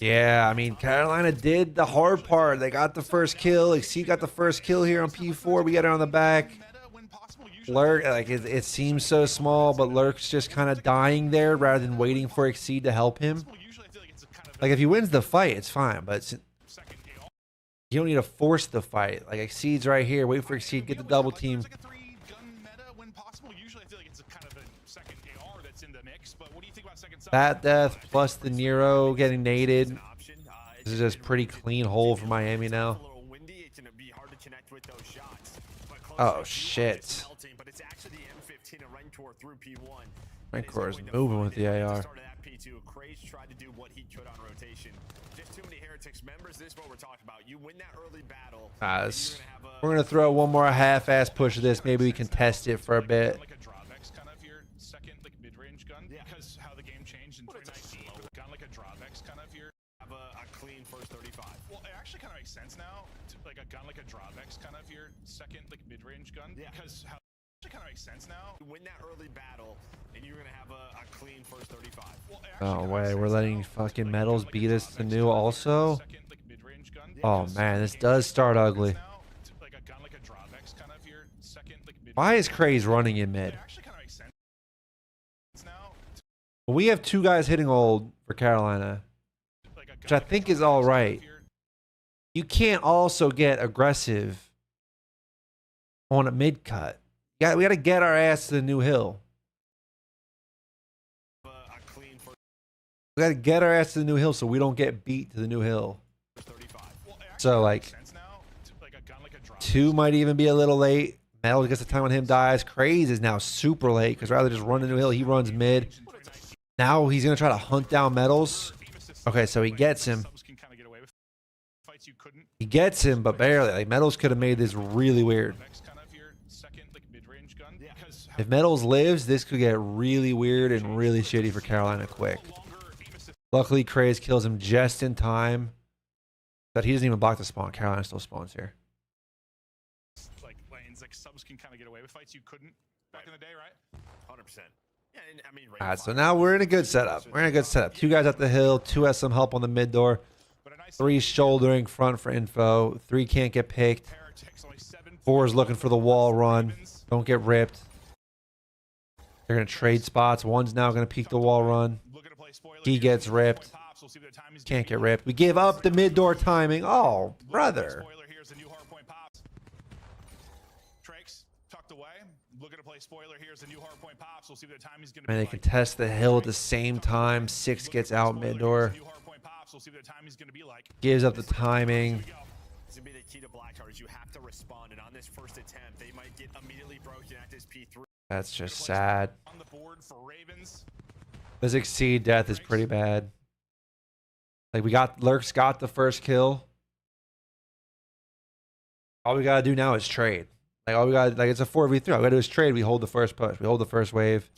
Yeah, I mean, Carolina did the hard part. They got the first kill. Exceed got the first kill here on P4. We got it on the back. Lurk, like it seems so small, but Lurk's just kind of dying there rather than waiting for Exceed to help him. Like if he wins the fight, it's fine, but you don't need to force the fight. Like Exceed's right here. Wait for Exceed, get the double team. That death plus the Nero getting naded. This is just pretty clean hole for Miami now. Oh shit. Rancor is moving with the AR. We're gonna throw one more half-ass push of this. Maybe we can test it for a bit. Sense now, like a gun like a Dropx kind of your second like mid-range gun, because how it kind of makes sense now. You win that early battle, and you're gonna have a clean first 35. Oh wait, we're letting fucking Metals beat us to new also. Oh man, this does start ugly. Why is Craze running in mid? Well, we have 2 guys hitting old for Carolina, which I think is all right. You can't also get aggressive on a mid cut. Yeah, we got to get our ass to the new hill. We got to get our ass to the new hill so we don't get beat to the new hill. So like 2 might even be a little late. Metals gets the time when him dies. Craze is now super late because rather just run the new hill, he runs mid. Now he's gonna try to hunt down Metals. Okay, so he gets him. He gets him, but barely. Like Metals could have made this really weird. If Metals lives, this could get really weird and really shitty for Carolina quick. Luckily, Craze kills him just in time. But he doesn't even block the spawn. Carolina still spawns here. Like lanes, like subs can kind of get away with fights you couldn't back in the day, right? 100%. Yeah, and I mean, all right, so now we're in a good setup. We're in a good setup. 2 guys at the hill. 2 has some help on the mid door. 3 shouldering front for info. 3 can't get picked. 4 is looking for the wall run. Don't get ripped. They're going to trade spots. 1's now going to peek the wall run. He gets ripped. Can't get ripped. We give up the mid door timing. Oh, brother. And they can test the hill at the same time. 6 gets out mid door. Gives up the timing. This would be the key to Blackheart. You have to respond, and on this first attempt, they might get immediately broken at this P3. That's just sad. This Exceed death is pretty bad. Like Lurks got the first kill. All we gotta do now is trade. Like all we got, like it's a 4v3. All we gotta do is trade. We hold the first push. We hold the first wave.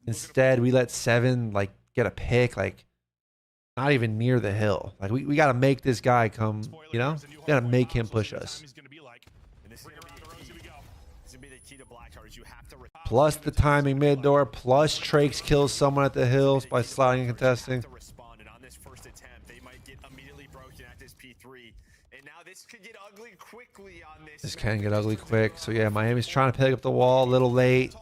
Instead, we let 7 like get a pick. Like not even near the hill. Like we gotta make this guy come. You know, we gotta make him push us. Plus the timing mid door. Plus Trakes kills someone at the hills by sliding and contesting. might get immediately broken at this P3. And now this could get ugly quickly on this. This can get ugly quick. So yeah, Miami's trying to pick up the wall a little late.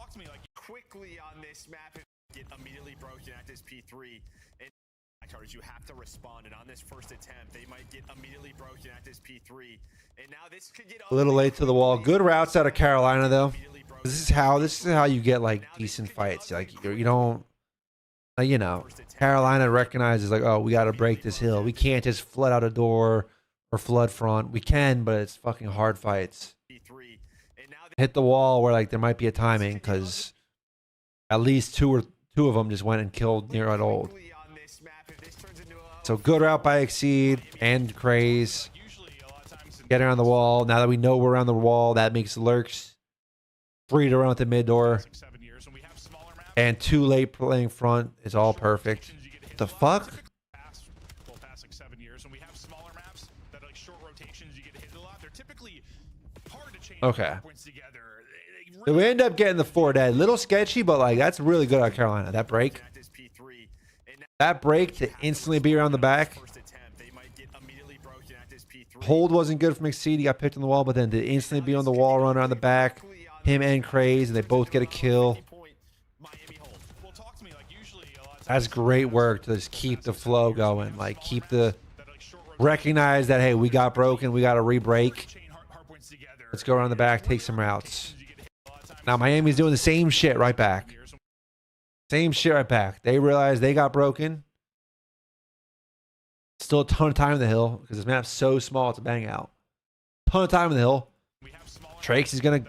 Quickly on this map, it get immediately broken at this P3. And you have to respond, and on this first attempt, they might get immediately broken at this P3. And now this could get A little late to the wall. Good routes out of Carolina though. This is how you get like decent fights. Like you don't, like, you know, Carolina recognizes like, oh, we got to break this hill. We can't just flood out a door or flood front. We can, but it's fucking hard fights. Hit the wall where like there might be a timing, because at least two of them just went and killed near at old. So good route by Exceed and Craze. Get around the wall. Now that we know we're around the wall, that makes Lurks free to run at the mid door. And too late playing front is all perfect. The fuck? Okay. So we end up getting the 4 dead. Little sketchy, but like that's really good out of Carolina. That break. That break to instantly be around the back. Hold wasn't good from Exceed. He got picked on the wall, but then to instantly be on the wall, run around the back. Him and Craze, and they both get a kill. That's great work to just keep the flow going. Like keep the recognize that, hey, we got broken. We got to re-break. Let's go around the back, take some routes. Now Miami's doing the same shit right back. Same shit right back. They realize they got broken. Still a ton of time in the hill because this map's so small to bang out. Ton of time in the hill. Trakes is gonna.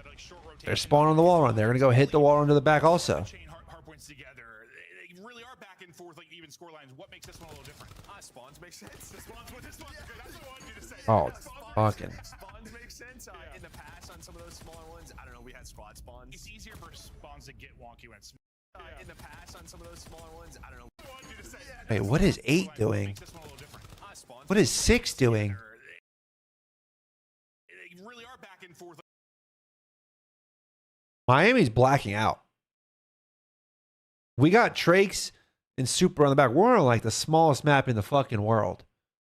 They're spawning on the wall run. They're gonna go hit the wall run to the back also. Oh, fucking. In the past on some of those smaller ones, I don't know, we had squad spawns. It's easier for spawns to get wonky when In the past on some of those smaller ones, I don't know. Wait, what is 8 doing? What is 6 doing? They really are back and forth. Miami's blacking out. We got Trakes and Super on the back. We're on like the smallest map in the fucking world.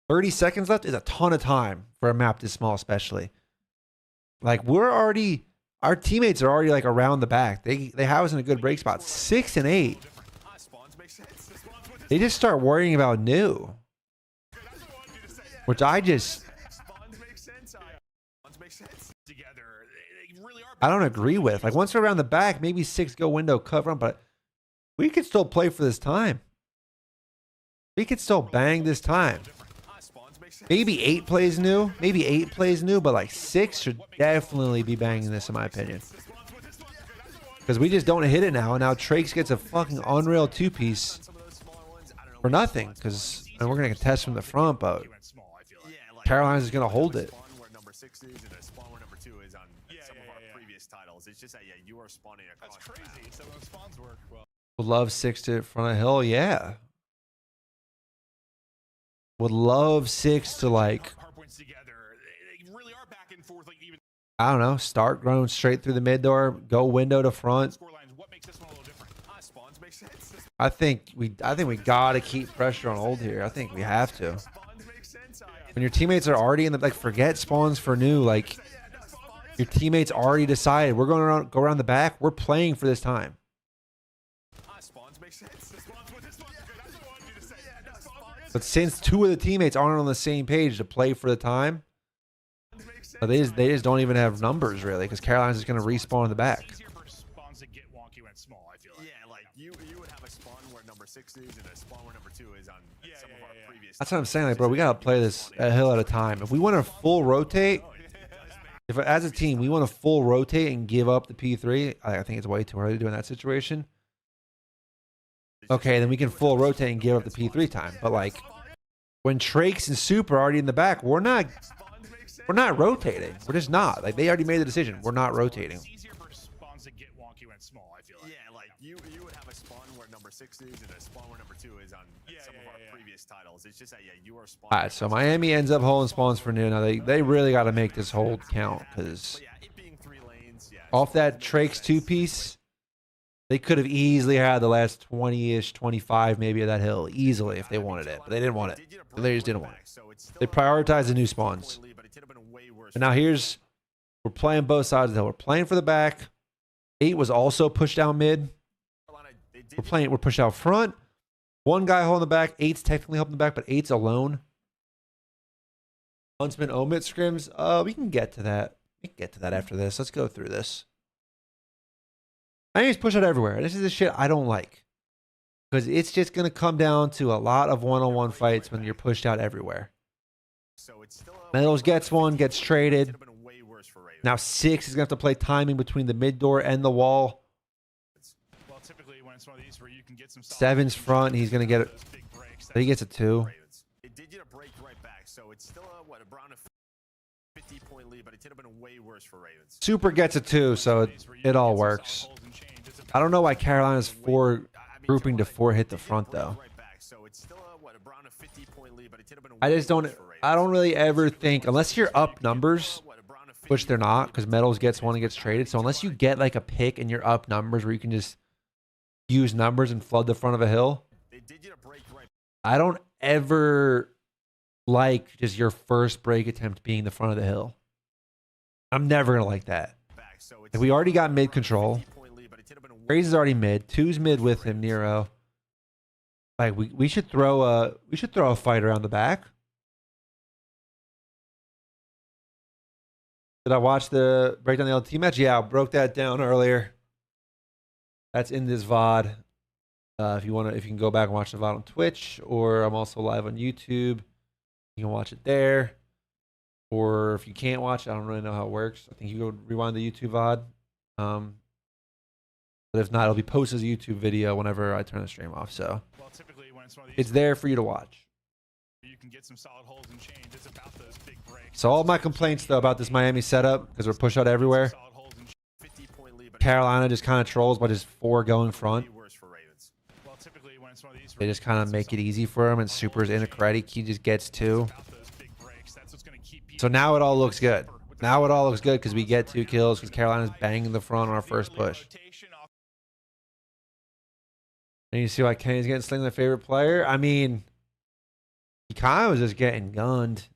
30 seconds left is a ton of time for a map this small, especially. Like our teammates are already like around the back. They have us in a good break spot. 6 and 8. They just start worrying about new, which I don't agree with. Like once we're around the back, maybe 6 go window cover them, but we could still play for this time. We could still bang this time. Maybe 8 plays new. Maybe 8 plays new, but like 6 should definitely be banging this in my opinion. Because we just don't hit it now, and now Trakes gets a fucking unreal 2-piece for nothing. Because we're going to contest from the front, but Carolina's is going to hold it. It's just that, yeah, you are spawning across. That's crazy. So those spawns work well. Would love 6 to front of hill, yeah. Would love 6 to like, I don't know, start going straight through the mid door, go window to front. I think we gotta keep pressure on old here. I think we have to. When your teammates are already in the, like, forget spawns for new, like your teammates already decided we're going to go around the back. We're playing for this time. But since 2 of the teammates aren't on the same page to play for the time, they just don't even have numbers really, because Carolina's just going to respawn in the back. Yeah, like you would have a spawn where number 6 is and a spawn where number 2 is on some of our previous. That's what I'm saying, like, bro. We got to play this a hill at a time. If we want to full rotate, if as a team we want to full rotate and give up the P3, I think it's way too early to do in that situation. Okay, then we can full rotate and give up the P3 time. But like when Trakes and Super are already in the back, we're not rotating. We're just not. Like they already made the decision. We're not rotating. Yeah, like you would have a spawn where number 6 is and a spawn where number 2 is on some of our previous titles. It's just that, yeah, you are spawning. All right, so Miami ends up holding spawns for new. Now they really got to make this hold count, because off that Trakes 2-piece, They could have easily had the last 20-ish, 25 maybe of that hill easily if they wanted it, but they didn't want it. They just didn't want it. They prioritized the new spawns. And now we're playing both sides of the hill. We're playing for the back. 8 was also pushed down mid. We're pushed out front. One guy holding the back. 8's technically helping the back, but 8's alone. Huntsman omit scrims. We can get to that. We can get to that after this. Let's go through this. I think it's pushed out everywhere. This is the shit I don't like. Because it's just going to come down to a lot of one-on-one fights when you're pushed out everywhere. Metals gets one, gets traded. Now 6 is going to have to play timing between the mid door and the wall. 7's front. He's going to get it. He gets a 2. It did get a break right back, so it's still around a 50-point lead, but it could have been way worse for Ravens. Super gets a 2, so it all works. I don't know why Carolina's grouping to 4 hit the front though. I just don't. I don't really ever think, unless you're up numbers, which they're not, because Metals gets one and gets traded. So unless you get like a pick and you're up numbers where you can just use numbers and flood the front of a hill, I don't ever like just your first break attempt being the front of the hill. I'm never gonna like that. If we already got mid control, Graze is already mid. 2's mid with him, Nero. Like we should throw a fight around the back. Did I watch the breakdown of the LT match? Yeah, I broke that down earlier. That's in this VOD. If you can go back and watch the VOD on Twitch, or I'm also live on YouTube. You can watch it there. Or if you can't watch it, I don't really know how it works. I think you go rewind the YouTube VOD. But if not, it'll be posted as a YouTube video whenever I turn the stream off. So it's there for you to watch. You can get some solid holes and change. It's about those big breaks. So all my complaints though about this Miami setup, because we're pushed out everywhere. Carolina just kind of trolls by just 4 going front. They just kind of make it easy for him, and Super's in a credit. He just gets 2. So now it all looks good. Now it all looks good because we get 2 kills because Carolina's banging the front on our first push. And you see why Kenny's getting Sling the favorite player? I mean, he kind of was just getting gunned.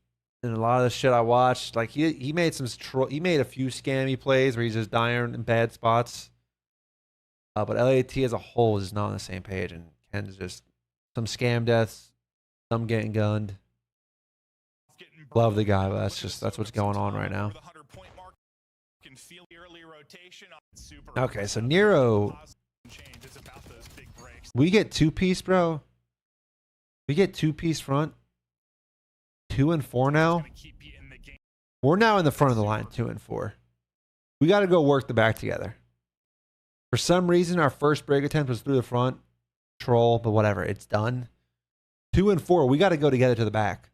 And a lot of the shit I watched, like he made he made a few scammy plays where he's just dying in bad spots. But LAT as a whole is not on the same page, and Ken's just some scam deaths, some getting gunned. Love the guy, but that's what's going on right now. Okay, so Nero, we get 2-piece, bro. We get 2-piece front. 2 and 4 now. We're now in the front of the line, 2 and 4. We got to go work the back together. For some reason, our first break attempt was through the front. Troll, but whatever. It's done. 2 and 4, we got to go together to the back.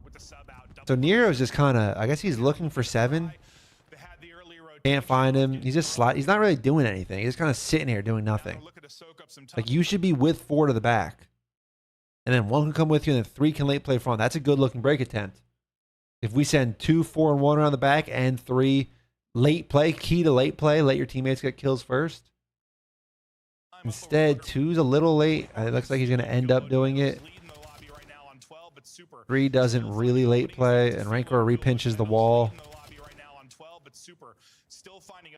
So Nero's just kind of, I guess he's looking for 7. Can't find him. He's just he's not really doing anything. He's just kind of sitting here doing nothing. Like, you should be with 4 to the back. And then 1 can come with you, and then 3 can late play front. That's a good looking break attempt. If we send 2, 4, and 1 around the back, and 3 late play, key to late play, let your teammates get kills first. Instead, 2's a little late. It looks like he's going to end up doing it. 3 doesn't really late play, and Rancor repinches the wall.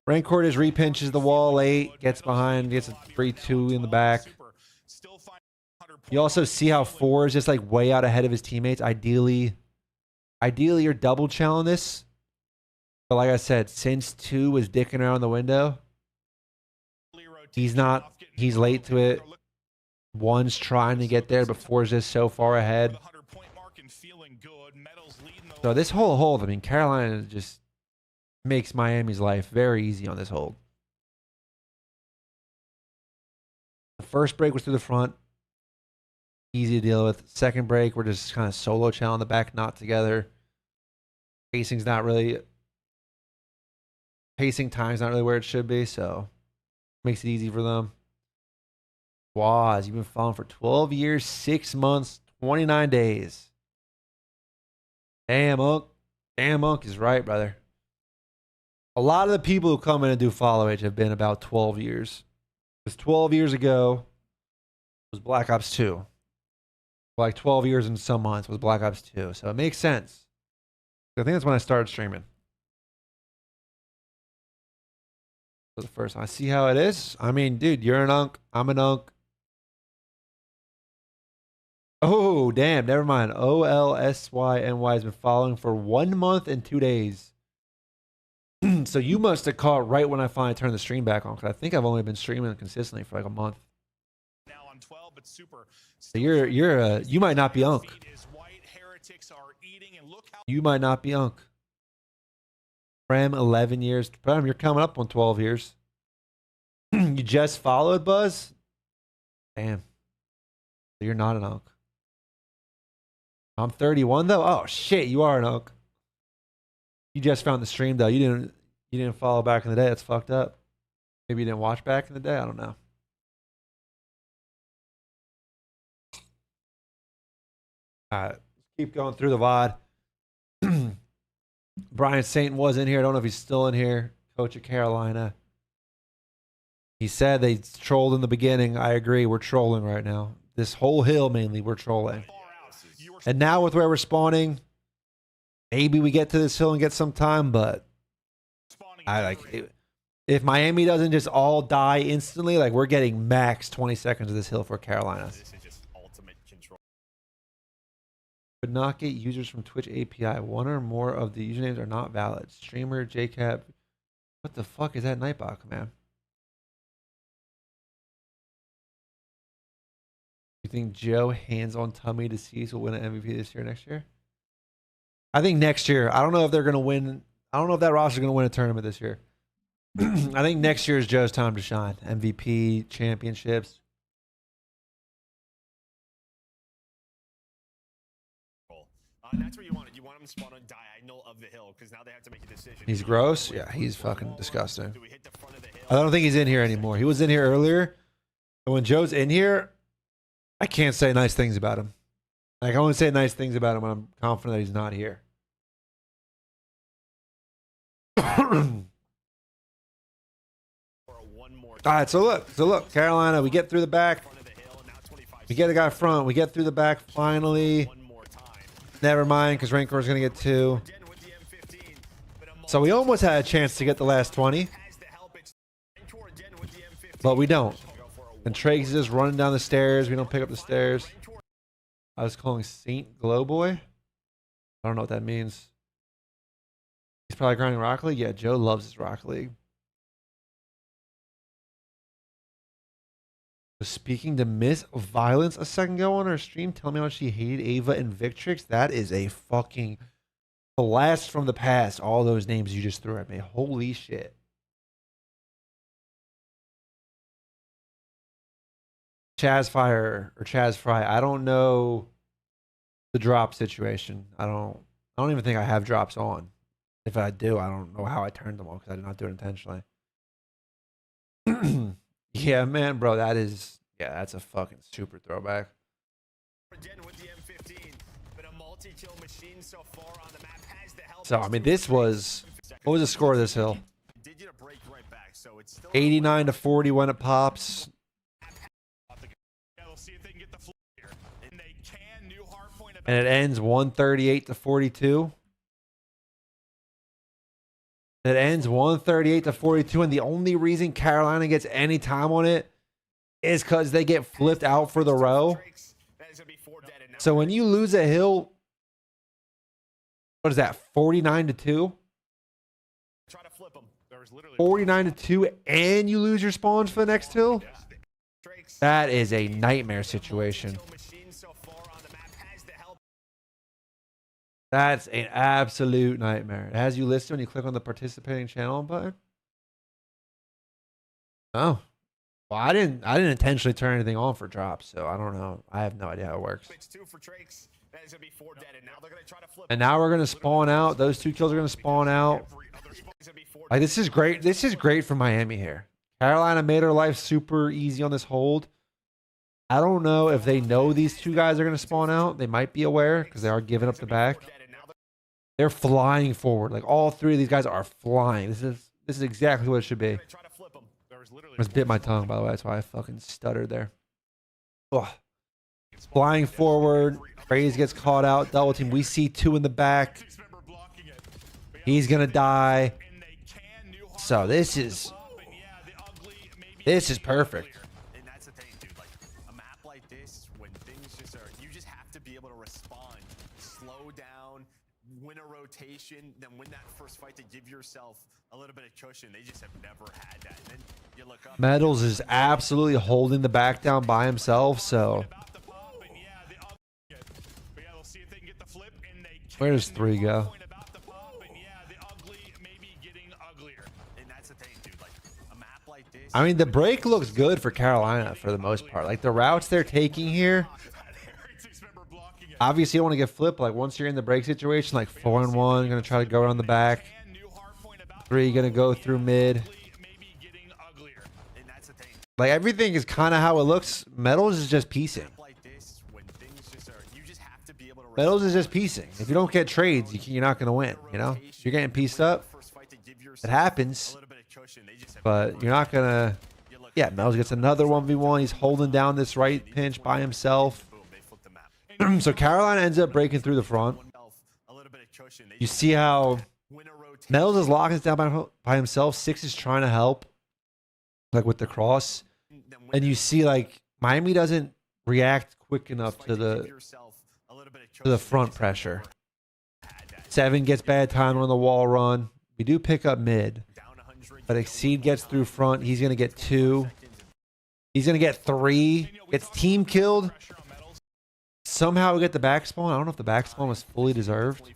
Rancor just repinches the wall late, gets behind, gets a 3-2 in the back. You also see how 4 is just like way out ahead of his teammates. Ideally you're double challenging this. But like I said, since 2 was dicking around the window, he's late to it. 1's trying to get there, but 4's just so far ahead. So this whole hold, I mean, Carolina just makes Miami's life very easy on this hold. The first break was through the front. Easy to deal with. Second break, we're just kind of solo challenging the back, not together. Pacing time's not really where it should be, so makes it easy for them. Waz, you've been following for 12 years, 6 months, 29 days. Damn, Unk. Damn, Unk is right, brother. A lot of the people who come in and do follow age have been about 12 years. Because 12 years ago was Black Ops 2. Like 12 years and some months was Black Ops 2. So it makes sense. I think that's when I started streaming. For the first time. I see how it is. I mean, dude, you're an unk. I'm an unk. Oh, damn. Never mind. OLSYNY has been following for 1 month and 2 days. So you must have caught right when I finally turned the stream back on. Because I think I've only been streaming consistently for like a month. Now on 12, but super. So you might not be unk. You might not be unk. Prem 11 years. Prem, you're coming up on 12 years. You just followed Buzz? Damn. So you're not an unk. I'm 31 though. Oh shit, you are an unk. You just found the stream though. You didn't follow back in the day. That's fucked up. Maybe you didn't watch back in the day. I don't know. All right, keep going through the VOD. Brian Saint was in here. I don't know if he's still in here. Coach at Carolina. He said they trolled in the beginning. I agree. We're trolling right now. This whole hill mainly, we're trolling. And now with where we're spawning, maybe we get to this hill and get some time, but I like it. If Miami doesn't just all die instantly, like we're getting max 20 seconds of this hill for Carolina. Could not get users from Twitch API. One or more of the usernames are not valid. Streamer, JCap. What the fuck is that Nightbot, man? You think Joe hands on tummy deceased will win an MVP this year, next year? I think next year. I don't know if they're going to win. I don't know if that roster is going to win a tournament this year. I think next year is Joe's time to shine. MVP, championships. And that's where you want it. You want them to spawn on diagonal of the hill because now they have to make a decision. He's gross. Yeah, he's fucking disgusting. I don't think he's in here anymore. He was in here earlier. And when Joe's in here, I can't say nice things about him. I can only say nice things about him when I'm confident that he's not here. All right, so look, Carolina, we get through the back. We get a guy front. We get through the back finally. Never mind, because Rancor is going to get 2. So we almost had a chance to get the last 20. But we don't. And Trace is just running down the stairs. We don't pick up the stairs. I was calling Saint Glowboy. I don't know what that means. He's probably grinding Rocket League. Yeah, Joe loves his Rocket League. Was speaking to Miss Violence a second ago on her stream, telling me how she hated Ava and Victrix. That is a fucking blast from the past. All those names you just threw at me. Holy shit. Chaz Fire or Chaz Fry. I don't know the drop situation. I don't even think I have drops on. If I do, I don't know how I turned them on because I did not do it intentionally. Yeah, man, bro, that's a fucking super throwback. So, I mean, this was, what was the score of this hill? 89 to 40 when it pops. And it ends 138 to 42. It ends 138 to 42, and the only reason Carolina gets any time on it is because they get flipped out for the row. So when you lose a hill, what is that, 49 to 2? 49 to 2, and you lose your spawns for the next hill? That is a nightmare situation. That's an absolute nightmare. It has you listed when you click on the participating channel button. Oh, well, I didn't intentionally turn anything on for drops, so I don't know. I have no idea how it works. And now we're gonna spawn out. Those 2 kills are gonna spawn out. Like, this is great. This is great for Miami here. Carolina made her life super easy on this hold. I don't know if they know these 2 guys are gonna spawn out. They might be aware because they are giving up the back. They're flying forward. Like, all 3 of these guys are flying. This is exactly what it should be. was literally. I just bit my tongue, by the way. That's why I fucking stuttered there. Ugh. Flying forward. Raze gets caught out. Double team. We see two in the back. He's going to die. So this is perfect. And that's the thing, dude. Like a map like this, when things just are, you just have to be able to respond, slow down, win a rotation, then win that first fight to give yourself a little bit of cushion. They just have never had that. And then you look up. Metals is absolutely holding the back down by himself. So where does 3 go? I mean, the break looks good for Carolina for the most part. Like the routes they're taking here. Obviously, you don't want to get flipped. Like once you're in the break situation, like 4-1, gonna try to go around the back. 3 gonna go through mid. Like everything is kind of how it looks. Metals is just piecing. Metals is just piecing. If you don't get trades, you're not gonna win. You know, if you're getting pieced up, it happens. But you're not gonna. Yeah, Metals gets another 1v1. He's holding down this right pinch by himself. So Carolina ends up breaking through the front. You see how Metals is locking it down by himself. 6 is trying to help, like with the cross, and you see like Miami doesn't react quick enough to the front pressure. 7 gets bad time on the wall run. We do pick up mid, but Exceed gets through front. He's gonna get 2. He's gonna get 3. Gets team killed. Somehow we get the back spawn. I don't know if the back spawn was fully deserved.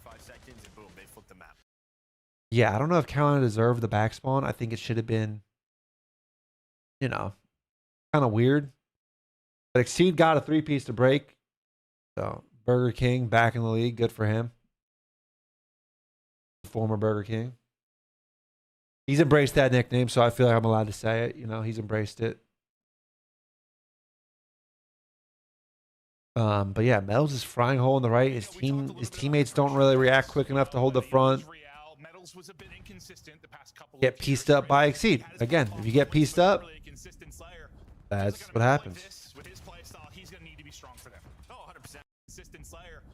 Yeah, I don't know if Carolina deserved the back spawn. I think it should have been, you know, kind of weird. But Exceed got a 3-piece to break. So Burger King back in the league. Good for him. Former Burger King. He's embraced that nickname, so I feel like I'm allowed to say it. You know, he's embraced it. But yeah, Metals is frying hole on the right. His teammates don't really react quick enough to hold the front. Get pieced up by Exceed. Again, if you get pieced up, that's what happens.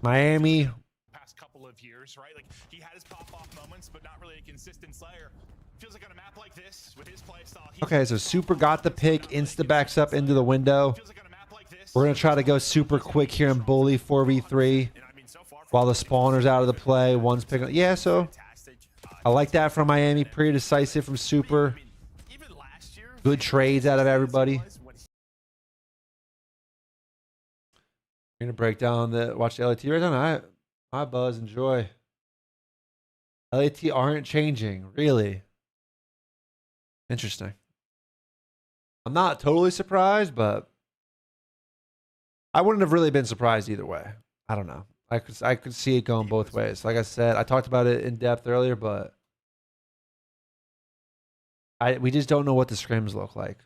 Miami. Past couple of years, right? Like he had his pop-off moments, but not really a consistent slayer. Feels like on a map like this with his play style. Okay, so Super got the pick, insta backs up into the window. We're gonna try to go super quick here and bully 4v3 while the spawner's out of the play. One's picking. Yeah, so I like that from Miami. Pretty decisive from Super. Good trades out of everybody. We're gonna break down watch the LAT right now. Hi, Buzz. Enjoy. LAT aren't changing, really. Interesting. I'm not totally surprised, but I wouldn't have really been surprised either way. I don't know. I could see it going both ways. Like I said, I talked about it in depth earlier, but we just don't know what the scrims look like.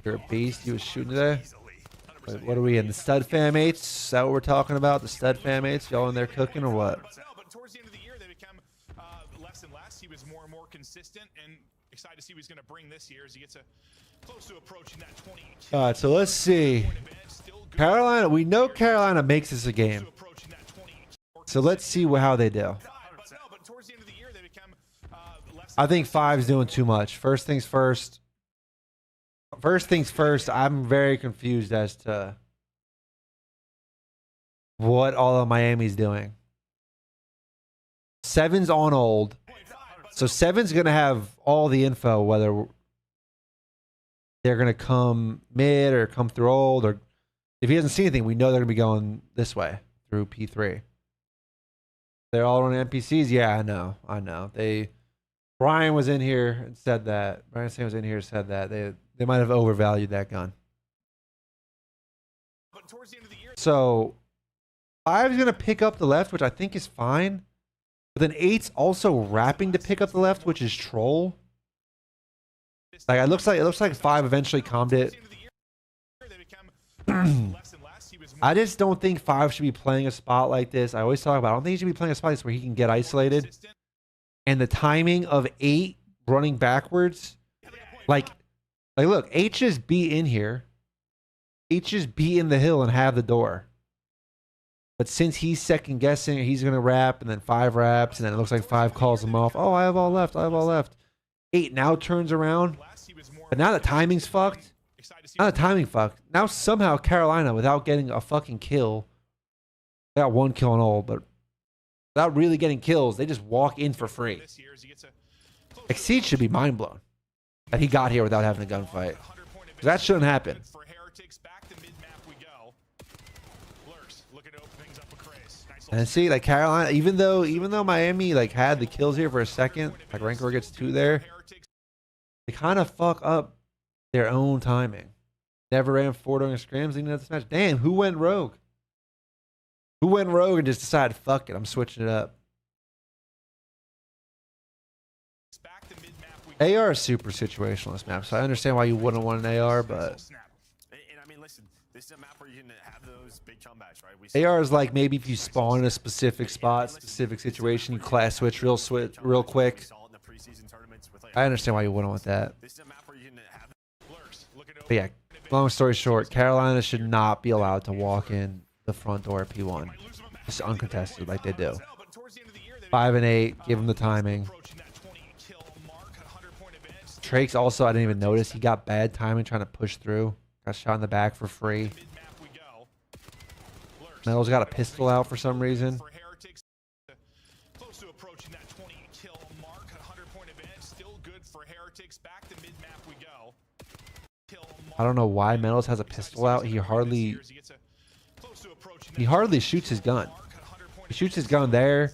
You're a beast. You was shooting today. Wait, what are we in? The stud fam mates? Is that what we're talking about? The stud fam mates? Y'all in there cooking or what? But towards the end of the year, they become less and less. He was more and more consistent, and excited to see what he's going to bring this year as he gets close to approaching that 20. All right, so let's see. Carolina, we know Carolina makes this a game. So let's see how they do. I think 5's doing too much. First things first. First things first, I'm very confused as to what all of Miami's doing. 7's on old. So 7's going to have all the info, whether they're going to come mid or come through old. Or if he doesn't see anything, we know they're going to be going this way through P3. They're all on NPCs? Yeah, I know. Brian was in here and said that. Brian Sam was in here and said that. They might have overvalued that gun. So 5's going to pick up the left, which I think is fine. But then 8's also wrapping to pick up the left, which is troll. Like it looks like 5 eventually calmed it. I just don't think 5 should be playing a spot like this. I always talk about I don't think he should be playing a spot like this where he can get isolated. And the timing of 8 running backwards. Like look, H just be in here. H just be in the hill and have the door. But since he's second guessing, he's gonna wrap and then 5 wraps, and then it looks like 5 calls him off. Oh, I have all left. I have all left. 8 now turns around. But now the timing's fucked. Now the timing fucked. Now somehow Carolina, without getting a fucking kill, they got 1 kill on all, but without really getting kills, they just walk in for free. Exceed should be mind blown that he got here without having a gunfight. That shouldn't happen. And see, like Carolina, even though Miami like had the kills here for a second, like Rancor gets 2 there, they kind of fuck up their own timing. Never ran 4 during scrims leading up to this match. Damn, who went rogue? Who went rogue and just decided, fuck it, I'm switching it up? AR is super situational in this map, so I understand why you wouldn't want an AR, but this is a map where you can have those big comebacks, right? AR is like maybe if you spawn in a specific spot, specific situation, you class switch real quick. I understand why you wouldn't want that. But yeah, long story short, Carolina should not be allowed to walk in the front door at P1. Just uncontested like they do. 5 and 8, give him the timing. Trakes also, I didn't even notice. He got bad timing trying to push through. Got shot in the back for free. Metal's got a pistol out for some reason. I don't know why Metals has a pistol out. He hardly shoots his gun. He shoots his gun there.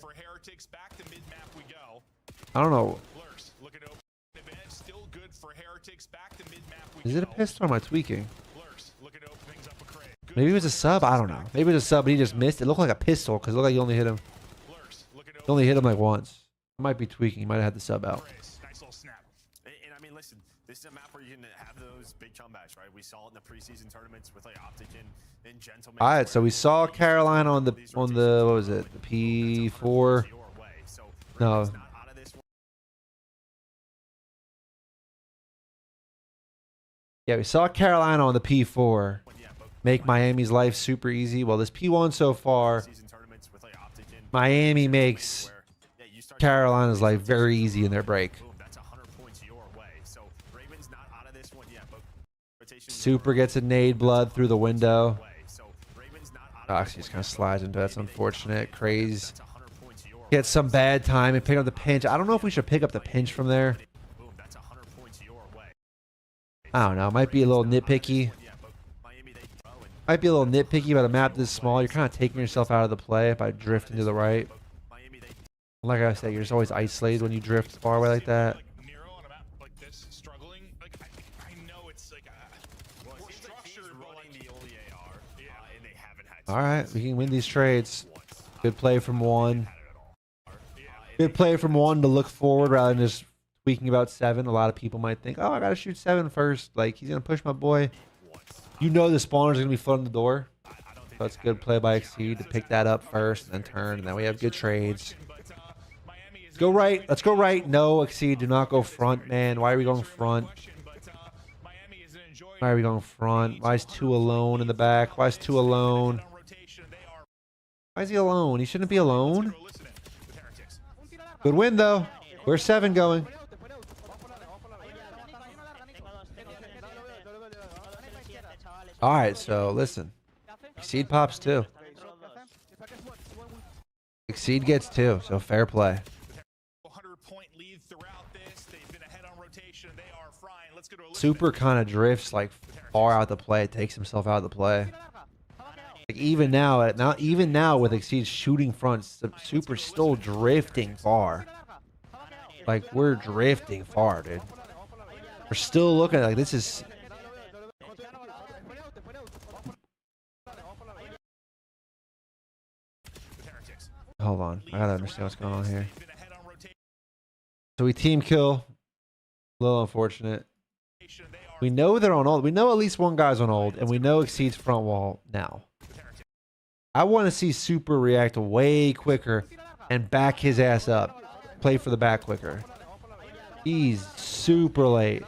I don't know. Is it a pistol or am I tweaking? Maybe it was a sub. I don't know. Maybe it was a sub, but he just missed. It looked like a pistol because it looked like you only hit him. You only hit him like once. I might be tweaking. He might have had the sub out. And I mean, listen, this is a map where you can have those big comebacks, right? We saw it in the preseason tournaments with like Optic and Gentleman. All right, so we saw Carolina on the what was it? The P4. No. Yeah, we saw Carolina on the P4 make Miami's life super easy. Well, this P1 so far, Miami makes Carolina's life very easy in their break. Super gets a nade blood through the window. Actually, just kind of slides into it. That's unfortunate. Craze gets some bad time and pick up the pinch. I don't know if we should pick up the pinch from there. I don't know. Might be a little nitpicky. Might be a little nitpicky about a map this small. You're kind of taking yourself out of the play by drifting to the right. Like I said, you're just always isolated when you drift far away like that. All right, we can win these trades. Good play from one. Good play from one to look forward rather than just tweaking about 7. A lot of people might think, oh, I gotta shoot 7 first. Like, he's gonna push my boy. You know the spawner's gonna be flooding the door. So it's good play by Exceed to pick that up first and then turn, and then we have good trades. Let's go right. Let's go right. No, Exceed, do not go front, man. Why are we going front? Why are we going front? Why is 2 alone in the back? Why is 2 alone? Why is he alone? He shouldn't be alone. Good win, though. Where's 7 going? All right, so listen. Exceed pops 2. Exceed gets 2, so fair play. Super kind of drifts like far out the play. Takes himself out of the play. Like even now with Exceed shooting front, Super still drifting far. Like we're drifting far, dude. We're still looking like this is. Hold on, I gotta understand what's going on here. So we team kill. A little unfortunate. We know they're on ult. We know at least one guy's on ult, and we know Exceed's front wall now. I want to see Super react way quicker and back his ass up. Play for the back quicker. He's super late.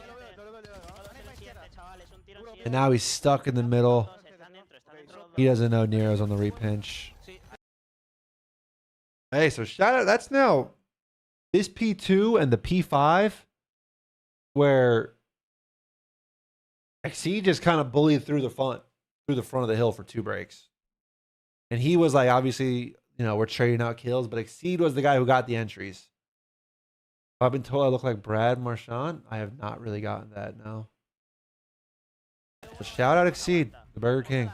And now he's stuck in the middle. He doesn't know Nero's on the repinch. Hey, so shout out. That's now this P2 and the P5 where XC just kind of bullied through the front of the hill for 2 breaks. And he was like, obviously, you know, we're trading out kills, but Exceed was the guy who got the entries. I've been told I look like Brad Marchand. I have not really gotten that, no. So shout out Exceed, the Burger King.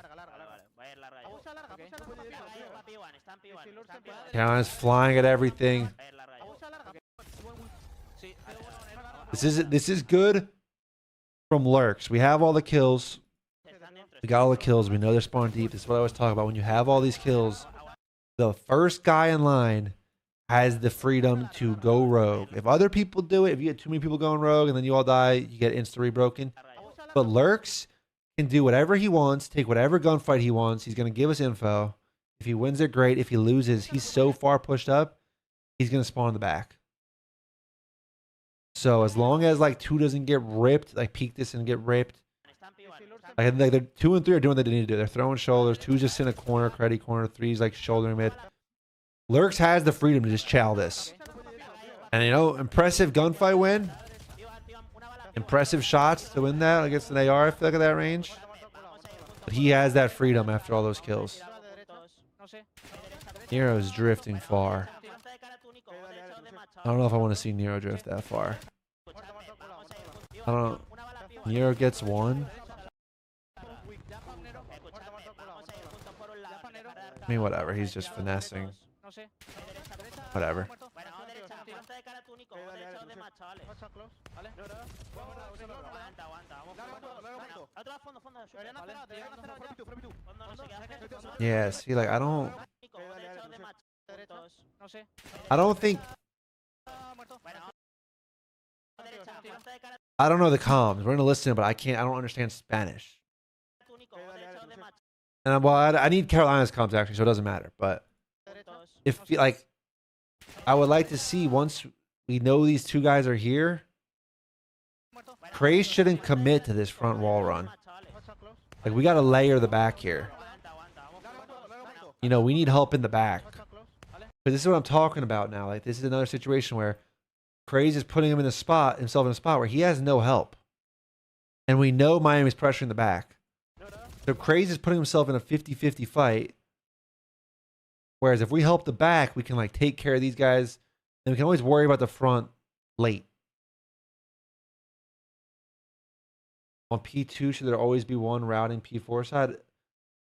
Carolina's flying at everything. This is good from lurks. We have all the kills. We got all the kills. We know they're spawned deep. This is what I always talk about. When you have all these kills, the first guy in line has the freedom to go rogue. If other people do it, if you get too many people going rogue and then you all die, you get insta rebroken. But lurks can do whatever he wants, take whatever gunfight he wants. He's going to give us info. If he wins it, great. If he loses, he's so far pushed up, he's going to spawn in the back. So as long as like 2 doesn't get ripped, like peek this and get ripped, like they're 2 and 3 are doing what they need to do. They're throwing shoulders. 2's just in a corner, Creddy corner. 3's like shouldering mid. Lurks has the freedom to just chow this. And you know, impressive gunfight win. Impressive shots to win that against an AR, I feel like, at that range. But he has that freedom after all those kills. Nero's drifting far. I don't know if I want to see Nero drift that far. I don't know. Nero gets 1. I mean, whatever. He's just finessing. Whatever. Yeah, see, like, I don't think... I don't know the comms. We're going to listen, but I don't understand Spanish. And I need Carolina's comms, actually, so it doesn't matter. But if, like, I would like to see, once we know these 2 guys are here, Craze shouldn't commit to this front wall run. Like, we got to layer the back here. You know, we need help in the back. But this is what I'm talking about now. Like, this is another situation where Craze is putting himself in a spot where he has no help. And we know Miami's pressuring the back. So Craze is putting himself in a 50-50 fight. Whereas if we help the back, we can like take care of these guys. And we can always worry about the front late. On P2, should there always be one routing P4 side?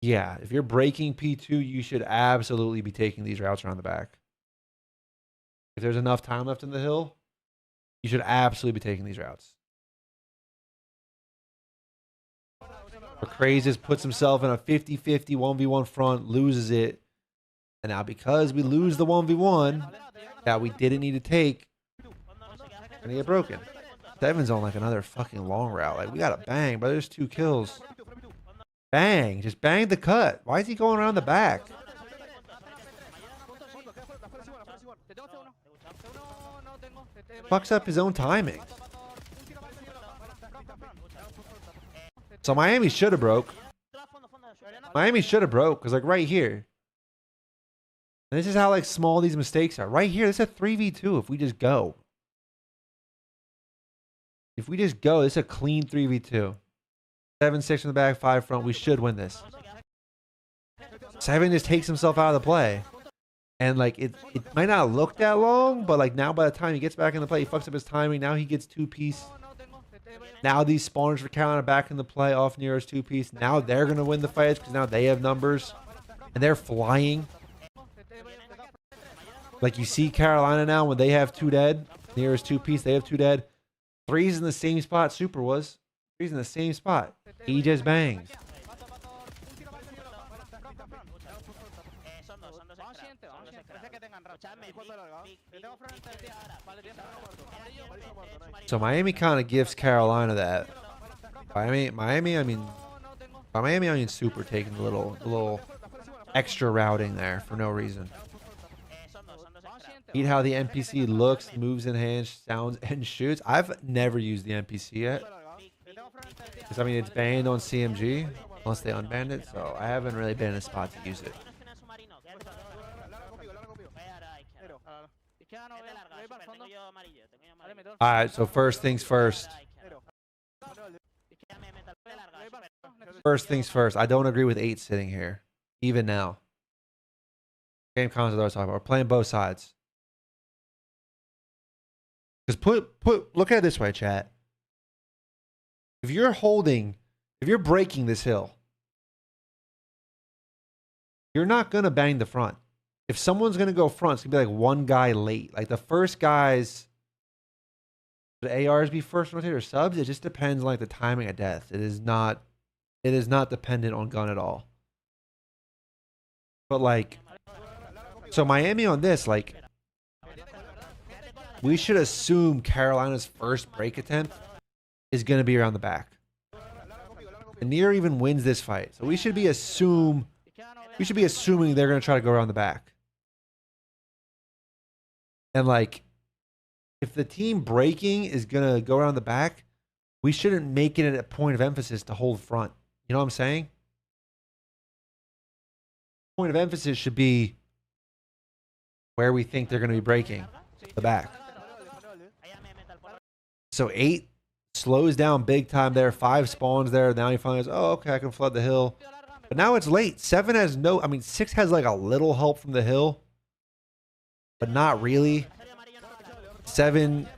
Yeah, if you're breaking P2, you should absolutely be taking these routes around the back. If there's enough time left in the hill, you should absolutely be taking these routes. But Crazes puts himself in a 50-50 1v1 front, loses it. And now because we lose the 1v1 that we didn't need to take, we're going to get broken. Seven's on like another fucking long route. Like, we got to bang, but there's 2 kills. Bang. Just bang the cut. Why is he going around the back? Fucks up his own timing. So Miami should have broke. Miami should have broke, because like right here. And this is how like small these mistakes are. Right here, this is a 3v2 if we just go. If we just go, this is a clean 3v2. 7-6 in the back, 5 front. We should win this. 7 just takes himself out of the play. And like it might not look that long, but like now by the time he gets back in the play, he fucks up his timing. Now he gets 2-piece. Now these spawners for Carolina back in the play off Nero's 2-piece. Now they're going to win the fights because now they have numbers. And they're flying. Like you see Carolina now when they have 2 dead. Nero's 2-piece, they have 2 dead. 3's in the same spot Super was. 3's in the same spot. He just bangs. So Miami kind of gives Carolina that. Miami, I mean Super taking the little extra routing there for no reason. Eat how the NPC looks, moves in hand, sounds, and shoots. I've never used the NPC yet. Because, I mean, it's banned on CMG, unless they unbanned it, so I haven't really been in a spot to use it. Alright, so first things first. First things first. I don't agree with 8 sitting here. Even now. Game comments are talking about. We're playing both sides. Because look at it this way, chat. If you're breaking this hill, you're not going to bang the front. If someone's going to go front, it's going to be like one guy late. Like the first guys, the ARs be first rotated or subs. It just depends on like the timing of death. It is not dependent on gun at all. But like, so Miami on this, like, we should assume Carolina's first break attempt is going to be around the back. And Nier even wins this fight. So we should be assuming they're going to try to go around the back. And like, if the team breaking is going to go around the back, we shouldn't make it a point of emphasis to hold front. You know what I'm saying? Point of emphasis should be where we think they're going to be breaking, the back. So 8 slows down big time there. 5 spawns there. Now he finally goes, oh, okay, I can flood the hill. But now it's late. 7 has no, I mean, 6 has like a little help from the hill, but not really. 7.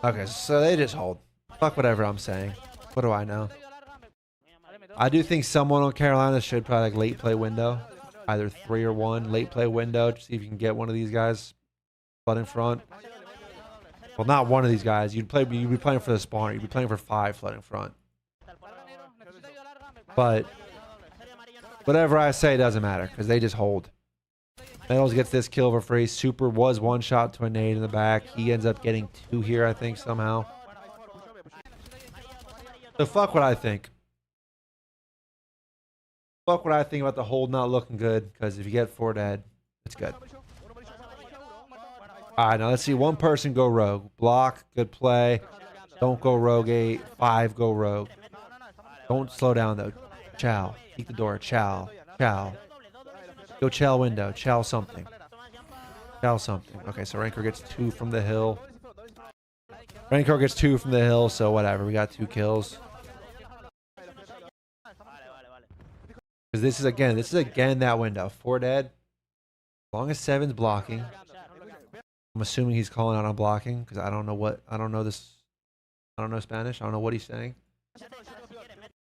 Okay, so they just hold. Fuck whatever I'm saying. What do I know? I do think someone on Carolina should probably like late play window. Either 3 or 1 late play window to see if you can get one of these guys flood in front. Well, not one of these guys. You'd be playing for the spawner. You'd be playing for 5 flood in front. But whatever I say doesn't matter because they just hold. Metals gets this kill for free. Super was one shot to a nade in the back. He ends up getting 2 here, I think, somehow. So fuck what I think. Fuck what I think about the hold not looking good, because if you get 4 dead, it's good. Alright, now let's see one person go rogue. Block, good play. Don't go rogue 8. 5 go rogue. Don't slow down though. Chow. Keep the door. Chow. Chow. Go chow window. Chow something. Chow something. Okay, so Rancor gets 2 from the hill. Rancor gets 2 from the hill, so whatever. We got 2 kills. Because this is again that window. 4 dead. As long as 7's blocking. I'm assuming he's calling out on blocking because I don't know Spanish. I don't know what he's saying.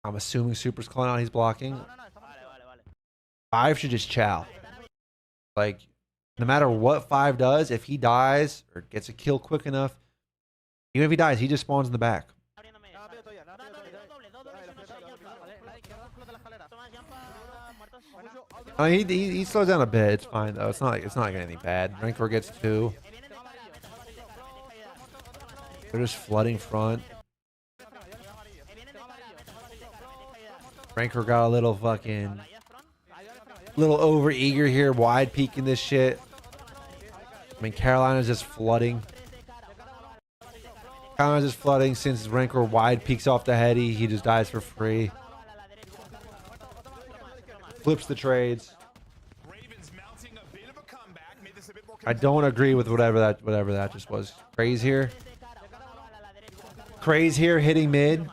I'm assuming Super's calling out he's blocking. 5 should just chow. Like, no matter what 5 does, if he dies or gets a kill quick enough, even if he dies, he just spawns in the back. I mean, he slows down a bit. It's fine though. It's not like anything bad. Rancor gets 2. They're just flooding front. Rancor got a little over eager here, wide peeking this shit. I mean, Carolina's just flooding. Carolina's just flooding since Rancor wide peeks off the heady. He just dies for free. Flips the trades. I don't agree with whatever that just was. Craze here. Craze here hitting mid.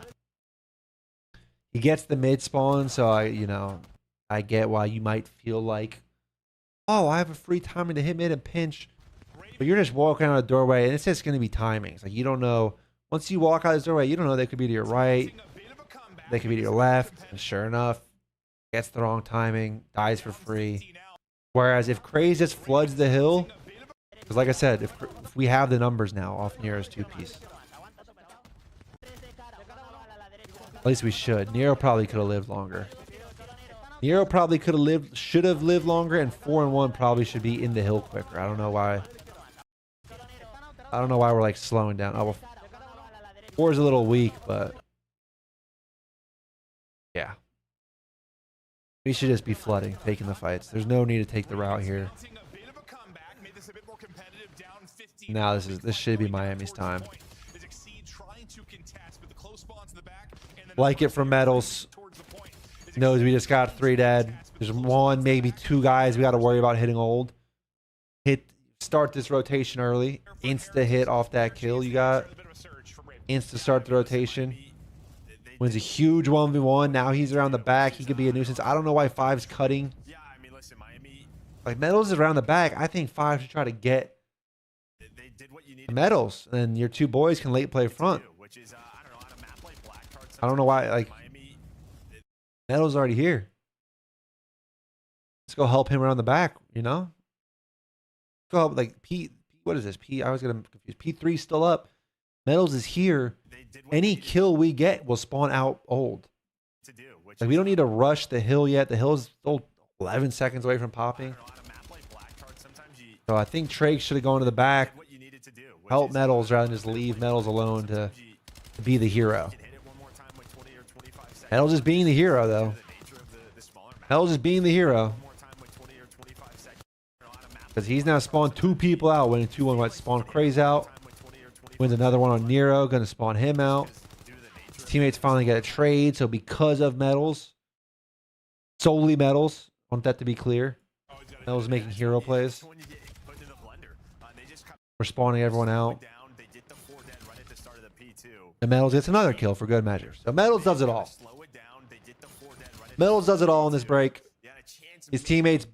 He gets the mid spawn, so I get why you might feel like, oh, I have a free timing to hit mid and pinch. But you're just walking out a doorway, and it's just going to be timings. Like, you don't know. Once you walk out this doorway, you don't know they could be to your right. They could be to your left. And sure enough, gets the wrong timing, dies for free. Whereas if Craze just floods the hill, because like I said, if we have the numbers now off Nero's 2-piece. At least we should. Nero probably could have lived longer. Nero probably should have lived longer, and 4 and 1 probably should be in the hill quicker. I don't know why. We're like slowing down. Oh, well, 4 is a little weak, but yeah. We should just be flooding, taking the fights. There's no need to take the route here. Now this should be Miami's time. Like it from Metals. Knows we just got 3 dead. There's 1, maybe 2 guys we got to worry about hitting old. Start this rotation early. Insta hit off that kill you got. Insta start the rotation. Wins a huge 1v1. Now he's around the back. He could be a nuisance. I don't know why 5's cutting. Like, Metals is around the back. I think 5 should try to get Metals. And your 2 boys can late play front. I don't know why. Like, Metals already here. Let's go help him around the back, you know? Go help, like, P. What is this? I was getting confused. P3's still up. Metals is here. Any kill we get will spawn out old. Like, we don't need to rush the hill yet. The hill's still 11 seconds away from popping. So I think Trake should have gone to the back. Help Metals rather than just leave Metals alone to be the hero. Metals is being the hero, though. Metals is being the hero. Because he's now spawned 2 people out, winning 2-1. What, spawn Craze out. Wins another one on Nero, gonna spawn him out. His teammates finally get a trade, so because of Metals, solely Metals, want that to be clear. Metals making hero plays. We're spawning everyone out. And Metals gets another kill for good measure. So Metals does it all. Metals does it all in this break. His teammates,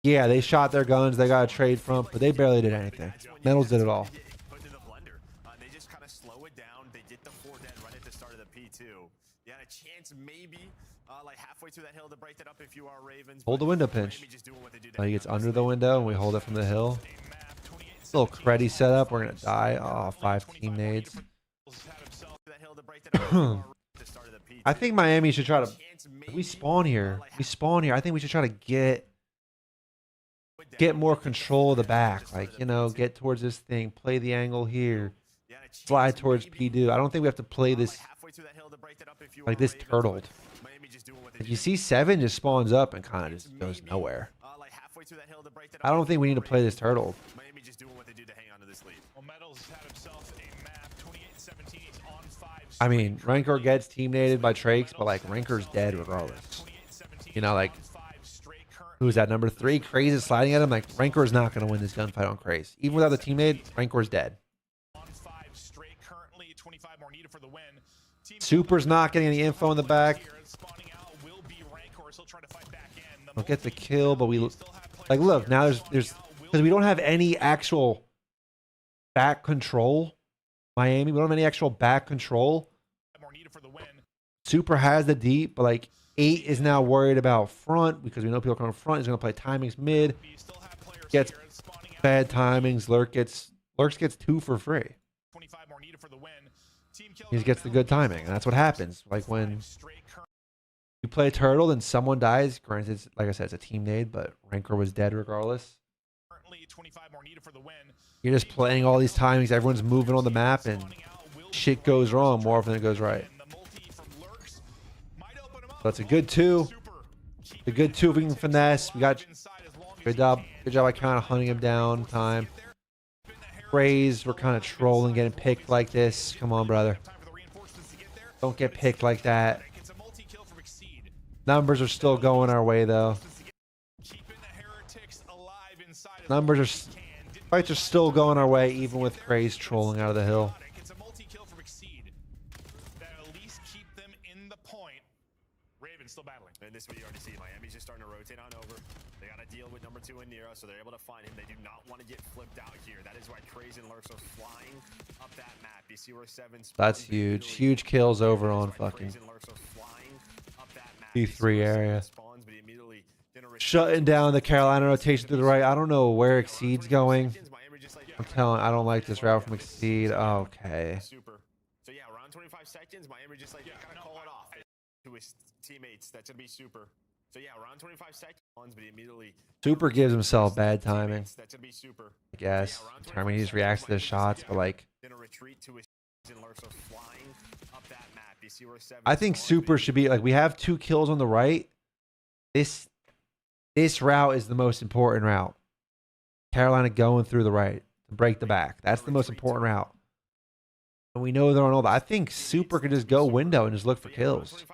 yeah, they shot their guns, they got a trade from, but they barely did anything. Metals did it all. Hold the window pinch. He gets under the window and we hold it from the hill. Little creddy setup. We're gonna die. Oh, 5 team nades. I think Miami should try to. If we spawn here. We spawn here. I think we should try to get more control of the back. Like, you know, get towards this thing. Play the angle here. Slide towards P-Do. I don't think we have to play this like this turtled. If you see 7 just spawns up and kind of just goes nowhere. I don't think we need to play this turtle. I mean, Rancor gets team nated by Trakes, but like Rancor's dead regardless. You know, like, who's that, number 3? Craze is sliding at him. Like, Rancor's not going to win this gunfight on Craze. Even without the team nade, Rancor's dead. Super's not getting any info in the back. Don't get the kill, but we like, look, now there's because we don't have any actual back control. Miami, we don't have any actual back control. Super has the deep, but like 8 is now worried about front because we know people coming front. He's gonna play timings mid. Gets bad timings. Lurks gets 2 for free. He gets the good timing, and that's what happens. Like when you play turtle and someone dies, granted, like I said, it's a team nade, but Rancor was dead regardless. You're just playing all these timings, everyone's moving on the map, and shit goes wrong more often than it goes right. So it's a good 2. A good 2 if we can finesse. We got good job by kind of hunting him down time. Rays, we're kind of trolling, getting picked like this. Come on, brother. Don't get picked like that. Numbers are still going our way, though. Fights are still going our way, even with Craze trolling out of the hill. In this video, you already see Miami's just starting to rotate on over. They got to deal with number 2 in Nero, so they're able to find him. They do not want to get flipped out here. That is why Craze and Lurks are flying up that map. You see where 7 spawns. That's huge. Huge kills over on fucking P3 area. Shutting down the Carolina rotation through the right. I don't know where Exceed's going. I don't like this route from Exceed. Okay. So yeah, around 25 seconds, Miami just like kind of call it off to his teammates. That's gonna be Super. So yeah, around 25 seconds, but immediately Super gives himself bad timing. That's gonna be Super. I guess. I mean, he just reacts to the shots, but like, I think Super should be like, we have 2 kills on the right. This route is the most important route. Carolina going through the right to break the back. That's the most important route. And we know they're on all that. I think Super could just go window and just look for kills.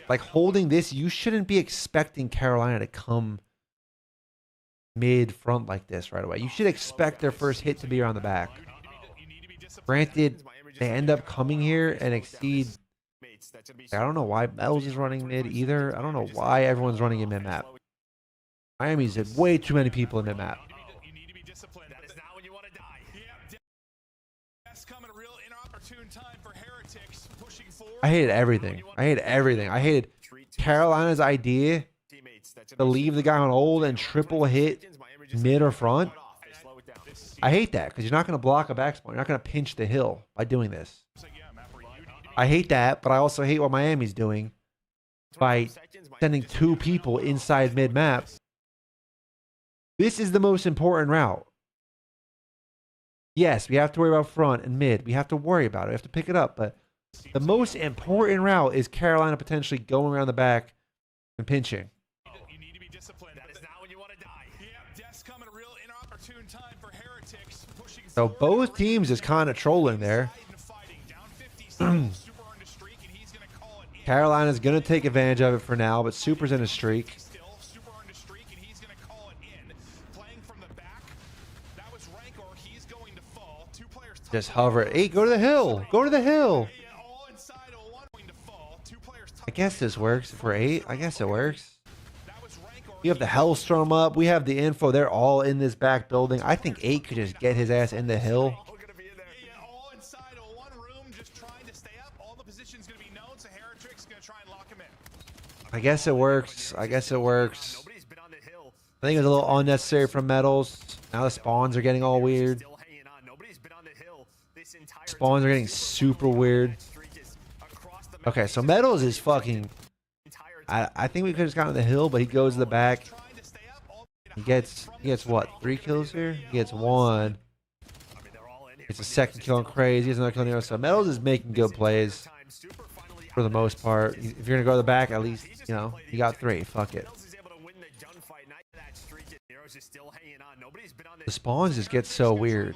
Like holding this, you shouldn't be expecting Carolina to come mid front like this right away. You should expect their first hit to be around the back. Granted, they end up coming here and exceed. I don't know why Bells is running mid either. I don't know why everyone's running in mid map. Miami's had way too many people in mid map. You need to be disciplined. That is not when you want to die. Yeah, that's coming a real inopportune time for heretics pushing forward. I hated everything. I hated everything. I hated Carolina's idea to leave the guy on old and triple hit mid or front. I hate that because you're not going to block a backspawn. You're not going to pinch the hill by doing this. I hate that, but I also hate what Miami's doing by sending 2 people inside mid map. This is the most important route. Yes, we have to worry about front and mid. We have to worry about it. We have to pick it up. But the most important route is Carolina potentially going around the back and pinching. You need to be disciplined. That is not when you want to die. Yeah, death's coming a real inopportune time for heretics pushing So both teams is kind of trolling there. Carolina's going to take advantage of it for now, but Super's in a streak. Just hover. 8, go to the hill. Go to the hill. I guess this works. If we're 8, I guess it works. You have the Hellstorm up. We have the info. They're all in this back building. I think 8 could just get his ass in the hill. I guess it works. I guess it works. I think it was a little unnecessary from Metals. Now the spawns are getting all weird. Spawns are getting super weird. Okay, so Metals is fucking... I think we could have just gotten the hill, but he goes to the back. He gets what? 3 kills here? He gets 1. It's a second kill on Crazy. He has another kill on the other side. Metals is making good plays for the most part. If you're going to go to the back, at least, you know, he got 3. Fuck it. The spawns just get so weird.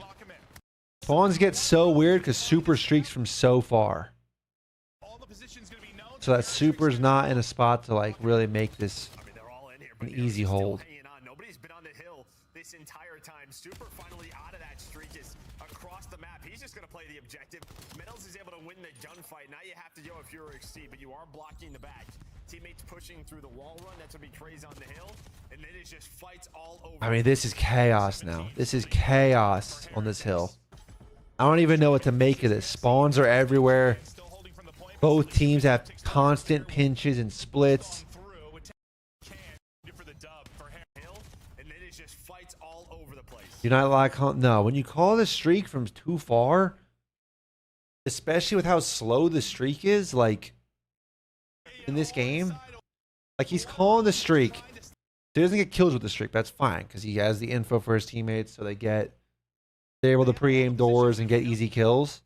Spawns get so weird because Super streaks from so far. So that Super's not in a spot to like really make this an easy hold. Nobody's been on the hill this entire time. Super finally out of that streak is across the map. He's just going to play the objective. Metals is able to win the gunfight. Now you have to go if you're Exceed, but you are blocking the back. Teammates pushing through the wall run. That's what betrays on the hill. And then it's just fights all over. I mean, this is chaos now. This is chaos on this hill. I don't even know what to make of this. Spawns are everywhere. Both teams have constant pinches and splits. You're not like, no, when you call the streak from too far, especially with how slow the streak is, like in this game, like he's calling the streak. So he doesn't get kills with the streak. That's fine because he has the info for his teammates, so they're able to pre-aim doors and get easy kills.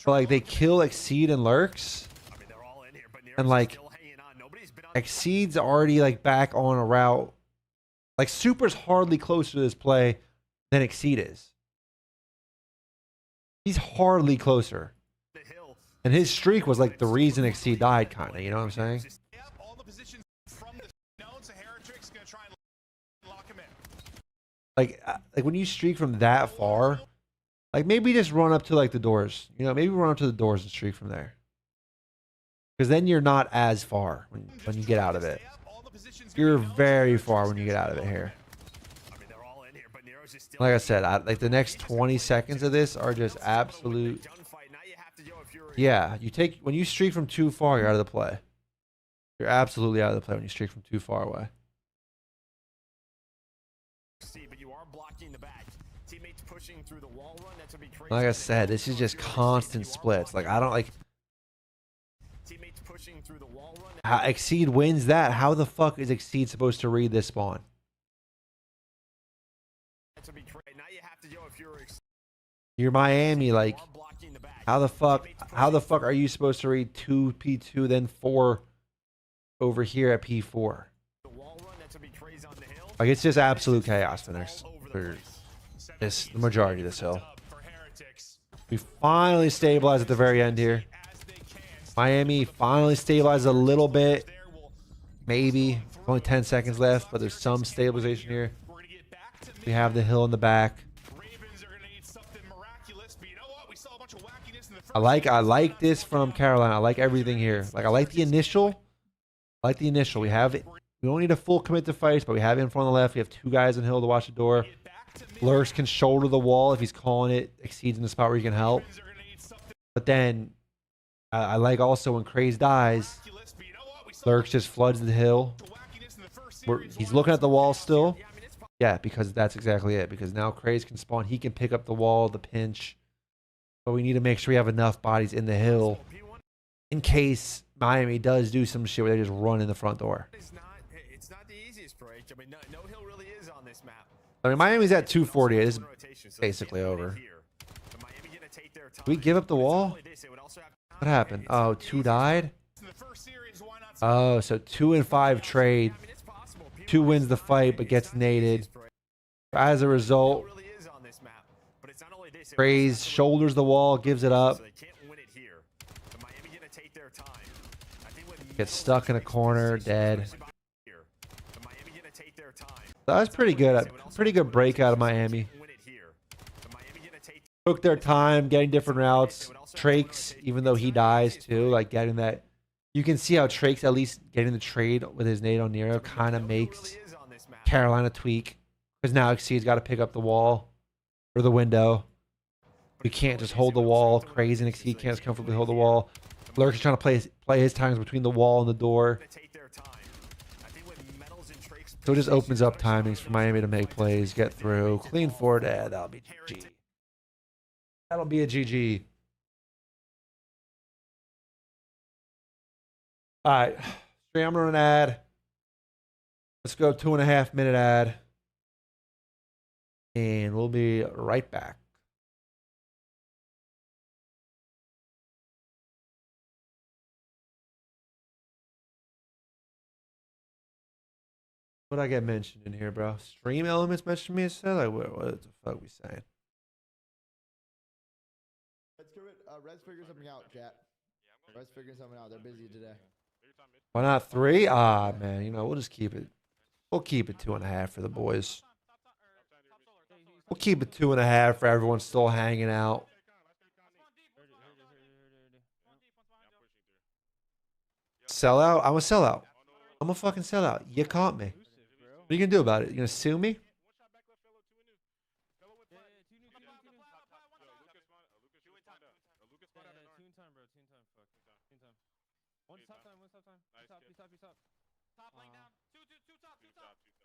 But like they kill Exceed and Lurks, and like Exceed's already like back on a route. Like Super's hardly closer to this play than Exceed is. He's hardly closer, and his streak was like the reason Exceed died, kind of. You know what I'm saying? Like when you streak from that far, like maybe just run up to like the doors. You know, maybe run up to the doors and streak from there. Because then you're not as far when you get out of it. You're very far when you get out of it here. Like I said, like the next 20 seconds of this are just absolute. Yeah, when you streak from too far, you're out of the play. You're absolutely out of the play when you streak from too far away. Like I said, this is just constant splits. Like I don't like. How Exceed wins that? How the fuck is Exceed supposed to read this spawn? You're Miami, like how the fuck are you supposed to read 2P2 then 4 over here at P4. The wall run, that's gonna be crazy on the hill. Like, it's just absolute chaos for this, the majority of this hill. We finally stabilize at the very end here. Miami finally stabilizes a little bit. Maybe. Only 10 seconds left, but there's some stabilization here. We have the hill in the back. I like this from Carolina. I like everything here. Like, I like the initial. We have it. We don't need a full commit to fights, but we have info on the left. We have 2 guys on hill to watch the door. Lurks can shoulder the wall if he's calling it exceeds in the spot where he can help. But then I like also when Craze dies, Lurks just floods the hill. He's looking at the wall still. Yeah, because that's exactly it. Because now Craze can spawn. He can pick up the wall, the pinch. But we need to make sure we have enough bodies in the hill in case Miami does do some shit where they just run in the front door. It's not the easiest break. I mean, no hill really is on this map. I mean, Miami's at 248. This is basically over. We give up the wall? What happened? Oh, 2 died? Oh, so 2 and 5 trade. 2 wins the fight but gets naded. As a result, Craze shoulders the wall, gives it up. Gets stuck in a corner, dead. That was pretty good. Pretty good break out of Miami. Took their time getting different routes. Trakes, even though he dies too, like getting that. You can see how Trakes, at least getting the trade with his nade on Nero, kind of makes Carolina tweak. Because now Exceed's got to pick up the wall or the window. We can't just hold the wall. Crazy and Exceed can't just comfortably hold the wall. Lurk is trying to play his times between the wall and the door. So it just opens up timings for Miami to make plays, get through. Clean forward. That'll be GG. That'll be a GG. All right. I'm running an ad. Let's go 2.5 minute ad. And we'll be right back. What I get mentioned in here, bro? Stream elements mentioned me. It said like, what the fuck we saying? Let's do it. Red's figuring something out, chat. Red's figuring something out. They're busy today. Why not 3? Ah, man. You know, we'll just keep it. We'll keep it 2.5 for the boys. We'll keep it 2.5 for everyone still hanging out. Sell out? I'm a sellout. I'm a fucking sellout. You caught me. What are you gonna do about it? You gonna sue me?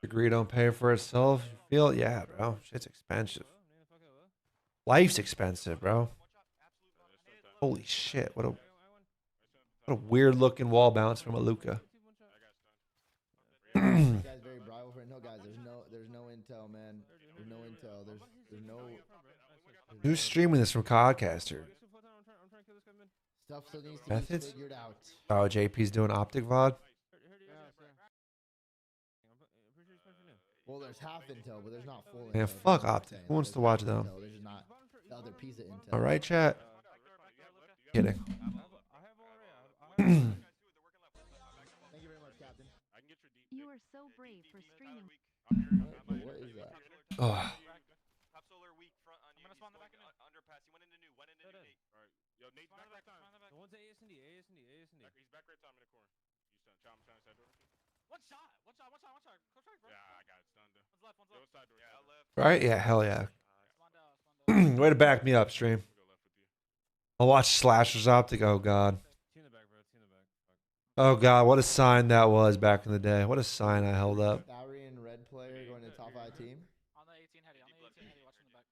Degree don't pay for itself. You feel it? Yeah, bro. Shit's expensive. Life's expensive, bro. Holy shit. What a weird looking wall bounce from Aluka. Guys, very bravo for it. No, guys, there's no intel, man. There's no intel. There's no. Who's streaming this from Codcaster? Stuff still needs to Methods? be figured out. Oh, JP's doing optic VOD. Well, there's half intel, but there's not full intel. Man, fuck optic. Who wants to watch them? There's just not the other piece of intel. All right, chat. Kidding. Thank you very much, Captain. You are so brave for streaming. What is that? Oh. Right? Yeah, hell yeah. Way to back me up, stream. I'll watch Slasher's Optic. Oh, God. Oh, God. What a sign that was back in the day. What a sign I held up. Arian red player going to the top 5 team. On the 18 heady, watching the back.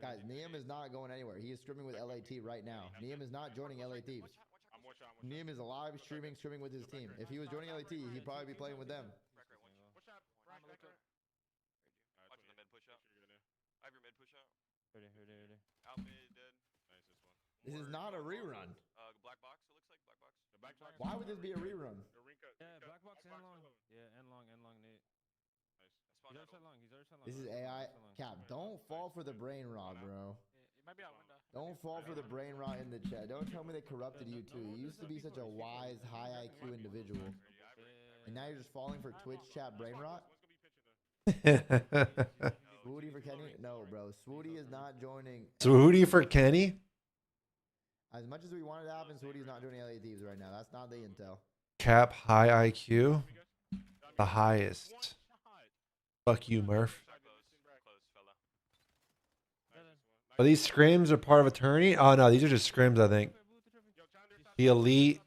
Guys, Niam is not going anywhere. He is streaming with LAT right now. Niam is not joining LAT. Niam is alive, streaming with his team. If he was joining LAT, he'd probably be playing with them. This is not a rerun. Why would this be a rerun? Yeah, black box and long. Yeah, and long Nate. He's already shot long. He's already shot long. This is AI. Cap, don't fall for the brain rot, bro. It might be out window. Don't fall for the brain rot in the chat. Don't tell me they corrupted you too. You used to be such a wise, high IQ individual. And now you're just falling for Twitch chat brain rot? Swooty for Kenny? No, bro. Swooty is not joining. Swooty for Kenny? As much as we wanted to happen, Swooty's not joining LA Thieves right now. That's not the intel. Cap high IQ? The highest. Fuck you, Murph. Are these scrims or part of a tourney? Oh no, these are just scrims, I think. The elite,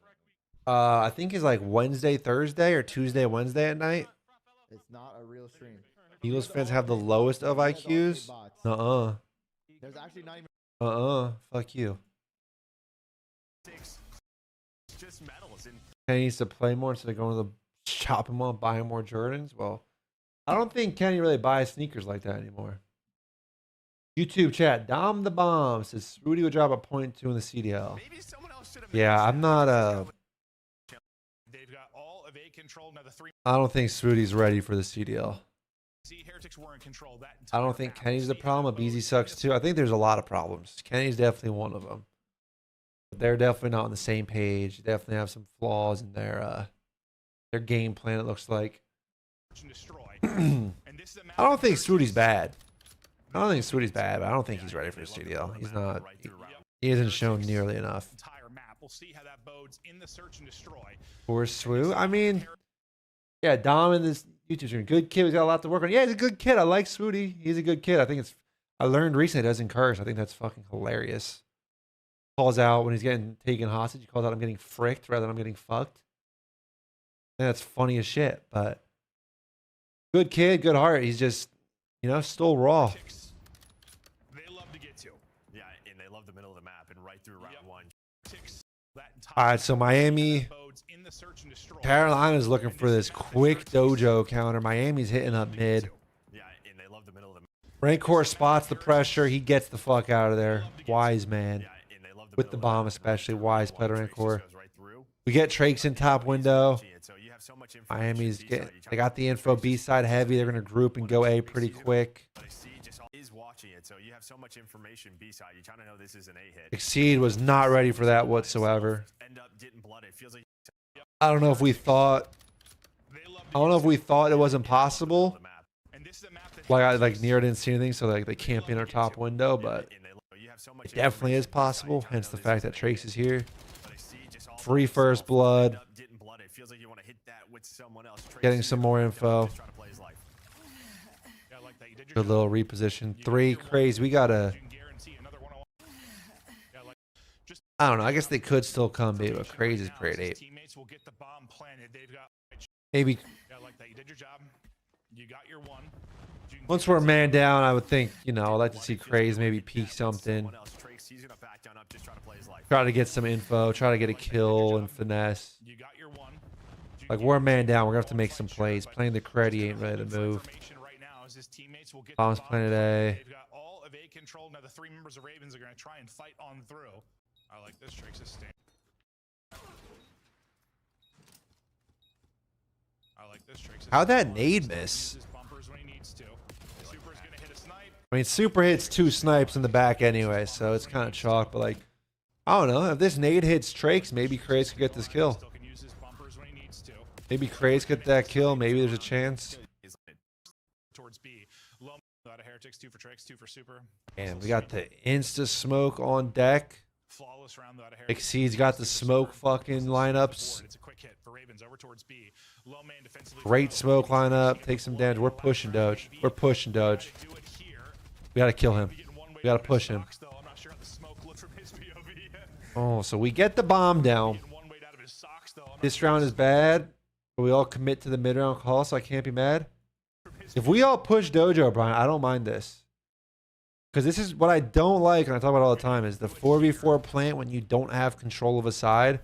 I think is like Wednesday, Thursday, or Tuesday, Wednesday at night. It's not a real stream. Eagles fans have the lowest of IQs? There's actually not even. Fuck you. Just medals and Kenny needs to play more instead of going to the shop him on buying more Jordans. Well, I don't think Kenny really buys sneakers like that anymore. YouTube chat, Dom the Bomb says Rudy would drop a .2 in the CDL. Yeah, I'm not they've got all of A control. Now the three. I don't think Rudy's ready for the CDL. Heretics were in control that I don't think Kenny's the problem. Beezy sucks too. I think there's a lot of problems. Kenny's definitely one of them. But they're definitely not on the same page. They definitely have some flaws in their game plan, it looks like. I don't think Swooty's bad. I don't think Swooty's bad, but I don't think he's ready for the CDL. He's not. He hasn't shown nearly enough. We'll see how that bodes in the search and destroy. Poor Swoo. I mean, yeah, Dom in this YouTube stream. Good kid. He's got a lot to work on. Yeah, he's a good kid. I like Swooty. He's a good kid. I think it's. I learned recently it doesn't curse. I think that's fucking hilarious. Calls out when he's getting taken hostage. He calls out I'm getting fricked rather than I'm getting fucked. And that's funny as shit. But good kid, good heart. He's just, still raw. They love to get to. Yeah, and they love the middle of the map and right through round one. All right, so Miami, Carolina's looking for this quick dojo counter. Miami's hitting up mid. Yeah, and they love the middle of the map. Rancor spots the pressure. He gets the fuck out of there. Wise man. With the bomb especially. Wise play to Rancor. We get Trakes in top window. Miami's they got the info B side heavy. They're going to group and go A pretty quick. So you have so much information B side. You kind of know this is an A hit. Exceed was not ready for that whatsoever. I don't know if we thought it wasn't possible. Like Nero didn't see anything, so like they can't be in our top window, but it definitely is possible. Hence the fact that Trace is here. Free first blood. Getting some more info. Good little reposition. 3 crazy. We gotta. I don't know. I guess they could still come, baby. But crazy is prayed 8. Maybe. Once we're man down, I would think, I'd like to see Craze maybe peek something. Try to get some info. Try to get a kill and finesse. Like, we're man down. We're going to have to make some plays. Playing the cred, he ain't ready to move. Bombs planted A. They've got all of A control. Now the 3 members of Ravens are going to try and fight on through. I like this. Trake's a stand. How'd that nade miss? I mean, Super hits 2 snipes in the back anyway, so it's kind of chalk. But like, I don't know. If this nade hits Trakes, maybe Craze could get this kill. Maybe Craze get that kill. Maybe there's a chance. And we got the insta smoke on deck. Exceed's got the smoke fucking lineups. Great smoke lineup. Take some damage. We're pushing Doge. We're pushing Doge. We gotta kill him. We gotta push him. Oh, so we get the bomb down. This round is bad. But we all commit to the mid-round call, so I can't be mad. If we all push Dojo, Brian, I don't mind this. Because this is what I don't like, and I talk about it all the time, is the 4v4 plant when you don't have control of a side.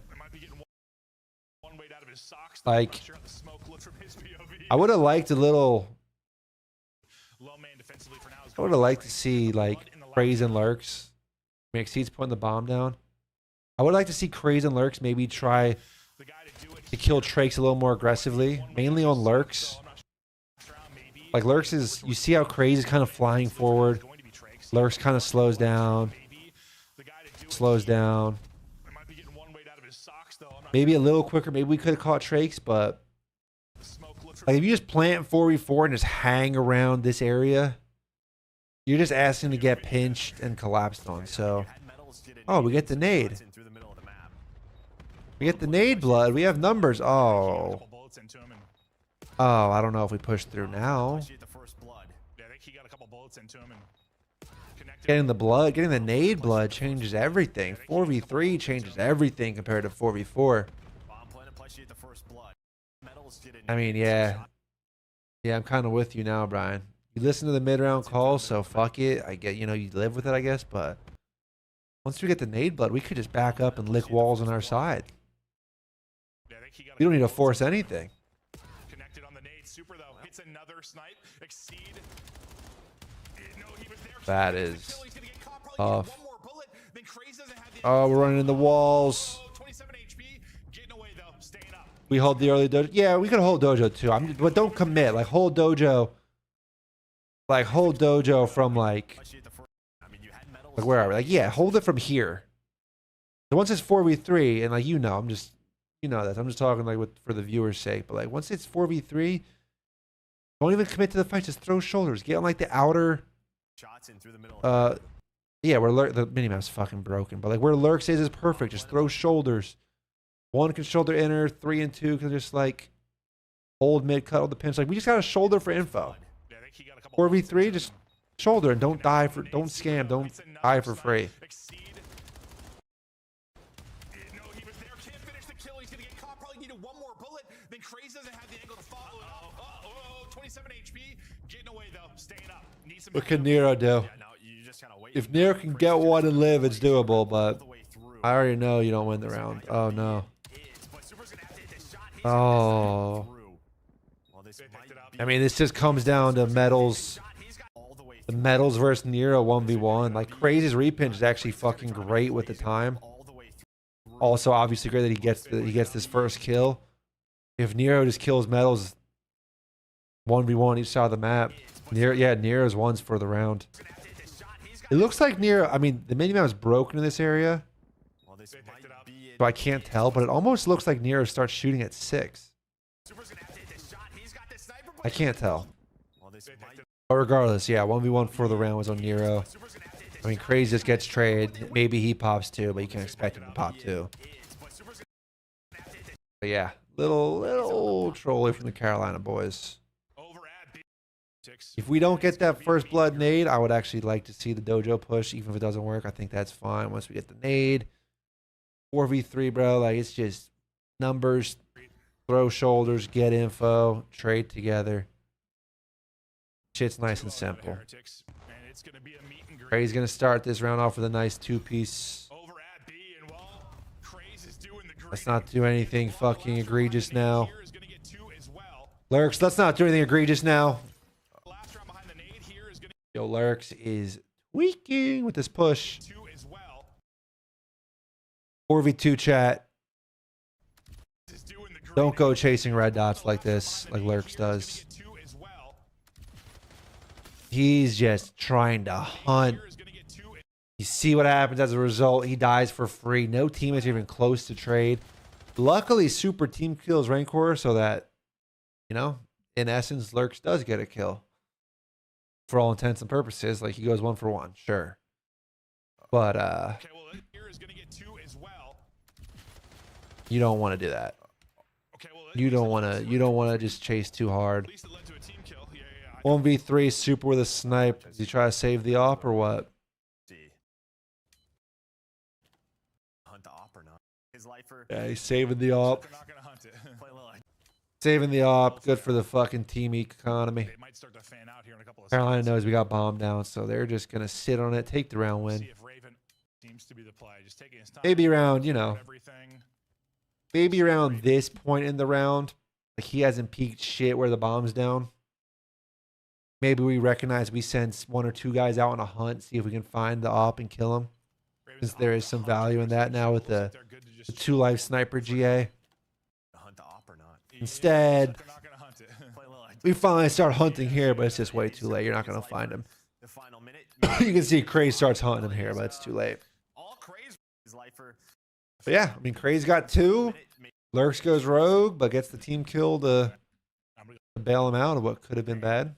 Like, I would have liked a little... I would have liked to see, like, Craze and Lurks. Exceed's putting the bomb down. I would like to see Craze and Lurks maybe try to kill Trakes a little more aggressively, mainly on Lurks. Like Lurks is, you see how Craze is kind of flying forward. Lurks kind of slows down. Maybe a little quicker. Maybe we could have caught Trakes, but like if you just plant 4v4 and just hang around this area, you're just asking to get pinched and collapsed on. So, oh, we get the nade. We get the nade blood. We have numbers. Oh. Oh, I don't know if we push through now. Getting the blood, getting the nade blood changes everything. 4v3 changes everything compared to 4v4. I mean, yeah. Yeah, I'm kind of with you now, Brian. You listen to the mid-round call, so fuck it. I get, you know, you live with it, I guess, but once we get the nade blood, we could just back up and lick walls on our side. We don't need to force anything. Connected on the nade. Super though. Hits another snipe. Exceed. No, he was there. That is tough. Oh, we're running in the walls. 27 HP. Getting away though. Staying up. We hold the early dojo. Yeah, we could hold dojo too. But don't commit. Like hold dojo. Like hold dojo from like where are we? Like yeah, hold it from here. So once it's 4v3 and like you know, I'm just that. I'm just talking like for the viewer's sake. But like once it's 4v3, don't even commit to the fight. Just throw shoulders. Get on like the outer. Yeah, where the minimap's fucking broken. But like where Lurks is perfect. Just throw shoulders. One can shoulder inner. 3 and 2 can just like hold mid, cut all the pinch. Like we just got a shoulder for info. 4v3, just shoulder and don't scam, don't die for free. What can Nero do? If Nero can get one and live, it's doable, but I already know you don't win the round. Oh, no. Oh. I mean, this just comes down to metals. The metals versus Nero 1v1. Like, Crazy's repinch is actually fucking great with the time. Also, obviously great that he gets this first kill. If Nero just kills metals 1v1 each side of the map, Nero's one's for the round. It looks like Nero, I mean, the minimap is broken in this area, so I can't tell, but it almost looks like Nero starts shooting at 6. I can't tell. But regardless, yeah, 1v1 for the round was on Nero. I mean, Crazy just gets traded. Maybe he pops 2, but you can expect him to pop 2. But yeah, little trolly from the Carolina boys. If we don't get that first blood nade, I would actually like to see the dojo push, even if it doesn't work. I think that's fine once we get the nade. 4v3, bro. Like, it's just numbers, throw shoulders, get info, trade together. Shit's nice and simple. Crazy's going to start this round off with a nice 2-piece. Let's not do anything fucking egregious now. Lurks, let's not do anything egregious now. Yo, Lurks is tweaking with this push. 4v2 chat. Don't go chasing red dots like this, like Lurks does. He's just trying to hunt. You see what happens as a result. He dies for free. No teammates are even close to trade. Luckily, super team kills Rancor so that, you know, in essence, Lurks does get a kill. For all intents and purposes, like he goes 1 for 1, sure. But you don't want to do that. You don't want to just chase too hard. 1v3 super with a snipe. Does he try to save the op or what? Yeah, he's saving the op. Saving the op. Good for the fucking team economy. Carolina knows we got bombed down, so they're just going to sit on it, take the round win. Maybe around, you know, maybe around this point in the round, like he hasn't peaked shit where the bomb's down. Maybe we recognize we send 1 or 2 guys out on a hunt, see if we can find the op and kill him. Since there is some value in that now with the 2-life sniper GA. Instead, They're not gonna hunt it. we finally start hunting here, but it's just way too late. You're not going to find him. The final minute. You can see Craze starts hunting him here, but it's too late. All Craze is lifer. But yeah, I mean, Craze got 2. Lurks goes rogue, but gets the team kill to bail him out of what could have been bad.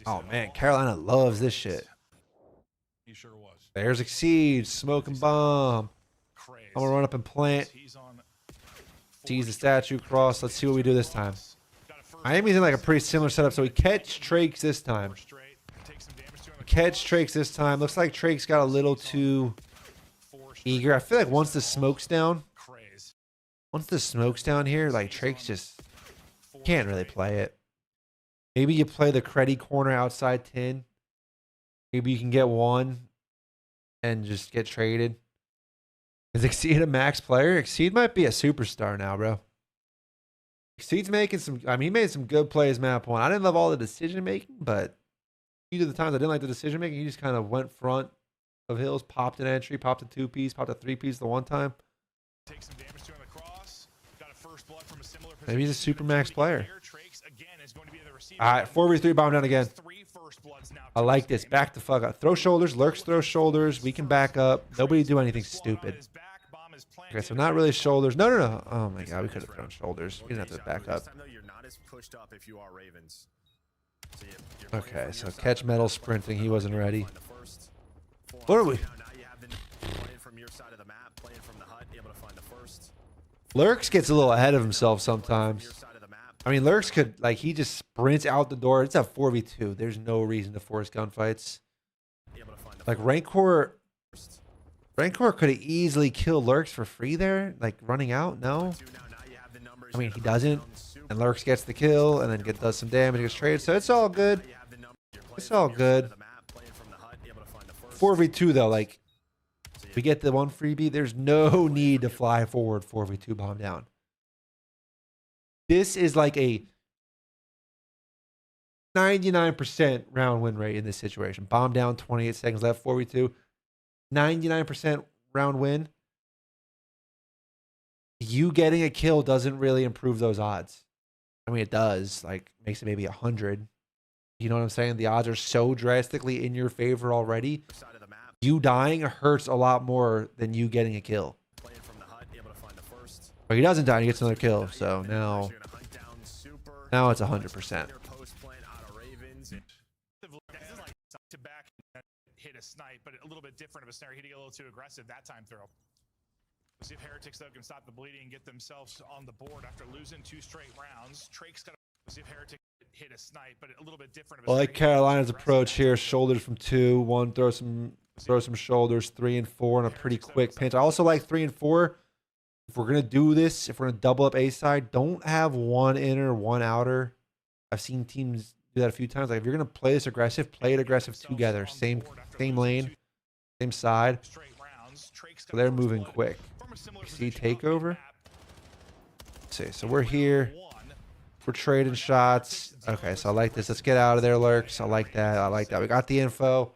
Oh, man, Carolina loves this shit. He sure was. There's Exceed, smoking bomb. I'm going to run up and plant. Sees the statue cross. Let's see what we do this time. Miami's in like a pretty similar setup, so we catch Trakes this time. Catch Trakes this time. Looks like Trakes got a little too eager. I feel like once the smoke's down, here, like Trakes just can't really play it. Maybe you play the Creddy corner outside 10. Maybe you can get 1 and just get traded. Is Exceed a max player? Exceed might be a superstar now, bro. Exceed's making some... I mean, he made some good plays map 1. I didn't love all the decision-making, but few of the times I didn't like the decision-making, he just kind of went front of Hills, popped an entry, popped a 2-piece, popped a 3-piece the one time. Take some damage to him across. Got a first blood from a similar position. Maybe he's a super max player. All right, 4v3 bomb down again. I like this. Back the fuck up. Throw shoulders. Lurks throw shoulders. We can back up. Nobody do anything stupid. Okay, so not really shoulders. No. Oh my god, we could have thrown shoulders. We didn't have to back up. Okay, so catch metal sprinting. He wasn't ready. What are we? Lurks gets a little ahead of himself sometimes. I mean, Lurks could, like, he just sprints out the door. It's a 4v2. There's no reason to force gunfights. Like, Rancor could have easily killed Lurks for free there. Like, running out? No. I mean, he doesn't. And Lurks gets the kill and then does some damage, gets traded. So it's all good. It's all good. 4v2, though, like, we get the 1 freebie. There's no need to fly forward 4v2 bomb down. This is like a 99% round win rate in this situation. Bomb down, 28 seconds left, 4v2. 99% round win. You getting a kill doesn't really improve those odds. I mean, it does. Like, makes it maybe 100. You know what I'm saying? The odds are so drastically in your favor already. You dying hurts a lot more than you getting a kill. But he doesn't die and he gets another kill. So now it's 100%. Hit a snipe, but a little bit different of a scenario. He did a little too aggressive that time throw. We'll see if Heretics though can stop the bleeding and get themselves on the board after losing 2 straight rounds. Trake's got to see if Heretics hit a snipe, but a little bit different. I like Carolina's approach here. Shoulders from 2, 1, throw some shoulders, 3 and 4 in a pretty quick pinch. I also like 3 and 4. If we're gonna do this, if we're gonna double up A side, don't have 1 inner, 1 outer. I've seen teams do that a few times. Like if you're gonna play this aggressive, play it aggressive together. Same lane, same side. So they're moving quick. See takeover. Let's see, so we're here. We're trading shots. Okay, so I like this. Let's get out of there, Lurks. I like that. I like that. We got the info.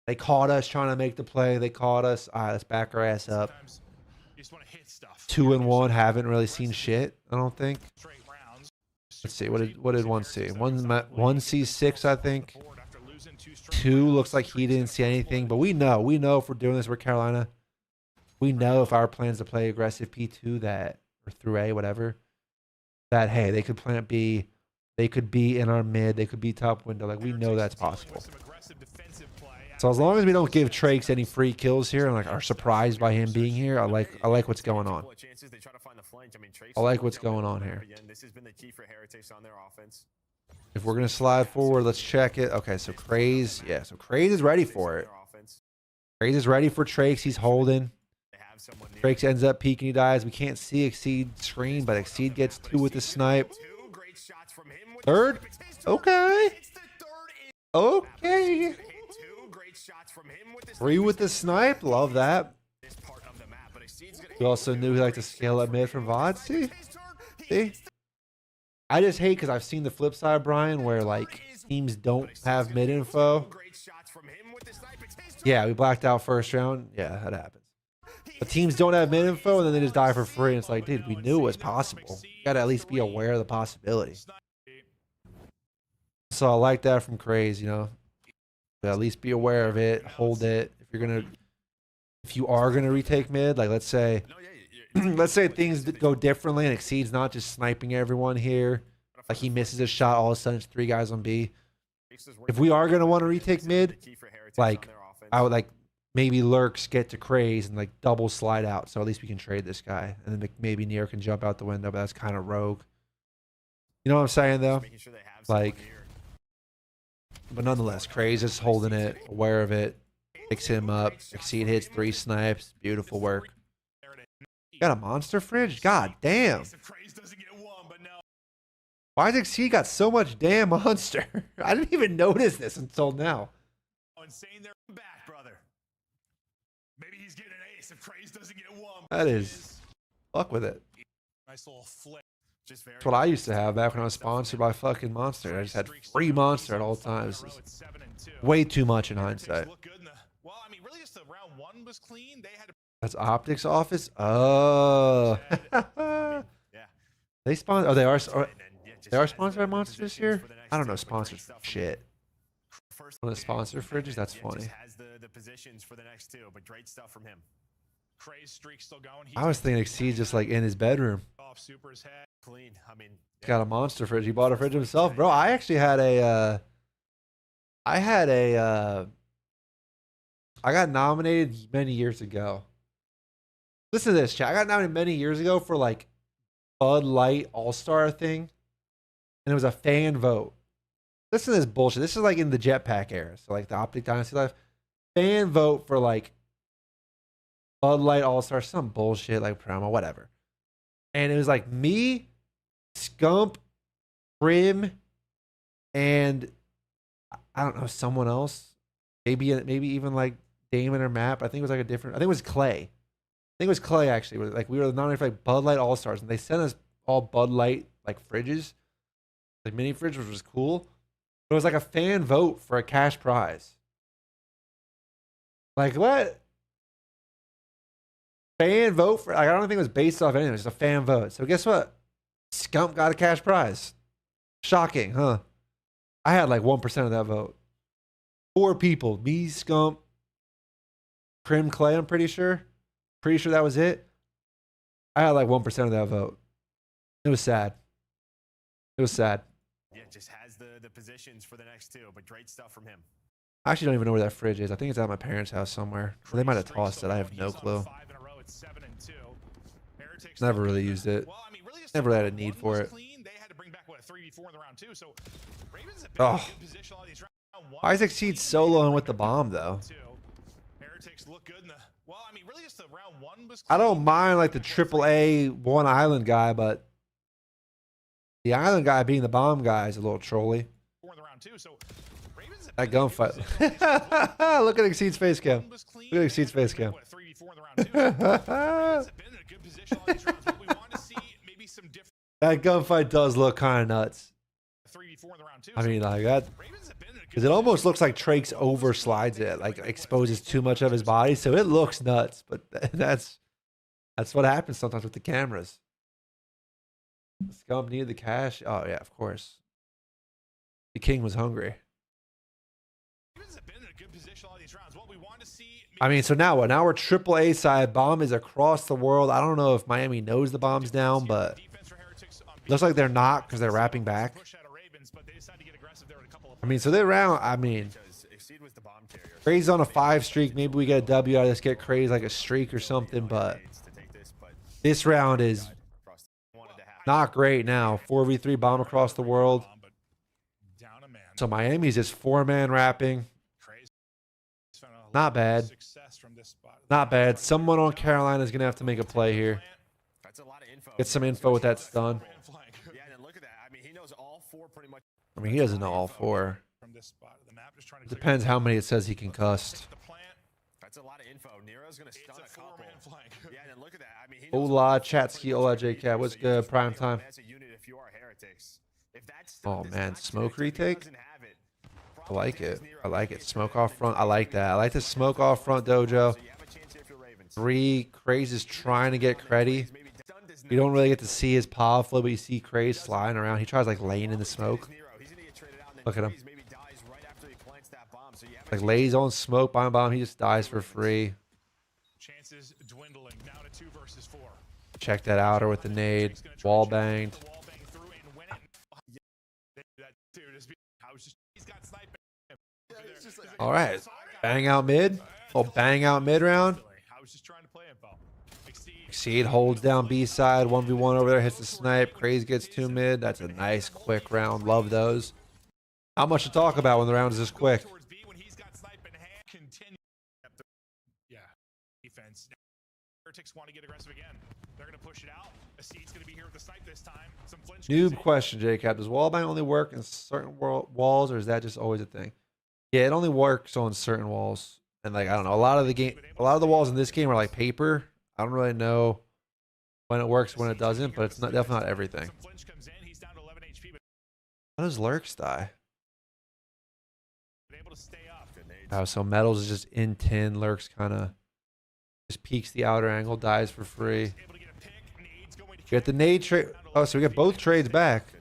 They caught us trying to make the play. They caught us. All right, let's back our ass up. 2 and 1. Haven't really seen shit, I don't think. Let's see. What did 1 see? 1 sees 6, I think. 2 looks like he didn't see anything. But we know if we're doing this, we're Carolina. We know if our plan's to play aggressive P2 or through A, whatever, that, hey, they could plant B. They could be in our mid. They could be top window. Like, we know that's possible. So as long as we don't give Trakes any free kills here and like are surprised by him being here, I like what's going on. I like what's going on here. If we're gonna slide forward, let's check it. Okay, so Craze, yeah, so Craze is ready for it. Craze is ready for Trakes. He's holding. Trakes ends up peeking. He dies. We can't see Exceed screen, but Exceed gets 2 with the snipe. 3rd. Okay. Okay. 3 with the snipe. Love that. We also knew he liked to scale up mid from VOD. See? I just hate because I've seen the flip side, Brian, where like teams don't have mid info. Yeah, we blacked out first round. Yeah, that happens. The teams don't have mid info and then they just die for free. And it's like, dude, we knew it was possible. You gotta at least be aware of the possibility. So I like that from Craze, you know. But at least be aware of it, hold it. If you are gonna retake mid, like let's say things go differently and Exceed's not just sniping everyone here. Like he misses a shot, all of a sudden it's 3 guys on B. If we are gonna want to retake mid, like I would like maybe Lurks get to Craze and like double slide out, so at least we can trade this guy, and then maybe Nier can jump out the window, but that's kind of rogue. You know what I'm saying though? Like, but nonetheless, Craze is holding it, aware of it, picks him up. Exceed hits 3 snipes, beautiful work. Got a monster fridge? God damn. Why has Exceed got so much damn monster? I didn't even notice this until now. Insane, they're back, brother. Maybe he's getting an ace if Craze doesn't get one. That is, fuck with it. Nice little flick. That's what I used to have back when I was sponsored by fucking Monster. I just had free Monster at all times. Way too much in hindsight. Well, I mean, really, just the round 1 was clean. They had to. That's Optics Office. Oh, they sponsor. Oh, they are sponsored by Monster this year. I don't know sponsors for shit. One of the sponsor fridges. That's funny. Has the positions for the next 2, but great stuff from him. Craze streak still going. I was thinking Exceed's just like in his bedroom. Off Super's head. Clean. I mean, he's got a monster fridge. He bought a fridge himself, bro. I actually had a. I got nominated many years ago. Listen to this, chat. I got nominated many years ago for like Bud Light All-Star thing, and it was a fan vote. Listen to this bullshit. This is like in the Jetpack era, so like the Optic Dynasty life. Fan vote for like Bud Light All-Star, some bullshit like promo, whatever. And it was like me, Scump, Prim, and I don't know, someone else. Maybe even like Damon or Map. I think it was like a different. I think it was Clay. I think it was Clay actually. Like we were nominated for like Bud Light All-Stars, and they sent us all Bud Light like fridges, like mini fridge, which was cool. But it was like a fan vote for a cash prize. Like what? Fan vote for? Like, I don't think it was based off anything. It was just a fan vote. So guess what? Scump got a cash prize. Shocking, huh? I had like 1% of that vote. 4 people. Me, Scump, Prim, Clay, I'm pretty sure. Pretty sure that was it. I had like 1% of that vote. It was sad. It was sad. Yeah, just has the positions for the next 2, but great stuff from him. I actually don't even know where that fridge is. I think it's at my parents' house somewhere. They might have tossed it. I have no clue. Never really used it. Never had a need for it. Oh. Why is Exceed soloing with the bomb though? I don't mind like the AAA one island guy, but the island guy being the bomb guy is a little trolly. That gunfight. Look at Exceed's face cam. Look at Exceed's face cam. That gunfight does look kind of nuts. I mean, like that, because it almost looks like Trake's overslides it, like exposes too much of his body, so it looks nuts. But that's what happens sometimes with the cameras. Scum needed the cash. Oh yeah, of course. The king was hungry. I mean, so now what? Now we're AAA side. Bomb is across the world. I don't know if Miami knows the bomb's down, but looks like they're not because they're wrapping back. I mean, so they're around. I mean, Craze on a 5 streak. Maybe we get a W out of this. Get Craze like a streak or something. But this round is not great now. 4v3 bomb across the world. So Miami's just 4-man wrapping. Not bad. Not bad. Someone on Carolina is going to have to make a play here. Get some info with that stun. I mean, he doesn't know all 4. It depends how many it says he concussed. That's a lot of info. Nero's going to stun a couple. Yeah, and then look at that. I mean, Hola, Chatsky, hola, JCat. What's good? Prime time. Oh, man. Smoke retake? I like it. I like it. Smoke off front. I like that. I like to smoke off front, Dojo. 3. Craze is trying to get Creddy. You don't really get to see his power flow, but you see Craze sliding around. He tries like laying in the smoke. Look at him. Like lays on smoke, bomb. He just dies for free. Chances dwindling now to 2 versus 4. Check that outer with the nade. Wall banged. All right. Bang out mid. Oh, bang out mid round. Exceed holds down B side. 1v1 over there. Hits the snipe. Craze gets 2 mid. That's a nice quick round. Love those. Not much to talk about when the round is this quick. Yeah. Defense. Heretics want to get aggressive again. They're going to push it out. Exceed's going to be here with the snipe this time. Some flinch. Noob question, JCap. Does wallbang only work in certain walls, or is that just always a thing? Yeah, it only works on certain walls. And like, I don't know. A lot of the walls in this game are like paper. I don't really know when it works, when it doesn't, but it's not definitely not everything. How does Lurks die? Oh, so Metals is just in tin. Lurks kind of just peeks the outer angle, dies for free. Get the nade trade. Oh, so we get both trades back.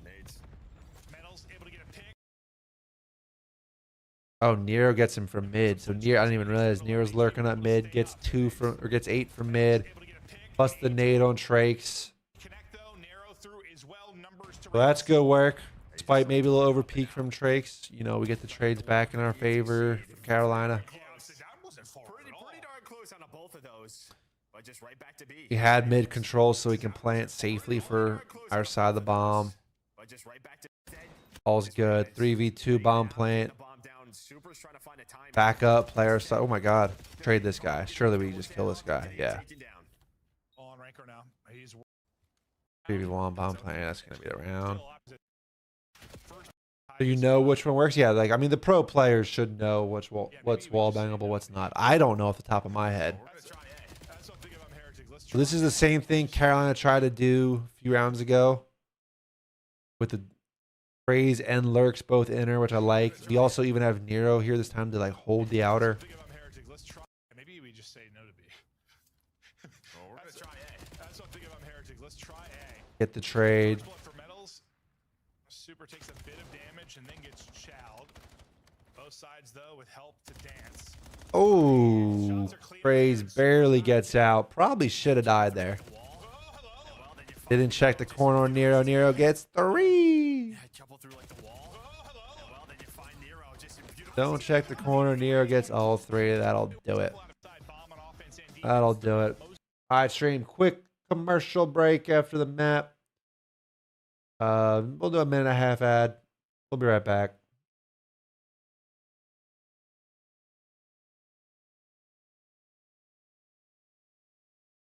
Oh, Nero gets him from mid. So Nero, I didn't even realize Nero's lurking up mid. Gets 2 from, or gets 8 from mid. Plus the nade on Trakes. So that's good work. Despite maybe a little over peak from Trakes, you know, we get the trades back in our favor for Carolina. He had mid control so he can plant safely for our side of the bomb. All's good. 3v2 bomb plant. Back up, player side. Oh my god. Trade this guy. Surely we just kill this guy. Yeah. 3v1 bomb plant. That's going to be the round. So you know which one works? Yeah, like, I mean, the pro players should know what's wall bangable, what's not. I don't know off the top of my head. So this is the same thing Carolina tried to do a few rounds ago with the Craze and Lurks both inner, which I like. We also even have Nero here this time to like hold the outer. Maybe we just say no to B. Let's try A. That's what I think if I'm Heretic. Let's try A. Get the trade. Super takes a bit of damage and then gets chowed. Both sides though with help to dance. Oh, Craze barely gets out. Probably should have died there. Didn't check the corner on Nero. Nero gets 3. Don't check the corner. Nero gets all 3. That'll do it. That'll do it. All right, stream. Quick commercial break after the map. We'll do a 1.5 ad. We'll be right back.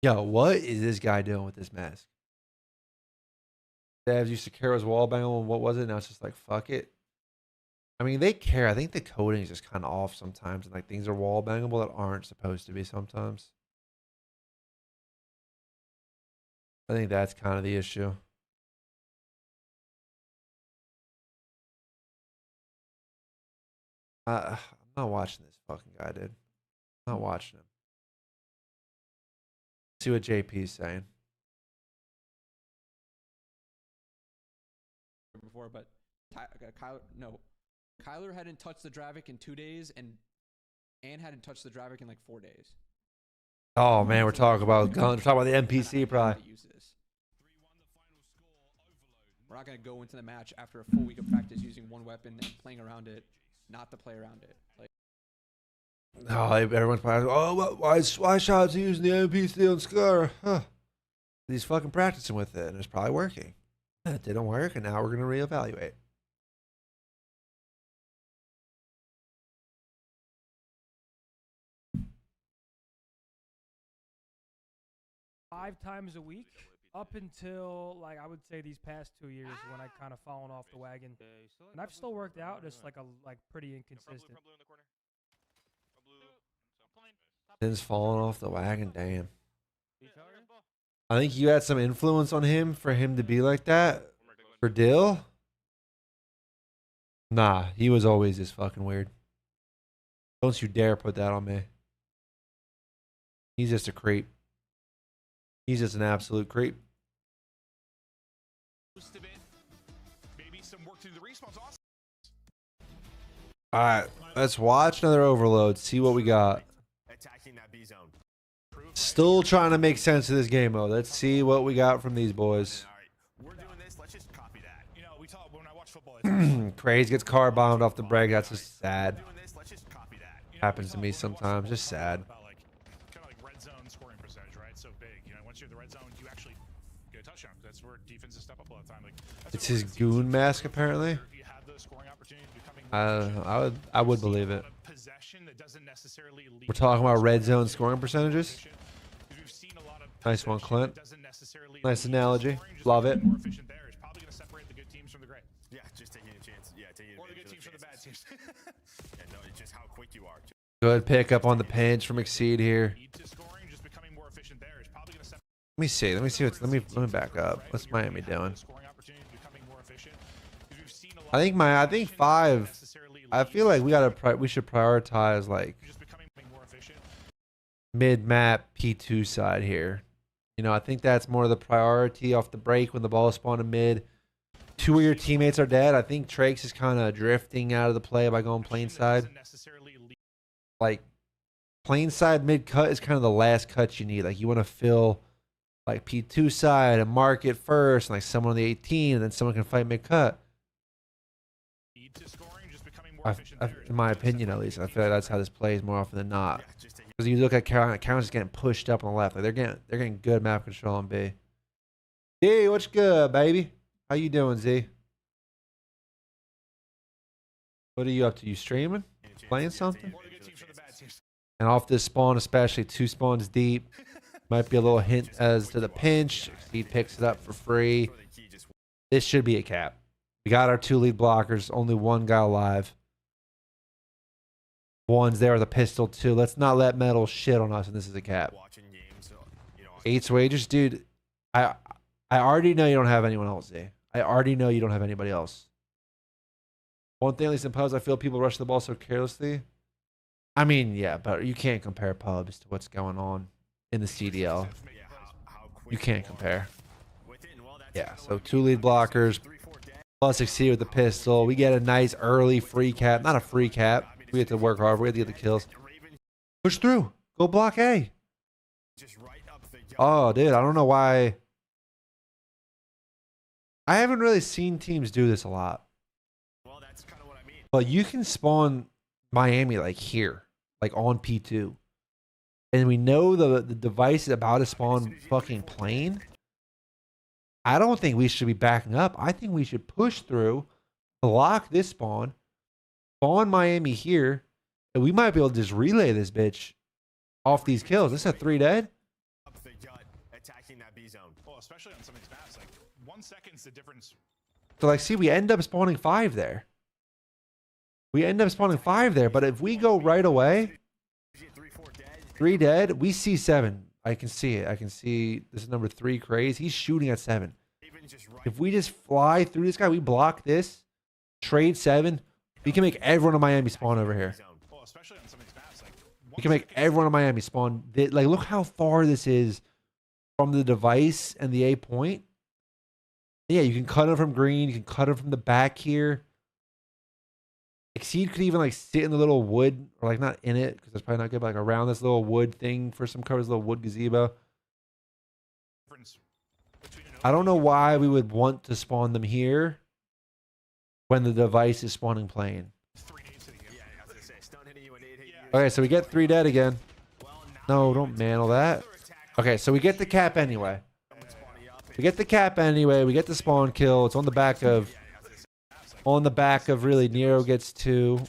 Yo, what is this guy doing with this mask? Devs used to care was wall bangable, and what was it? Now it's just like, fuck it. I mean, they care. I think the coding is just kind of off sometimes, and like things are wall bangable that aren't supposed to be sometimes. I think that's kind of the issue. I'm not watching this fucking guy, dude. I'm not watching him. See what JP's saying. Before, but Kyler hadn't touched the Dravik in 2 days, and hadn't touched the Dravik in like 4 days. Oh man, we're talking about guns. We're talking about the NPC probably. We're not gonna go into the match after a full week of practice using one weapon and playing around it, not to play around it. Like, oh, everyone's probably, oh, why shots using the NPC on Scar? Huh. He's fucking practicing with it, and it's probably working. It didn't work, and now we're gonna reevaluate. Five times a week up until like I would say these past 2 years when I kind of fallen off the wagon, and I've still worked out, just like pretty inconsistent. Since falling off the wagon, damn. I think you had some influence on him for him to be like that. For Dill? Nah, he was always this fucking weird. Don't you dare put that on me. He's just a creep. He's just an absolute creep. Maybe some work through the respawns. Awesome. All right, let's watch another overload. See what we got. Attacking that B zone. Still trying to make sense of this game mode. Let's see what we got from these boys. We're doing this. Let's just copy that. You know, we talk when I watch football. Craze gets car bombed off the break. That's just sad. Doing this. Let's just copy that. Happens to me sometimes. Just sad. About like kind of like red zone scoring percentage, right? So big. You know, once you're in the red zone, you actually get a touchdown. That's where defenses step up all the time. Like It's his goon mask apparently. if you have those scoring opportunities becoming I would believe it. possession that doesn't necessarily lead We're talking about red zone scoring percentages. we've seen a lot of Nice one, Clint. doesn't necessarily Nice lead to analogy. scoring, just Love it. more efficient there is probably going to separate the good teams from the great. Yeah, just taking a chance. Yeah, taking Or the good advantage teams of from the bad teams. Yeah, no, it's just how quick you are. Good pick up on the pinch from Exceed here. Lead to scoring, just becoming more efficient there is probably going to separate Let me see. Let me see what's. Let me back up. What's Miami doing? scoring opportunities becoming more efficient. 'Cause we've seen a lot I think 5. I feel like we should prioritize like just becoming more efficient. mid map P2 side here. You know, I think that's more the priority off the break when the ball is spawned in mid. 2 of your teammates are dead. I think Trakes is kind of drifting out of the play by going plain side. Like plain side mid cut is kind of the last cut you need. Like you want to fill like P2 side and mark it first, and like someone on the 18, and then someone can fight mid cut. Lead to scoring, just becoming more efficient there is In my opinion, at least, I feel like that's how this plays more often than not. Because you look at Carolina, Carolina's getting pushed up on the left. Like they're getting good map control on B. Z, what's good, baby? How you doing, Z? What are you up to? You streaming? Playing something? Or the good teams from the bad teams. And off this spawn, especially 2 spawns deep, might be a little hint as to the pinch. He picks it up for free. This should be a cap. We got our 2 lead blockers. Only 1 guy alive. One's there with a pistol too. Let's not let metal shit on us, and this is a cap. 8's wages, dude. I already know you don't have anyone else, Z. I already know you don't have anybody else. One thing, at least in pubs, I feel people rush the ball so carelessly. I mean, yeah, but you can't compare pubs to what's going on in the CDL. You can't compare. Yeah, so 2 lead blockers, plus Exceed with the pistol. We get a nice early free cap. Not a free cap. We have to work hard. We have to get the kills. Push through. Go block A. Oh, dude, I don't know why. I haven't really seen teams do this a lot. But you can spawn Miami like here, like on P2. And we know the device is about to spawn fucking plane. I don't think we should be backing up. I think we should push through, block this spawn Miami here, and we might be able to just relay this bitch off these kills. This is a 3 dead. Attacking that B zone. Well, especially on some of these maps, like 1 second's the difference. So like, see, we end up spawning 5 there. We end up spawning 5 there, but if we go right away, 3 dead, we see 7. I can see it. I can see this is number 3 Craze. He's shooting at 7. If we just fly through this guy, we block this, trade 7. We can make everyone in Miami spawn over here. Well, especially on some of these maps, like We can make everyone in Miami spawn. Like, look how far this is from the device and the A point. Yeah, you can cut him from green. You can cut him from the back here. Exceed could even like sit in the little wood, or like not in it, because that's probably not good, but like around this little wood thing for some covers, little wood gazebo. I don't know why we would want to spawn them here when the device is spawning plane. Okay, so we get 3 dead again. No, don't mantle that. Okay, so we get the cap anyway. We get the cap anyway. We get the spawn kill. It's on the back of really Nero gets 2.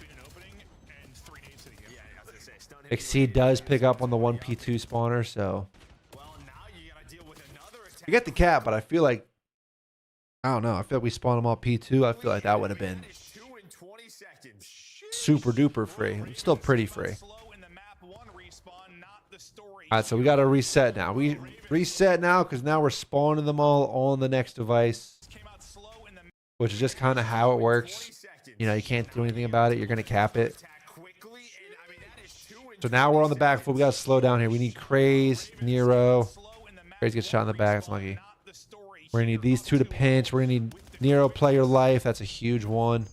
Exceed does pick up on the 1P2 spawner, so we get the cap, but I feel like, I don't know, I feel like we spawned them all P2. I feel like that would have been super duper free. Still pretty free. Alright, so we got to reset now. We reset now because now we're spawning them all on the next device, which is just kind of how it works. You know, you can't do anything about it. You're going to cap it. So now we're on the back foot. We got to slow down here. We need Craze, Nero. Craze gets shot in the back. That's lucky. We're going to need these two to pinch. We're going to need Nero play your life. That's a huge one.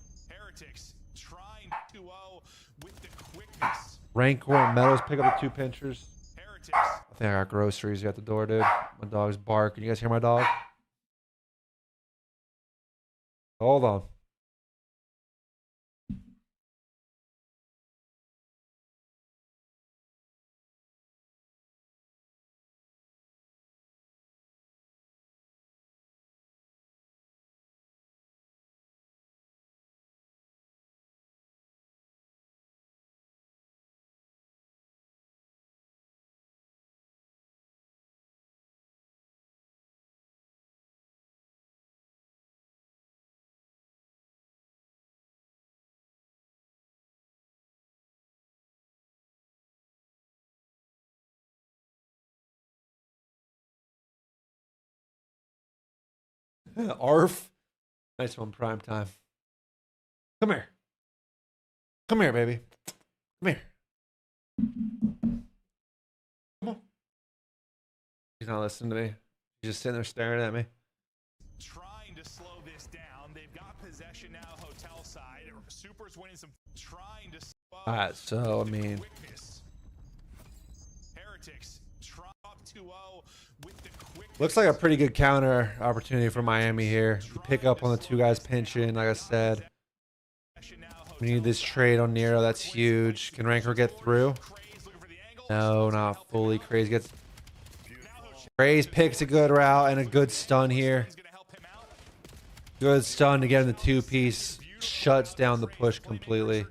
Rancor and Metals pick up the 2 pinchers. I think I got groceries at the door, dude. My dog's barking. You guys hear my dog? Hold on. Arf. Nice one, prime time. Come here. Come here, baby. Come here. Come on. He's not listening to me. He's just sitting there staring at me. Trying to slow this down. They've got possession now, hotel side. Super's winning some. Trying to slow. All right, so I mean, Heretics drop 2-0 with the quick. looks like a pretty good counter opportunity for Miami here. You pick up on the 2 guys pinching, like I said. We need this trade on Nero. That's huge. Can Rancor get through? No, not fully. Craze picks a good route and a good stun here. Good stun to get in the 2-piece. Shuts down the push completely. And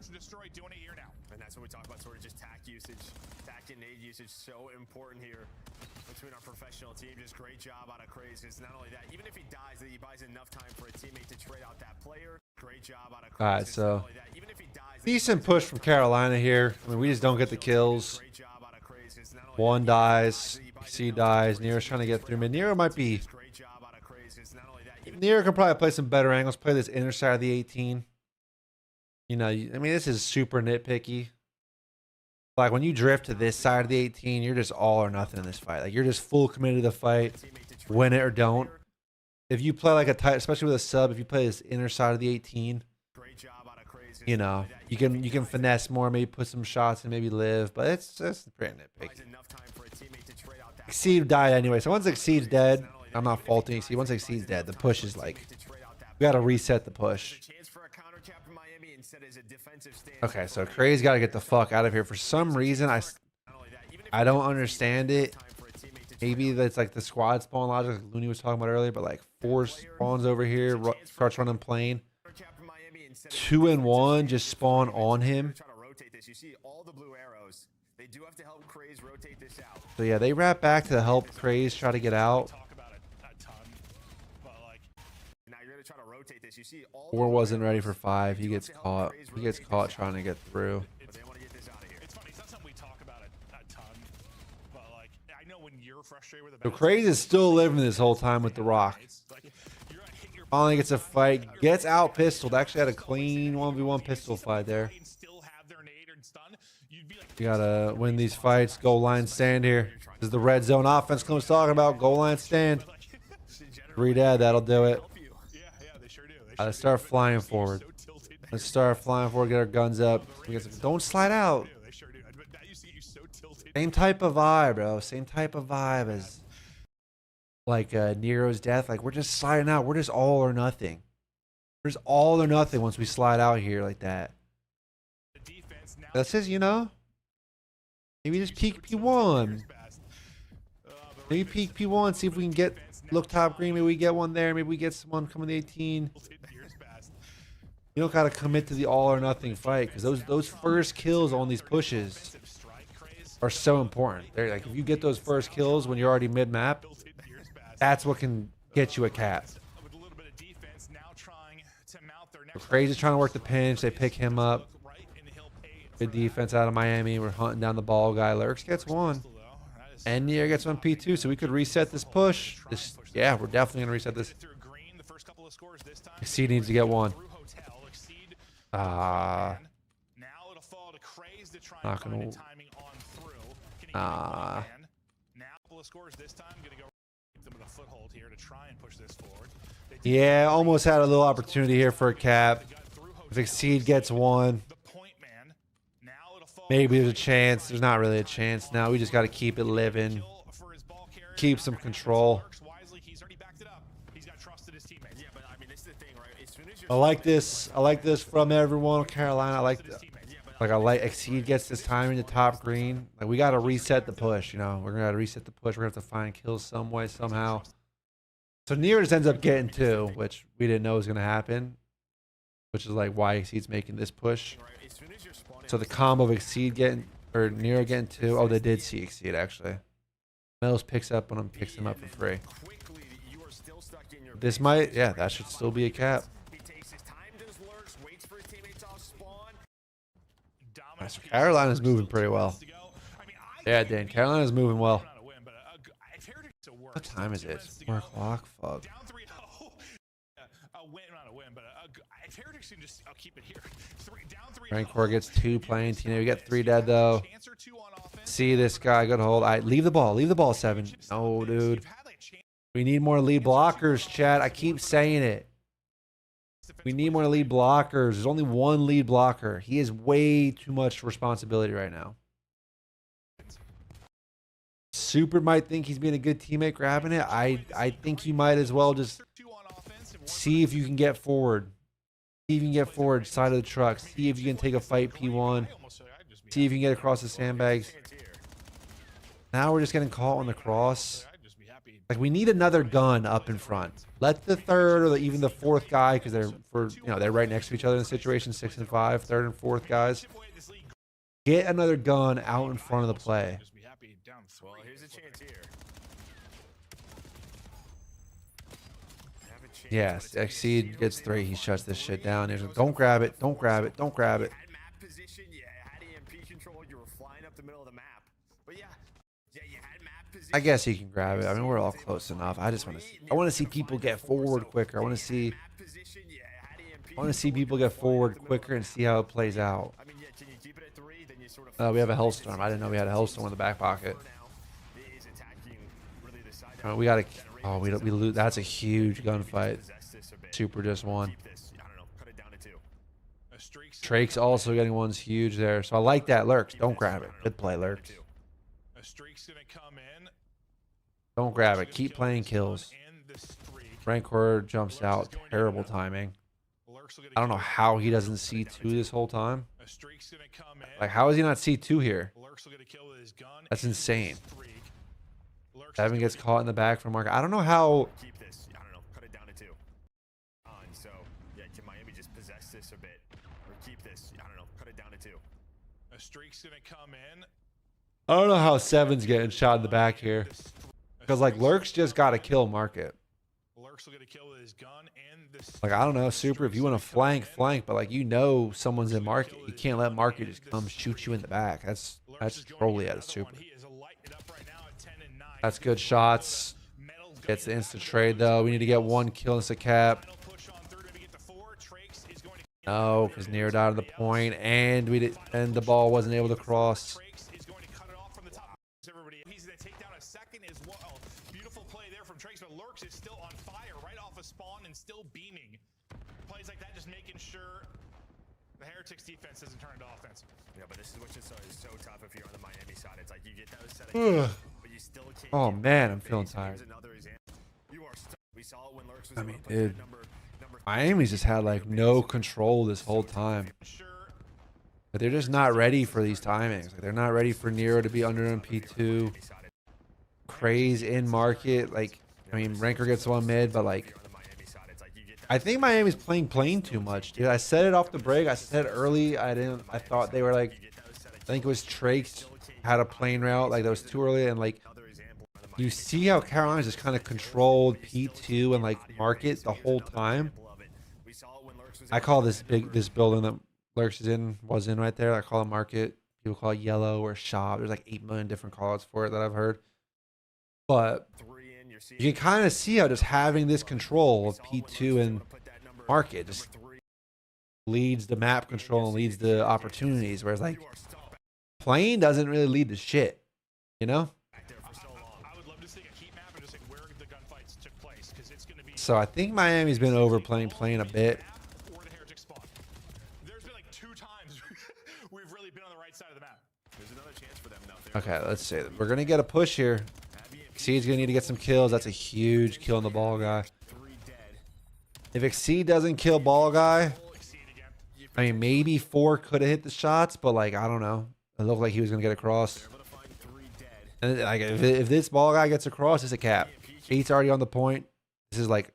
that's what we talk about, sort of just tack usage. Tack and nade usage, so important here between our professional team. Just great job out of Craze. Because not only that, even if he dies, that he buys enough time for a teammate to trade out that player. Great job out of Craze. All right, so decent push from Carolina here. I mean, we just don't get the kills. 1 dies. C dies. Nero's trying to get through mid. Nero might be. Nero can probably play some better angles. Play this inner side of the 18. You know, I mean, this is super nitpicky. Like when you drift to this side of the 18, you're just all or nothing in this fight. Like you're just full committed to the fight, win it or don't. If you play like a tight, especially with a sub, if you play this inner side of the 18, you know, you can finesse more, maybe put some shots and maybe live, but it's pretty nitpicky. Exceed died anyway, so once Exceed's dead, I'm not faulting Exceed. Once Exceed's dead, the push is like, we gotta reset the push. Okay, so Craze got to get the fuck out of here. For some reason, I don't understand it. Maybe that's like the squad spawn logic like Looney was talking about earlier, but like 4 spawns over here, starts running plane. 2 and 1 just spawn on him. So yeah, they wrap back to help Craze try to get out. Or wasn't ready for 5. He gets caught. He gets caught trying to get through. It's funny. It's not something we talk about a ton, but like I know when you're frustrated with So Craze is still living this whole time with the rock. Finally gets a fight. Gets out pistoled. Actually had a clean 1v1 pistol fight there. You gotta win these fights. Goal line stand here. This is the red zone offense Clem was talking about. Goal line stand. 3 dead. That'll do it. Let's start flying forward. Let's start flying forward. Get our guns up. Don't slide out. Same type of vibe, bro. Same type of vibe as like Nero's death. Like we're just sliding out. We're just all or nothing. There's all or nothing once we slide out here like that. That's just, you know. Maybe just peek P1. Maybe peek P1. See if we can get look top green. Maybe we get one there. Maybe we get someone coming to 18. You don't gotta commit to the all or nothing fight because those first kills on these pushes are so important. They're like if you get those first kills when you're already mid map, that's what can get you a cap. Crazy's trying to work the pinch. They pick him up. Good defense out of Miami. We're hunting down the ball guy. Lurks gets 1. And Nier gets 1 P2, so we could reset this push. Yeah, we're definitely gonna reset this. Exceed needs to get 1. crazed to try Not and find gonna- a timing on through. Can he get a man? Now, couple of scores this time. Going to go give them with a foothold here to try and push this forward. Yeah, almost had a little opportunity here for a cap. If Exceed gets one, maybe there's a chance. There's not really a chance now. We just got to keep it living. Keep some control. I like this. I like this from everyone. Carolina, I like Exceed gets this time in the top green. Like, we got to reset the push. You know, we're gonna reset the push. We're gonna have to find kills some way, somehow. So Near just ends up getting 2, which we didn't know was gonna happen. Which is like why Exceed's making this push. So the combo of Exceed getting or Nero getting 2. Oh, they did see Exceed actually. Mills picks up on him, picks him up for free. This might, yeah, that should still be a cap. So Carolina's moving pretty well. Yeah, Dan, Carolina's moving well. What time is it? It's 4 o'clock. Fuck. Rancor gets 2 playing. Tina, we got 3 dead though. See this guy. Good hold. I leave the ball. Leave the ball, 7. No, dude. We need more lead blockers, chat. I keep saying it. We need more lead blockers. There's only 1 lead blocker. He has way too much responsibility right now. Super might think he's being a good teammate grabbing it. I think you might as well just see if you can get forward. See if you can get forward side of the truck. See if you can take a fight P1. See if you can get across the sandbags. Now we're just getting caught on the cross. Like, we need another gun up in front. Let the 3rd or even the 4th guy, because they're right next to each other in the situation, 6 and 5, 3rd and 4th guys. Get another gun out in front of the play. Well, here's a chance here. Yes, Exceed gets 3. He shuts this shit down. He's like, don't grab it. Don't grab it. Don't grab it. Map position, yeah, had EMP control, you were flying up the middle of the map. But yeah, you had map position. I guess he can grab it. I mean, we're all close enough. I just want to see. I want to see people get forward quicker. I want to see. I want to see people get forward quicker and see how it plays out. I mean, yeah, can you keep it at 3? Then you sort of We have a Hellstorm. I didn't know we had a Hellstorm in the back pocket. We got to. Oh, we lose. That's a huge gunfight. Super just won. Trake's also getting one's huge there. So I like that. Lurks. Don't grab it. Good play, Lurks. Don't grab it. Keep playing kills. Rancor jumps out. Terrible timing. I don't know how he doesn't see 2 this whole time. Like, how is he not C2 here? That's insane. Evan gets caught in the back from Mark. I don't know how. Keep this. I don't know. Cut it down to 2. So yeah, can Miami just possess this a bit, or keep this? I don't know. Cut it down to 2. A streak's gonna come in. I don't know how 7's getting shot in the back here. Because, like, Lurks just got to kill Market. Like, I don't know, Super, if you want to flank, but, like, you know someone's in Market. You can't let Market just come shoot you in the back. That's trolly at a Super. That's good shots. Gets the instant trade, though. We need to get 1 kill. It's a cap. No, because Nero died on the point, and the ball wasn't able to cross. He's going to take down a second as well. Beautiful play there from Trace, but Lurks is still on fire right off of spawn and still beaming. Plays like that, just making sure the Heretics defense doesn't turn into offense. Yeah, but this is what's just so tough if you're on the Miami side. It's like you get those set of kills, but you still can't. Oh man, I'm feeling tired. I mean, dude, Miami's just had like no control this whole time. But they're just not ready for these timings. Like, they're not ready for Nero to be under MP2. Craze in Market. Like, I mean, Ranker gets 1 mid, but like, I think Miami's playing plane too much, dude. I said it off the break. I said early. I thought they were like, I think it was Trakes had a plane route. Like, that was too early. And like, you see how Carolina's just kind of controlled P2 and like Market the whole time. I call this building that Lurks was in right there. I call it Market. People call it Yellow or Shop. There's like 8 million different calls for it that I've heard. But you can kind of see how just having this control of P2 and Market just leads the map control and leads the opportunities, whereas like playing doesn't really lead to shit, you know? I would love to see a heat map and just like where the gunfights took place, because it's going to be. So I think Miami's been overplaying playing a bit. Or the Heretic spawn. There's been like 2 times we've really been on the right side of the map. There's another chance for them out there. Okay, let's see. We're gonna get a push here. Exceed's gonna need to get some kills. That's a huge kill on the ball guy. If Exceed doesn't kill ball guy, I mean maybe 4 could have hit the shots, but like I don't know. It looked like he was gonna get across. And like if this ball guy gets across, it's a cap. 8's already on the point. This is like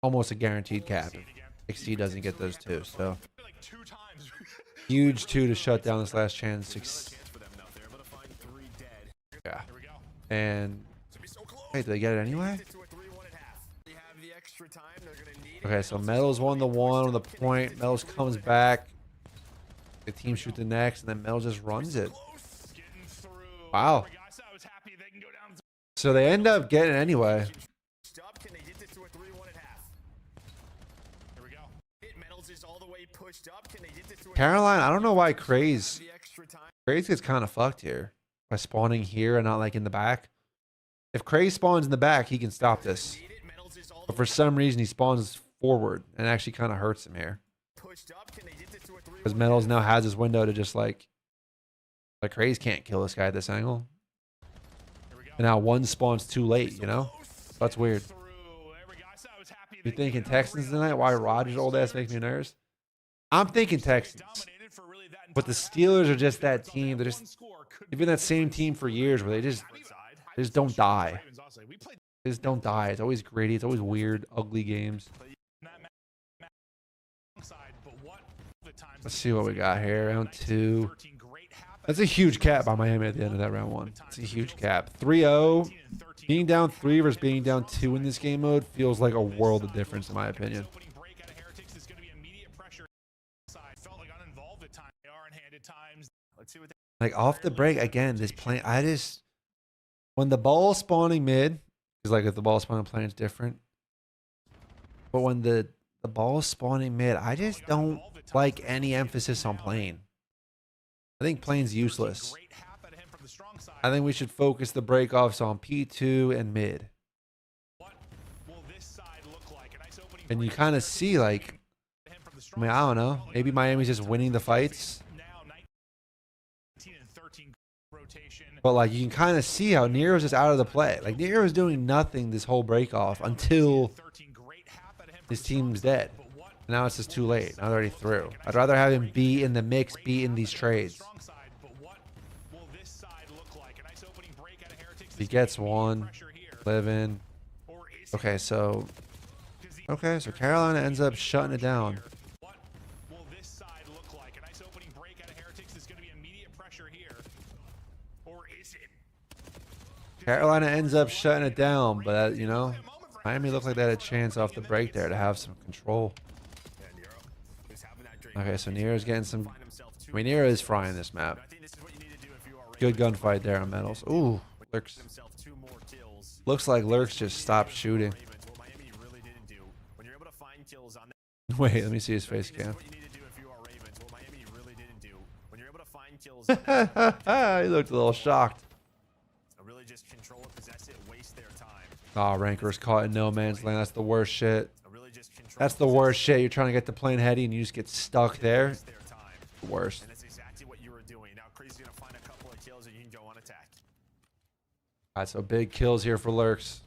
almost a guaranteed cap. If Exceed doesn't get those 2, so huge 2 to shut down this last chance. Yeah. And hey, did they get it anyway? Okay, so Metals won the 1 on the point. Metals comes back. The team shoot the next, and then Metals just runs it. Wow. So they end up getting it anyway. Caroline, I don't know why Craze gets kind of fucked here by spawning here and not like in the back. If Craze spawns in the back, he can stop this. But for some reason, he spawns forward and actually kind of hurts him here. Because Metals now has his window to just like Craze can't kill this guy at this angle. And now 1 spawns too late, you know? That's weird. You thinking Texans tonight? Why Rodgers old ass makes me nervous? I'm thinking Texans. But the Steelers are just that team. They've been that same team for years where they just don't die. They just don't die. It's always gritty. It's always weird, ugly games. Let's see what we got here. Round 2. That's a huge cap by Miami at the end of that round 1. It's a huge cap. 3-0. Being down 3 versus being down 2 in this game mode feels like a world of difference in my opinion. Like off the break again, this plane. When the ball spawning mid, because like if the ball spawning plane is different. But when the ball is spawning mid, I just don't like any emphasis on plane. I think plane's useless. I think we should focus the breakoffs on P2 and mid. And you kind of see like, I mean, I don't know. Maybe Miami's just winning the fights. But like you can kind of see how Nero's just out of the play. Like Nero's doing nothing this whole breakoff until his team's dead. Now it's just too late. Now they're already through. I'd rather have him be in the mix, be in these trades. He gets 1. Live in. Okay, so Carolina ends up shutting it down. Carolina ends up shutting it down, but you know, Miami looked like they had a chance off the break there to have some control. Okay, so Nero's getting some. I mean, Nero is frying this map. Good gunfight there on Metals. Ooh, Lurks. Looks like Lurks just stopped shooting. Wait, let me see his face cam. He looked a little shocked. Oh, Ranker's caught in no man's land. That's the worst shit. That's the worst shit. You're trying to get the plane heady and you just get stuck there. The worst. Alright, so big kills here for Lurks.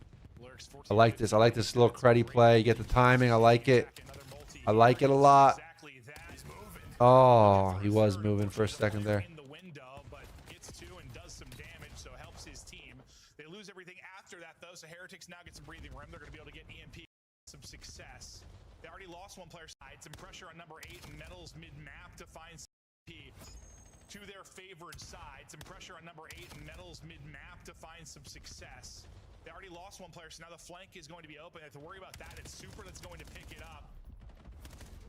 I like this. I like this little cruddy play. You get the timing. I like it. I like it a lot. Oh, he was moving for a second there. So Heretics now get some breathing room. They're going to be able to get EMP some success. They already lost 1 player side. Some pressure on number 8 Metals mid-map to find EMP to their favored side. Some pressure on number 8 Metals mid-map to find some success. They already lost 1 player, so now the flank is going to be open. They have to worry about that. It's Super that's going to pick it up.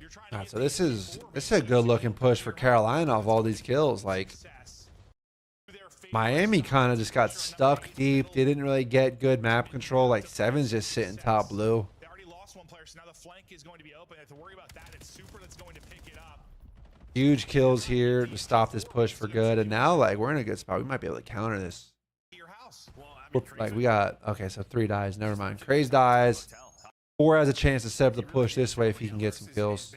You're trying to so this is a good looking push for Carolina off all these kills. Like Miami kind of just got stuck deep. They didn't really get good map control. Like 7's just sitting top blue. They already lost 1 player, so now the flank is going to be open. They have to worry about that. It's Super that's going to pick Huge kills here to stop this push for good. And now, like, we're in a good spot. We might be able to counter this. Like, we got, okay, so 3 dies. Never mind. Craze dies. 4 has a chance to set up the push this way if he can get some kills.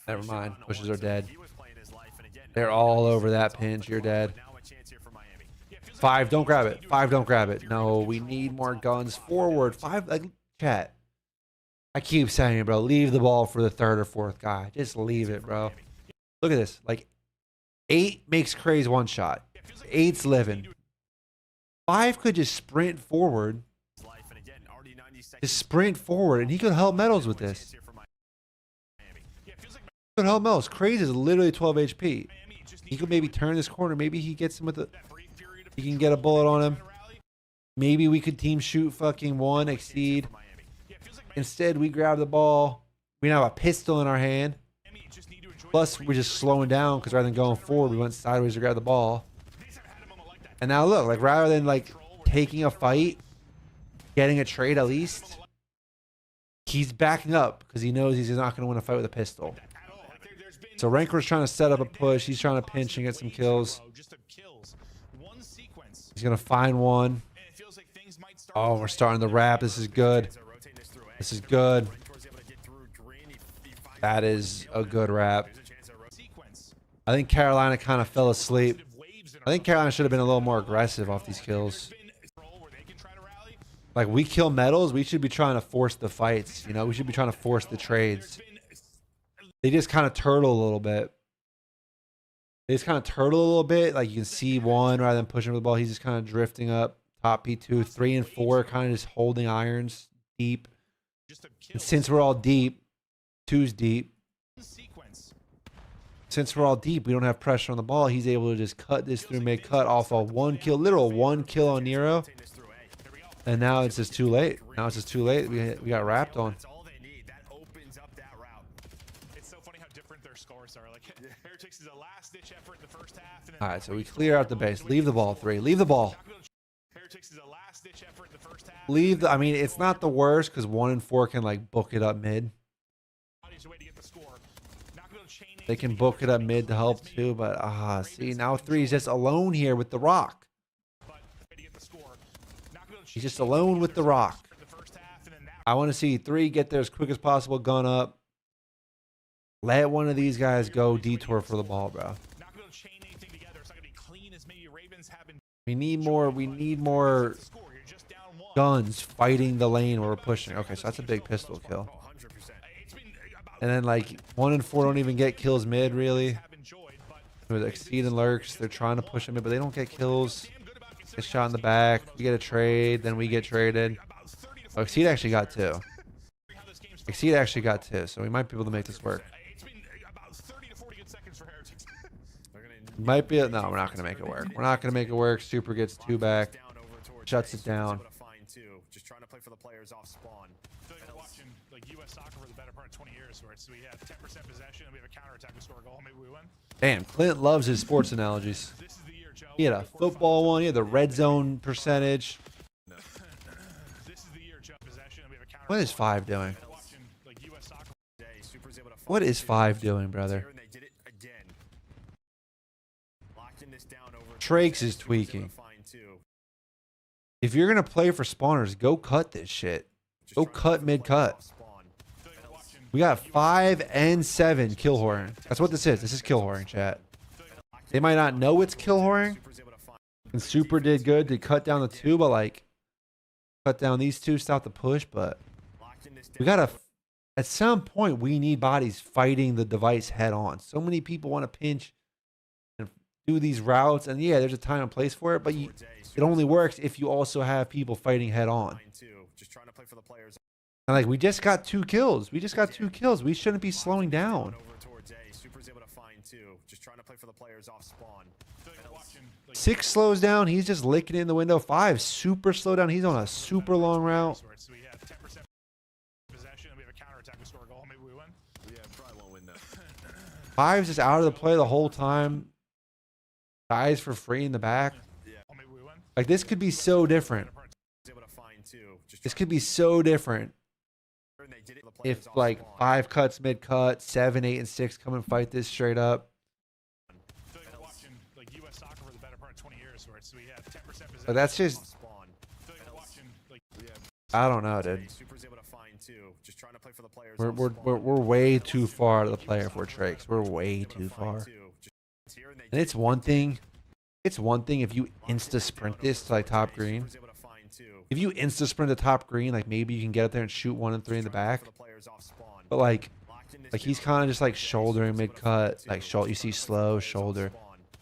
Never mind. Pushes are dead. They're all over that pinch. You're dead. 5, don't grab it. 5, don't grab it. No, we need more guns forward. 5, like, chat. I keep saying it, bro. Leave the ball for the 3rd or 4th guy. Just leave it, bro. Look at this. Like, 8 makes Craze 1 shot. 8's living. 5 could just sprint forward. Just sprint forward, and he could help Metals with this. He could help Metals. Craze is literally 12 HP. He could maybe turn this corner. Maybe he gets him with a... He can get a bullet on him. Maybe we could team shoot fucking 1, exceed. Instead, we grab the ball. We now have a pistol in our hand. Plus, we're just slowing down because rather than going forward, we went sideways to grab the ball. And now look, like rather than like taking a fight, getting a trade at least, he's backing up because he knows he's not going to win a fight with a pistol. So Rancor's trying to set up a push. He's trying to pinch and get some kills. He's going to find one. Oh, we're starting to wrap. This is good. This is good. That is a good wrap. I think Carolina kind of fell asleep. I think Carolina should have been a little more aggressive off these kills. Like, we kill Metals, we should be trying to force the fights. You know, we should be trying to force the trades. They just kind of turtle a little bit. They just kind of turtle a little bit. Like, you can see 1 rather than pushing with the ball. He's just kind of drifting up. Top P2, 3 and 4, kind of just holding irons deep. And since we're all deep, 2's deep. Since we're all deep, we don't have pressure on the ball. He's able to just cut this through mid-cut off a 1 kill, literal 1 kill on Nero. And now it's just too late. Now it's just too late. We got wrapped on. It's so funny how different their scores are. Like, Heretics is a last-ditch effort in the first half. All right, so we clear out the base. Leave the ball, 3. Leave the ball. Heretics is a last-ditch effort in the first half. Leave the... I mean, it's not the worst because 1 and 4 can, like, book it up mid. They can book it up mid to help too, but see, now 3's just alone here with the rock. He's just alone with the rock. I want to see 3 get there as quick as possible, gun up. Let one of these guys go detour for the ball, bro. We need more guns fighting the lane where we're pushing. Okay, so that's a big pistol kill. And then, like, 1 and 4 don't even get kills mid, really. With Exceed and Lurks, they're trying to push them in, but they don't get kills. Get shot in the back. We get a trade, then we get traded. Oh, Exceed actually got 2. Exceed actually got 2, so we might be able to make this work. Might be... No, we're not going to make it work. We're not going to make it work. Super gets 2 back. Shuts it down. Just trying to play for the players off spawn. Watching like U.S. soccer for the better part of 20 years, where we have 10% possession and we have a counterattack, we score a goal, maybe we win. Damn, Clint loves his sports analogies. He had a football one. He had the red zone percentage. What is 5 doing? What is 5 doing, brother? Trakes is tweaking. If you're going to play for spawners, go cut this shit. Go cut mid-cut. We got 5 and 7 kill whoring. That's what this is. This is kill whoring, chat. They might not know it's kill whoring. And Super did good to cut down the 2, but like cut down these 2, stop the push. But we gotta, at some point, we need bodies fighting the device head on. So many people want to pinch and do these routes, and yeah, there's a time and place for it, but it only works if you also have people fighting head on. And like, we just got 2 kills. We just got 2 kills. We shouldn't be slowing down. 6 slows down. He's just licking it in the window. 5 super slow down. He's on a super long route. 5's just out of the play the whole time. Dies for free in the back. Like, this could be so different. This could be so different. if like 5 cuts mid cut, 7, 8, and 6 come and fight this straight up. Watching like U.S. soccer for the better part of 20 years, where we have 10% possession. But that's just, I don't know, dude. We're way too far out of the player for Trakes. We're way too far. And it's one thing if you insta sprint this to like top green. If you insta sprint to top green, like maybe you can get up there and shoot 1 and 3 in the back. But like he's kind of just like shouldering mid cut, like you see slow shoulder,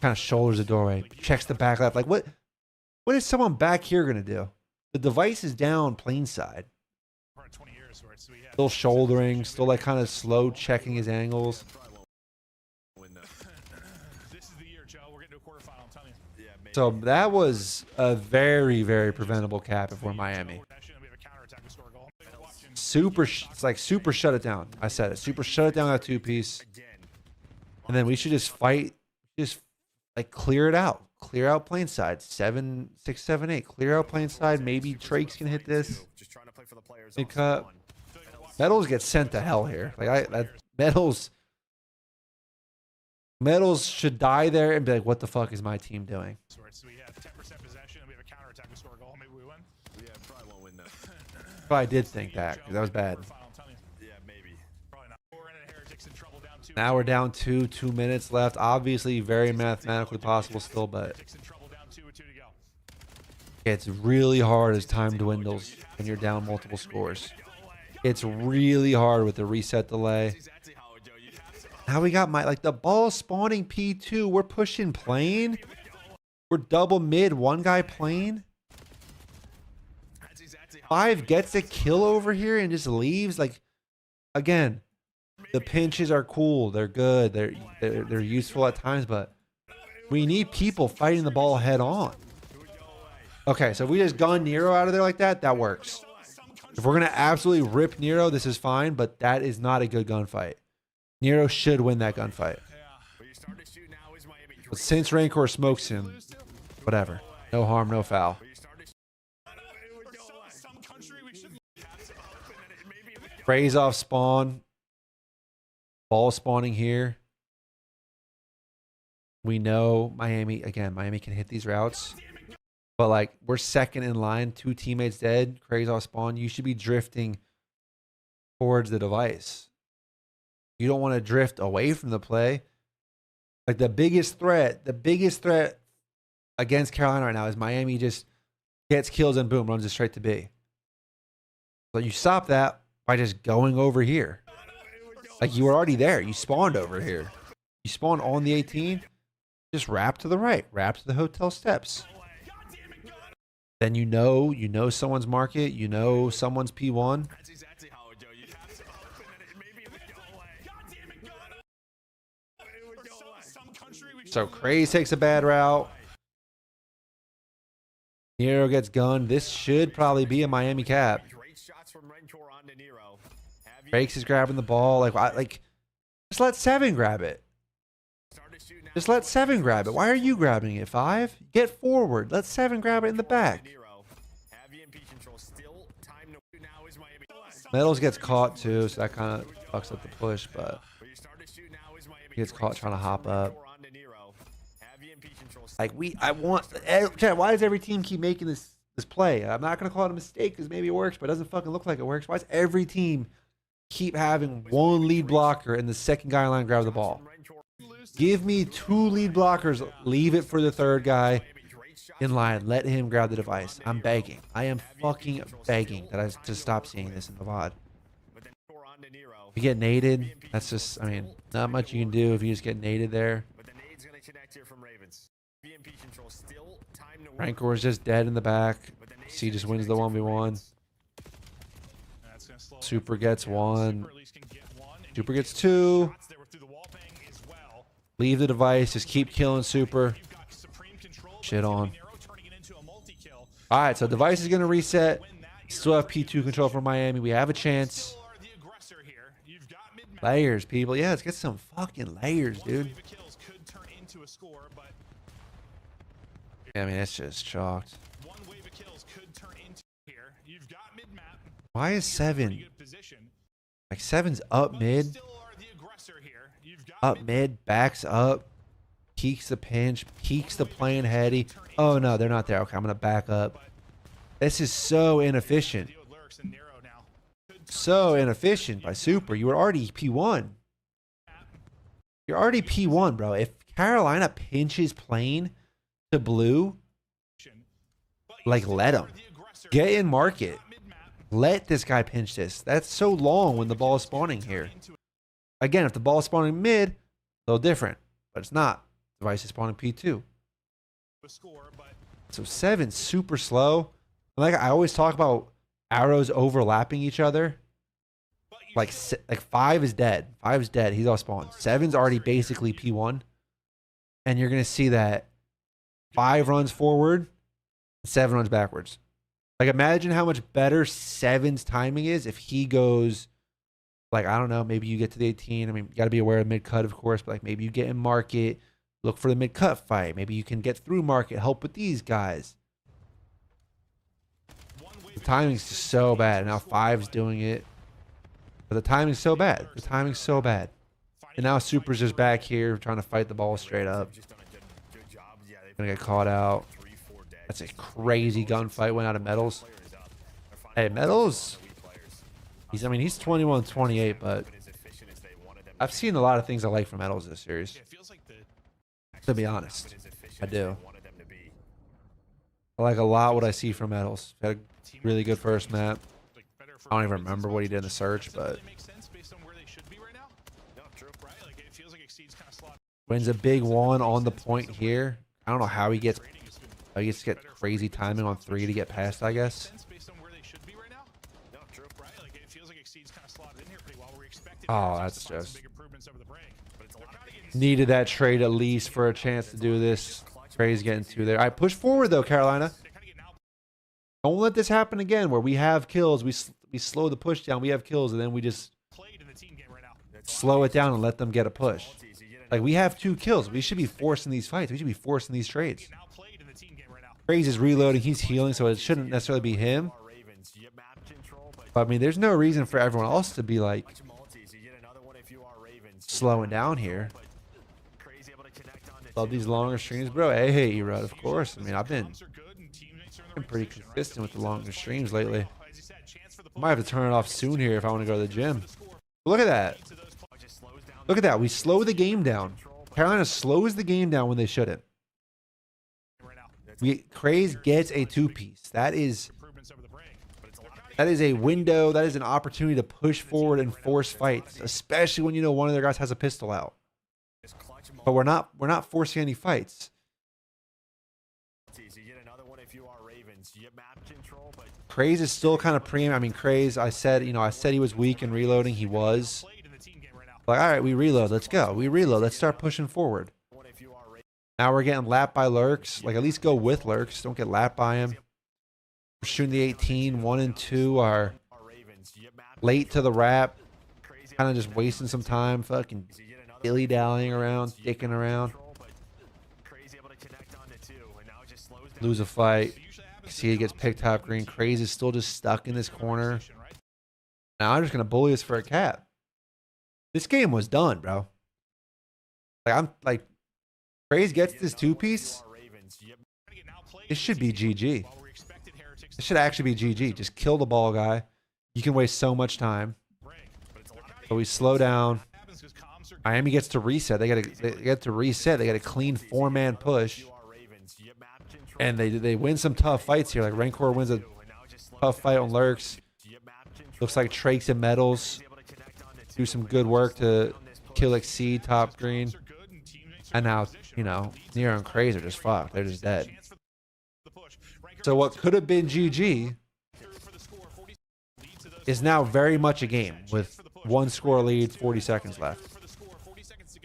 kind of shoulders the doorway, checks the back left. Like what is someone back here gonna do? The device is down plain side. Still shouldering, still like kind of slow checking his angles. So that was a very, very preventable cap if we're Miami. It's like super shut it down. I said it. Super shut it down that 2-piece. And then we should just fight, just like clear it out. Clear out plain side. 7, 6, 7, 8. Clear out plain side. Maybe Trakes can hit this. Mid cut. Metals get sent to hell here. Like Metals should die there and be like, what the fuck is my team doing? So we have 10% possession and we have a counterattack to score a goal. Maybe we win. Yeah, probably won't win that. Probably did think that because that was bad. Yeah, maybe. Probably not. Now we're down 2 minutes left. Obviously very mathematically possible still, but it's really hard as time dwindles when you're down multiple scores. It's really hard with the reset delay. Now we got the ball spawning P2. We're pushing plane. We're double mid. One guy plane. 5 gets a kill over here and just leaves. Like, again, the pinches are cool. They're good. They're useful at times, but we need people fighting the ball head on. Okay, so if we just gun Nero out of there like that, that works. If we're going to absolutely rip Nero, this is fine, but that is not a good gunfight. Nero should win that gunfight. But since Rancor smokes him, whatever. No harm, no foul. Praise off spawn. Ball spawning here. We know Miami, again, Miami can hit these routes. But like, we're second in line, 2 teammates dead, crazy off spawn. You should be drifting towards the device. You don't want to drift away from the play. Like the biggest threat against Carolina right now is Miami just gets kills and boom, runs it straight to B. So you stop that by just going over here. Like you were already there. You spawned over here. You spawned on the 18. Just wrap to the right. Wrap to the hotel steps. Then you know someone's market. You know someone's P1. So Craze takes a bad route. Nero gets gunned. This should probably be a Miami cap. Drakes is grabbing the ball. Like, just let 7 grab it. Just let 7 grab it. Why are you grabbing it, 5? Get forward. Let 7 grab it in the back. Metals gets caught too, so that kind of fucks up the push, but he gets caught trying to hop up. Like why does every team keep making this play? I'm not gonna call it a mistake because maybe it works, but it doesn't fucking look like it works. Why does every team keep having 1 lead blocker and the second guy in line grab the ball? Give me 2 lead blockers. Leave it for the 3rd guy in line. Let him grab the device. I'm begging. I am fucking begging to stop seeing this in the VOD. If you get naded, that's just, I mean, not much you can do if you just get naded there. Rancor is just dead in the back. C just wins the 1v1. Super gets 1. Super gets 2. Leave the device. Just keep killing Super. Shit on. Alright, so device is going to reset. Still have P2 control for Miami. We have a chance. Layers, people. Yeah, let's get some fucking layers, dude. Yeah, I mean, it's just chalked. Why is 7? Like Seven's up mid. Up mid, backs up, peeks the pinch, peeks the playing heady. Oh no, they're not there. Okay, I'm gonna back up. This is so inefficient. So inefficient by Super. You were already P1. You're already P1, bro. If Carolina pinches plane to blue, like let him. Get in market. Let this guy pinch this. That's so long when the ball is spawning here. Again, if the ball is spawning mid, a little different. But it's not. The device is spawning P2. So 7's super slow. Like I always talk about arrows overlapping each other. Like 5 is dead. 5's dead. He's all spawned. 7's already basically P1. And you're going to see that 5 runs forward, 7 runs backwards. Like imagine how much better 7's timing is if he goes, like, I don't know, maybe you get to the 18. I mean, you got to be aware of mid-cut, of course, but like maybe you get in market, look for the mid-cut fight. Maybe you can get through market, help with these guys. The timing's just so bad. Now 5's doing it. But the timing's so bad. The timing's so bad. And now Super's just back here trying to fight the ball straight up. Gonna get caught out. That's a crazy gunfight. Went out of Metals. Hey, Metals. I mean, he's 21-28, but I've seen a lot of things I like from Metals this series. To be honest, I do. I like a lot what I see from Metals. Had a really good first map. I don't even remember what he did in the search, but wins a big one on the point here. I don't know how he gets. I guess get crazy timing on 3 to get past, I guess. Oh, that's just needed that trade at least for a chance to do this. Crazy getting 2 there. All right, push forward though, Carolina. Don't let this happen again where we have kills. We slow the push down. We have kills, and then we just slow it down and let them get a push. Like, we have 2 kills. We should be forcing these fights. We should be forcing these trades. Crazy is reloading. He's healing, so it shouldn't necessarily be him. But, I mean, there's no reason for everyone else to be, like, slowing down here. Love these longer streams, bro. Hey, Erod, of course. I mean, I've been pretty consistent with the longer streams lately. I might have to turn it off soon here if I want to go to the gym. Look at that. Look at that. We slow the game down. Carolina slows the game down when they shouldn't. Craze gets a 2-piece. That is a window. That is an opportunity to push forward and force fights, especially when you know one of their guys has a pistol out. But we're not forcing any fights. Craze is still kind of I mean, Craze, I said he was weak in reloading. He was. Like, all right, we reload. Let's go. We reload. Let's start pushing forward. Now we're getting lapped by Lurks. Like, at least go with Lurks. Don't get lapped by him. We're shooting the 18. 1 and 2 are late to the wrap. Kind of just wasting some time. Fucking dilly-dallying around. Dicking around. Lose a fight. See, he gets picked top green. Craze is still just stuck in this corner. Now I'm just going to bully us for a cap. This game was done, bro. Like, I'm like, Craze gets this 2-piece. It should be GG. It should actually be GG. Just kill the ball guy. You can waste so much time. So we slow down. Miami gets to reset. They get to reset. They got a clean 4-man push. And they win some tough fights here. Like Rancor wins a tough fight on Lurks. Looks like Trakes and Metals do some good work to kill Exceed top green. And now, you know, Nero and Craze are just fucked. They're just dead. So what could have been GG is now very much a game with 1 score lead, 40 seconds left.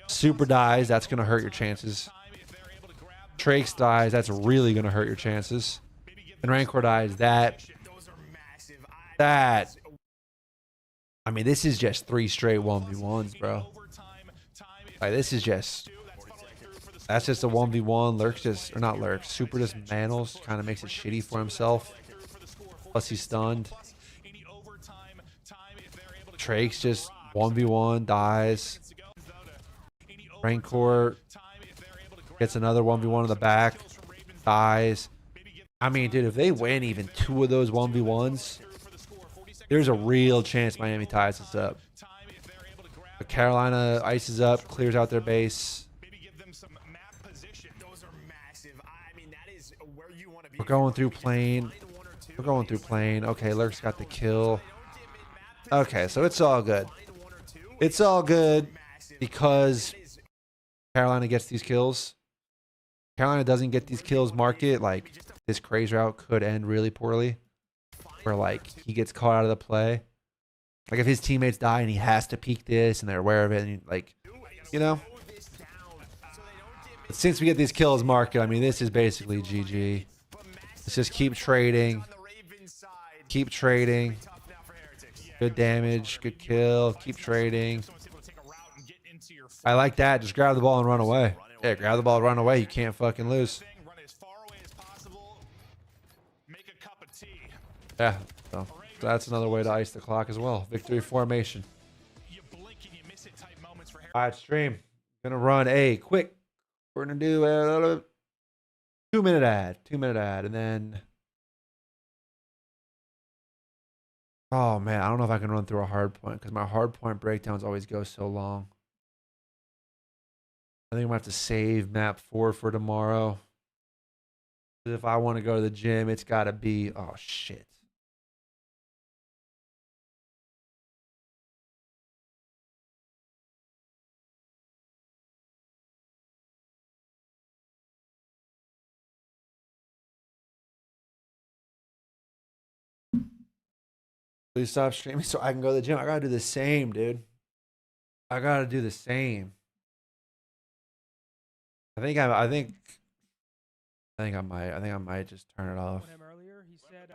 Super dies. That's going to hurt your chances. Trakes dies. That's really going to hurt your chances. And Rancor dies. That. I mean, this is just 3 straight 1v1s, bro. Like, this is just. That's just a 1v1. Lurks just, or not Lurks. Super just mantles. Kind of makes it shitty for himself. Plus he's stunned. Trake's just 1v1, dies. Rancor gets another 1v1 in the back, dies. I mean, dude, if they win even 2 of those 1v1s, there's a real chance Miami ties this up. But Carolina ices up, clears out their base. We're going through plane. We're going through plane. Okay, Lurk's got the kill. Okay, so it's all good. It's all good because Carolina gets these kills. Carolina doesn't get these kills, mark it. Like, this craze route could end really poorly. Where, like, he gets caught out of the play. Like, if his teammates die and he has to peek this and they're aware of it, and, like, you know? But since we get these kills, mark it, I mean, this is basically GG. Let's just keep trading. Keep trading. Good damage. Good kill. Keep trading. I like that. Just grab the ball and run away. Yeah, grab the ball and run away. You can't fucking lose. Yeah. So that's another way to ice the clock as well. Victory formation. All right, stream. Gonna run a quick. We're gonna do a 2-minute ad. 2-minute ad, and then. Oh man, I don't know if I can run through a hard point because my hard point breakdowns always go so long. I think I'm gonna have to save map 4 for tomorrow. If I want to go to the gym, it's gotta be, oh shit. Please stop streaming so I can go to the gym. I gotta do the same, dude. I gotta do the same. I think I might just turn it off. Earlier, he said,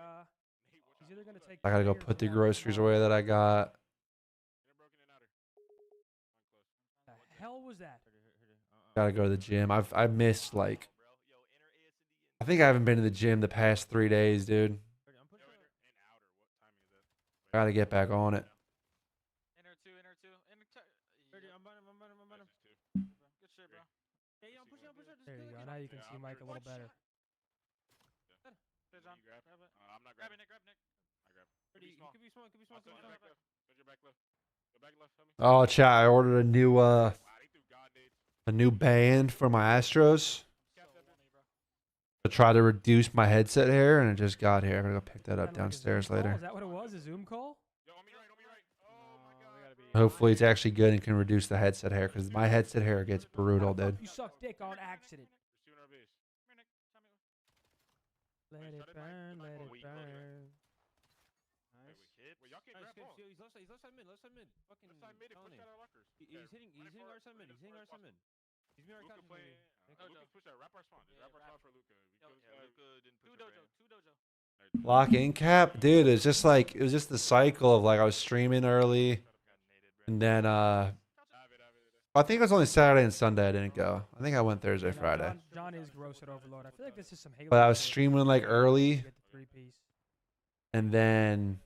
he's either gonna take I gotta go put the groceries away that I got. the hell was that? Gotta go to the gym. I've missed like. I think I haven't been to the gym the past 3 days, dude. Gotta get back on it. There you go. Now you can see Mike a little better. I'm not grabbing it. Grab Nick. I grab. He could be small. Oh, chat! I ordered a new band for my Astros to try to reduce my headset hair, and it just got here. I'm gonna go pick that up downstairs later. Is that what it was? A Zoom call? Hopefully, it's actually good and can reduce the headset hair because my headset hair gets brutal, dude. You suck dick on accident. Let it burn, let it burn. Nice. He's left side mid. Fucking Tony. He's hitting our side mid. He's being our couch. Luka's push that. Wrap our spawn. Just wrap our spawn for Luka. Luka didn't push Two dojo. Lock in cap, dude. It's just like it was just the cycle of like I was streaming early, and then I think it was only Saturday and Sunday I didn't go. I think I went Thursday, Friday. John is gross at Overload. I feel like this is some Halo. But I was streaming like early, and then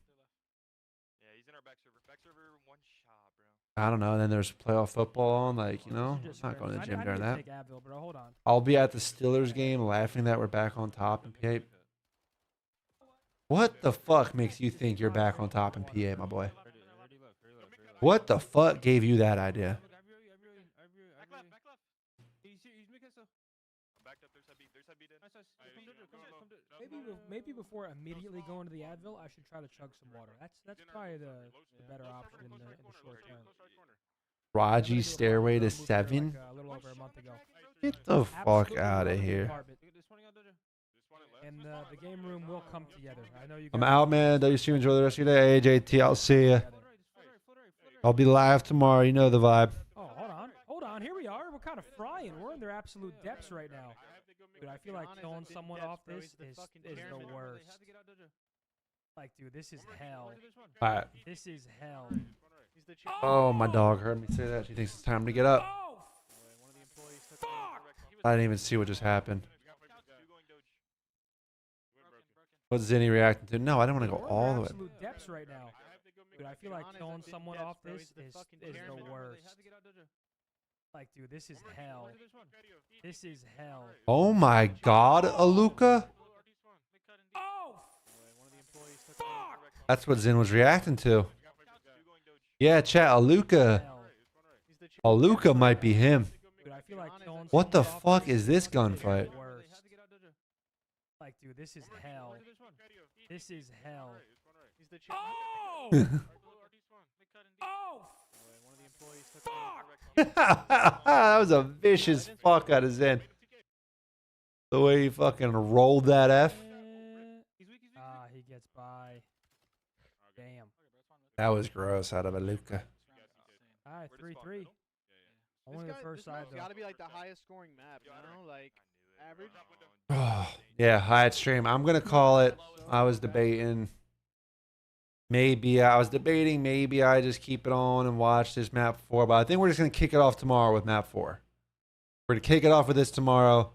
I don't know. And then there's playoff football on. Like, you know, I'm not going to the gym during that. I'll be at the Steelers game laughing that we're back on top in PA. What the fuck makes you think you're back on top in PA, my boy? What the fuck gave you that idea? Maybe before immediately going to the Advil, I should try to chug some water. That's probably the better option in the short term. Raji Stairway to 7? A little over a month ago. Get the fuck out of here. And the game room will come together. I know you. I'm out, man. WC, enjoy the rest of your day. AJT, I'll see ya. I'll be live tomorrow. You know the vibe. Oh, hold on. Here we are. We're kind of frying. We're in their absolute depths right now. Dude, I feel like killing someone off this is the worst. Like, dude, this is hell. All right. This is hell. Oh, my dog heard me say that. She thinks it's time to get up. Oh, fuck! I didn't even see what just happened. What's Zinni reacting to? No, I don't want to go all the way. Absolute depths right now. Dude, I feel like killing someone off this is the worst. Like, dude, this is hell. This is hell. Oh my God, Aluka. Oh, fuck! That's what Zin was reacting to. Yeah, chat. Aluka. Aluka might be him. Dude, I feel like killing What the someone off fuck this is this the gunfight? worst. Like, dude, this is hell. This is hell. Oh! Oh! Fuck! That was a vicious fuck out of Zen. The way he fucking rolled that F. Ah, he gets by. Damn. That was gross out of Aluka. Alright, 3-3. Only the first side, It's though. gotta be like the highest scoring map, you know? Like, average. Yeah, Hyatt stream. I'm gonna call it. I was debating. Maybe I just keep it on and watch this map 4. But I think we're just gonna kick it off tomorrow with map 4. We're gonna kick it off with this tomorrow.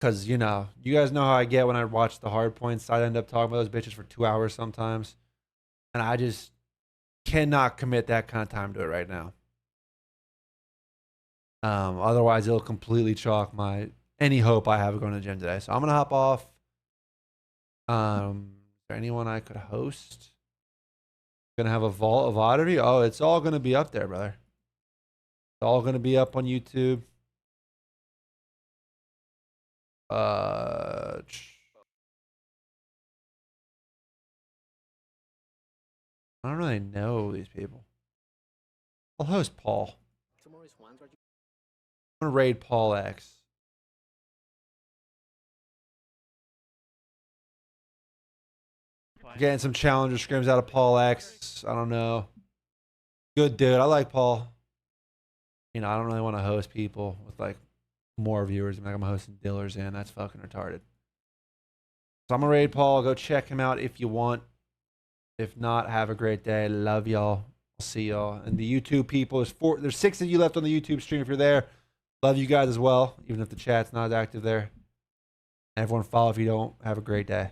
Cause you know, you guys know how I get when I watch the hard points. I end up talking about those bitches for 2 hours sometimes. And I just cannot commit that kind of time to it right now. Otherwise it'll completely chalk any hope I have of going to the gym today. So I'm gonna hop off. Is there anyone I could host? Gonna have a vault of oddity? Oh, it's all gonna be up there, brother. It's all gonna be up on YouTube. I don't really know these people. I'll host Paul. I'm gonna raid Paul X. Getting some challenger scrims out of Paul X. I don't know. Good dude. I like Paul. You know, I don't really want to host people with like more viewers. Like I'm hosting Dillers in. That's fucking retarded. So I'm gonna raid Paul. Go check him out if you want. If not, have a great day. Love y'all. I'll see y'all. And the YouTube people, there's 6 of you left on the YouTube stream if you're there. Love you guys as well, even if the chat's not active there. Everyone follow if you don't. Have a great day.